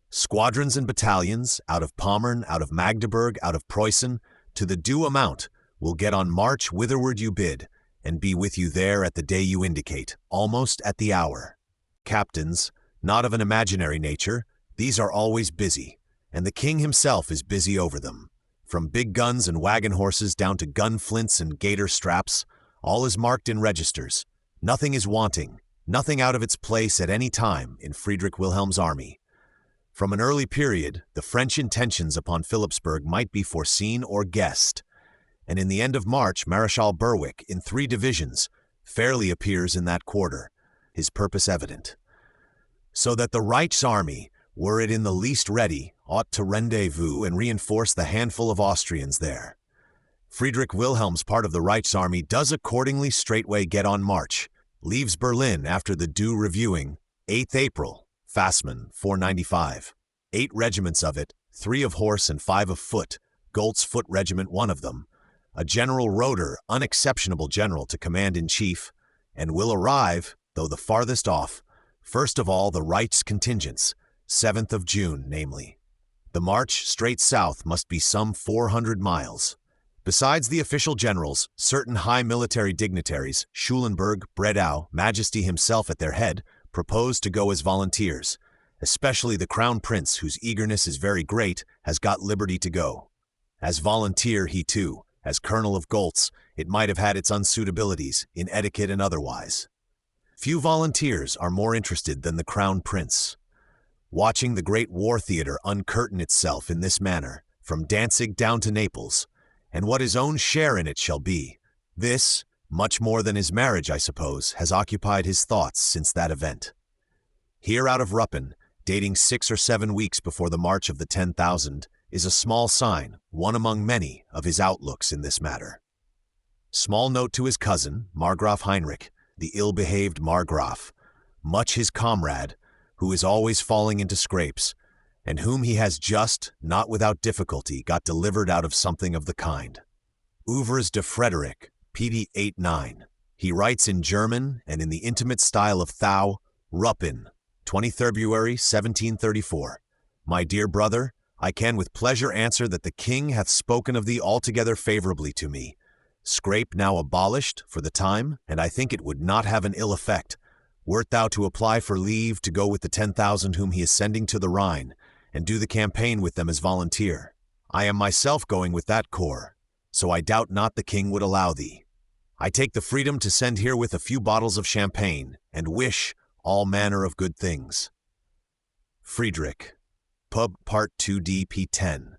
Squadrons and battalions, out of Pommern, out of Magdeburg, out of Preußen, to the due amount, will get on march whitherward you bid, and be with you there at the day you indicate, almost at the hour. Captains, not of an imaginary nature, these are always busy, and the king himself is busy over them. From big guns and wagon horses down to gun flints and gaiter straps, all is marked in registers. Nothing is wanting, nothing out of its place at any time in Friedrich Wilhelm's army. From an early period, the French intentions upon Philipsburg might be foreseen or guessed, and in the end of March, Marshal Berwick, in 3 divisions, fairly appears in that quarter, his purpose evident. So that the Reich's army, were it in the least ready, ought to rendezvous and reinforce the handful of Austrians there. Friedrich Wilhelm's part of the Reich's army does accordingly straightway get on march, leaves Berlin after the due reviewing, 8th April, Fassmann, 495. 8 regiments of it, 3 of horse and 5 of foot, Golt's foot regiment one of them, a General Roeder, unexceptionable general to command-in-chief, and will arrive, though the farthest off, first of all the Reich's contingents, 7th of June, namely. The march straight south must be some 400 miles. Besides the official generals, certain high military dignitaries, Schulenburg, Bredau, Majesty himself at their head, propose to go as volunteers, especially the Crown Prince, whose eagerness is very great, has got liberty to go. As volunteer he too, as colonel of Goltz, it might have had its unsuitabilities, in etiquette and otherwise. Few volunteers are more interested than the Crown Prince. Watching the great war theater uncurtain itself in this manner, from Danzig down to Naples, and what his own share in it shall be, this, much more than his marriage, I suppose, has occupied his thoughts since that event. Here out of Ruppen, dating 6 or 7 weeks before the march of the 10,000, is a small sign, one among many, of his outlooks in this matter. Small note to his cousin, Margraf Heinrich, the ill-behaved Margraf, much his comrade, who is always falling into scrapes, and whom he has just, not without difficulty, got delivered out of something of the kind. Ouvres de Frederick, PD 89. He writes in German and in the intimate style of Thou, Ruppen, 20 February 1734. My dear brother, I can with pleasure answer that the king hath spoken of thee altogether favorably to me. Scrape now abolished for the time, and I think it would not have an ill effect, wert thou to apply for leave to go with the 10,000 whom he is sending to the Rhine, and do the campaign with them as volunteer. I am myself going with that corps, so I doubt not the king would allow thee. I take the freedom to send herewith a few bottles of champagne, and wish all manner of good things. Friedrich, Pub Part 2d p. 10.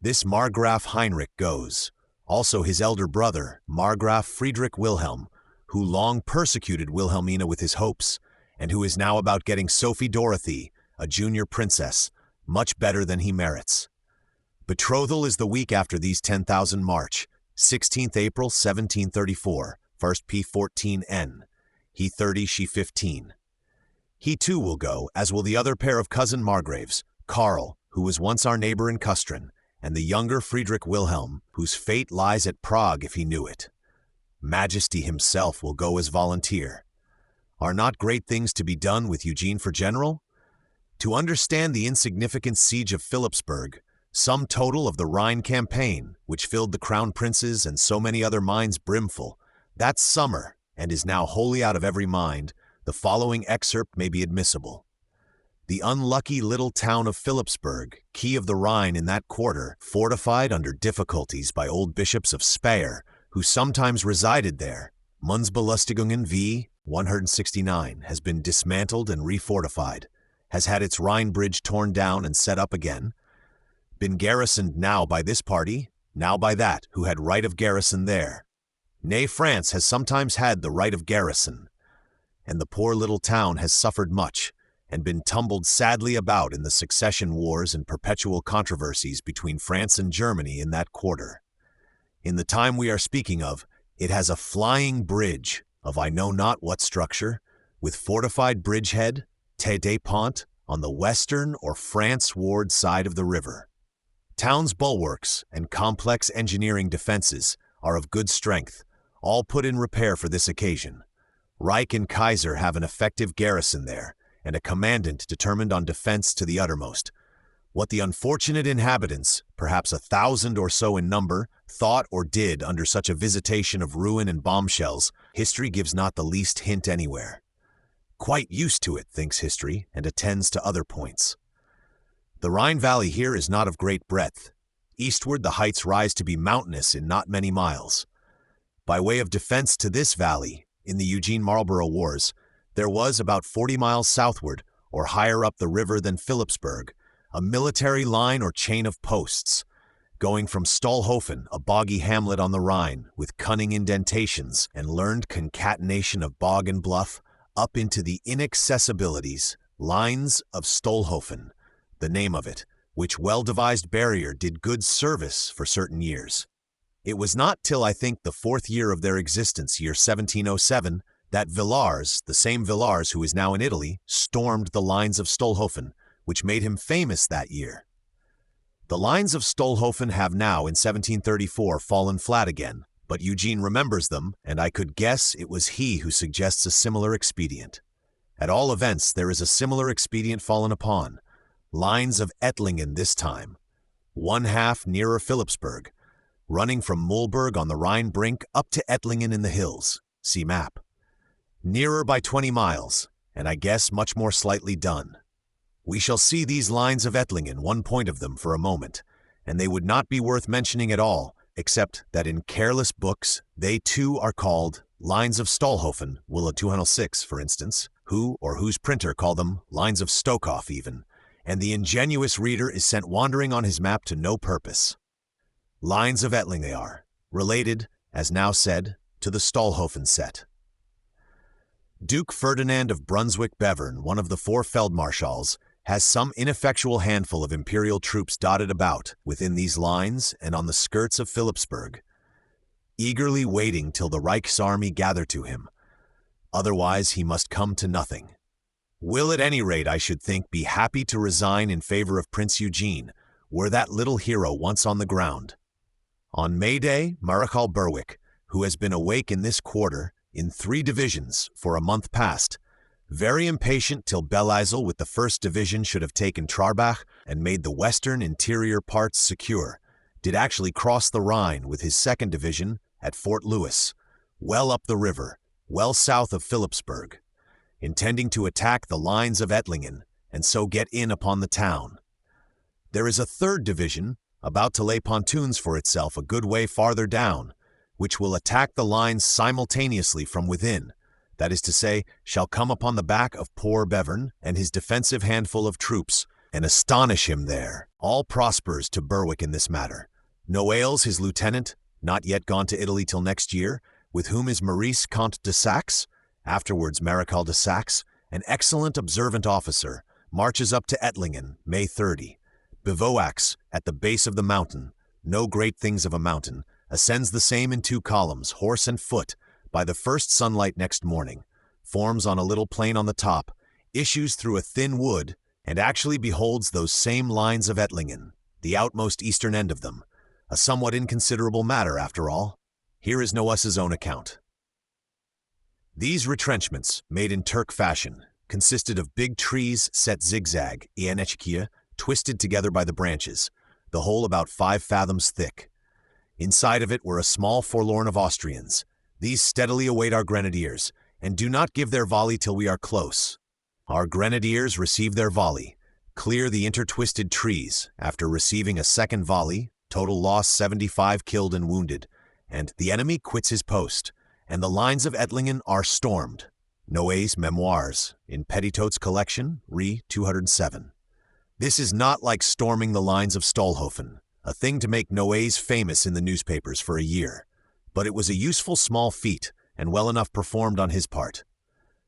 This Margraf Heinrich goes, also his elder brother, Margraf Friedrich Wilhelm, who long persecuted Wilhelmina with his hopes, and who is now about getting Sophie Dorothy, a junior princess, much better than he merits. Betrothal is the week after these 10,000 march, 16th April 1734, 1st P 14N. He 30, she 15. He too will go, as will the other pair of cousin Margraves, Karl, who was once our neighbor in Kustrin, and the younger Friedrich Wilhelm, whose fate lies at Prague if he knew it. Majesty himself will go as volunteer. Are not great things to be done with Eugene for general? To understand the insignificant siege of Philipsburg, sum total of the Rhine campaign, which filled the crown princes and so many other minds brimful, that summer, and is now wholly out of every mind, the following excerpt may be admissible. The unlucky little town of Philipsburg, key of the Rhine in that quarter, fortified under difficulties by old bishops of Speyer, who sometimes resided there. Münzbelustigungen v. 169 has been dismantled and refortified, has had its Rhine bridge torn down and set up again, been garrisoned now by this party, now by that, who had right of garrison there. Nay, France has sometimes had the right of garrison, and the poor little town has suffered much, and been tumbled sadly about in the succession wars and perpetual controversies between France and Germany in that quarter. In the time we are speaking of, it has a flying bridge of I know not what structure, with fortified bridgehead, tête de pont, on the western or France-ward side of the river. Town's bulwarks and complex engineering defenses are of good strength, all put in repair for this occasion. Reich and Kaiser have an effective garrison there, and a commandant determined on defense to the uttermost. What the unfortunate inhabitants, perhaps 1,000 or so in number, thought or did under such a visitation of ruin and bombshells, history gives not the least hint anywhere. Quite used to it, thinks history, and attends to other points. The Rhine Valley here is not of great breadth. Eastward the heights rise to be mountainous in not many miles. By way of defense to this valley, in the Eugene-Marlborough Wars, there was about 40 miles southward, or higher up the river than Philipsburg, a military line or chain of posts, going from Stollhofen, a boggy hamlet on the Rhine, with cunning indentations and learned concatenation of bog and bluff, up into the inaccessibilities, lines of Stollhofen, the name of it, which well-devised barrier did good service for certain years. It was not till I think the 4th year of their existence, year 1707, that Villars, the same Villars who is now in Italy, stormed the lines of Stollhofen, which made him famous that year. The lines of Stollhofen have now, in 1734, fallen flat again, but Eugene remembers them, and I could guess it was he who suggests a similar expedient. At all events, there is a similar expedient fallen upon. Lines of Ettlingen this time, one half nearer Philipsburg, running from Mühlberg on the Rhine brink up to Ettlingen in the hills. See map. Nearer by 20 miles, and I guess much more slightly done. We shall see these lines of Ettlingen, one point of them, for a moment, and they would not be worth mentioning at all, except that in careless books they too are called lines of Stollhofen, Willa 206, for instance, who or whose printer call them lines of Stokoff even, and the ingenuous reader is sent wandering on his map to no purpose. Lines of Ettlingen they are, related, as now said, to the Stollhofen set. Duke Ferdinand of Brunswick-Bevern, one of the 4 Feldmarschalls, has some ineffectual handful of imperial troops dotted about within these lines and on the skirts of Philipsburg, eagerly waiting till the Reich's army gather to him. Otherwise he must come to nothing. Will at any rate, I should think, be happy to resign in favor of Prince Eugene, were that little hero once on the ground. On May Day, Marechal Berwick, who has been awake in this quarter, in 3 divisions, for a month past, very impatient till Belleisle with the 1st Division should have taken Trarbach and made the western interior parts secure, did actually cross the Rhine with his 2nd Division at Fort Louis, well up the river, well south of Philipsburg, intending to attack the lines of Ettlingen and so get in upon the town. There is a 3rd Division, about to lay pontoons for itself a good way farther down, which will attack the lines simultaneously from within, that is to say, shall come upon the back of poor Bevern and his defensive handful of troops, and astonish him there. All prospers to Berwick in this matter. Noailles, his lieutenant, not yet gone to Italy till next year, with whom is Maurice Comte de Saxe, afterwards Marechal de Saxe, an excellent observant officer, marches up to Ettlingen, May 30. Bivouacs at the base of the mountain, no great things of a mountain, ascends the same in 2 columns, horse and foot, by the first sunlight next morning, forms on a little plain on the top, issues through a thin wood, and actually beholds those same lines of Ettlingen, the outmost eastern end of them, a somewhat inconsiderable matter after all. Here is Noailles' own account. These retrenchments, made in Turk fashion, consisted of big trees set zigzag, twisted together by the branches, the whole about 5 fathoms thick. Inside of it were a small forlorn of Austrians. These steadily await our grenadiers, and do not give their volley till we are close. Our grenadiers receive their volley, clear the intertwisted trees. After receiving a second volley, total loss 75 killed and wounded, and the enemy quits his post, and the lines of Ettlingen are stormed. Noé's Memoirs, in Petitot's collection, Re 207. This is not like storming the lines of Stolhofen, a thing to make Noé's famous in the newspapers for a year, but it was a useful small feat and well enough performed on his part.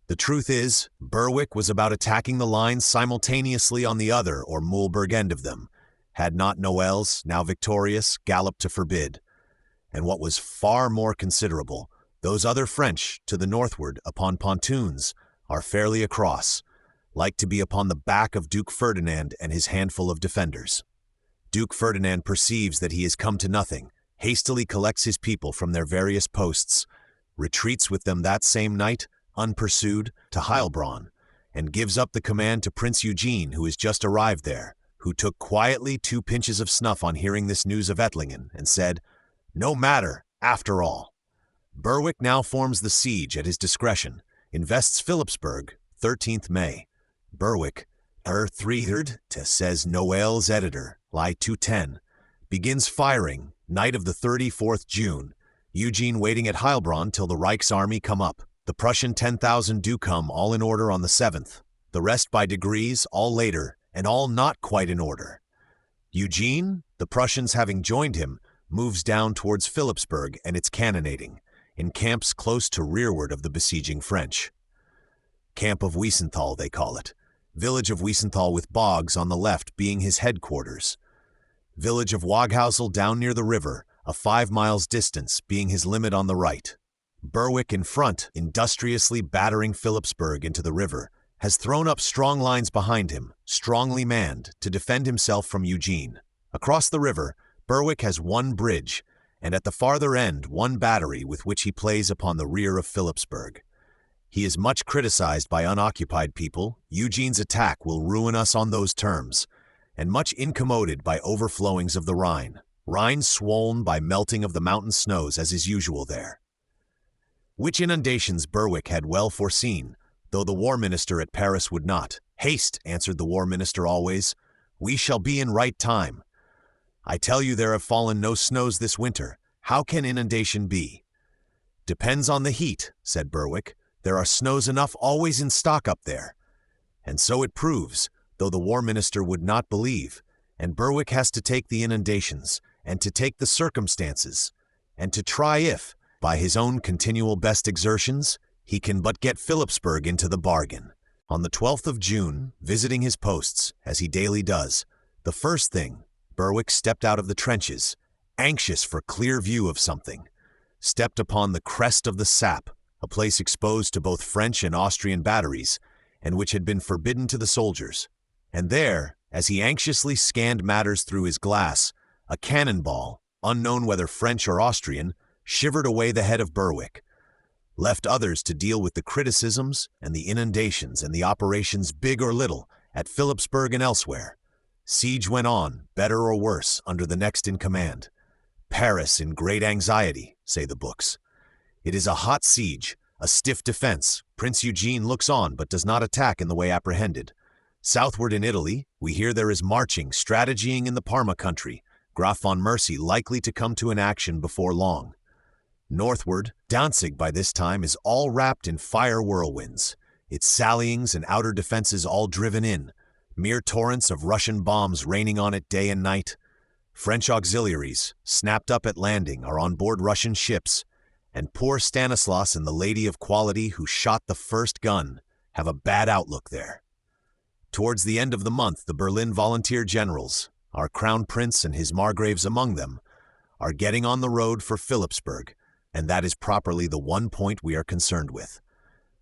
The truth is, Berwick was about attacking the lines simultaneously on the other or Mühlberg end of them, had not Noailles, now victorious, galloped to forbid. And what was far more considerable, those other French, to the northward, upon pontoons, are fairly across, like to be upon the back of Duke Ferdinand and his handful of defenders. Duke Ferdinand perceives that he has come to nothing, hastily collects his people from their various posts, retreats with them that same night, unpursued, to Heilbronn, and gives up the command to Prince Eugene, who has just arrived there, who took quietly 2 pinches of snuff on hearing this news of Ettlingen, and said, "No matter, after all." Berwick now forms the siege at his discretion, invests Philipsburg, 13th May. Berwick, 3rd, says Noailles' editor, lie 210, begins firing, night of the 34th June, Eugene waiting at Heilbronn till the Reich's army come up. The Prussian 10,000 do come, all in order on the 7th, the rest by degrees, all later, and all not quite in order. Eugene, the Prussians having joined him, moves down towards Philipsburg and its cannonading, encamps close to rearward of the besieging French. Camp of Wiesenthal, they call it. Village of Wiesenthal with bogs on the left being his headquarters. Village of Waghausel down near the river, a 5 miles distance, being his limit on the right. Berwick in front, industriously battering Philipsburg into the river, has thrown up strong lines behind him, strongly manned, to defend himself from Eugene. Across the river, Berwick has 1 bridge, and at the farther end 1 battery with which he plays upon the rear of Philipsburg. He is much criticized by unoccupied people. Eugene's attack will ruin us on those terms, and much incommoded by overflowings of the Rhine. Rhine swollen by melting of the mountain snows as is usual there. Which inundations Berwick had well foreseen, though the war minister at Paris would not. "Haste," answered the war minister always. "We shall be in right time. I tell you there have fallen no snows this winter. How can inundation be?" "Depends on the heat," said Berwick. "There are snows enough always in stock up there." And so it proves, though the war minister would not believe, and Berwick has to take the inundations, and to take the circumstances, and to try if, by his own continual best exertions, he can but get Philipsburg into the bargain. On the 12th of June, visiting his posts, as he daily does, the first thing, Berwick stepped out of the trenches, anxious for clear view of something, stepped upon the crest of the sap, a place exposed to both French and Austrian batteries, and which had been forbidden to the soldiers. And there, as he anxiously scanned matters through his glass, a cannonball, unknown whether French or Austrian, shivered away the head of Berwick, left others to deal with the criticisms and the inundations and the operations, big or little, at Philipsburg and elsewhere. Siege went on, better or worse, under the next in command. Paris in great anxiety, say the books. It is a hot siege, a stiff defense. Prince Eugene looks on but does not attack in the way apprehended. Southward in Italy, we hear there is marching, strategying in the Parma country, Graf von Mercy likely to come to an action before long. Northward, Danzig by this time is all wrapped in fire whirlwinds, its sallyings and outer defenses all driven in, mere torrents of Russian bombs raining on it day and night. French auxiliaries, snapped up at landing, are on board Russian ships, and poor Stanislas and the lady of quality who shot the first gun have a bad outlook there. Towards the end of the month, the Berlin volunteer generals, our Crown Prince and his Margraves among them, are getting on the road for Philipsburg, and that is properly the one point we are concerned with,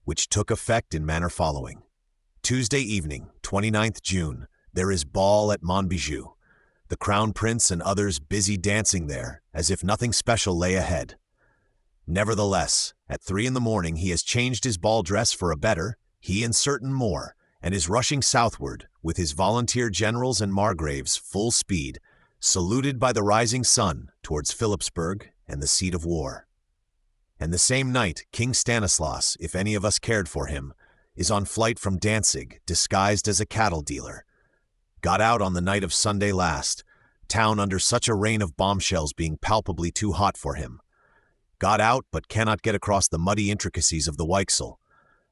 which took effect in manner following. Tuesday evening, 29th June, there is ball at Montbijou, the Crown Prince and others busy dancing there, as if nothing special lay ahead. Nevertheless, at 3 in the morning he has changed his ball dress for a better, he and certain more, and is rushing southward, with his volunteer generals and Margraves full speed, saluted by the rising sun, towards Philipsburg and the seat of war. And the same night, King Stanislas, if any of us cared for him, is on flight from Danzig, disguised as a cattle dealer. Got out on the night of Sunday last, town under such a rain of bombshells being palpably too hot for him. Got out but cannot get across the muddy intricacies of the Weichsel.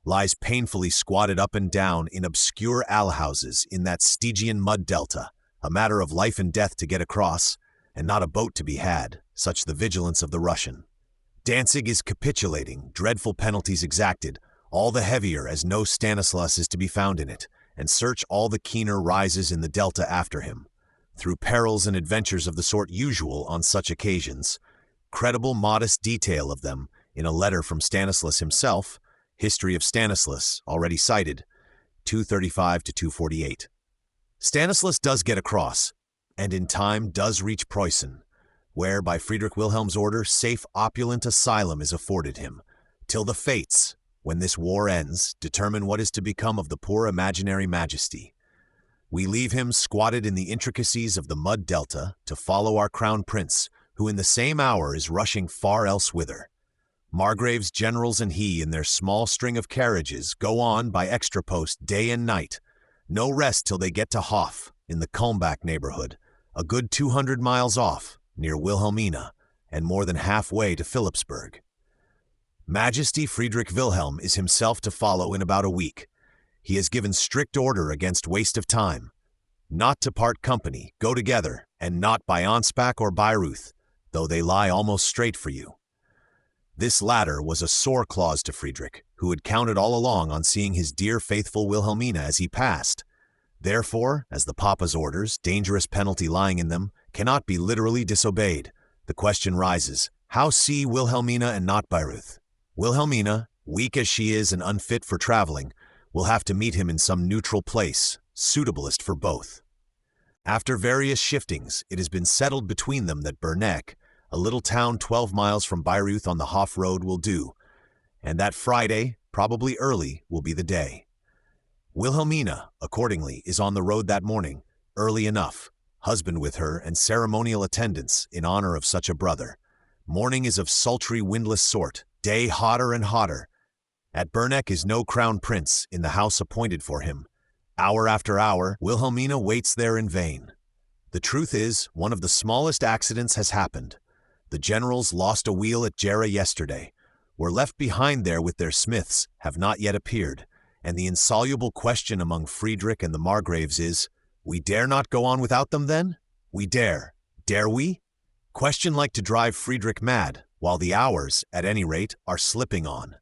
Lies painfully squatted up and down in obscure alehouses in that Stygian mud delta, a matter of life and death to get across, and not a boat to be had, such the vigilance of the Russian. Danzig is capitulating, dreadful penalties exacted, all the heavier as no Stanislas is to be found in it, and search all the keener rises in the delta after him. Through perils and adventures of the sort usual on such occasions, credible modest detail of them in a letter from Stanislas himself, History of Stanislas, already cited, 235 to 248. Stanislas does get across, and in time does reach Preußen, where, by Friedrich Wilhelm's order, safe opulent asylum is afforded him, till the fates, when this war ends, determine what is to become of the poor imaginary majesty. We leave him squatted in the intricacies of the mud delta to follow our crown prince, who in the same hour is rushing far elsewhither. Margrave's generals and he in their small string of carriages go on by extra post day and night, no rest till they get to Hof, in the Kulmbach neighborhood, a good 200 miles off, near Wilhelmina, and more than halfway to Philipsburg. Majesty Friedrich Wilhelm is himself to follow in about a week. He has given strict order against waste of time, not to part company, go together, and not by Anspach or Bayreuth, though they lie almost straight for you. This latter was a sore clause to Friedrich, who had counted all along on seeing his dear faithful Wilhelmina as he passed. Therefore, as the Papa's orders, dangerous penalty lying in them, cannot be literally disobeyed, the question rises, how see Wilhelmina and not Bayreuth? Wilhelmina, weak as she is and unfit for traveling, will have to meet him in some neutral place, suitablest for both. After various shiftings, it has been settled between them that Berneck, a little town 12 miles from Bayreuth on the Hof road, will do, and that Friday, probably early, will be the day. Wilhelmina, accordingly, is on the road that morning, early enough, husband with her and ceremonial attendants in honor of such a brother. Morning is of sultry windless sort, day hotter and hotter. At Berneck is no crown prince in the house appointed for him. Hour after hour, Wilhelmina waits there in vain. The truth is, one of the smallest accidents has happened. The generals lost a wheel at Gera yesterday, were left behind there with their smiths, have not yet appeared, and the insoluble question among Friedrich and the Margraves is, we dare not go on without them then? We dare. Dare we? Question like to drive Friedrich mad, while the hours, at any rate, are slipping on.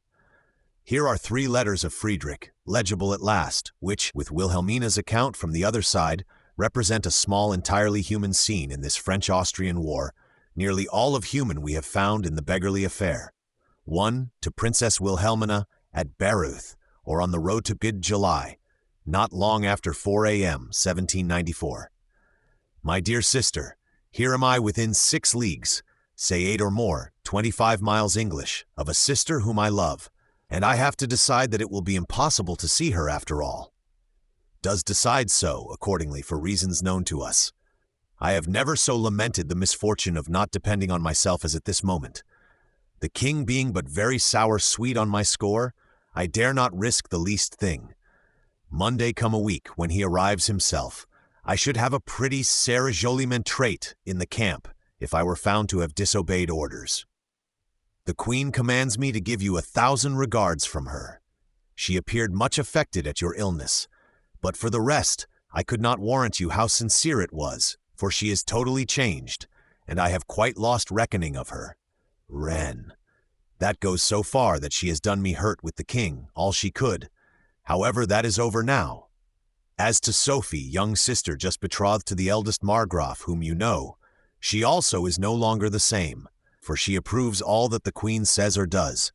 Here are 3 letters of Friedrich, legible at last, which, with Wilhelmina's account from the other side, represent a small entirely human scene in this French-Austrian war, nearly all of human we have found in the beggarly affair. 1 to Princess Wilhelmina at Bayreuth, or on the road to Bid July, not long after 4 a.m., 1794. My dear sister, here am I within 6 leagues, say 8 or more, 25 miles English, of a sister whom I love, and I have to decide that it will be impossible to see her after all. Does decide so, accordingly, for reasons known to us. I have never so lamented the misfortune of not depending on myself as at this moment. The king being but very sour sweet on my score, I dare not risk the least thing. Monday come a week, when he arrives himself, I should have a pretty serejoliment trait in the camp, if I were found to have disobeyed orders. The Queen commands me to give you 1,000 regards from her. She appeared much affected at your illness, but for the rest, I could not warrant you how sincere it was, for she is totally changed, and I have quite lost reckoning of her. Wren. That goes so far that she has done me hurt with the king, all she could. However, that is over now. As to Sophie, young sister just betrothed to the eldest Margraf, whom you know, she also is no longer the same, for she approves all that the Queen says or does,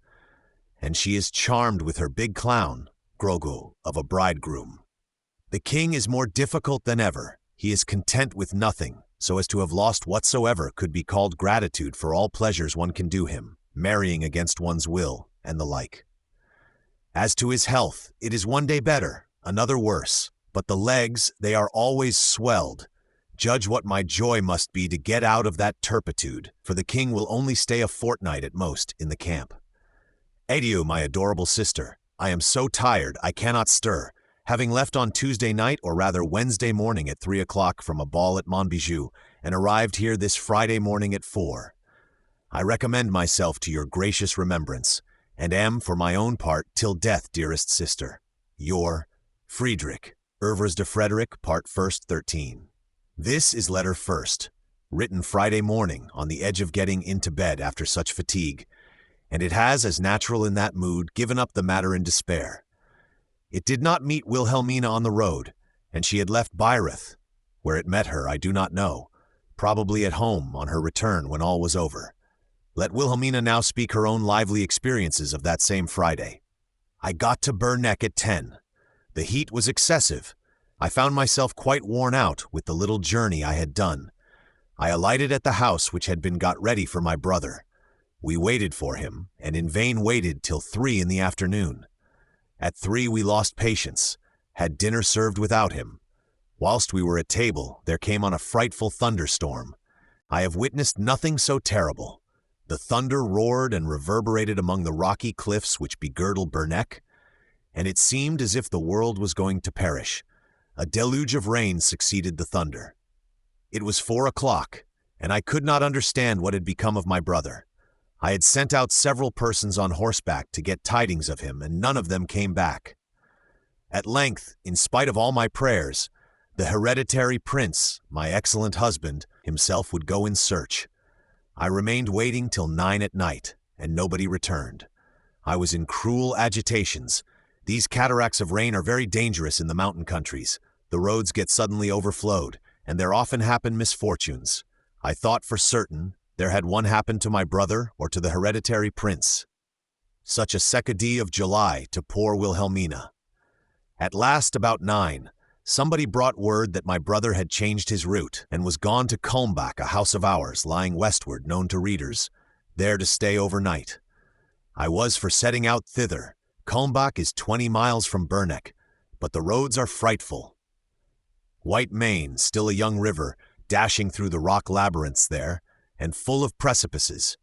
and she is charmed with her big clown, Grogu, of a bridegroom. The king is more difficult than ever. He is content with nothing, so as to have lost whatsoever could be called gratitude for all pleasures one can do him, marrying against one's will, and the like. As to his health, it is one day better, another worse, but the legs, they are always swelled. Judge what my joy must be to get out of that turpitude, for the king will only stay a fortnight at most in the camp. Adieu, my adorable sister. I am so tired I cannot stir, having left on Tuesday night, or rather Wednesday morning at 3 o'clock from a ball at Montbijou, and arrived here this Friday morning at 4. I recommend myself to your gracious remembrance, and am, for my own part, till death, dearest sister, your Frederick. Œuvres de Frederick, Part 1st, 13. This is letter first, written Friday morning on the edge of getting into bed after such fatigue, and it has, as natural in that mood, given up the matter in despair. It did not meet Wilhelmina on the road, and she had left Bayreuth. Where it met her I do not know, probably at home on her return when all was over. Let Wilhelmina now speak her own lively experiences of that same Friday. I got to Berneck at 10. The heat was excessive. I found myself quite worn out with the little journey I had done. I alighted at the house which had been got ready for my brother. We waited for him, and in vain waited till 3 in the afternoon. At 3 we lost patience, had dinner served without him. Whilst we were at table, there came on a frightful thunderstorm. I have witnessed nothing so terrible. The thunder roared and reverberated among the rocky cliffs which begirdle Berneck, and it seemed as if the world was going to perish. A deluge of rain succeeded the thunder. It was 4 o'clock, and I could not understand what had become of my brother. I had sent out several persons on horseback to get tidings of him, and none of them came back. At length, in spite of all my prayers, the hereditary prince, my excellent husband, himself would go in search. I remained waiting till 9 at night, and nobody returned. I was in cruel agitations. These cataracts of rain are very dangerous in the mountain countries. The roads get suddenly overflowed, and there often happen misfortunes. I thought for certain there had one happened to my brother or to the hereditary prince. Such a second of July to poor Wilhelmina. At last, about 9, somebody brought word that my brother had changed his route and was gone to Kulmbach, a house of ours lying westward, known to readers, there to stay overnight. I was for setting out thither. Kulmbach is 20 miles from Berneck, but the roads are frightful. White Main, still a young river, dashing through the rock labyrinths there, and full of precipices.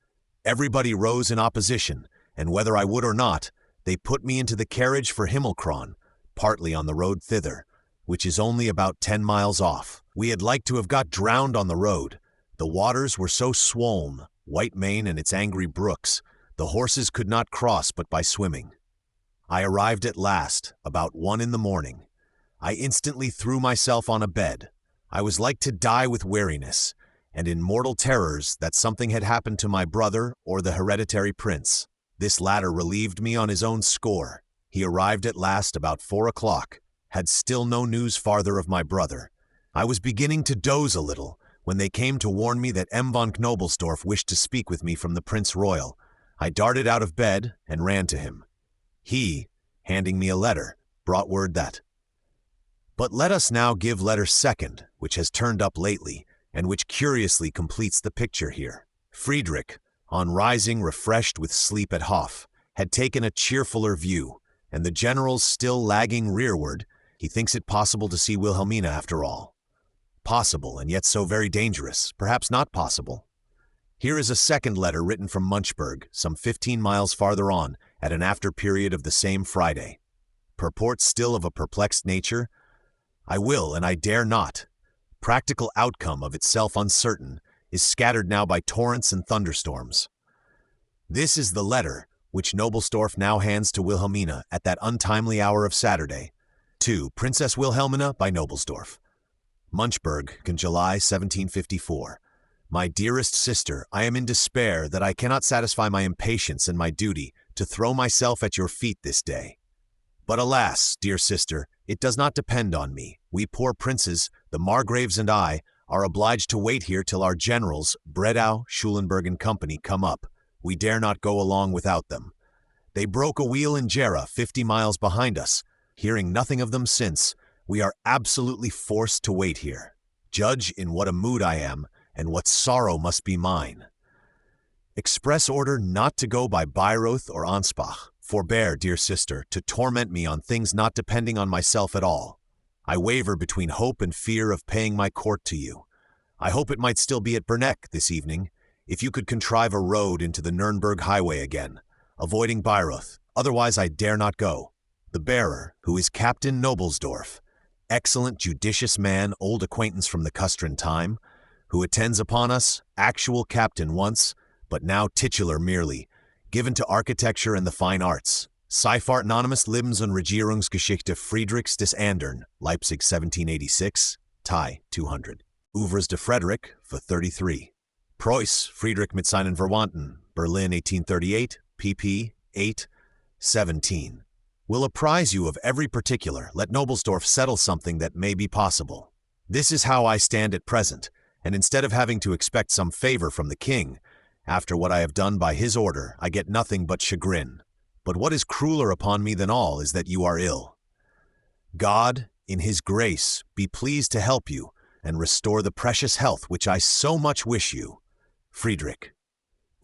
Everybody rose in opposition, and whether I would or not, they put me into the carriage for Himmelkron, partly on the road thither, which is only about 10 miles off. We had like to have got drowned on the road. The waters were so swollen, White Main and its angry brooks, the horses could not cross but by swimming. I arrived at last, about 1 in the morning. I instantly threw myself on a bed. I was like to die with weariness, and in mortal terrors that something had happened to my brother or the hereditary prince. This latter relieved me on his own score. He arrived at last about 4 o'clock, had still no news farther of my brother. I was beginning to doze a little, when they came to warn me that M. von Knobelsdorff wished to speak with me from the Prince Royal. I darted out of bed and ran to him. He, handing me a letter, brought word that. But let us now give letter second, which has turned up lately, and which curiously completes the picture here. Frederick, on rising refreshed with sleep at Hof, had taken a cheerfuller view, and the generals still lagging rearward, he thinks it possible to see Wilhelmina after all. Possible, and yet so very dangerous, perhaps not possible. Here is a second letter written from Munchberg, some 15 miles farther on, at an after period of the same Friday. Purport still of a perplexed nature. I will, and I dare not. Practical outcome of itself uncertain, is scattered now by torrents and thunderstorms. This is the letter which Knobelsdorff now hands to Wilhelmina at that untimely hour of Saturday. To Princess Wilhelmina by Knobelsdorff. Munchberg, July 1754. My dearest sister, I am in despair that I cannot satisfy my impatience and my duty to throw myself at your feet this day. But alas, dear sister, it does not depend on me. We poor princes, the Margraves and I, are obliged to wait here till our generals, Bredau, Schulenburg and company, come up. We dare not go along without them. They broke a wheel in Gera, 50 miles behind us. Hearing nothing of them since, we are absolutely forced to wait here. Judge in what a mood I am, and what sorrow must be mine. Express order not to go by Bayreuth or Ansbach. Forbear, dear sister, to torment me on things not depending on myself at all. I waver between hope and fear of paying my court to you. I hope it might still be at Berneck this evening, if you could contrive a road into the Nuremberg highway again, avoiding Bayreuth. Otherwise I dare not go. The bearer, who is Captain Noblesdorf, excellent judicious man, old acquaintance from the Custrin time, who attends upon us, actual captain once, but now titular merely, given to architecture and the fine arts. Seifert anonymous Lebens- und Regierungsgeschichte Friedrichs des Andern, Leipzig 1786, Thai 200. Ouvres de Frederick for 33. Preuss, Friedrich mit seinen Verwandten, Berlin 1838, pp. 8, 17. Will apprise you of every particular. Let Noblesdorf settle something that may be possible. This is how I stand at present, and instead of having to expect some favor from the king, after what I have done by his order, I get nothing but chagrin. But what is crueler upon me than all is that you are ill. God, in his grace, be pleased to help you and restore the precious health which I so much wish you. Friedrich.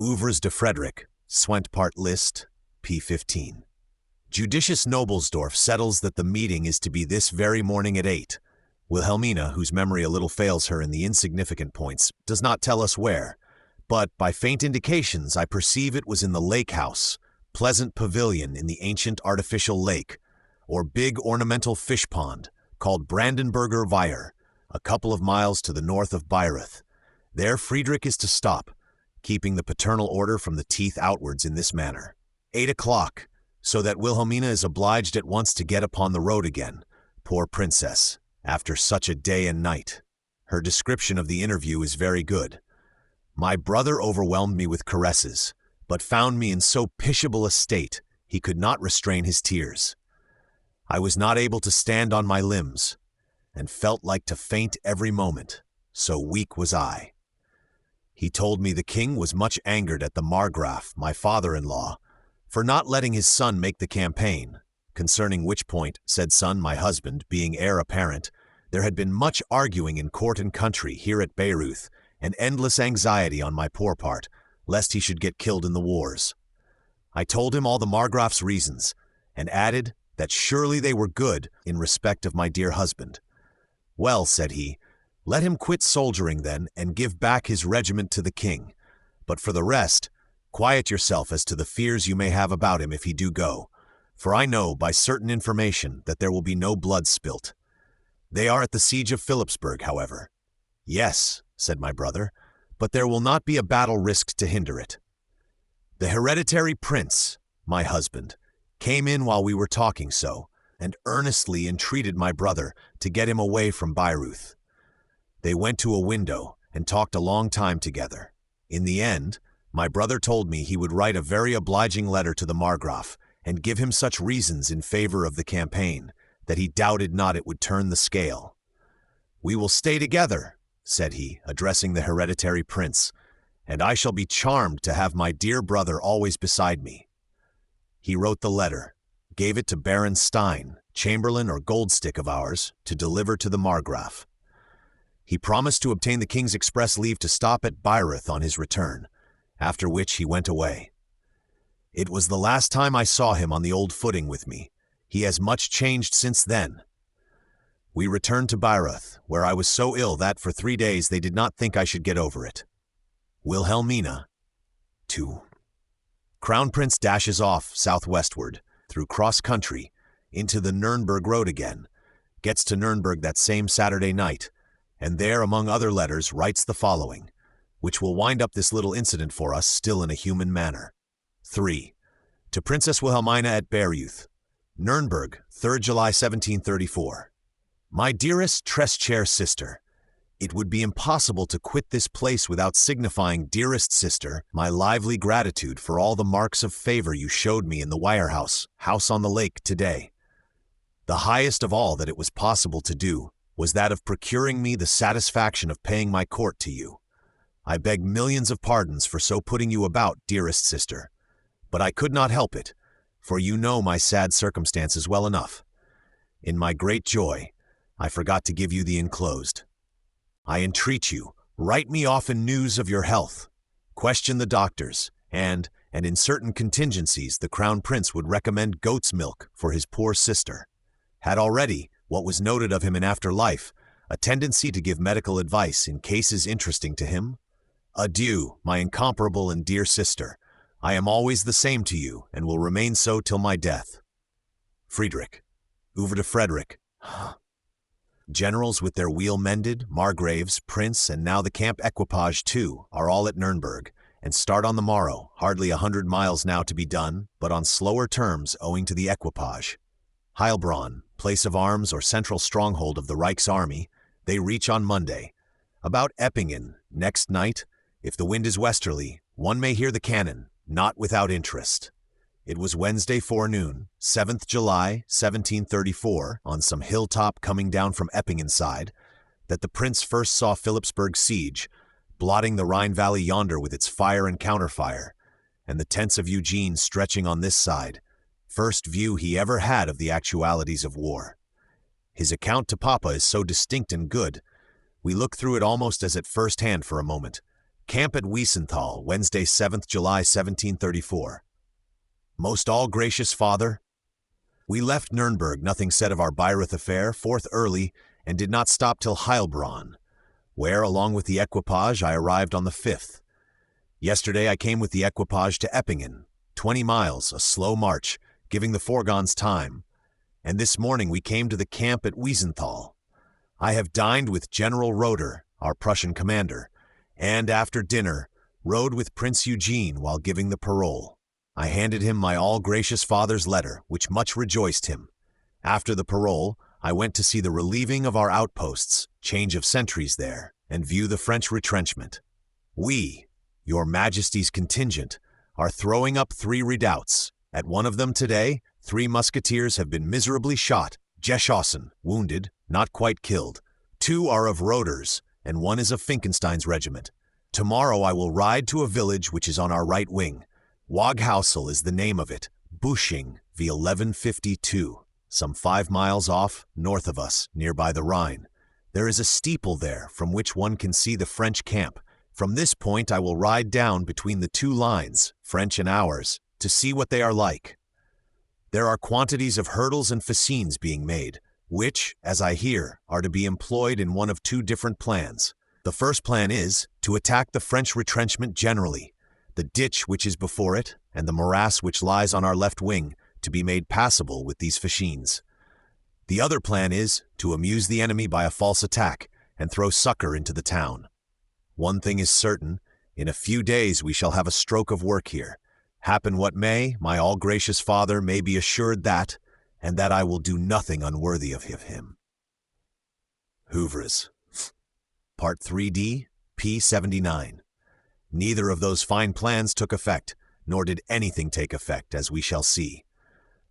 Ouvres de Frederick, Swent Part List, p. 15. Judicious Noblesdorf settles that the meeting is to be this very morning at 8. Wilhelmina, whose memory a little fails her in the insignificant points, does not tell us where, but by faint indications I perceive it was in the lake house, pleasant pavilion in the ancient artificial lake, or big ornamental fish pond, called Brandenburger Weiher, a couple of miles to the north of Bayreuth. There Friedrich is to stop, keeping the paternal order from the teeth outwards in this manner. 8 o'clock, so that Wilhelmina is obliged at once to get upon the road again, poor princess, after such a day and night. Her description of the interview is very good. My brother overwhelmed me with caresses, but found me in so pitiable a state he could not restrain his tears. I was not able to stand on my limbs, and felt like to faint every moment, so weak was I. He told me the king was much angered at the Margraf, my father-in-law, for not letting his son make the campaign, concerning which point, said son, my husband, being heir apparent, there had been much arguing in court and country here at Bayreuth, and endless anxiety on my poor part, lest he should get killed in the wars. I told him all the Margraf's reasons, and added that surely they were good in respect of my dear husband. Well, said he, let him quit soldiering then, and give back his regiment to the king. But for the rest, quiet yourself as to the fears you may have about him if he do go, for I know by certain information that there will be no blood spilt. They are at the siege of Philipsburg, however. Yes, said my brother, but there will not be a battle risked to hinder it. The hereditary prince, my husband, came in while we were talking so, and earnestly entreated my brother to get him away from Bayreuth. They went to a window and talked a long time together. In the end, my brother told me he would write a very obliging letter to the Margraf and give him such reasons in favor of the campaign that he doubted not it would turn the scale. We will stay together, said he, addressing the hereditary prince, and I shall be charmed to have my dear brother always beside me. He wrote the letter, gave it to Baron Stein, chamberlain or goldstick of ours, to deliver to the Margraf. He promised to obtain the king's express leave to stop at Bayreuth on his return, after which he went away. It was the last time I saw him on the old footing with me. He has much changed since then. We returned to Bayreuth, where I was so ill that for 3 days they did not think I should get over it. Wilhelmina. 2. Crown Prince dashes off southwestward, through cross-country, into the Nuremberg road again, gets to Nuremberg that same Saturday night, and there, among other letters, writes the following, which will wind up this little incident for us still in a human manner. 3. To Princess Wilhelmina at Bayreuth, Nuremberg, 3rd July 1734. My dearest Treschair sister, it would be impossible to quit this place without signifying, dearest sister, my lively gratitude for all the marks of favor you showed me in the Weiher house on the lake, today. The highest of all that it was possible to do was that of procuring me the satisfaction of paying my court to you. I beg millions of pardons for so putting you about, dearest sister, but I could not help it, for you know my sad circumstances well enough. In my great joy, I forgot to give you the enclosed. I entreat you, write me often news of your health. Question the doctors, and in certain contingencies the Crown Prince would recommend goat's milk for his poor sister. Had already, what was noted of him in after life, a tendency to give medical advice in cases interesting to him. Adieu, my incomparable and dear sister. I am always the same to you, and will remain so till my death. Frederick. Over to Frederick. Generals with their wheel mended, Margraves, Prince, and now the camp equipage too, are all at Nurnberg, and start on the morrow, hardly 100 miles now to be done, but on slower terms owing to the equipage. Heilbronn, place of arms or central stronghold of the Reich's army, they reach on Monday. About Eppingen, next night, if the wind is westerly, one may hear the cannon, not without interest. It was Wednesday forenoon, 7th July, 1734, on some hilltop coming down from Eppingen side, that the prince first saw Philipsburg siege, blotting the Rhine valley yonder with its fire and counterfire, and the tents of Eugene stretching on this side, first view he ever had of the actualities of war. His account to Papa is so distinct and good, we look through it almost as at first hand for a moment. Camp at Wiesenthal, Wednesday 7th July 1734. Most all-gracious Father, we left Nurnberg, nothing said of our Bayreuth affair, forth early, and did not stop till Heilbronn, where, along with the equipage, I arrived on the 5th. Yesterday I came with the equipage to Eppingen, 20 miles, a slow march, giving the foregons time, and this morning we came to the camp at Wiesenthal. I have dined with General Roeder, our Prussian commander, and after dinner rode with Prince Eugene while giving the parole. I handed him my all-gracious father's letter, which much rejoiced him. After the parole, I went to see the relieving of our outposts, change of sentries there, and view the French retrenchment. We, your Majesty's contingent, are throwing up 3 redoubts. At one of them today, 3 musketeers have been miserably shot, geschossen, wounded, not quite killed. 2 are of Roeder's, and 1 is of Finkenstein's regiment. Tomorrow I will ride to a village which is on our right wing. Waghausel is the name of it, Busching, v. 1152, some 5 miles off, north of us, nearby the Rhine. There is a steeple there from which one can see the French camp. From this point I will ride down between the 2 lines, French and ours, to see what they are like. There are quantities of hurdles and fascines being made, which, as I hear, are to be employed in one of 2 different plans. The first plan is to attack the French retrenchment generally, the ditch which is before it, and the morass which lies on our left wing, to be made passable with these fascines. The other plan is to amuse the enemy by a false attack, and throw succor into the town. One thing is certain, in a few days we shall have a stroke of work here. Happen what may, my all-gracious father may be assured that, and that I will do nothing unworthy of him. Houvres. Part 3D, P79. Neither of those fine plans took effect, nor did anything take effect, as we shall see.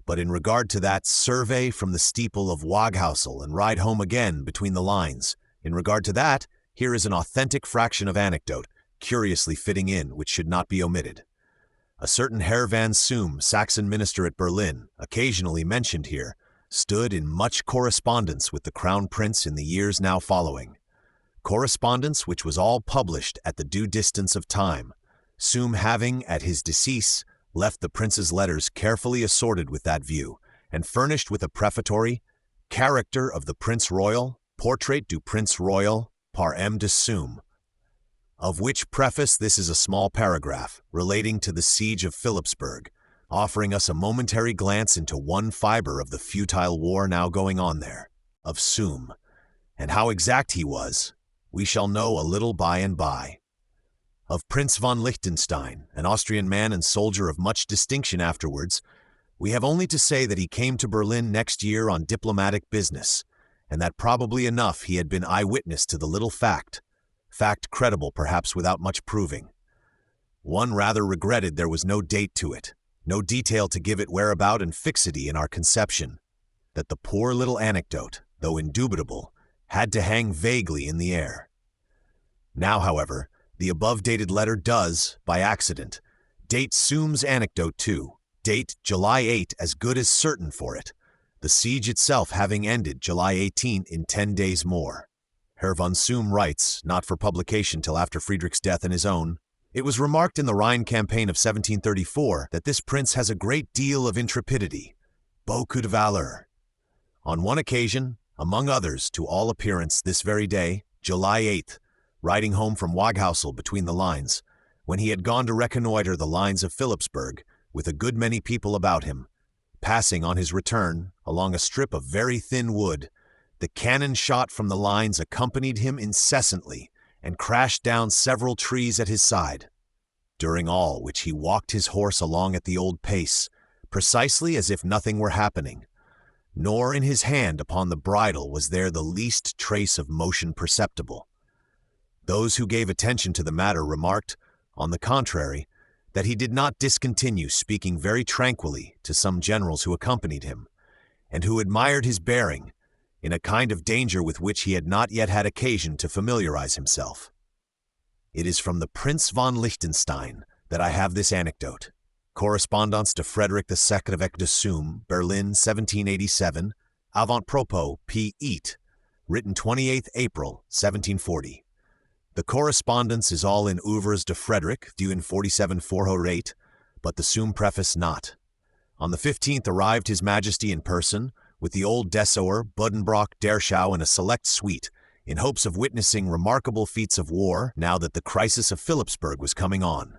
But in regard to that survey from the steeple of Waghausel and ride home again between the lines, in regard to that, here is an authentic fraction of anecdote, curiously fitting in, which should not be omitted. A certain Herr van Soom, Saxon minister at Berlin, occasionally mentioned here, stood in much correspondence with the Crown Prince in the years now following. Correspondence which was all published at the due distance of time, Soom having, at his decease, left the prince's letters carefully assorted with that view, and furnished with a prefatory Character of the Prince Royal, Portrait du Prince Royal, par M. de Soom, of which preface this is a small paragraph relating to the siege of Philipsburg, offering us a momentary glance into one fiber of the futile war now going on there, of Soom, and how exact he was, we shall know a little by and by. Of Prince von Liechtenstein, an Austrian man and soldier of much distinction afterwards, we have only to say that he came to Berlin next year on diplomatic business, and that probably enough he had been eyewitness to the little fact credible perhaps without much proving. One rather regretted there was no date to it, no detail to give it whereabout and fixity in our conception, that the poor little anecdote, though indubitable, had to hang vaguely in the air. Now, however, the above-dated letter does, by accident, date Soom's anecdote too, date July 8 as good as certain for it, the siege itself having ended July 18 in 10 days more. Herr von Soom writes, not for publication till after Friedrich's death and his own, "It was remarked in the Rhine campaign of 1734 that this prince has a great deal of intrepidity, beaucoup de valeur. On one occasion, among others, to all appearance, this very day, July 8th, riding home from Waghausel between the lines, when he had gone to reconnoiter the lines of Philipsburg with a good many people about him. Passing on his return along a strip of very thin wood, the cannon shot from the lines accompanied him incessantly and crashed down several trees at his side, during all which he walked his horse along at the old pace, precisely as if nothing were happening, nor in his hand upon the bridle was there the least trace of motion perceptible. Those who gave attention to the matter remarked, on the contrary, that he did not discontinue speaking very tranquilly to some generals who accompanied him, and who admired his bearing, in a kind of danger with which he had not yet had occasion to familiarize himself. It is from the Prince von Liechtenstein that I have this anecdote. Correspondence to Frederick the Secrevec de Sum, Berlin, 1787, avant propos, P. Eat, written 28th April, 1740. The correspondence is all in Ouvres de Frederick, due in 47/408, but the Sum preface not. On the 15th arrived His Majesty in person, with the old Dessauer, Buddenbrock, Derschau, and a select suite, in hopes of witnessing remarkable feats of war now that the crisis of Philipsburg was coming on.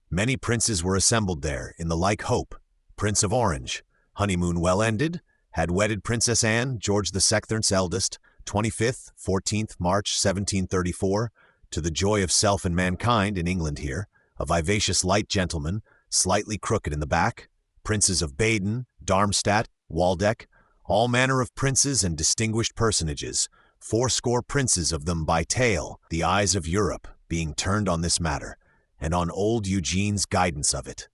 Many princes were assembled there, in the like hope. Prince of Orange, honeymoon well ended, had wedded Princess Anne, George II's eldest, 25th, 14th March 1734, to the joy of self and mankind in England here, a vivacious light gentleman, slightly crooked in the back, princes of Baden, Darmstadt, Waldeck, all manner of princes and distinguished personages, 80 princes of them by tale, the eyes of Europe being turned on this matter, and on old Eugene's guidance of it.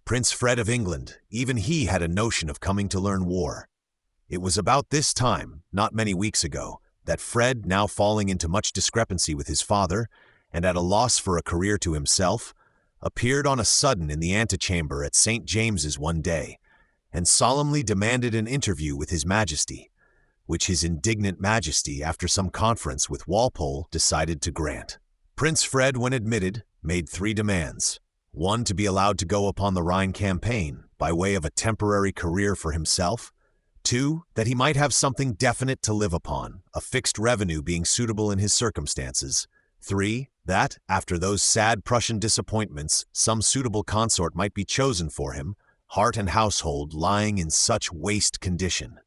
Prince Fred of England, even he had a notion of coming to learn war. It was about this time, not many weeks ago, that Fred, now falling into much discrepancy with his father, and at a loss for a career to himself, appeared on a sudden in the antechamber at St. James's one day, and solemnly demanded an interview with His Majesty, which His indignant Majesty, after some conference with Walpole, decided to grant. Prince Fred, when admitted, made 3 demands. 1, to be allowed to go upon the Rhine campaign, by way of a temporary career for himself. 2, that he might have something definite to live upon, a fixed revenue being suitable in his circumstances. 3, that, after those sad Prussian disappointments, some suitable consort might be chosen for him, heart and household lying in such waste condition.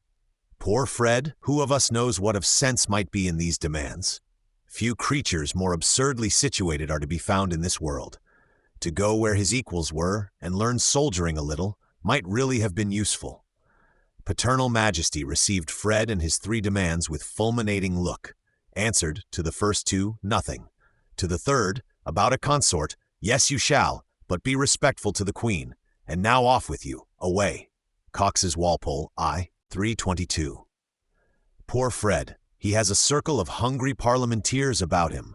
Poor Fred, who of us knows what of sense might be in these demands? Few creatures more absurdly situated are to be found in this world. To go where his equals were, and learn soldiering a little, might really have been useful. Paternal Majesty received Fred and his 3 demands with fulminating look, answered to the first 2, nothing. To the third, about a consort, yes you shall, but be respectful to the Queen, and now off with you, away. Cox's Walpole, I, 322. Poor Fred, he has a circle of hungry parliamenters about him.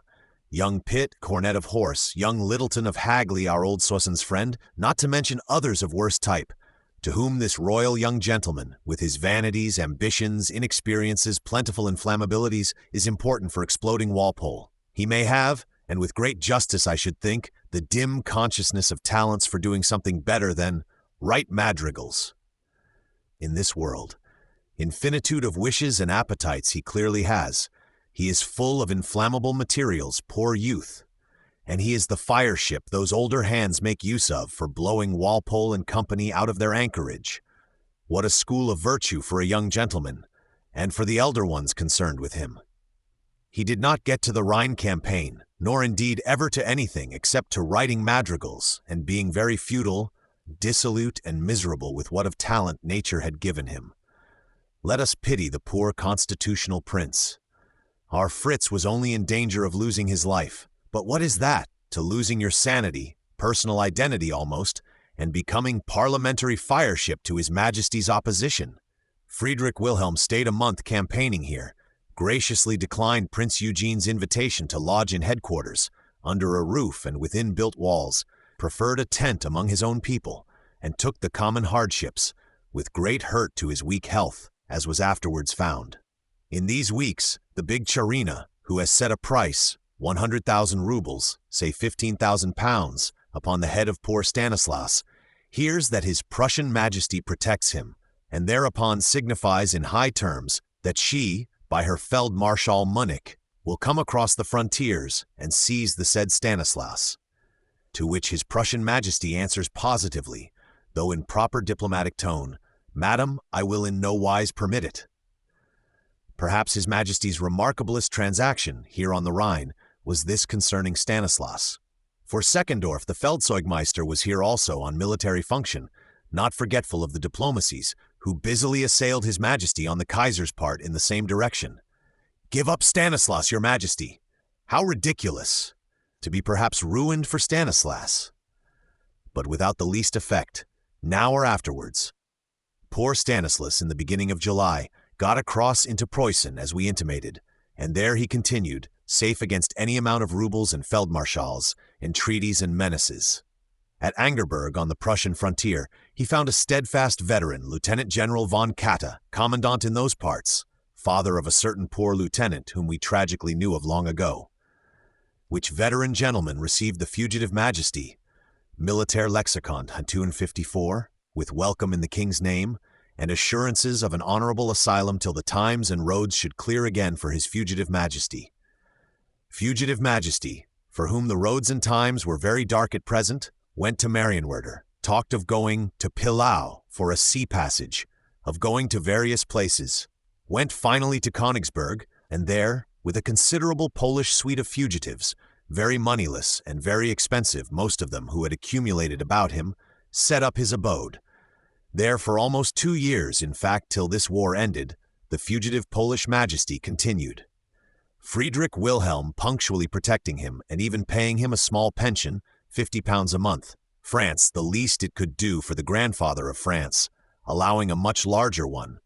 Young Pitt, Cornet of Horse, young Littleton of Hagley, our old Swisson's friend, not to mention others of worse type, to whom this royal young gentleman, with his vanities, ambitions, inexperiences, plentiful inflammabilities, is important for exploding Walpole. He may have, and with great justice I should think, the dim consciousness of talents for doing something better than write madrigals. In this world, infinitude of wishes and appetites he clearly has. He is full of inflammable materials, poor youth, and he is the fire ship those older hands make use of for blowing Walpole and company out of their anchorage. What a school of virtue for a young gentleman, and for the elder ones concerned with him. He did not get to the Rhine campaign, nor indeed ever to anything except to writing madrigals and being very futile, dissolute, and miserable with what of talent nature had given him. Let us pity the poor constitutional prince. Our Fritz was only in danger of losing his life, but what is that to losing your sanity, personal identity almost, and becoming parliamentary fireship to His Majesty's opposition? Friedrich Wilhelm stayed a month campaigning here, graciously declined Prince Eugene's invitation to lodge in headquarters, under a roof and within built walls, preferred a tent among his own people, and took the common hardships, with great hurt to his weak health, as was afterwards found. In these weeks, the big Czarina, who has set a price, 100,000 rubles, say 15,000 pounds, upon the head of poor Stanislaus, hears that His Prussian Majesty protects him, and thereupon signifies in high terms that she, by her Feldmarschall Munich, will come across the frontiers and seize the said Stanislaus. to which His Prussian Majesty answers positively, though in proper diplomatic tone, "Madam, I will in no wise permit it." Perhaps His Majesty's remarkablest transaction here on the Rhine was this concerning Stanislaus. For Seckendorf, the Feldzeugmeister, was here also on military function, not forgetful of the diplomacies, who busily assailed His Majesty on the Kaiser's part in the same direction. "Give up Stanislaus, your Majesty! How ridiculous! To be perhaps ruined for Stanislaus!" But without the least effect, now or afterwards. Poor Stanislaus, in the beginning of July, got across into Preußen, as we intimated, and there he continued, safe against any amount of roubles and feldmarschalls, entreaties and menaces. At Angerburg, on the Prussian frontier, he found a steadfast veteran, Lieutenant General von Katte, commandant in those parts, father of a certain poor lieutenant whom we tragically knew of long ago. Which veteran gentleman received the fugitive Majesty, Militär Lexikon 254, with welcome in the King's name, and assurances of an honorable asylum till the times and roads should clear again for his fugitive Majesty. Fugitive Majesty, for whom the roads and times were very dark at present, went to Marienwerder, talked of going to Pillau for a sea passage, of going to various places, went finally to Königsberg, and there, with a considerable Polish suite of fugitives, very moneyless and very expensive, most of them who had accumulated about him, set up his abode. There for almost 2 years, in fact, till this war ended, the fugitive Polish Majesty continued. Friedrich Wilhelm punctually protecting him and even paying him a small pension, £50 a month. France the least it could do for the grandfather of France, allowing a much larger one.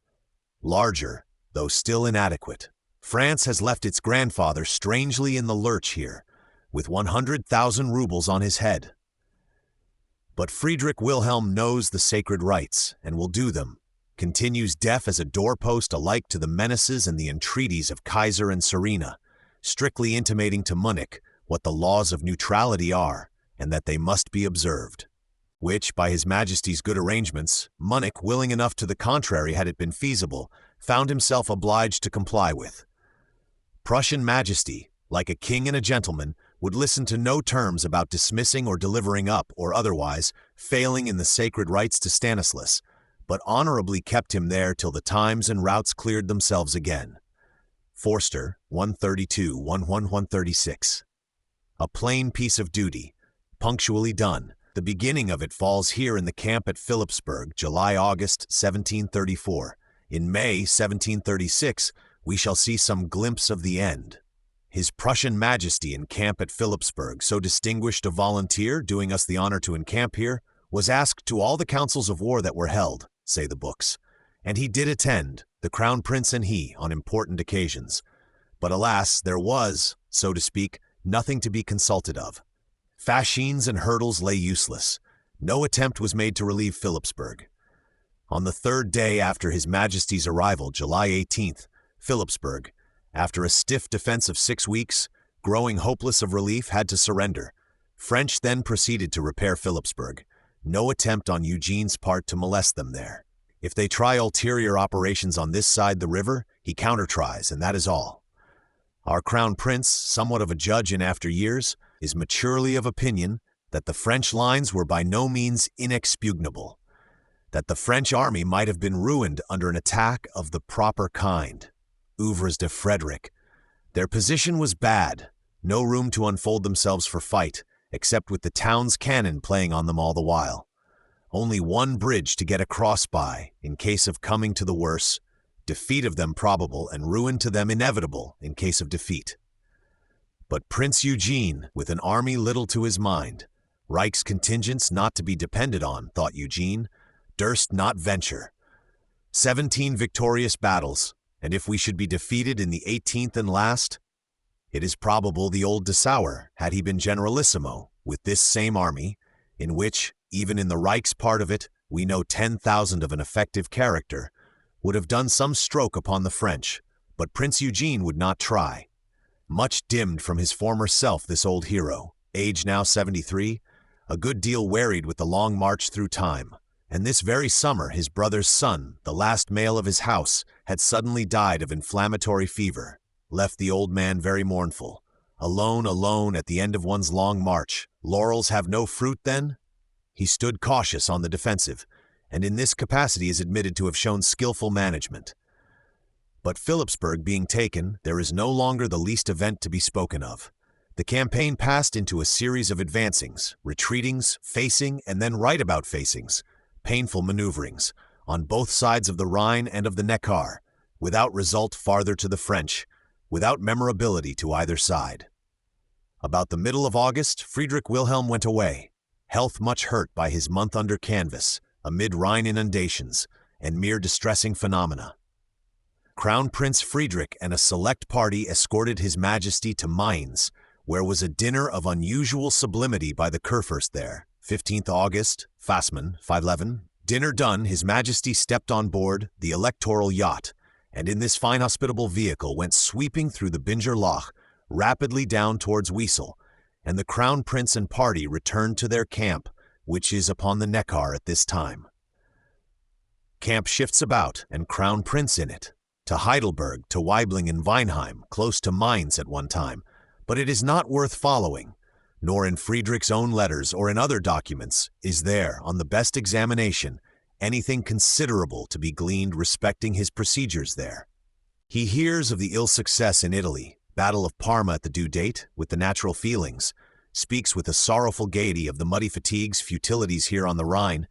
Larger, though still inadequate. France has left its grandfather strangely in the lurch here, with 100,000 roubles on his head. But Friedrich Wilhelm knows the sacred rites, and will do them, continues deaf as a doorpost alike to the menaces and the entreaties of Kaiser and Serena, strictly intimating to Munich what the laws of neutrality are, and that they must be observed. Which, by His Majesty's good arrangements, Munich, willing enough to the contrary had it been feasible, found himself obliged to comply with. Prussian Majesty, like a king and a gentleman, would listen to no terms about dismissing or delivering up, or otherwise, failing in the sacred rites to Stanislaus, but honorably kept him there till the times and routes cleared themselves again. Forster, 132-136. A plain piece of duty, punctually done. The beginning of it falls here in the camp at Philipsburg, July-August 1734. In May 1736, we shall see some glimpse of the end. His Prussian Majesty in camp at Philipsburg, so distinguished a volunteer, doing us the honor to encamp here, was asked to all the councils of war that were held, say the books, and he did attend, the Crown Prince and he, on important occasions. But alas, there was, so to speak, nothing to be consulted of. Fascines and hurdles lay useless. No attempt was made to relieve Philipsburg. On the 3rd day after His Majesty's arrival, July 18th, Philipsburg, after a stiff defense of 6 weeks, growing hopeless of relief, had to surrender. French then proceeded to repair Philipsburg. No attempt on Eugene's part to molest them there. If they try ulterior operations on this side the river, he counter-tries, and that is all. Our Crown Prince, somewhat of a judge in after years, is maturely of opinion that the French lines were by no means inexpugnable, that the French army might have been ruined under an attack of the proper kind. Ouvres de Frederick. Their position was bad, no room to unfold themselves for fight, except with the town's cannon playing on them all the while. Only one bridge to get across by, in case of coming to the worse, defeat of them probable, and ruin to them inevitable in case of defeat. But Prince Eugene, with an army little to his mind, Reich's contingents not to be depended on, thought Eugene, durst not venture. 17 victorious battles, and if we should be defeated in the 18th and last, it is probable the old Dessauer, had he been generalissimo, with this same army, in which, even in the Reich's part of it, we know 10,000 of an effective character, would have done some stroke upon the French, but Prince Eugene would not try. Much dimmed from his former self, this old hero, age now 73, a good deal wearied with the long march through time, and this very summer his brother's son, the last male of his house, had suddenly died of inflammatory fever, left the old man very mournful, Alone, alone at the end of one's long march. Laurels have no fruit then? He stood cautious on the defensive, and in this capacity is admitted to have shown skillful management. But Philipsburg being taken, there is no longer the least event to be spoken of. The campaign passed into a series of advancings, retreatings, facing, and then right about facings, painful maneuverings, on both sides of the Rhine and of the Neckar, without result farther to the French, without memorability to either side. About the middle of August, Friedrich Wilhelm went away, health much hurt by his month under canvas, amid Rhine inundations, and mere distressing phenomena. Crown Prince Friedrich and a select party escorted His Majesty to Mainz, where was a dinner of unusual sublimity by the Kurfürst there. 15th August, Fassmann, 511. Dinner done, His Majesty stepped on board the electoral yacht, and in this fine hospitable vehicle went sweeping through the Binger Loch, rapidly down towards Wiesel, and the Crown Prince and party returned to their camp, which is upon the Neckar at this time. Camp shifts about, and Crown Prince in it, to Heidelberg, to Weibling and Weinheim, close to Mainz at one time, but it is not worth following, nor in Friedrich's own letters or in other documents is there, on the best examination, anything considerable to be gleaned respecting his procedures there. He hears of the ill success in Italy, Battle of Parma at the due date, with the natural feelings, speaks with a sorrowful gaiety of the muddy fatigues, futilities here on the Rhine,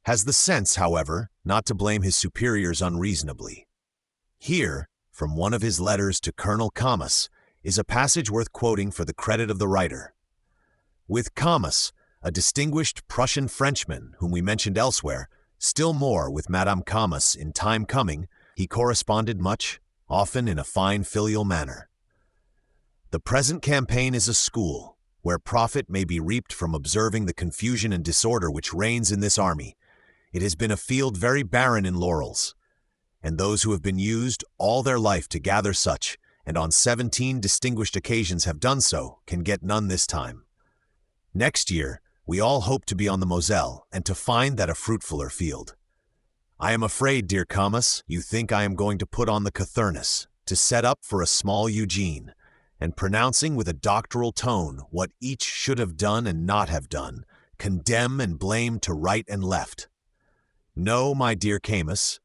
has the sense, however, not to blame his superiors unreasonably. Here, from one of his letters to Colonel Camus, is a passage worth quoting for the credit of the writer. With Camus, a distinguished Prussian Frenchman whom we mentioned elsewhere, still more with Madame Camus in time coming, he corresponded much, often in a fine filial manner. The present campaign is a school, where profit may be reaped from observing the confusion and disorder which reigns in this army. It has been a field very barren in laurels, and those who have been used all their life to gather such, and on 17 distinguished occasions have done so, can get none this time. Next year, we all hope to be on the Moselle, and to find that a fruitfuler field. I am afraid, dear Camus, you think I am going to put on the Cothurnus, to set up for a small Eugene, and pronouncing with a doctoral tone what each should have done and not have done, condemn and blame to right and left. No, my dear Camus,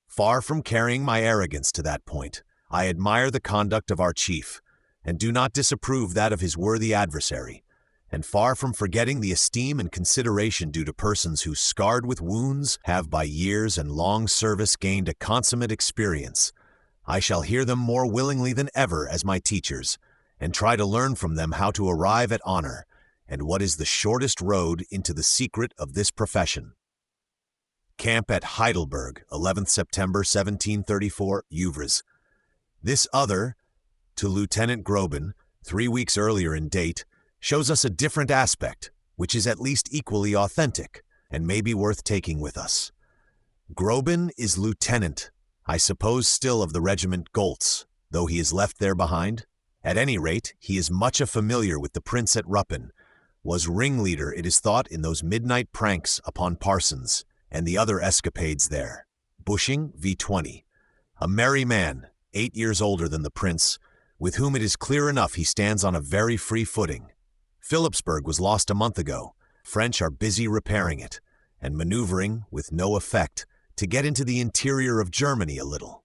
far from carrying my arrogance to that point, I admire the conduct of our chief, and do not disapprove that of his worthy adversary, and far from forgetting the esteem and consideration due to persons who, scarred with wounds, have by years and long service gained a consummate experience, I shall hear them more willingly than ever as my teachers, and try to learn from them how to arrive at honor, and what is the shortest road into the secret of this profession. Camp at Heidelberg, 11th September 1734, Uvres. This other, to Lieutenant Groben, 3 weeks earlier in date, shows us a different aspect, which is at least equally authentic, and may be worth taking with us. Groben is lieutenant, I suppose still of the regiment Goltz, though he is left there behind. At any rate, he is much a familiar with the prince at Ruppen, was ringleader, it is thought, in those midnight pranks upon Parsons, and the other escapades there. Bushing, V20. A merry man, 8 years older than the prince, with whom it is clear enough he stands on a very free footing. Philipsburg was lost a month ago. French are busy repairing it, and maneuvering, with no effect, to get into the interior of Germany a little.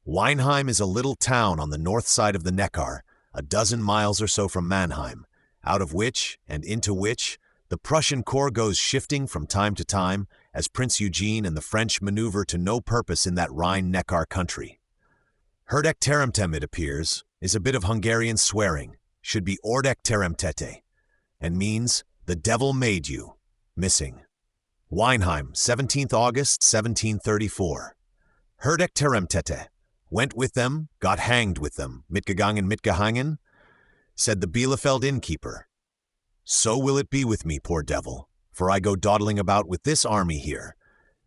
Weinheim is a little town on the north side of the Neckar, a dozen miles or so from Mannheim, out of which, and into which, the Prussian corps goes shifting from time to time, as Prince Eugene and the French maneuver to no purpose in that Rhine-Neckar country. Herdek Teremtem, it appears, is a bit of Hungarian swearing, should be Ordek Teremtete, and means, the devil made you, missing. Weinheim, 17th August, 1734. Herdek Teremtete, went with them, got hanged with them, mitgehangen, said the Bielefeld innkeeper. So will it be with me, poor devil, for I go dawdling about with this army here,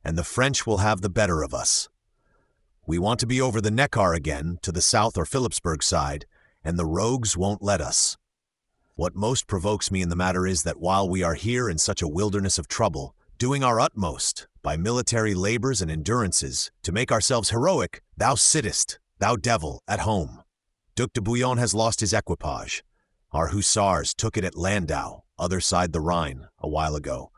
and the French will have the better of us. We want to be over the Neckar again, to the south or Philipsburg side, and the rogues won't let us. What most provokes me in the matter is that while we are here in such a wilderness of trouble, doing our utmost, by military labors and endurances, to make ourselves heroic, thou sittest, thou devil, at home. Duc de Bouillon has lost his equipage. Our hussars took it at Landau, other side the Rhine, a while ago.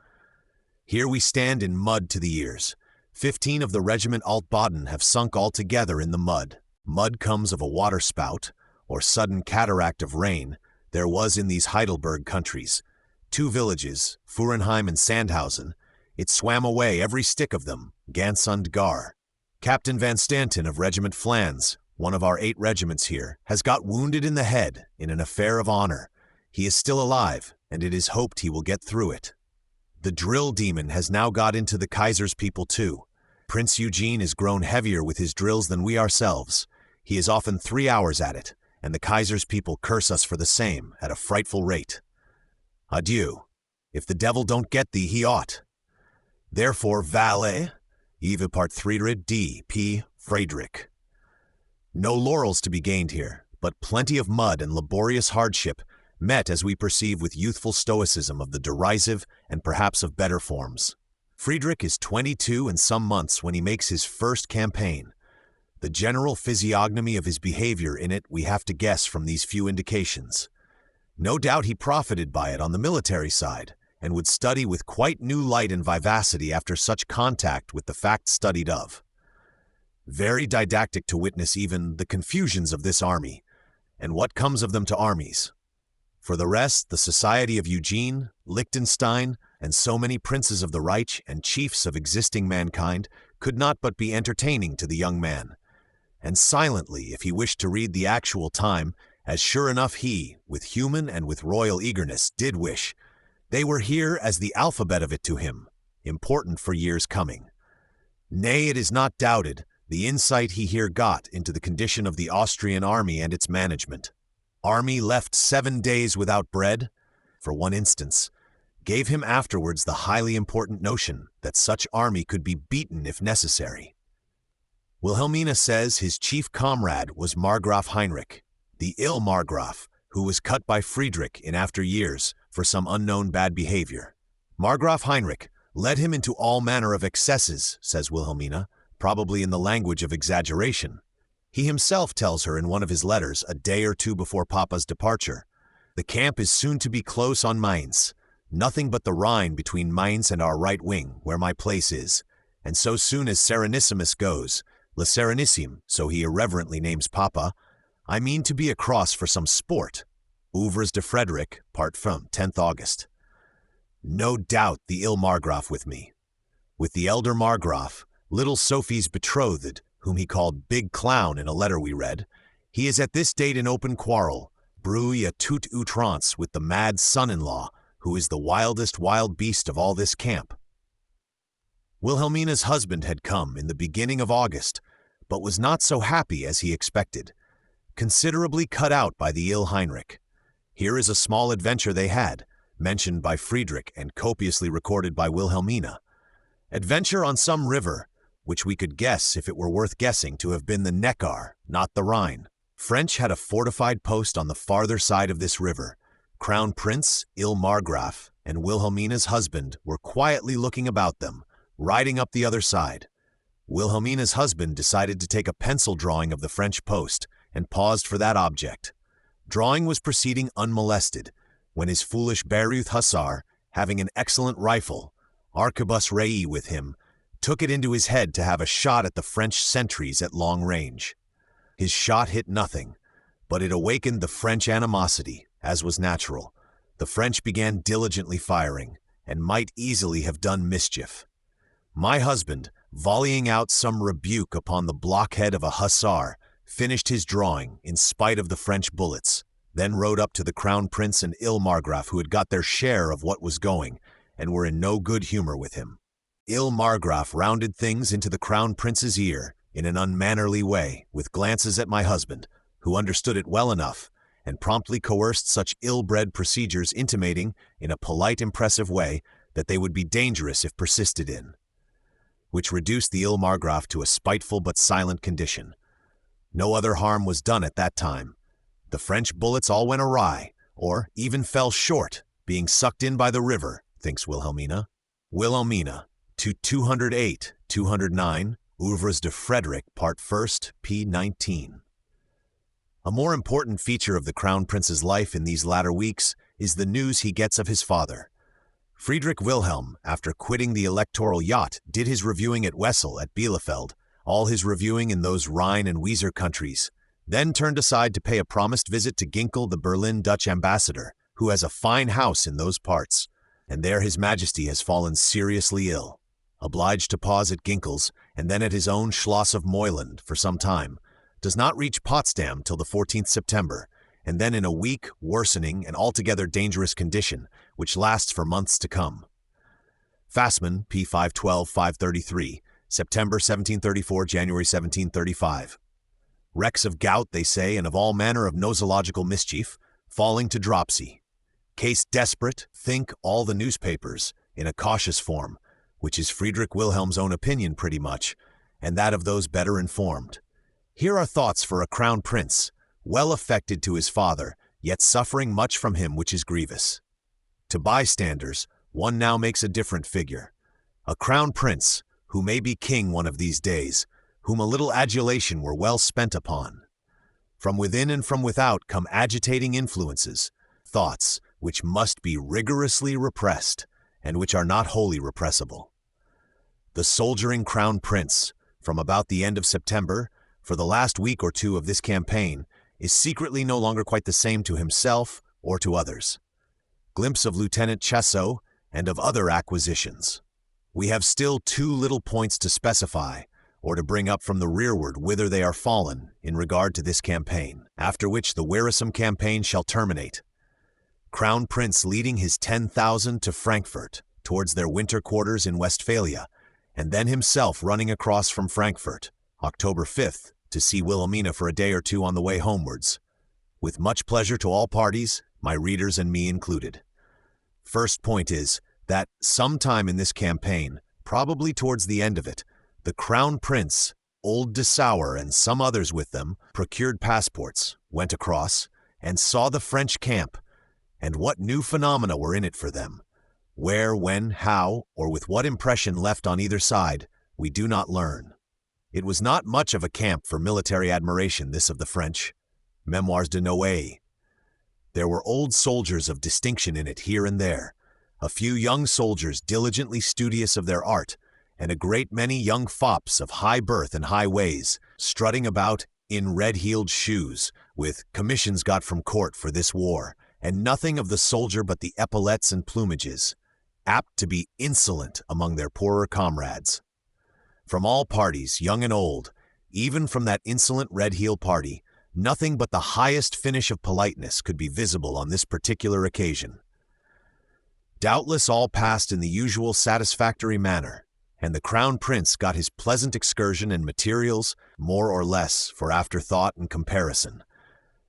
Here we stand in mud to the ears. 15 of the regiment Altbaden have sunk altogether in the mud. Mud comes of a waterspout, or sudden cataract of rain, there was in these Heidelberg countries. 2 villages, Furenheim and Sandhausen, it swam away, every stick of them, Ganz und Gar. Captain Van Stanton of Regiment Flans, one of our 8 regiments here, has got wounded in the head in an affair of honor. He is still alive, and it is hoped he will get through it. The drill demon has now got into the Kaiser's people too. Prince Eugene is grown heavier with his drills than we ourselves. He is often 3 hours at it, and the Kaiser's people curse us for the same, at a frightful rate. Adieu. If the devil don't get thee, he ought. Therefore, valet, Eva part Friedrich D. P. Frederick. No laurels to be gained here, but plenty of mud and laborious hardship, met as we perceive with youthful stoicism of the derisive and perhaps of better forms. Friedrich is 22 and some months when he makes his first campaign. The general physiognomy of his behavior in it we have to guess from these few indications. No doubt he profited by it on the military side, and would study with quite new light and vivacity after such contact with the facts studied of. Very didactic to witness even the confusions of this army, and what comes of them to armies. For the rest, the society of Eugene, Liechtenstein, and so many princes of the Reich and chiefs of existing mankind could not but be entertaining to the young man. And silently, if he wished to read the actual time, as sure enough he, with human and with royal eagerness, did wish, they were here as the alphabet of it to him, important for years coming. Nay, it is not doubted, the insight he here got into the condition of the Austrian army and its management. Army left 7 days without bread, for one instance, gave him afterwards the highly important notion that such army could be beaten if necessary. Wilhelmina says his chief comrade was Margraf Heinrich, the ill Margraf, who was cut by Friedrich in after years for some unknown bad behavior. Margraf Heinrich led him into all manner of excesses, says Wilhelmina, probably in the language of exaggeration. He himself tells her in one of his letters a day or 2 before Papa's departure, "The camp is soon to be close on Mainz, nothing but the Rhine between Mainz and our right wing, where my place is, and so soon as Serenissimus goes, Le Serenissime, so he irreverently names Papa, I mean to be across for some sport." Ouvres de Frederick, part from 10th August. No doubt the ill Margraf with me. With the elder Margraf, little Sophie's betrothed, whom he called Big Clown in a letter we read, he is at this date in open quarrel, brouille à toute outrance with the mad son-in-law, who is the wildest wild beast of all this camp. Wilhelmina's husband had come in the beginning of August, but was not so happy as he expected, considerably cut out by the ill Heinrich. Here is a small adventure they had, mentioned by Friedrich and copiously recorded by Wilhelmina. Adventure on some river, which we could guess if it were worth guessing to have been the Neckar, not the Rhine. French had a fortified post on the farther side of this river. Crown Prince, ill Margraf, and Wilhelmina's husband were quietly looking about them, riding up the other side. Wilhelmina's husband decided to take a pencil drawing of the French post and paused for that object. Drawing was proceeding unmolested, when his foolish Bayreuth hussar, having an excellent rifle, arquebus rei with him, took it into his head to have a shot at the French sentries at long range. His shot hit nothing, but it awakened the French animosity, as was natural. The French began diligently firing, and might easily have done mischief. My husband, volleying out some rebuke upon the blockhead of a hussar, finished his drawing in spite of the French bullets, then rode up to the Crown Prince and ill Margraf, who had got their share of what was going, and were in no good humor with him. Ill Margraf rounded things into the Crown Prince's ear in an unmannerly way, with glances at my husband, who understood it well enough, and promptly coerced such ill-bred procedures, intimating, in a polite, impressive way, that they would be dangerous if persisted in, which reduced the ill Margraf to a spiteful but silent condition. No other harm was done at that time. The French bullets all went awry, or even fell short, being sucked in by the river, thinks Wilhelmina. Wilhelmina, to 208, 209, Ouvres de Frederick, part 1st, p. 19. A more important feature of the Crown Prince's life in these latter weeks is the news he gets of his father. Friedrich Wilhelm, after quitting the electoral yacht, did his reviewing at Wessel at Bielefeld, all his reviewing in those Rhine and Weser countries, then turned aside to pay a promised visit to Ginkel, the Berlin Dutch ambassador, who has a fine house in those parts, and there His Majesty has fallen seriously ill. Obliged to pause at Ginkel's, and then at his own Schloss of Meuland for some time, does not reach Potsdam till the 14th September, and then in a weak, worsening, and altogether dangerous condition, which lasts for months to come. Fassmann, p. 512-533, September 1734, January 1735. Wrecks of gout, they say, and of all manner of nosological mischief, falling to dropsy. Case desperate, think all the newspapers, in a cautious form, which is Friedrich Wilhelm's own opinion pretty much, and that of those better informed. Here are thoughts for a crown prince, well affected to his father, yet suffering much from him which is grievous. To bystanders, one now makes a different figure. A crown prince, who may be king one of these days, whom a little adulation were well spent upon. From within and from without come agitating influences, thoughts which must be rigorously repressed, and which are not wholly repressible. The soldiering crown prince, from about the end of September, for the last week or two of this campaign, is secretly no longer quite the same to himself or to others. Glimpse of Lieutenant Chassot and of other acquisitions. We have still two little points to specify, or to bring up from the rearward whither they are fallen in regard to this campaign, after which the wearisome campaign shall terminate. Crown Prince leading his 10,000 to Frankfurt, towards their winter quarters in Westphalia, and then himself running across from Frankfurt, October 5th, to see Wilhelmina for a day or two on the way homewards, with much pleasure to all parties, my readers and me included. First point is, that sometime in this campaign, probably towards the end of it, the Crown Prince, old Dessauer and some others with them, procured passports, went across, and saw the French camp, and what new phenomena were in it for them. Where, when, how, or with what impression left on either side, we do not learn. It was not much of a camp for military admiration, this of the French. Memoirs de Noailles. There were old soldiers of distinction in it here and there, a few young soldiers diligently studious of their art, and a great many young fops of high birth and high ways, strutting about in red-heeled shoes, with commissions got from court for this war, and nothing of the soldier but the epaulettes and plumages, apt to be insolent among their poorer comrades. From all parties, young and old, even from that insolent red-heel party, nothing but the highest finish of politeness could be visible on this particular occasion. Doubtless all passed in the usual satisfactory manner, and the Crown Prince got his pleasant excursion and materials, more or less, for afterthought and comparison.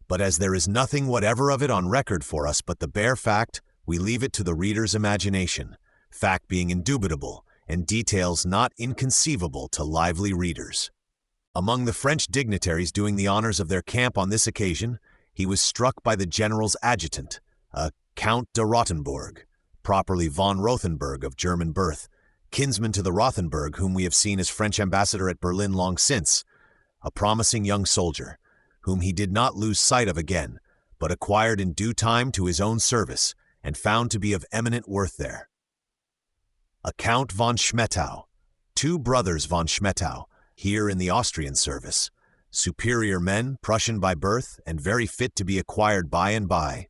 But as there is nothing whatever of it on record for us but the bare fact, we leave it to the reader's imagination, fact being indubitable, and details not inconceivable to lively readers. Among the French dignitaries doing the honors of their camp on this occasion, he was struck by the general's adjutant, a Count de Rothenburg, properly von Rothenburg of German birth, kinsman to the Rothenburg whom we have seen as French ambassador at Berlin long since, a promising young soldier, whom he did not lose sight of again, but acquired in due time to his own service, and found to be of eminent worth there. A Count von Schmettau, two brothers von Schmettau, here in the Austrian service, superior men, Prussian by birth, and very fit to be acquired by and by.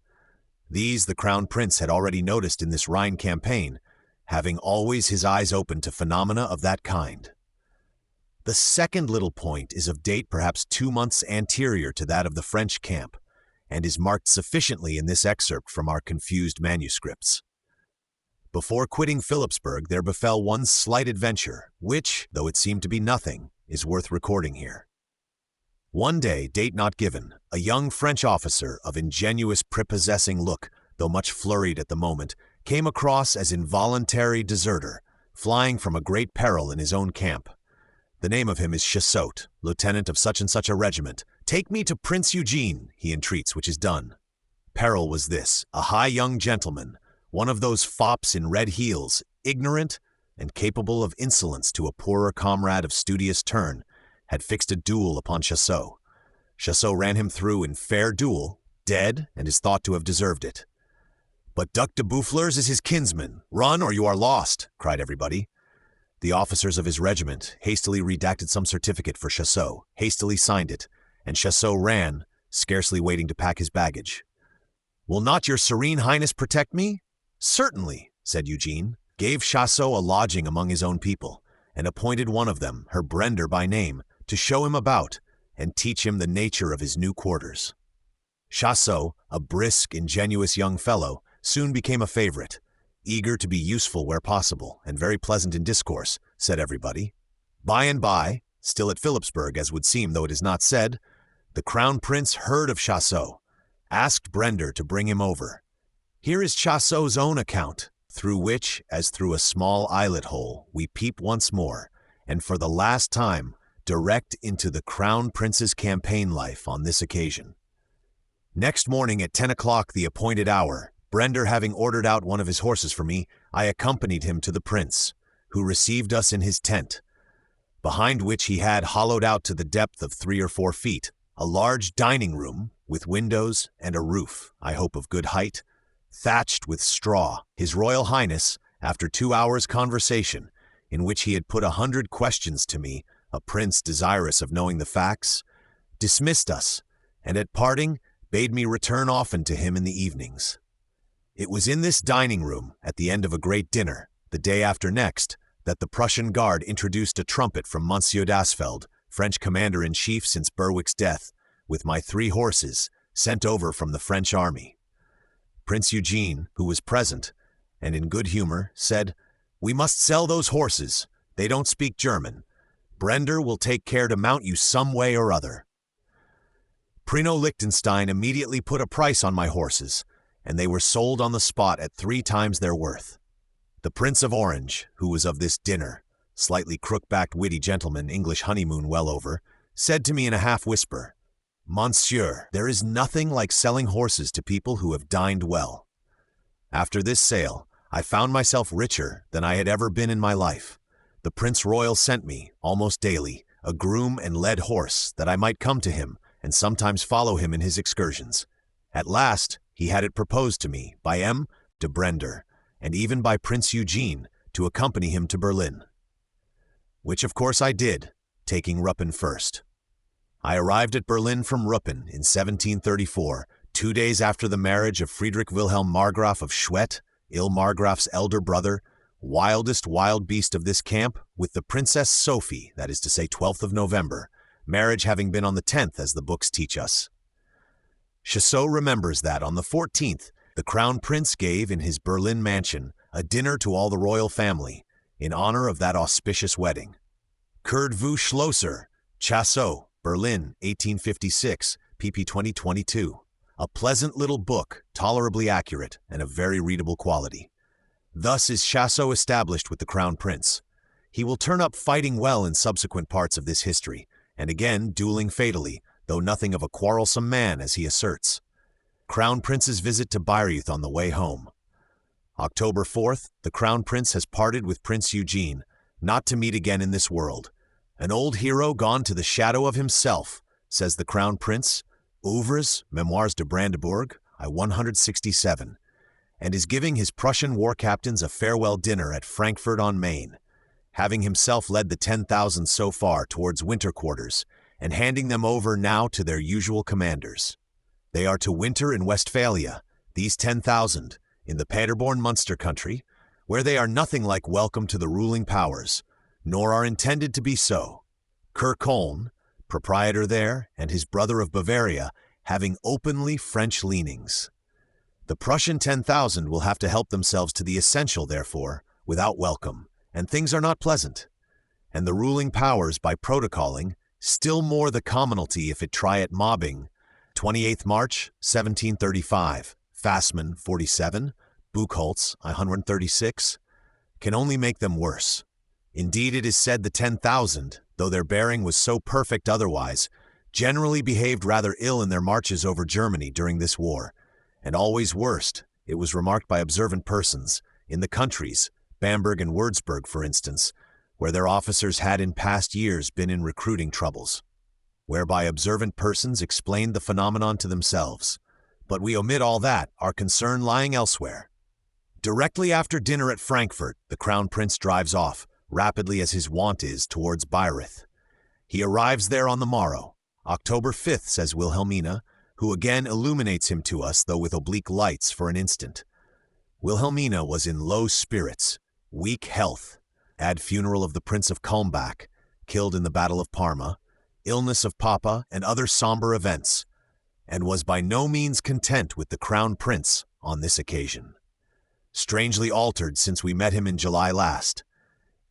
These the Crown Prince had already noticed in this Rhine campaign, having always his eyes open to phenomena of that kind. The second little point is of date perhaps 2 months anterior to that of the French camp, and is marked sufficiently in this excerpt from our confused manuscripts. Before quitting Philipsburg, there befell one slight adventure, which, though it seemed to be nothing, is worth recording here. One day, date not given, a young French officer of ingenuous prepossessing look, though much flurried at the moment, came across as involuntary deserter, flying from a great peril in his own camp. The name of him is Chassot, lieutenant of such and such a regiment. "Take me to Prince Eugene," he entreats, which is done. Peril was this: a high young gentleman, one of those fops in red heels, ignorant and capable of insolence to a poorer comrade of studious turn, had fixed a duel upon Chassot. Chasseau ran him through in fair duel, dead, and is thought to have deserved it. "But Duc de Boufflers is his kinsman. Run or you are lost," cried everybody. The officers of his regiment hastily redacted some certificate for Chasseau, hastily signed it, and Chasseau ran, scarcely waiting to pack his baggage. "Will not your Serene Highness protect me?" "Certainly," said Eugene, gave Chasseau a lodging among his own people, and appointed one of them, her Brender by name, to show him about and teach him the nature of his new quarters. Chasseau, a brisk, ingenuous young fellow, soon became a favorite, eager to be useful where possible, and very pleasant in discourse, said everybody. By and by, still at Philipsburg as would seem though it is not said, the Crown Prince heard of Chasseau, asked Brender to bring him over. Here is Chasseau's own account, through which, as through a small eyelet hole, we peep once more, and for the last time, direct into the Crown Prince's campaign life on this occasion. Next morning at 10 o'clock, the appointed hour, Brender having ordered out one of his horses for me, I accompanied him to the prince, who received us in his tent, behind which he had hollowed out to the depth of 3 or 4 feet, a large dining room with windows and a roof, I hope of good height, thatched with straw. His Royal Highness, after 2 hours' conversation, in which he had put 100 questions to me, a prince desirous of knowing the facts, dismissed us, and at parting bade me return often to him in the evenings. It was in this dining room, at the end of a great dinner, the day after next, that the Prussian Guard introduced a trumpet from Monsieur d'Asfeld, French commander-in-chief since Berwick's death, with my 3 horses, sent over from the French army. Prince Eugene, who was present, and in good humor, said, "We must sell those horses. They don't speak German. Brender will take care to mount you some way or other." Prino Lichtenstein immediately put a price on my horses, and they were sold on the spot at 3 times their worth. The Prince of Orange, who was of this dinner, slightly crook-backed witty gentleman, English honeymoon well over, said to me in a half-whisper, "Monsieur, there is nothing like selling horses to people who have dined well." After this sale, I found myself richer than I had ever been in my life. The Prince Royal sent me, almost daily, a groom and led horse, that I might come to him and sometimes follow him in his excursions. At last, he had it proposed to me by M. de Brender, and even by Prince Eugene, to accompany him to Berlin. Which of course I did, taking Ruppen first. I arrived at Berlin from Ruppen in 1734, 2 days after the marriage of Friedrich Wilhelm Margraf of Schwedt, Il Margraf's elder brother, wildest wild beast of this camp, with the Princess Sophie, that is to say 12th of November, marriage having been on the 10th as the books teach us. Chasseau remembers that on the 14th, the Crown Prince gave in his Berlin mansion a dinner to all the royal family in honor of that auspicious wedding. Kurt vu Schlosser, Chasseau, Berlin, 1856, pp. 20-22. A pleasant little book, tolerably accurate, and of very readable quality. Thus is Chasseau established with the Crown Prince. He will turn up fighting well in subsequent parts of this history, and again dueling fatally, though nothing of a quarrelsome man, as he asserts. Crown Prince's visit to Bayreuth on the way home. October 4th, the Crown Prince has parted with Prince Eugene, not to meet again in this world. An old hero gone to the shadow of himself, says the Crown Prince, Ouvres, Memoirs de Brandebourg, I 167, and is giving his Prussian war captains a farewell dinner at Frankfurt on Main, having himself led the 10,000 so far towards winter quarters, and handing them over now to their usual commanders. They are to winter in Westphalia, these 10,000, in the Paderborn-Munster country, where they are nothing like welcome to the ruling powers, nor are intended to be so. Kirchholm, proprietor there, and his brother of Bavaria, having openly French leanings. The Prussian 10,000 will have to help themselves to the essential, therefore, without welcome, and things are not pleasant. And the ruling powers, by protocoling, still more the commonalty if it try at mobbing, 28th March, 1735, Fassmann, 47, Buchholz, 136, can only make them worse. Indeed, it is said the 10,000, though their bearing was so perfect otherwise, generally behaved rather ill in their marches over Germany during this war, and always worst, it was remarked by observant persons, in the countries, Bamberg and Würzburg, for instance, where their officers had in past years been in recruiting troubles. whereby observant persons explained the phenomenon to themselves. But we omit all that, our concern lying elsewhere. Directly after dinner at Frankfurt, the Crown Prince drives off, rapidly as his wont is, towards Bayreuth. He arrives there on the morrow, October 5th, says Wilhelmina, who again illuminates him to us, though with oblique lights, for an instant. Wilhelmina was in low spirits, weak health, add funeral of the Prince of Kulmbach, killed in the Battle of Parma, illness of Papa, and other somber events, and was by no means content with the Crown Prince on this occasion. Strangely altered since we met him in July last.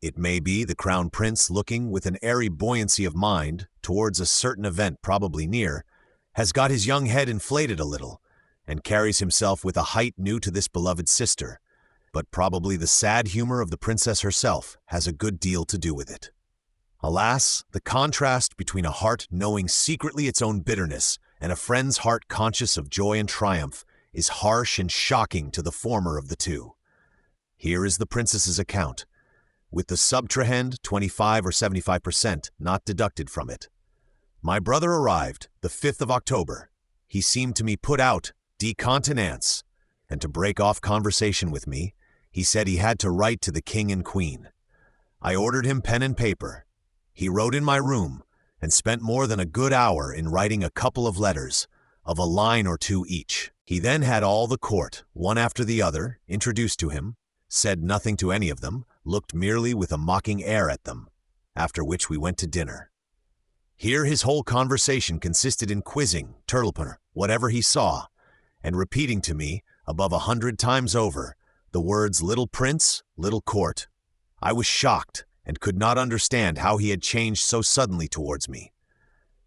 It may be the Crown Prince, looking with an airy buoyancy of mind towards a certain event probably near, has got his young head inflated a little, and carries himself with a height new to this beloved sister, but probably the sad humor of the princess herself has a good deal to do with it. Alas, the contrast between a heart knowing secretly its own bitterness and a friend's heart conscious of joy and triumph is harsh and shocking to the former of the two. Here is the princess's account, with the subtrahend 25 or 75% not deducted from it. My brother arrived the 5th of October. He seemed to me put out, decontenance, and to break off conversation with me, he said he had to write to the king and queen. I ordered him pen and paper. He wrote in my room, and spent more than a good hour in writing a couple of letters, of a line or two each. He then had all the court, one after the other, introduced to him, said nothing to any of them, looked merely with a mocking air at them, after which we went to dinner. Here his whole conversation consisted in quizzing Turlpner whatever he saw, and repeating to me, above 100 times over, the words little prince, little court. I was shocked, and could not understand how he had changed so suddenly towards me.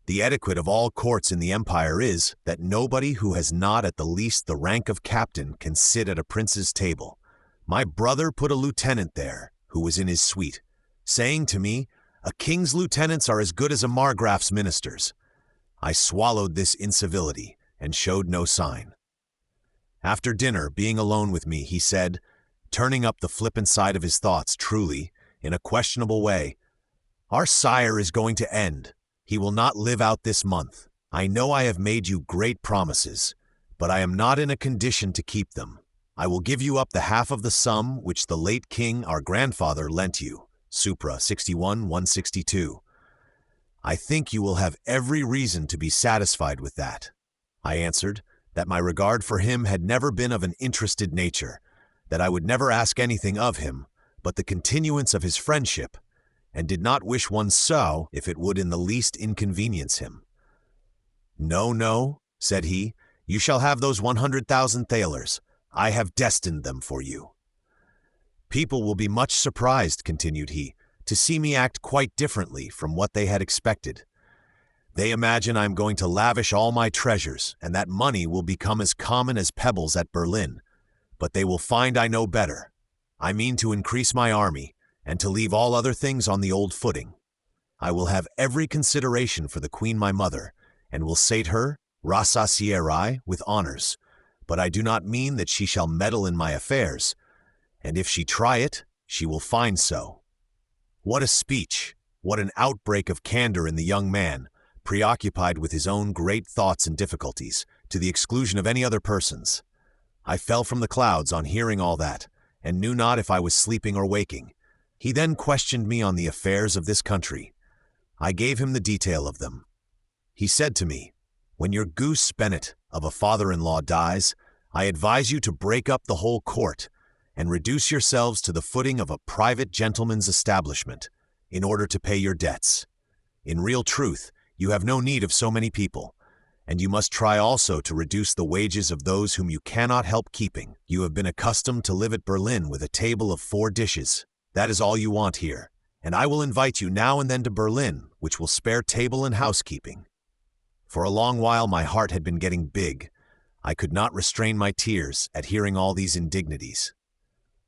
The etiquette of all courts in the empire is that nobody who has not at the least the rank of captain can sit at a prince's table. My brother put a lieutenant there, who was in his suite, saying to me, "A king's lieutenants are as good as a margraf's ministers." I swallowed this incivility, and showed no sign. After dinner, being alone with me, he said, turning up the flippant side of his thoughts truly, in a questionable way, "Our sire is going to end. He will not live out this month. I know I have made you great promises, but I am not in a condition to keep them. I will give you up the half of the sum which the late king, our grandfather, lent you, Supra 61-162. I think you will have every reason to be satisfied with that." I answered that my regard for him had never been of an interested nature, that I would never ask anything of him but the continuance of his friendship, and did not wish one so if it would in the least inconvenience him. "No, no," said he, "you shall have those 100,000 thalers. I have destined them for you." "People will be much surprised," continued he, "to see me act quite differently from what they had expected. They imagine I am going to lavish all my treasures, and that money will become as common as pebbles at Berlin, but they will find I know better. I mean to increase my army, and to leave all other things on the old footing. I will have every consideration for the queen my mother, and will sate her, rassasierai, with honors, but I do not mean that she shall meddle in my affairs, and if she try it, she will find so." What a speech! What an outbreak of candor in the young man, preoccupied with his own great thoughts and difficulties, to the exclusion of any other person's. I fell from the clouds on hearing all that, and knew not if I was sleeping or waking. He then questioned me on the affairs of this country. I gave him the detail of them. He said to me, "When your goose Bennet of a father-in-law dies, I advise you to break up the whole court, and reduce yourselves to the footing of a private gentleman's establishment, in order to pay your debts. In real truth, you have no need of so many people, and you must try also to reduce the wages of those whom you cannot help keeping. You have been accustomed to live at Berlin with a table of 4 dishes. That is all you want here, and I will invite you now and then to Berlin, which will spare table and housekeeping." For a long while my heart had been getting big. I could not restrain my tears at hearing all these indignities.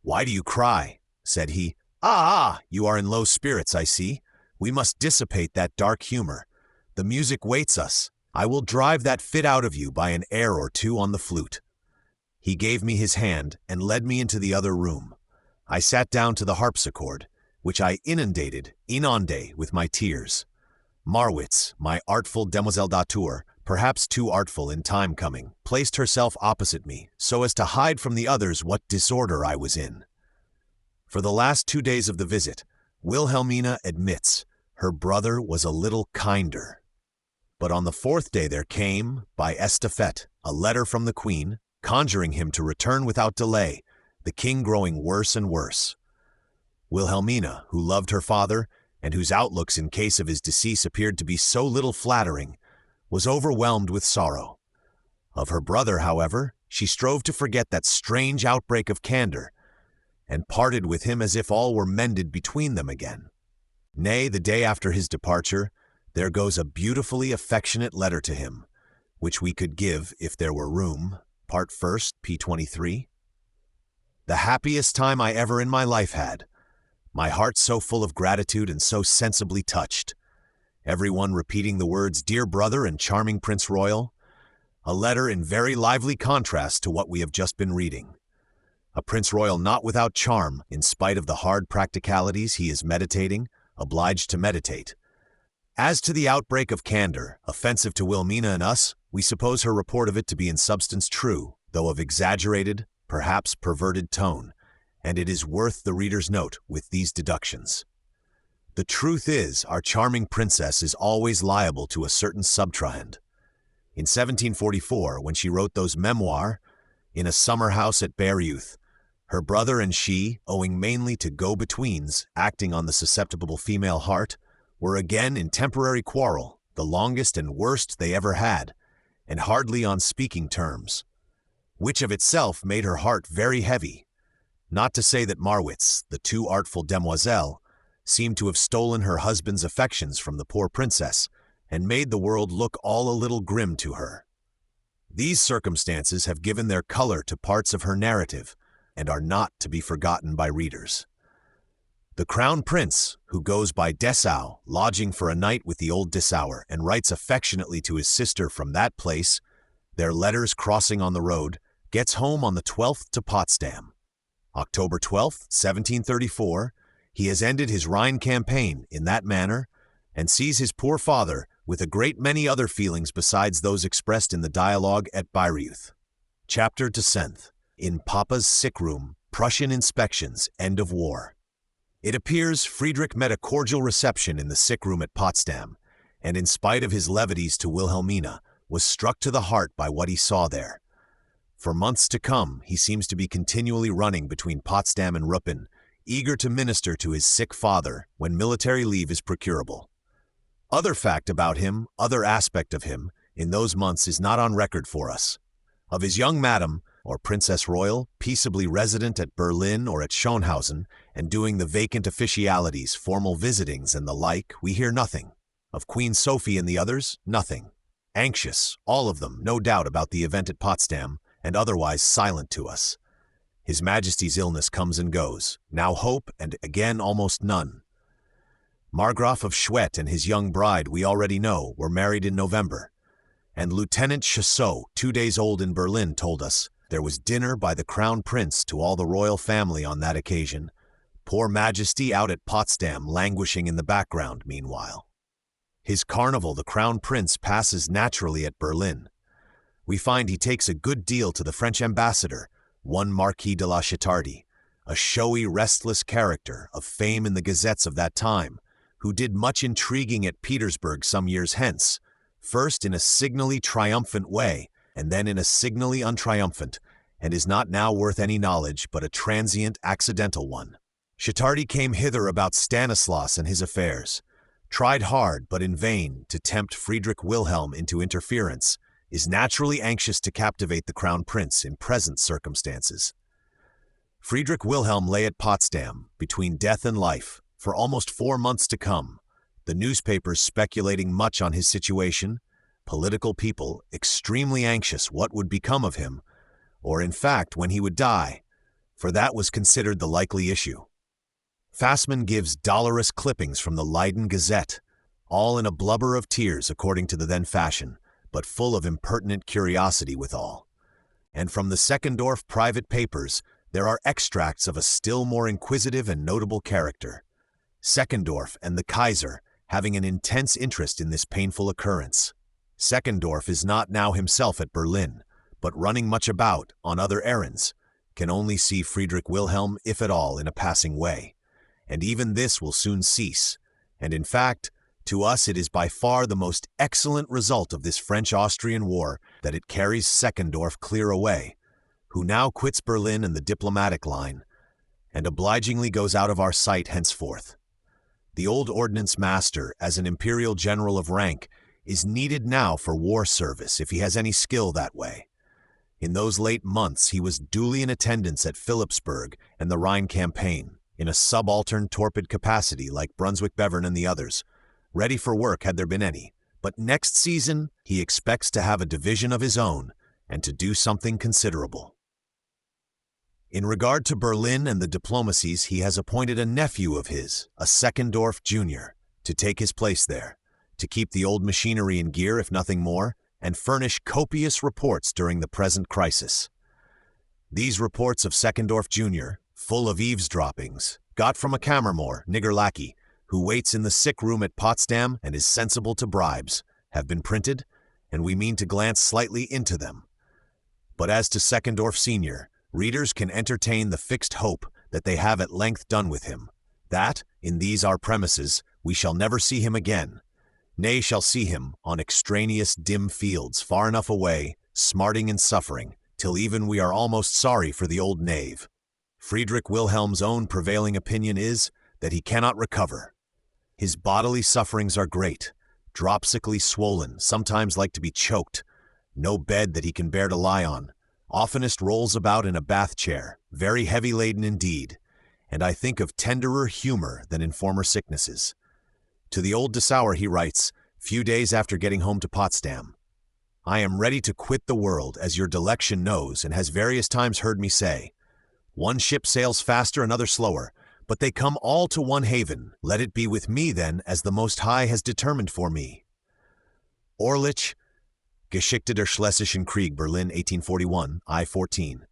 "Why do you cry?" said he. Ah, you are in low spirits, I see. We must dissipate that dark humor. The music waits us. I will drive that fit out of you by an air or two on the flute." He gave me his hand and led me into the other room. I sat down to the harpsichord, which I inundated with my tears. Marwitz, my artful demoiselle d'auteur, perhaps too artful in time coming, placed herself opposite me, so as to hide from the others what disorder I was in. For the last 2 days of the visit, Wilhelmina admits her brother was a little kinder. But on the 4th day there came, by estafette, a letter from the Queen, conjuring him to return without delay, the king growing worse and worse. Wilhelmina, who loved her father, and whose outlooks in case of his decease appeared to be so little flattering, was overwhelmed with sorrow. Of her brother, however, she strove to forget that strange outbreak of candor, and parted with him as if all were mended between them again. Nay, the day after his departure, there goes a beautifully affectionate letter to him, which we could give if there were room. Part 1st, p. 23. The happiest time I ever in my life had. My heart so full of gratitude and so sensibly touched. Everyone repeating the words, "Dear brother and charming Prince Royal," a letter in very lively contrast to what we have just been reading. A Prince Royal not without charm, in spite of the hard practicalities he is meditating, obliged to meditate. As to the outbreak of candor, offensive to Wilhelmina and us, we suppose her report of it to be in substance true, though of exaggerated, perhaps perverted tone, and it is worth the reader's note with these deductions. The truth is, our charming princess is always liable to a certain subtrahend. In 1744, when she wrote those memoirs, in a summer house at Bayreuth, her brother and she, owing mainly to go-betweens acting on the susceptible female heart, were again in temporary quarrel, the longest and worst they ever had, and hardly on speaking terms, which of itself made her heart very heavy. Not to say that Marwitz, the too artful demoiselle, seemed to have stolen her husband's affections from the poor princess, and made the world look all a little grim to her. These circumstances have given their color to parts of her narrative, and are not to be forgotten by readers. The Crown Prince, who goes by Dessau, lodging for a night with the old Dessauer, and writes affectionately to his sister from that place, their letters crossing on the road, gets home on the 12th to Potsdam. October 12th, 1734, he has ended his Rhine campaign in that manner, and sees his poor father with a great many other feelings besides those expressed in the dialogue at Bayreuth. Chapter Descent. In Papa's sick room, Prussian inspections, end of war. It appears Frederick met a cordial reception in the sick room at Potsdam, and in spite of his levities to Wilhelmina, was struck to the heart by what he saw there. For months to come, he seems to be continually running between Potsdam and Ruppin, eager to minister to his sick father when military leave is procurable. Other fact about him, other aspect of him, in those months is not on record for us. Of his young madam, or Princess Royal, peaceably resident at Berlin or at Schönhausen, and doing the vacant officialities, formal visitings, and the like, we hear nothing. Of Queen Sophie and the others, nothing. Anxious, all of them, no doubt, about the event at Potsdam, and otherwise silent to us. His Majesty's illness comes and goes, now hope and again almost none. Margraf of Schwedt and his young bride, we already know, were married in November, and Lieutenant Chassot, 2 days old in Berlin, told us there was dinner by the Crown Prince to all the royal family on that occasion, poor Majesty out at Potsdam languishing in the background meanwhile. His carnival the Crown Prince passes naturally at Berlin. We find he takes a good deal to the French ambassador, one Marquis de la Chitardy, a showy, restless character of fame in the gazettes of that time, who did much intriguing at Petersburg some years hence, first in a signally triumphant way, and then in a signally untriumphant, and is not now worth any knowledge but a transient, accidental one. Chitardy came hither about Stanislaus and his affairs, tried hard, but in vain, to tempt Friedrich Wilhelm into interference, is naturally anxious to captivate the Crown Prince in present circumstances. Friedrich Wilhelm lay at Potsdam, between death and life, for almost 4 months to come, the newspapers speculating much on his situation, political people extremely anxious what would become of him, or in fact when he would die, for that was considered the likely issue. Fassmann gives dolorous clippings from the Leiden Gazette, all in a blubber of tears according to the then fashion, but full of impertinent curiosity withal. And from the Seckendorf private papers there are extracts of a still more inquisitive and notable character. Seckendorf and the Kaiser having an intense interest in this painful occurrence. Seckendorf is not now himself at Berlin, but running much about on other errands, can only see Friedrich Wilhelm, if at all, in a passing way. And even this will soon cease, and in fact, to us it is by far the most excellent result of this French-Austrian war that it carries Seckendorf clear away, who now quits Berlin and the diplomatic line, and obligingly goes out of our sight henceforth. The old ordnance master, as an imperial general of rank, is needed now for war service if he has any skill that way. In those late months he was duly in attendance at Philipsburg and the Rhine campaign, in a subaltern torpid capacity like Brunswick-Bevern and the others, ready for work had there been any, but next season he expects to have a division of his own and to do something considerable. In regard to Berlin and the diplomacies, he has appointed a nephew of his, a Seckendorf Jr., to take his place there, to keep the old machinery in gear if nothing more, and furnish copious reports during the present crisis. These reports of Seckendorf Jr., full of eavesdroppings, got from a Kammermoor, nigger lackey, who waits in the sick room at Potsdam and is sensible to bribes, have been printed, and we mean to glance slightly into them. But as to Seckendorf Sr., readers can entertain the fixed hope that they have at length done with him, that, in these our premises, we shall never see him again, nay, shall see him on extraneous dim fields far enough away, smarting and suffering, till even we are almost sorry for the old knave. Friedrich Wilhelm's own prevailing opinion is that he cannot recover. His bodily sufferings are great, dropsically swollen, sometimes like to be choked, no bed that he can bear to lie on, oftenest rolls about in a bath chair, very heavy laden indeed, and I think of tenderer humor than in former sicknesses. To the old Dessauer he writes, few days after getting home to Potsdam, I am ready to quit the world, as your delection knows and has various times heard me say. One ship sails faster, another slower, but they come all to one haven. Let it be with me, then, as the Most High has determined for me. Orlich, Geschichte der Schlesischen Krieg, Berlin, 1841, I-14.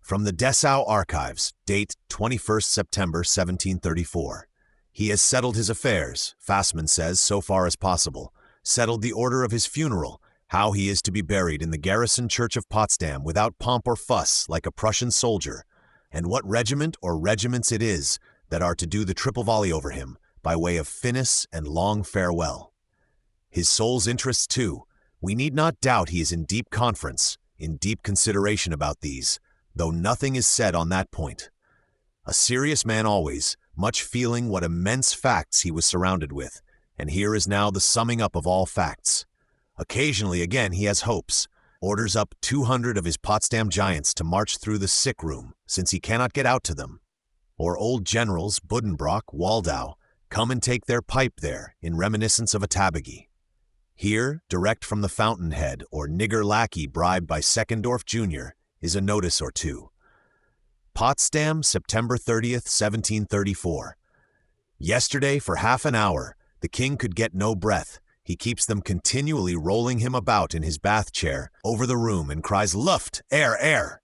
From the Dessau Archives, date 21st September 1734. He has settled his affairs, Fassmann says, so far as possible, settled the order of his funeral, how he is to be buried in the garrison church of Potsdam without pomp or fuss, like a Prussian soldier, and what regiment or regiments it is that are to do the triple volley over him, by way of finis and long farewell. His soul's interests, too, we need not doubt he is in deep conference, in deep consideration about these, though nothing is said on that point. A serious man always, much feeling what immense facts he was surrounded with, and here is now the summing up of all facts. Occasionally, again, he has hopes, orders up 200 of his Potsdam giants to march through the sick room, since he cannot get out to them. Or old generals, Buddenbrock, Waldau, come and take their pipe there, in reminiscence of a Tabagi. Here, direct from the fountainhead, or nigger lackey bribed by Seckendorf Jr., is a notice or two. Potsdam, September 30th, 1734. Yesterday, for half an hour, the king could get no breath. He keeps them continually rolling him about in his bath chair over the room and cries, Luft, air, air.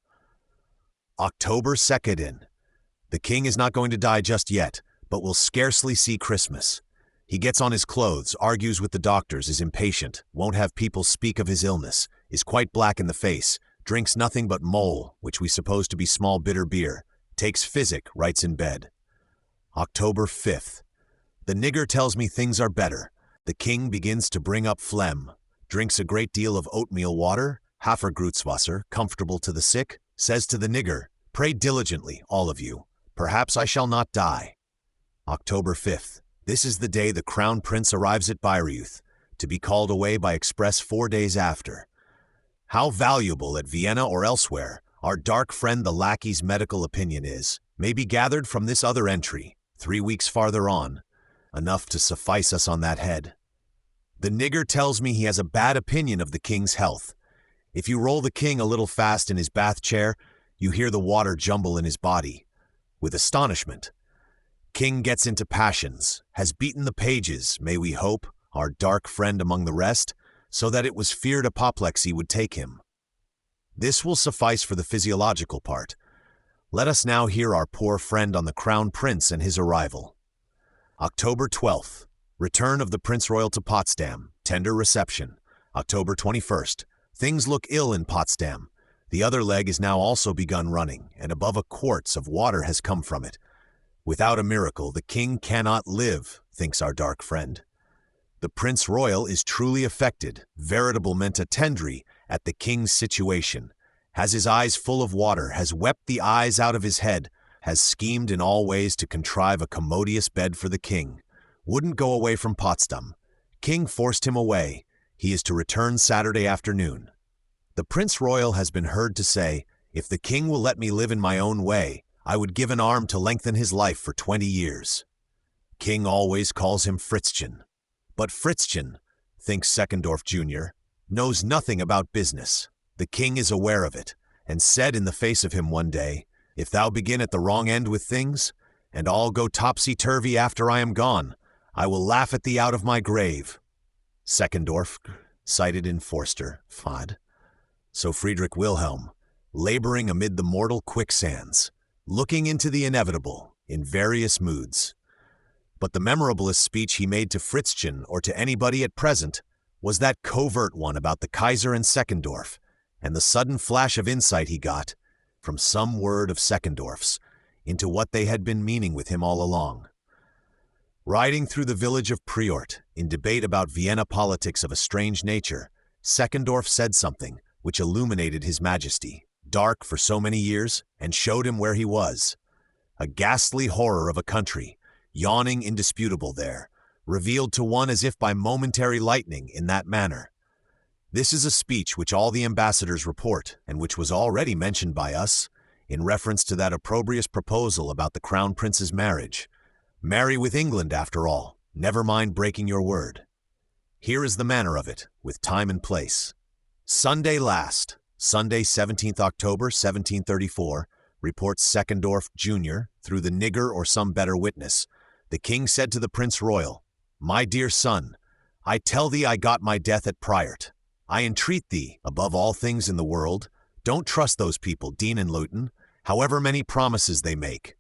October 2nd. The king is not going to die just yet, but will scarcely see Christmas. He gets on his clothes, argues with the doctors, is impatient, won't have people speak of his illness, is quite black in the face, drinks nothing but mole, which we suppose to be small bitter beer, takes physic, writes in bed. October 5th. The nigger tells me things are better. The king begins to bring up phlegm, drinks a great deal of oatmeal water, Hafergrützwasser, comfortable to the sick, says to the nigger, pray diligently, all of you. Perhaps I shall not die. October 5th. This is the day the Crown Prince arrives at Bayreuth, to be called away by express 4 days after. How valuable at Vienna or elsewhere our dark friend the lackey's medical opinion is, may be gathered from this other entry, 3 weeks farther on, enough to suffice us on that head. The nigger tells me he has a bad opinion of the king's health. If you roll the king a little fast in his bath chair, you hear the water jumble in his body. With astonishment. King gets into passions, has beaten the pages, may we hope, our dark friend among the rest, so that it was feared apoplexy would take him. This will suffice for the physiological part. Let us now hear our poor friend on the Crown Prince and his arrival. October 12th. Return of the Prince Royal to Potsdam. Tender reception. October 21st. Things look ill in Potsdam. The other leg is now also begun running, and above a quarts of water has come from it. Without a miracle, the king cannot live, thinks our dark friend. The Prince Royal is truly affected, veritable menta tendri, at the king's situation. Has his eyes full of water, has wept the eyes out of his head, has schemed in all ways to contrive a commodious bed for the king. Wouldn't go away from Potsdam. King forced him away. He is to return Saturday afternoon. The Prince Royal has been heard to say, "If the king will let me live in my own way, I would give an arm to lengthen his life for 20 years. King always calls him Fritzchen. But Fritzchen, thinks Seckendorf Jr., knows nothing about business. The king is aware of it, and said in the face of him one day, "If thou begin at the wrong end with things, and all go topsy-turvy after I am gone, I will laugh at thee out of my grave." Seckendorf, cited in Forster, Fad. So Friedrich Wilhelm, laboring amid the mortal quicksands, looking into the inevitable, in various moods. But the memorablest speech he made to Fritzchen or to anybody at present was that covert one about the Kaiser and Seckendorf, and the sudden flash of insight he got, from some word of Seckendorf's, into what they had been meaning with him all along. Riding through the village of Priort, in debate about Vienna politics of a strange nature, Seckendorf said something which illuminated His Majesty, dark for so many years, and showed him where he was. A ghastly horror of a country, yawning indisputable there, revealed to one as if by momentary lightning in that manner. This is a speech which all the ambassadors report, and which was already mentioned by us, in reference to that opprobrious proposal about the Crown Prince's marriage. Marry with England, after all, never mind breaking your word. Here is the manner of it, with time and place. Sunday last, Sunday 17th October 1734, reports Seckendorf Jr., through the nigger or some better witness, the king said to the Prince Royal, "My dear son, I tell thee I got my death at Priort. I entreat thee, above all things in the world, don't trust those people, Dean and Luton, however many promises they make.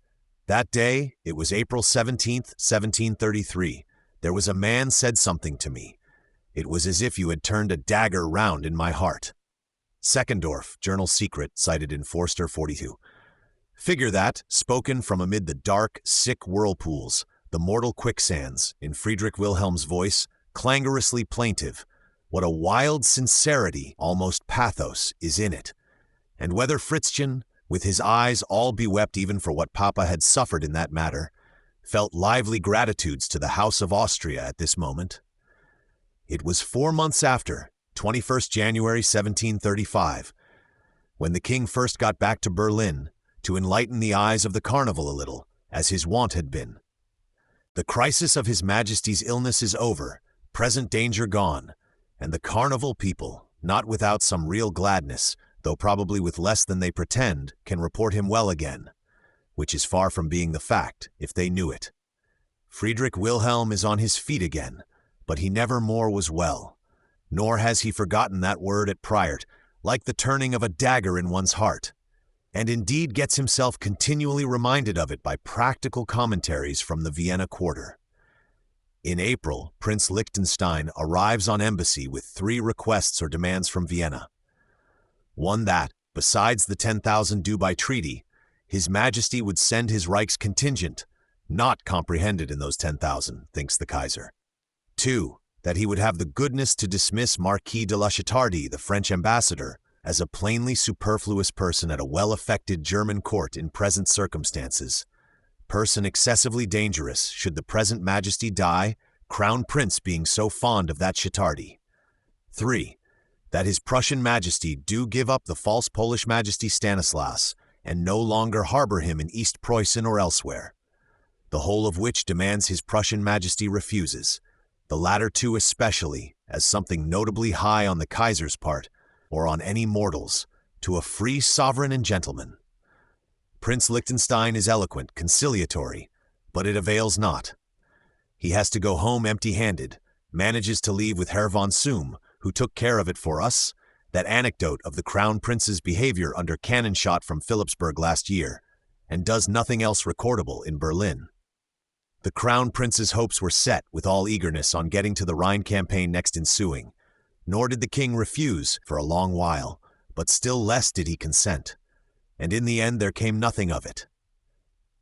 That day, it was April 17th, 1733, there was a man said something to me. It was as if you had turned a dagger round in my heart." Seckendorf, Journal Secret, cited in Forster 42. Figure that, spoken from amid the dark, sick whirlpools, the mortal quicksands, in Friedrich Wilhelm's voice, clangorously plaintive, what a wild sincerity, almost pathos, is in it. And whether Fritzchen, with his eyes all bewept even for what Papa had suffered in that matter, felt lively gratitudes to the House of Austria at this moment. It was 4 months after, 21st January 1735, when the king first got back to Berlin to enlighten the eyes of the carnival a little, as his wont had been. The crisis of His Majesty's illness is over, present danger gone, and the carnival people, not without some real gladness, though probably with less than they pretend, can report him well again, which is far from being the fact, if they knew it. Friedrich Wilhelm is on his feet again, but he never more was well, nor has he forgotten that word at Priort, like the turning of a dagger in one's heart, and indeed gets himself continually reminded of it by practical commentaries from the Vienna quarter. In April, Prince Liechtenstein arrives on embassy with 3 requests or demands from Vienna. One that, besides the 10,000 due by treaty, His Majesty would send his Reich's contingent, not comprehended in those 10,000, thinks the Kaiser. 2, that he would have the goodness to dismiss Marquis de la Chitardi, the French ambassador, as a plainly superfluous person at a well-affected German court in present circumstances. Person excessively dangerous should the present Majesty die, Crown Prince being so fond of that Chitardi. 3, that his Prussian Majesty do give up the false Polish Majesty Stanislas, and no longer harbor him in East Preussen or elsewhere. The whole of which demands His Prussian Majesty refuses, the latter two especially, as something notably high on the Kaiser's part, or on any mortal's, to a free sovereign and gentleman. Prince Liechtenstein is eloquent, conciliatory, but it avails not. He has to go home empty-handed, manages to leave with Herr von Soom, who took care of it for us, that anecdote of the Crown Prince's behavior under cannon shot from Philipsburg last year, and does nothing else recordable in Berlin. The Crown Prince's hopes were set with all eagerness on getting to the Rhine campaign next ensuing, nor did the king refuse for a long while, but still less did he consent, and in the end there came nothing of it.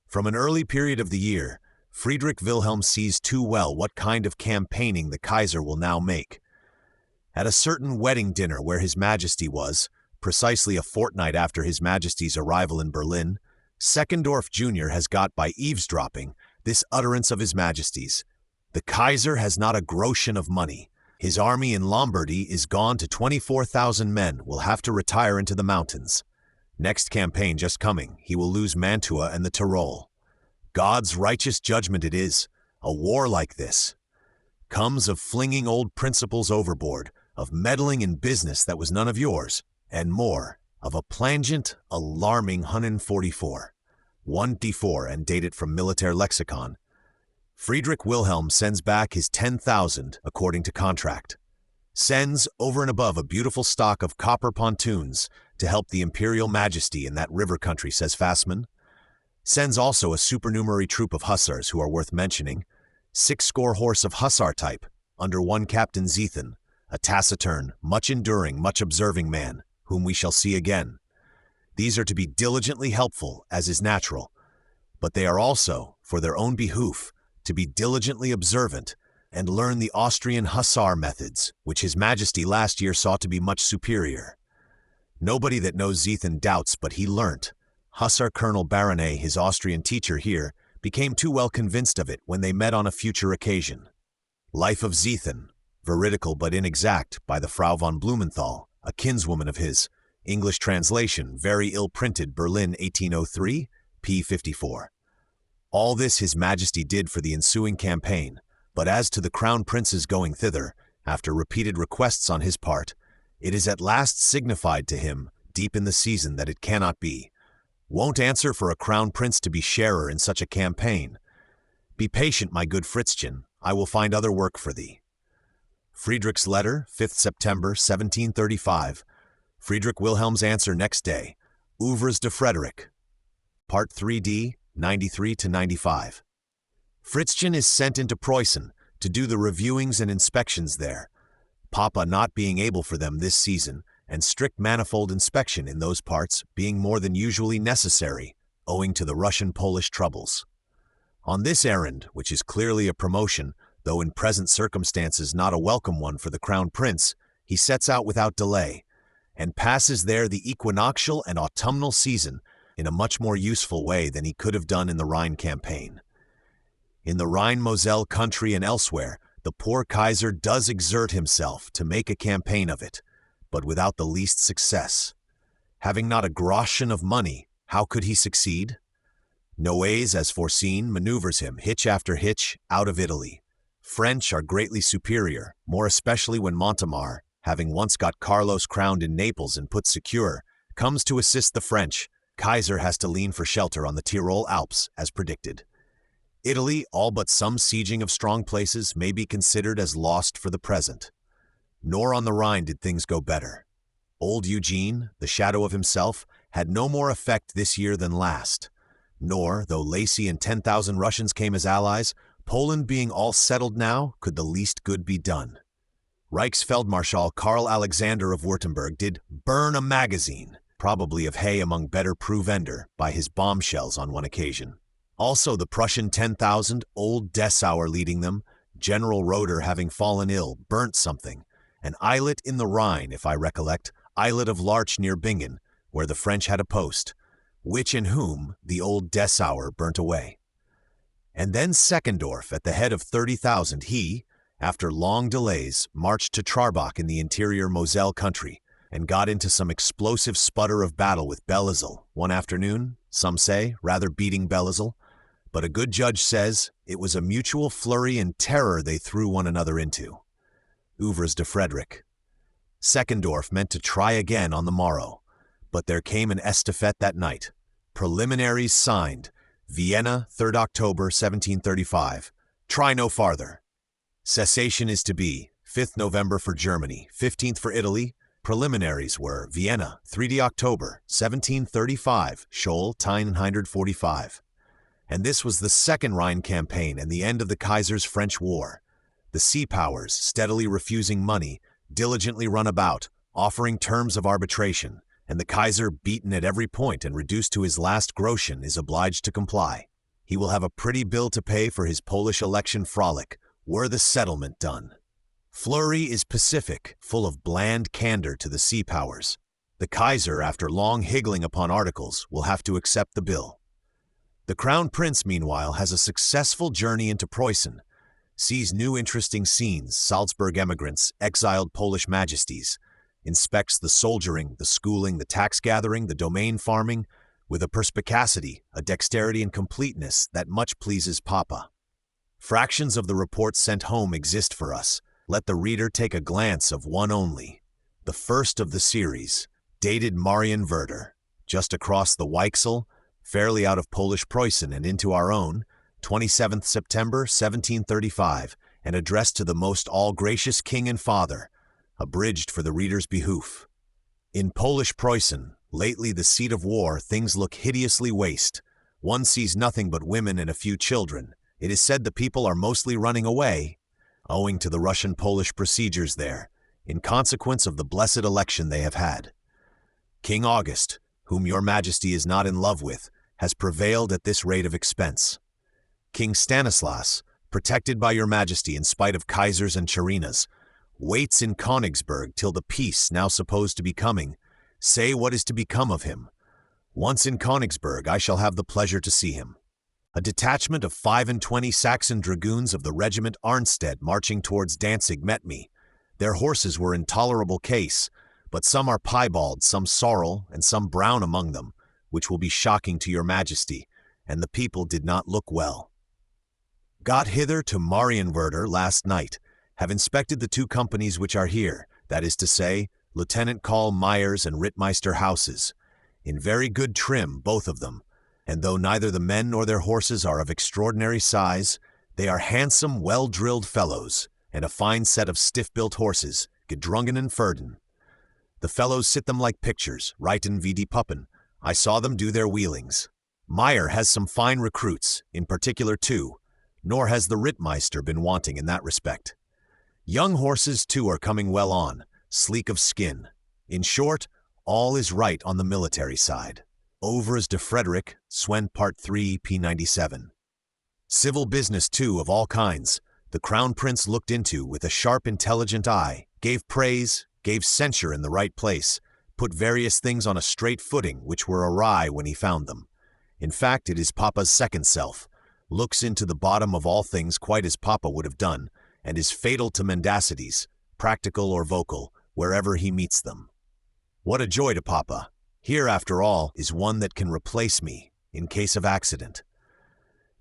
From an early period of the year, Friedrich Wilhelm sees too well what kind of campaigning the Kaiser will now make. At a certain wedding dinner where His Majesty was, precisely a fortnight after His Majesty's arrival in Berlin, Seckendorf Jr. has got by eavesdropping this utterance of His Majesty's. The Kaiser has not a groschen of money. His army in Lombardy is gone to 24,000 men, will have to retire into the mountains. Next campaign just coming, he will lose Mantua and the Tyrol. God's righteous judgment it is, a war like this comes of flinging old principles overboard, of meddling in business that was none of yours, and more, of a plangent, alarming 144. 1d4 and date it from Military Lexicon. Friedrich Wilhelm sends back his 10,000 according to contract. Sends over and above a beautiful stock of copper pontoons to help the Imperial Majesty in that river country, says Fassmann. Sends also a supernumerary troop of hussars who are worth mentioning, 60 horse of hussar type, under one Captain Ziethen, a taciturn, much enduring, much observing man, whom we shall see again. These are to be diligently helpful, as is natural, but they are also, for their own behoof, to be diligently observant and learn the Austrian hussar methods, which His Majesty last year saw to be much superior. Nobody that knows Ziethen doubts, but he learnt. Hussar Colonel Baronet, his Austrian teacher here, became too well convinced of it when they met on a future occasion. Life of Ziethen, veridical but inexact, by the Frau von Blumenthal, a kinswoman of his. English translation, very ill-printed, Berlin 1803, p. 54. All this His Majesty did for the ensuing campaign, but as to the Crown Prince's going thither, after repeated requests on his part, it is at last signified to him, deep in the season, that it cannot be. Won't answer for a Crown Prince to be sharer in such a campaign. Be patient, my good Fritzchen, I will find other work for thee. Friedrich's letter, 5th September 1735. Friedrich Wilhelm's answer next day. Ouvres de Frederick. Part 3d, 93-95. Fritzchen is sent into Preußen to do the reviewings and inspections there, Papa not being able for them this season, and strict manifold inspection in those parts being more than usually necessary, owing to the Russian-Polish troubles. On this errand, which is clearly a promotion, though in present circumstances not a welcome one for the Crown Prince, he sets out without delay, and passes there the equinoctial and autumnal season in a much more useful way than he could have done in the Rhine campaign. In the Rhine-Moselle country and elsewhere, the poor Kaiser does exert himself to make a campaign of it, but without the least success. Having not a groschen of money, how could he succeed? Noailles, as foreseen, maneuvers him, hitch after hitch, out of Italy. French are greatly superior, more especially when Montemar, having once got Carlos crowned in Naples and put secure, comes to assist the French. Kaiser has to lean for shelter on the Tyrol Alps, as predicted. Italy, all but some sieging of strong places, may be considered as lost for the present. Nor on the Rhine did things go better. Old Eugene, the shadow of himself, had no more effect this year than last. Nor, though Lacy and 10,000 Russians came as allies, Poland being all settled now, could the least good be done. Reichsfeldmarschall Karl Alexander of Württemberg did burn a magazine, probably of hay among better provender, by his bombshells on one occasion. Also the Prussian 10,000, old Dessauer leading them, General Roeder having fallen ill, burnt something. An islet in the Rhine, if I recollect, islet of Larch near Bingen, where the French had a post, which and whom the old Dessauer burnt away. And then Seckendorf, at the head of 30,000, he, after long delays, marched to Trarbach in the interior Moselle country, and got into some explosive sputter of battle with Bellisle one afternoon, some say, rather beating Bellisle, but a good judge says it was a mutual flurry and terror they threw one another into. Ouvres de Frederick. Seckendorf meant to try again on the morrow, but there came an estafette that night. Preliminaries signed. Vienna, 3rd October 1735. Try no farther. Cessation is to be 5th November for Germany, 15th for Italy. Preliminaries were Vienna, 3 October 1735, Scholl, Tyne 145. And this was the Second Rhine campaign and the end of the Kaiser's French War. The sea powers, steadily refusing money, diligently run about, offering terms of arbitration, and the Kaiser, beaten at every point and reduced to his last groschen, is obliged to comply. He will have a pretty bill to pay for his Polish election frolic, were the settlement done. Fleury is pacific, full of bland candor to the sea powers. The Kaiser, after long higgling upon articles, will have to accept the bill. The Crown Prince, meanwhile, has a successful journey into Preußen, sees new interesting scenes, Salzburg emigrants, exiled Polish majesties, inspects the soldiering, the schooling, the tax-gathering, the domain farming, with a perspicacity, a dexterity and completeness that much pleases Papa. Fractions of the reports sent home exist for us. Let the reader take a glance of one only, the first of the series, dated Marienwerder, just across the Weichsel, fairly out of Polish Preußen and into our own, 27th September 1735, and addressed to the most all-gracious King and Father, abridged for the reader's behoof. In Polish Preußen, lately the seat of war, things look hideously waste. One sees nothing but women and a few children. It is said the people are mostly running away, owing to the Russian-Polish procedures there, in consequence of the blessed election they have had. King August, whom your Majesty is not in love with, has prevailed at this rate of expense. King Stanislaus, protected by your Majesty in spite of Kaisers and Cherinas, waits in Königsberg till the peace now supposed to be coming. Say what is to become of him. Once in Königsberg, I shall have the pleasure to see him. A detachment of 25 Saxon dragoons of the regiment Arnstead marching towards Danzig met me. Their horses were in tolerable case, but some are piebald, some sorrel, and some brown among them, which will be shocking to your Majesty, and the people did not look well. Got hither to Marienwerder last night, have inspected the 2 companies which are here, that is to say, Lieutenant Karl Meyer's and Rittmeister houses, in very good trim, both of them, and though neither the men nor their horses are of extraordinary size, they are handsome, well-drilled fellows, and a fine set of stiff-built horses, gedrungen and Fürden. The fellows sit them like pictures, reiten wie die Puppen. I saw them do their wheelings. Meyer has some fine recruits, in particular 2, nor has the Rittmeister been wanting in that respect. Young horses, too, are coming well on, sleek of skin. In short, all is right on the military side. Ouvres de Frederick, Swen Part 3, p. 97. Civil business, too, of all kinds, the Crown Prince looked into with a sharp, intelligent eye, gave praise, gave censure in the right place, put various things on a straight footing which were awry when he found them. In fact, it is Papa's second self, looks into the bottom of all things quite as Papa would have done, and is fatal to mendacities, practical or vocal, wherever he meets them. What a joy to Papa! Here, after all, is one that can replace me, in case of accident.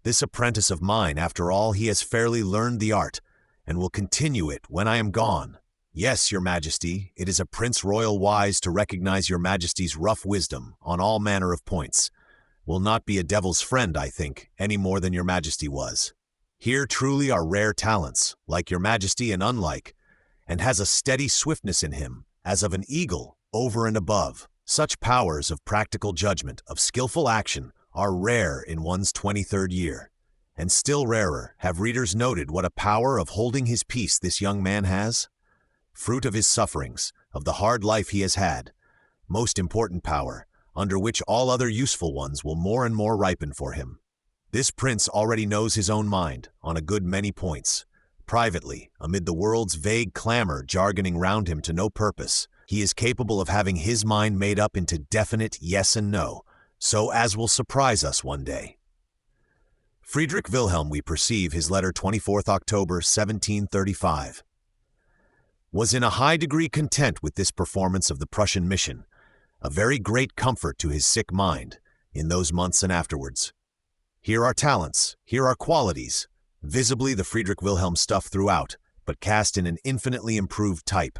This apprentice of mine, after all, he has fairly learned the art, and will continue it when I am gone. Yes, your Majesty, it is a Prince Royal wise to recognize your Majesty's rough wisdom on all manner of points. Will not be a devil's friend, I think, any more than your Majesty was. Here truly are rare talents, like your Majesty and unlike, and has a steady swiftness in him, as of an eagle, over and above. Such powers of practical judgment, of skillful action, are rare in one's 23rd year. And still rarer, have readers noted what a power of holding his peace this young man has? Fruit of his sufferings, of the hard life he has had. Most important power, under which all other useful ones will more and more ripen for him. This prince already knows his own mind, on a good many points. Privately, amid the world's vague clamor jargoning round him to no purpose, he is capable of having his mind made up into definite yes and no, so as will surprise us one day. Friedrich Wilhelm, we perceive, his letter 24th October 1735, was in a high degree content with this performance of the Prussian mission, a very great comfort to his sick mind, in those months and afterwards. Here are talents, here are qualities, visibly the Friedrich Wilhelm stuff throughout, but cast in an infinitely improved type.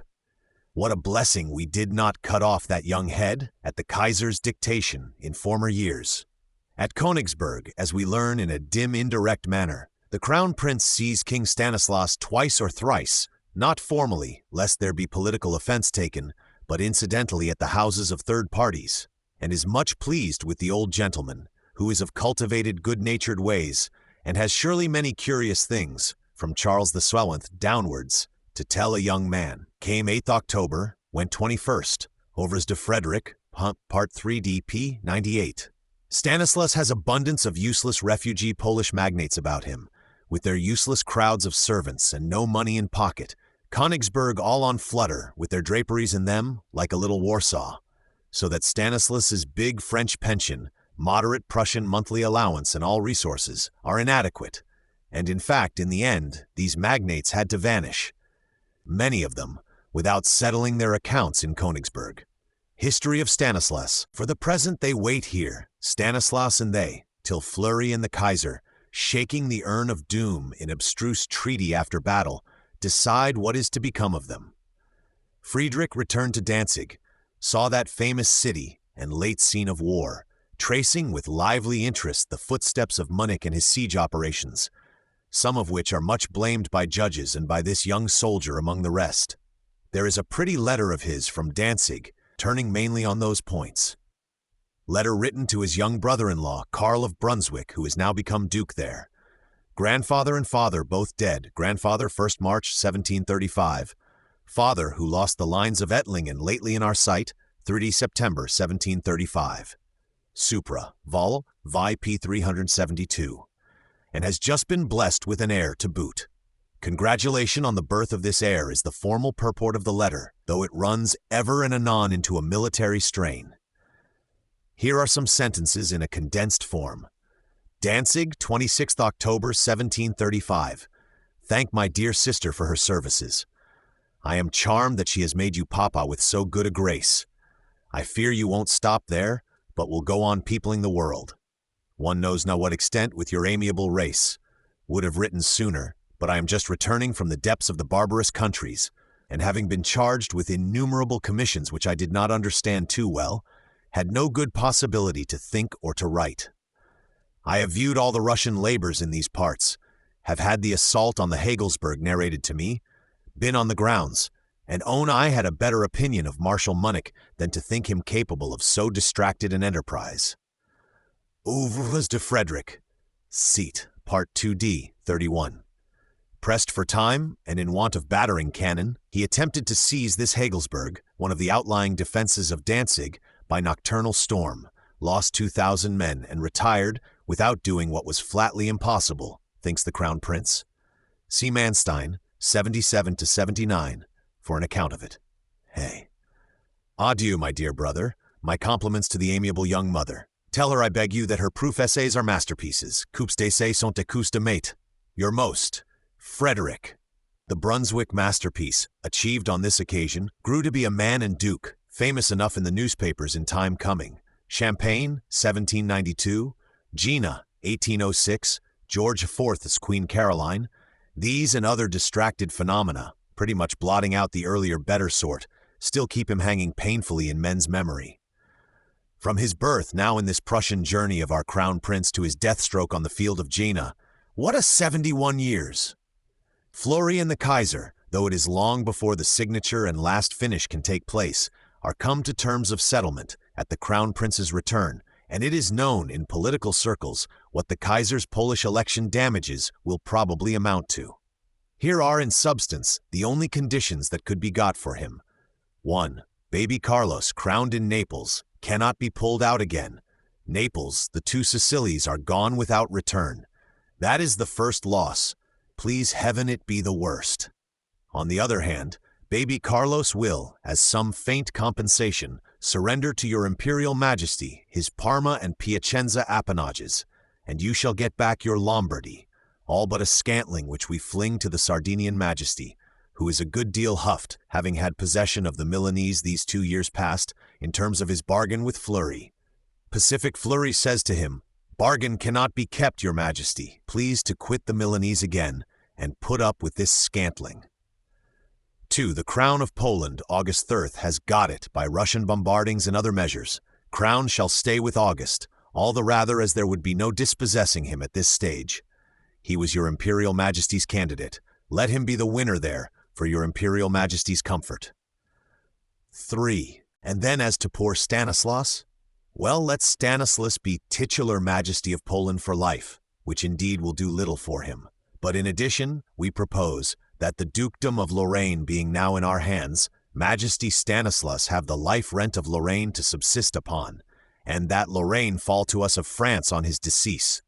What a blessing we did not cut off that young head at the Kaiser's dictation in former years. At Königsberg, as we learn in a dim, indirect manner, the Crown Prince sees King Stanislaus twice or thrice, not formally, lest there be political offense taken, but incidentally at the houses of third parties, and is much pleased with the old gentleman, who is of cultivated, good-natured ways, and has surely many curious things, from Charles the Swelleth downwards, to tell a young man. Came 8th October, went 21st, overs de Frederick, Part 3d p. 98. Stanislas has abundance of useless refugee Polish magnates about him, with their useless crowds of servants and no money in pocket. Königsberg all on flutter, with their draperies in them, like a little Warsaw, so that Stanislas's big French pension, moderate Prussian monthly allowance, and all resources are inadequate, and in fact, in the end, these magnates had to vanish, many of them, without settling their accounts in Königsberg. History of Stanislas. For the present they wait here, Stanislas and they, till Fleury and the Kaiser, shaking the urn of doom in abstruse treaty after battle, decide what is to become of them. Frederick returned to Danzig, saw that famous city and late scene of war, tracing with lively interest the footsteps of Munich and his siege operations, some of which are much blamed by judges and by this young soldier among the rest. There is a pretty letter of his from Danzig, turning mainly on those points. Letter written to his young brother-in-law, Karl of Brunswick, who has now become duke there. Grandfather and father both dead, grandfather 1st March 1735, father who lost the lines of Ettlingen lately in our sight, 30 September 1735. Supra, vol. vi p. 372, and has just been blessed with an heir to boot. Congratulation on the birth of this heir is the formal purport of the letter, though it runs ever and anon into a military strain. Here are some sentences in a condensed form. Danzig, 26th October 1735. Thank my dear sister for her services. I am charmed that she has made you papa with so good a grace. I fear you won't stop there, but will go on peopling the world. One knows not what extent with your amiable race. Would have written sooner, but I am just returning from the depths of the barbarous countries, and having been charged with innumerable commissions which I did not understand too well, had no good possibility to think or to write. I have viewed all the Russian labors in these parts, have had the assault on the Hagelsberg narrated to me, been on the grounds, and own I had a better opinion of Marshal Munich than to think him capable of so distracted an enterprise. Ouvres de Frederick, Seat, Part 2d, 31. Pressed for time, and in want of battering cannon, he attempted to seize this Hagelsberg, one of the outlying defenses of Danzig, by nocturnal storm, lost 2,000 men, and retired without doing what was flatly impossible, thinks the Crown Prince. See Manstein, 77-79, for an account of it. Hey. Adieu, my dear brother. My compliments to the amiable young mother. Tell her, I beg you, that her proof essays are masterpieces. Coups d'essai sont des coups de maître. Your most, Frederick. The Brunswick masterpiece, achieved on this occasion, grew to be a man and duke, famous enough in the newspapers in time coming. Champagne, 1792, Gina, 1806, George IV as Queen Caroline. These and other distracted phenomena, pretty much blotting out the earlier better sort, still keep him hanging painfully in men's memory. From his birth now in this Prussian journey of our Crown Prince to his death stroke on the field of Jena, what a 71 years! Fleury and the Kaiser, though it is long before the signature and last finish can take place, are come to terms of settlement at the Crown Prince's return, and it is known in political circles what the Kaiser's Polish election damages will probably amount to. Here are, in substance, the only conditions that could be got for him. 1. Baby Carlos, crowned in Naples, cannot be pulled out again. Naples, the two Sicilies, are gone without return. That is the first loss. Please heaven it be the worst. On the other hand, baby Carlos will, as some faint compensation, surrender to your Imperial Majesty his Parma and Piacenza appanages, and you shall get back your Lombardy, all but a scantling which we fling to the Sardinian Majesty, who is a good deal huffed, having had possession of the Milanese these 2 years past, in terms of his bargain with Fleury. Pacific Fleury says to him, "Bargain cannot be kept, your Majesty. Please to quit the Milanese again, and put up with this scantling." 2. The Crown of Poland, August 3rd, has got it by Russian bombardings and other measures. Crown shall stay with August, all the rather as there would be no dispossessing him at this stage. He was your Imperial Majesty's candidate. Let him be the winner there, for your Imperial Majesty's comfort. 3. And then as to poor Stanislas? Well, let Stanislas be titular majesty of Poland for life, which indeed will do little for him. But in addition, we propose that the dukedom of Lorraine being now in our hands, Majesty Stanislas have the life rent of Lorraine to subsist upon, and that Lorraine fall to us of France on his decease.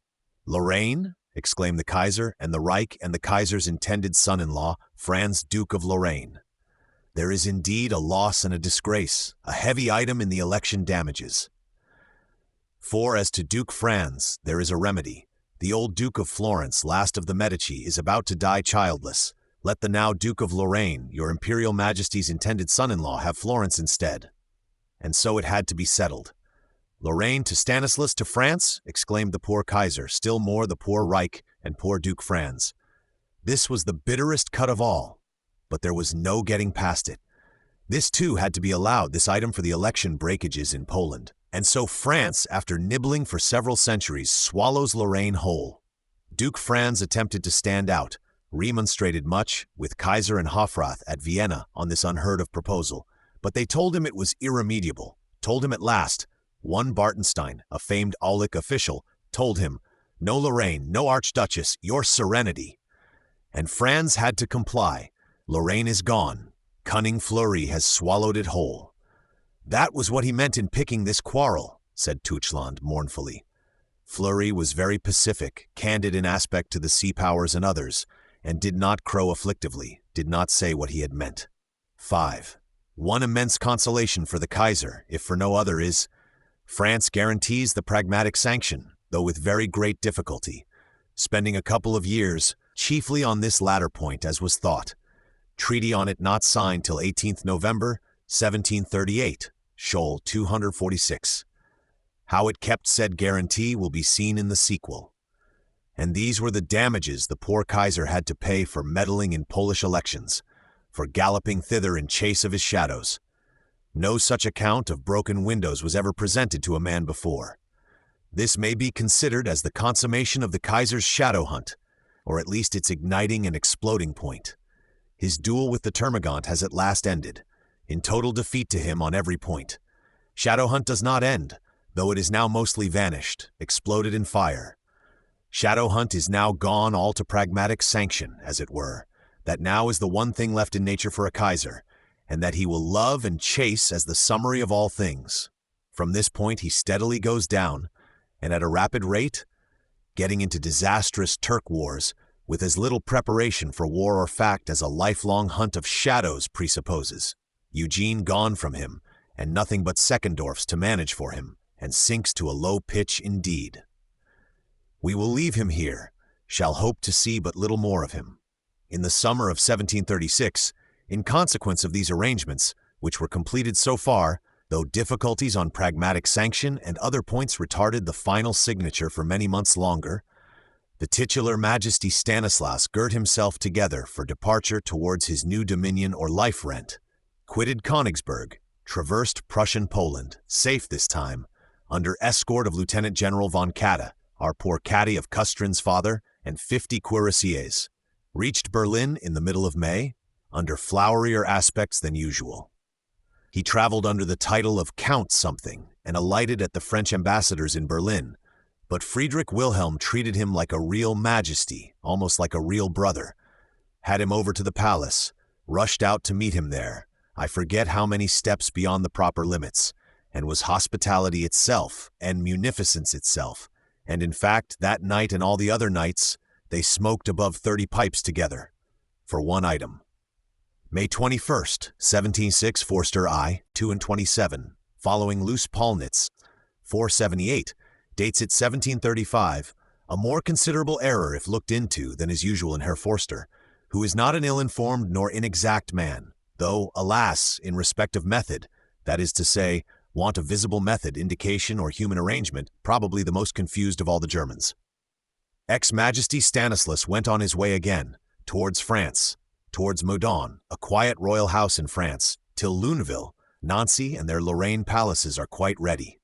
Lorraine? Exclaimed the Kaiser, and the Reich and the Kaiser's intended son-in-law, Franz Duke of Lorraine. There is indeed a loss and a disgrace, a heavy item in the election damages. For as to Duke Franz, there is a remedy. The old Duke of Florence, last of the Medici, is about to die childless. Let the now Duke of Lorraine, your Imperial Majesty's intended son-in-law, have Florence instead. And so it had to be settled. Lorraine to Stanislas to France, exclaimed the poor Kaiser, still more the poor Reich and poor Duke Franz. This was the bitterest cut of all, but there was no getting past it. This too had to be allowed, this item for the election breakages in Poland. And so France, after nibbling for several centuries, swallows Lorraine whole. Duke Franz attempted to stand out, remonstrated much with Kaiser and Hofrath at Vienna on this unheard-of proposal, but they told him it was irremediable, told him at last. One Bartenstein, a famed Aulic official, told him, "No Lorraine, no Archduchess, your serenity." And Franz had to comply. Lorraine is gone. Cunning Fleury has swallowed it whole. That was what he meant in picking this quarrel, said Touchland mournfully. Fleury was very pacific, candid in aspect to the sea powers and others, and did not crow afflictively, did not say what he had meant. 5. One immense consolation for the Kaiser, if for no other, is France guarantees the pragmatic sanction, though with very great difficulty, spending a couple of years, chiefly on this latter point as was thought. Treaty on it not signed till 18th November, 1738, Scholl 246. How it kept said guarantee will be seen in the sequel. And these were the damages the poor Kaiser had to pay for meddling in Polish elections, for galloping thither in chase of his shadows. No such account of broken windows was ever presented to a man before. This may be considered as the consummation of the Kaiser's shadow hunt, or at least its igniting and exploding point. His duel with the Termagant has at last ended, in total defeat to him on every point. Shadow hunt does not end, though it is now mostly vanished, exploded in fire. Shadow hunt is now gone all to pragmatic sanction, as it were, that now is the one thing left in nature for a Kaiser, and that he will love and chase as the summary of all things. From this point he steadily goes down, and at a rapid rate, getting into disastrous Turk wars, with as little preparation for war or fact as a lifelong hunt of shadows presupposes. Eugene gone from him, and nothing but Seckendorfs to manage for him, and sinks to a low pitch indeed. We will leave him here, shall hope to see but little more of him. In the summer of 1736, in consequence of these arrangements, which were completed so far, though difficulties on pragmatic sanction and other points retarded the final signature for many months longer, the titular Majesty Stanislas girt himself together for departure towards his new dominion or life rent, quitted Königsberg, traversed Prussian Poland, safe this time, under escort of Lieutenant General von Katte, our poor Caddy of Kustrin's father, and 50 cuirassiers, reached Berlin in the middle of May, under flowerier aspects than usual. He traveled under the title of Count something, and alighted at the French ambassador's in Berlin, but Friedrich Wilhelm treated him like a real majesty, almost like a real brother, had him over to the palace, rushed out to meet him there, I forget how many steps beyond the proper limits, and was hospitality itself, and munificence itself, and in fact, that night and all the other nights, they smoked above 30 pipes together, for one item. May 21st, 1706, Forster I, 2 and 27, following Luce Paulnitz, 478, dates it 1735, a more considerable error if looked into than is usual in Herr Forster, who is not an ill-informed nor inexact man, though, alas, in respect of method, that is to say, want of visible method, indication, or human arrangement, probably the most confused of all the Germans. Ex-Majesty Stanislas went on his way again, towards France, towards Meudon, a quiet royal house in France, till Luneville, Nancy, and their Lorraine palaces are quite ready.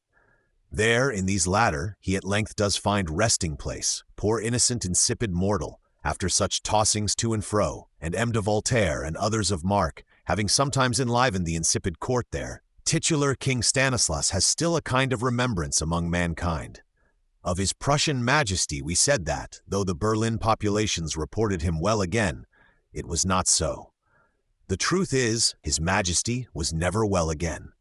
There, in these latter, he at length does find resting place, poor innocent insipid mortal, after such tossings to and fro, and M. de Voltaire and others of mark, having sometimes enlivened the insipid court there, titular King Stanislaus has still a kind of remembrance among mankind. Of his Prussian majesty we said that, though the Berlin populations reported him well again, it was not so. The truth is, his majesty was never well again.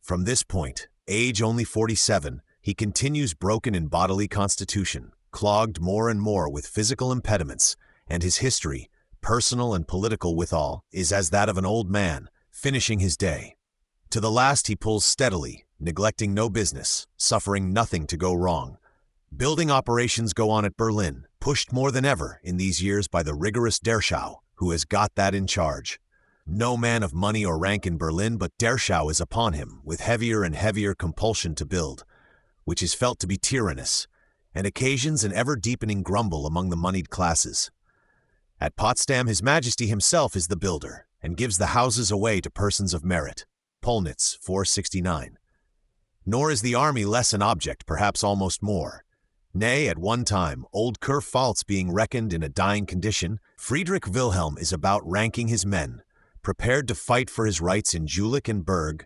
From this point, age only 47, he continues broken in bodily constitution, clogged more and more with physical impediments, and his history, personal and political withal, is as that of an old man, finishing his day. To the last he pulls steadily, neglecting no business, suffering nothing to go wrong. Building operations go on at Berlin, pushed more than ever in these years by the rigorous Derschau, who has got that in charge. No man of money or rank in Berlin but Derschau is upon him with heavier and heavier compulsion to build, which is felt to be tyrannous, and occasions an ever-deepening grumble among the moneyed classes. At Potsdam his majesty himself is the builder, and gives the houses away to persons of merit. Polnitz, 469. Nor is the army less an object, perhaps almost more. Nay, at one time, old Kurpfalz being reckoned in a dying condition, Friedrich Wilhelm is about ranking his men, prepared to fight for his rights in Jülich and Berg,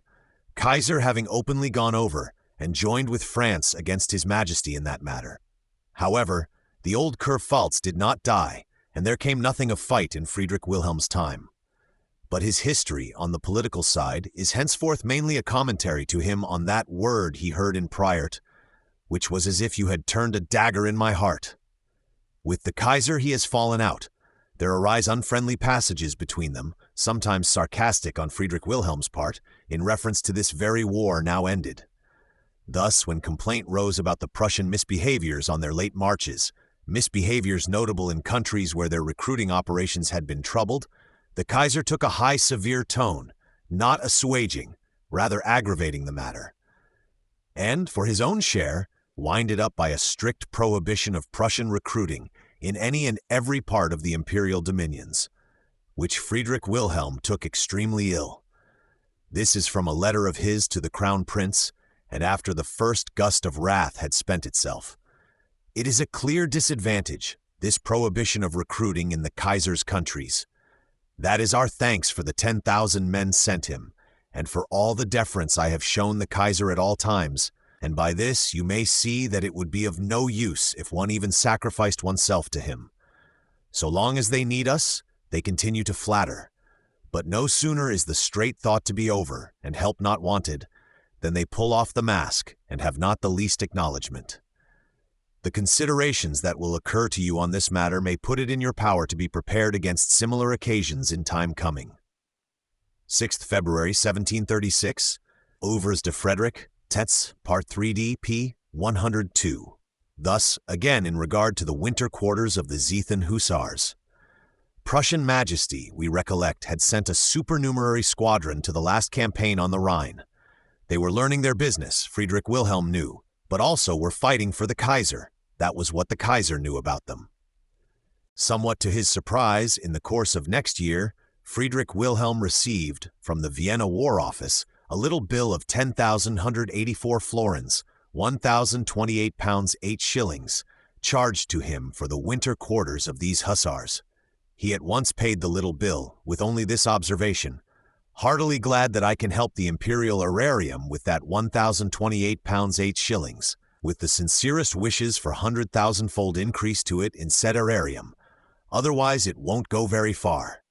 Kaiser having openly gone over and joined with France against his majesty in that matter. However, the old Kurpfalz did not die, and there came nothing of fight in Friedrich Wilhelm's time. But his history on the political side is henceforth mainly a commentary to him on that word he heard in Priort, which was as if you had turned a dagger in my heart. With the Kaiser he has fallen out. There arise unfriendly passages between them, sometimes sarcastic on Friedrich Wilhelm's part, in reference to this very war now ended. Thus, when complaint rose about the Prussian misbehaviors on their late marches, misbehaviors notable in countries where their recruiting operations had been troubled, the Kaiser took a high, severe tone, not assuaging, rather aggravating the matter. And, for his own share, winded up by a strict prohibition of Prussian recruiting in any and every part of the imperial dominions, which Friedrich Wilhelm took extremely ill. This is from a letter of his to the Crown Prince, and after the first gust of wrath had spent itself. It is a clear disadvantage, this prohibition of recruiting in the Kaiser's countries. That is our thanks for the 10,000 men sent him, and for all the deference I have shown the Kaiser at all times, and by this you may see that it would be of no use if one even sacrificed oneself to him. So long as they need us, they continue to flatter. But no sooner is the straight thought to be over, and help not wanted, than they pull off the mask, and have not the least acknowledgment. The considerations that will occur to you on this matter may put it in your power to be prepared against similar occasions in time coming. 6th February 1736, Ouvres de Frederick, Tetz, Part 3d, p. 102. Thus, again in regard to the winter quarters of the Ziethen Hussars. Prussian Majesty, we recollect, had sent a supernumerary squadron to the last campaign on the Rhine. They were learning their business, Friedrich Wilhelm knew, but also were fighting for the Kaiser. That was what the Kaiser knew about them. Somewhat to his surprise, in the course of next year, Friedrich Wilhelm received, from the Vienna War Office, a little bill of 10,184 florins, £1,028 8 shillings, charged to him for the winter quarters of these hussars. He at once paid the little bill, with only this observation: heartily glad that I can help the imperial aerarium with that £1,028 8 shillings, with the sincerest wishes for 100,000-fold increase to it in said aerarium. Otherwise it won't go very far.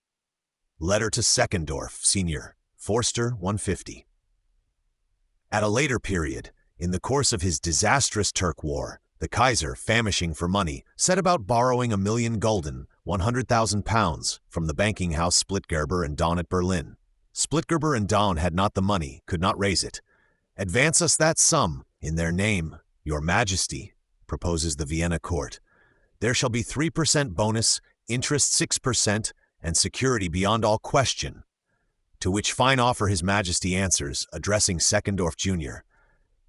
Letter to Seckendorf, Sr., Forster, 150. At a later period, in the course of his disastrous Turk War, the Kaiser, famishing for money, set about borrowing 1,000,000 gulden, £100,000, from the banking house Splitgerber and Daun at Berlin. Splitgerber and Daun had not the money, could not raise it. Advance us that sum, in their name, your majesty, proposes the Vienna court. There shall be 3% bonus, interest 6%, and security beyond all question. To which fine offer his majesty answers, addressing Seckendorf Jr.,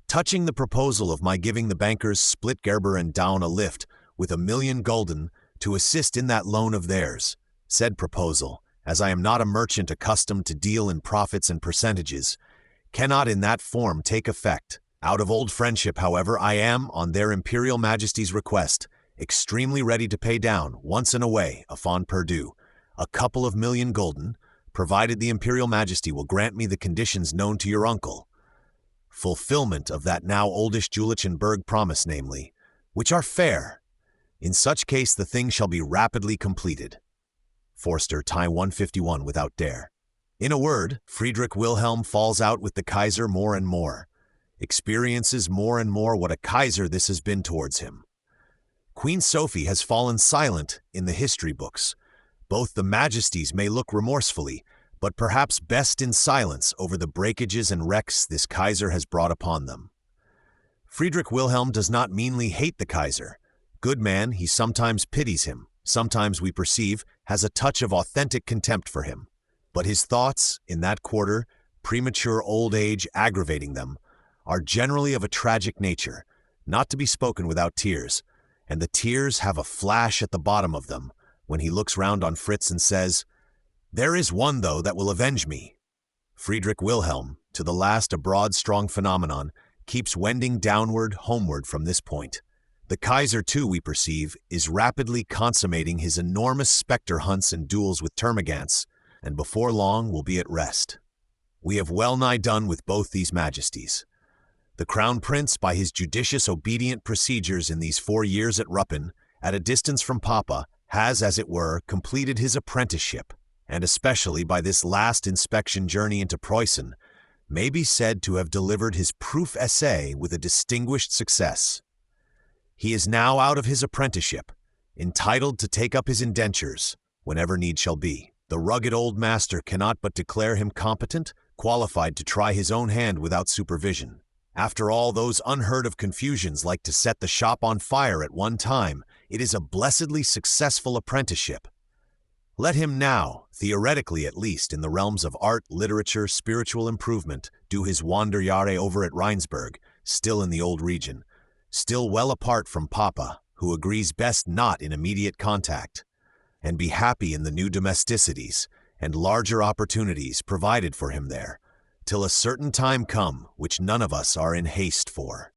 touching the proposal of my giving the bankers Splitgerber and Daun a lift with 1,000,000 gulden to assist in that loan of theirs. Said proposal, as I am not a merchant accustomed to deal in profits and percentages, cannot in that form take effect. Out of old friendship, however, I am, on their Imperial Majesty's request, extremely ready to pay down, once and away, upon Purdue, a couple of 1,000,000 gulden, provided the Imperial Majesty will grant me the conditions known to your uncle. Fulfillment of that now oldish Julichenberg promise, namely, which are fair. In such case the thing shall be rapidly completed. Forster, tie 151 without dare. In a word, Friedrich Wilhelm falls out with the Kaiser more and more, experiences more and more what a Kaiser this has been towards him. Queen Sophie has fallen silent in the history books. Both the Majesties may look remorsefully, but perhaps best in silence over the breakages and wrecks this Kaiser has brought upon them. Friedrich Wilhelm does not meanly hate the Kaiser. Good man, he sometimes pities him, sometimes we perceive has a touch of authentic contempt for him. But his thoughts, in that quarter, premature old age aggravating them, are generally of a tragic nature, not to be spoken without tears, and the tears have a flash at the bottom of them when he looks round on Fritz and says, "There is one, though, that will avenge me." Friedrich Wilhelm, to the last a broad, strong phenomenon, keeps wending downward, homeward from this point. The Kaiser, too, we perceive, is rapidly consummating his enormous spectre hunts and duels with termagants, and before long will be at rest. We have well nigh done with both these Majesties. The Crown Prince, by his judicious, obedient procedures in these 4 years at Ruppen, at a distance from Papa, has, as it were, completed his apprenticeship, and especially by this last inspection journey into Preussen, may be said to have delivered his proof essay with a distinguished success. He is now out of his apprenticeship, entitled to take up his indentures, whenever need shall be. The rugged old master cannot but declare him competent, qualified to try his own hand without supervision. After all those unheard-of confusions like to set the shop on fire at one time, it is a blessedly successful apprenticeship. Let him now, theoretically at least, in the realms of art, literature, spiritual improvement, do his Wanderjahre over at Rheinsberg, still in the old region, still well apart from Papa, who agrees best not in immediate contact, and be happy in the new domesticities and larger opportunities provided for him there, till a certain time come which none of us are in haste for.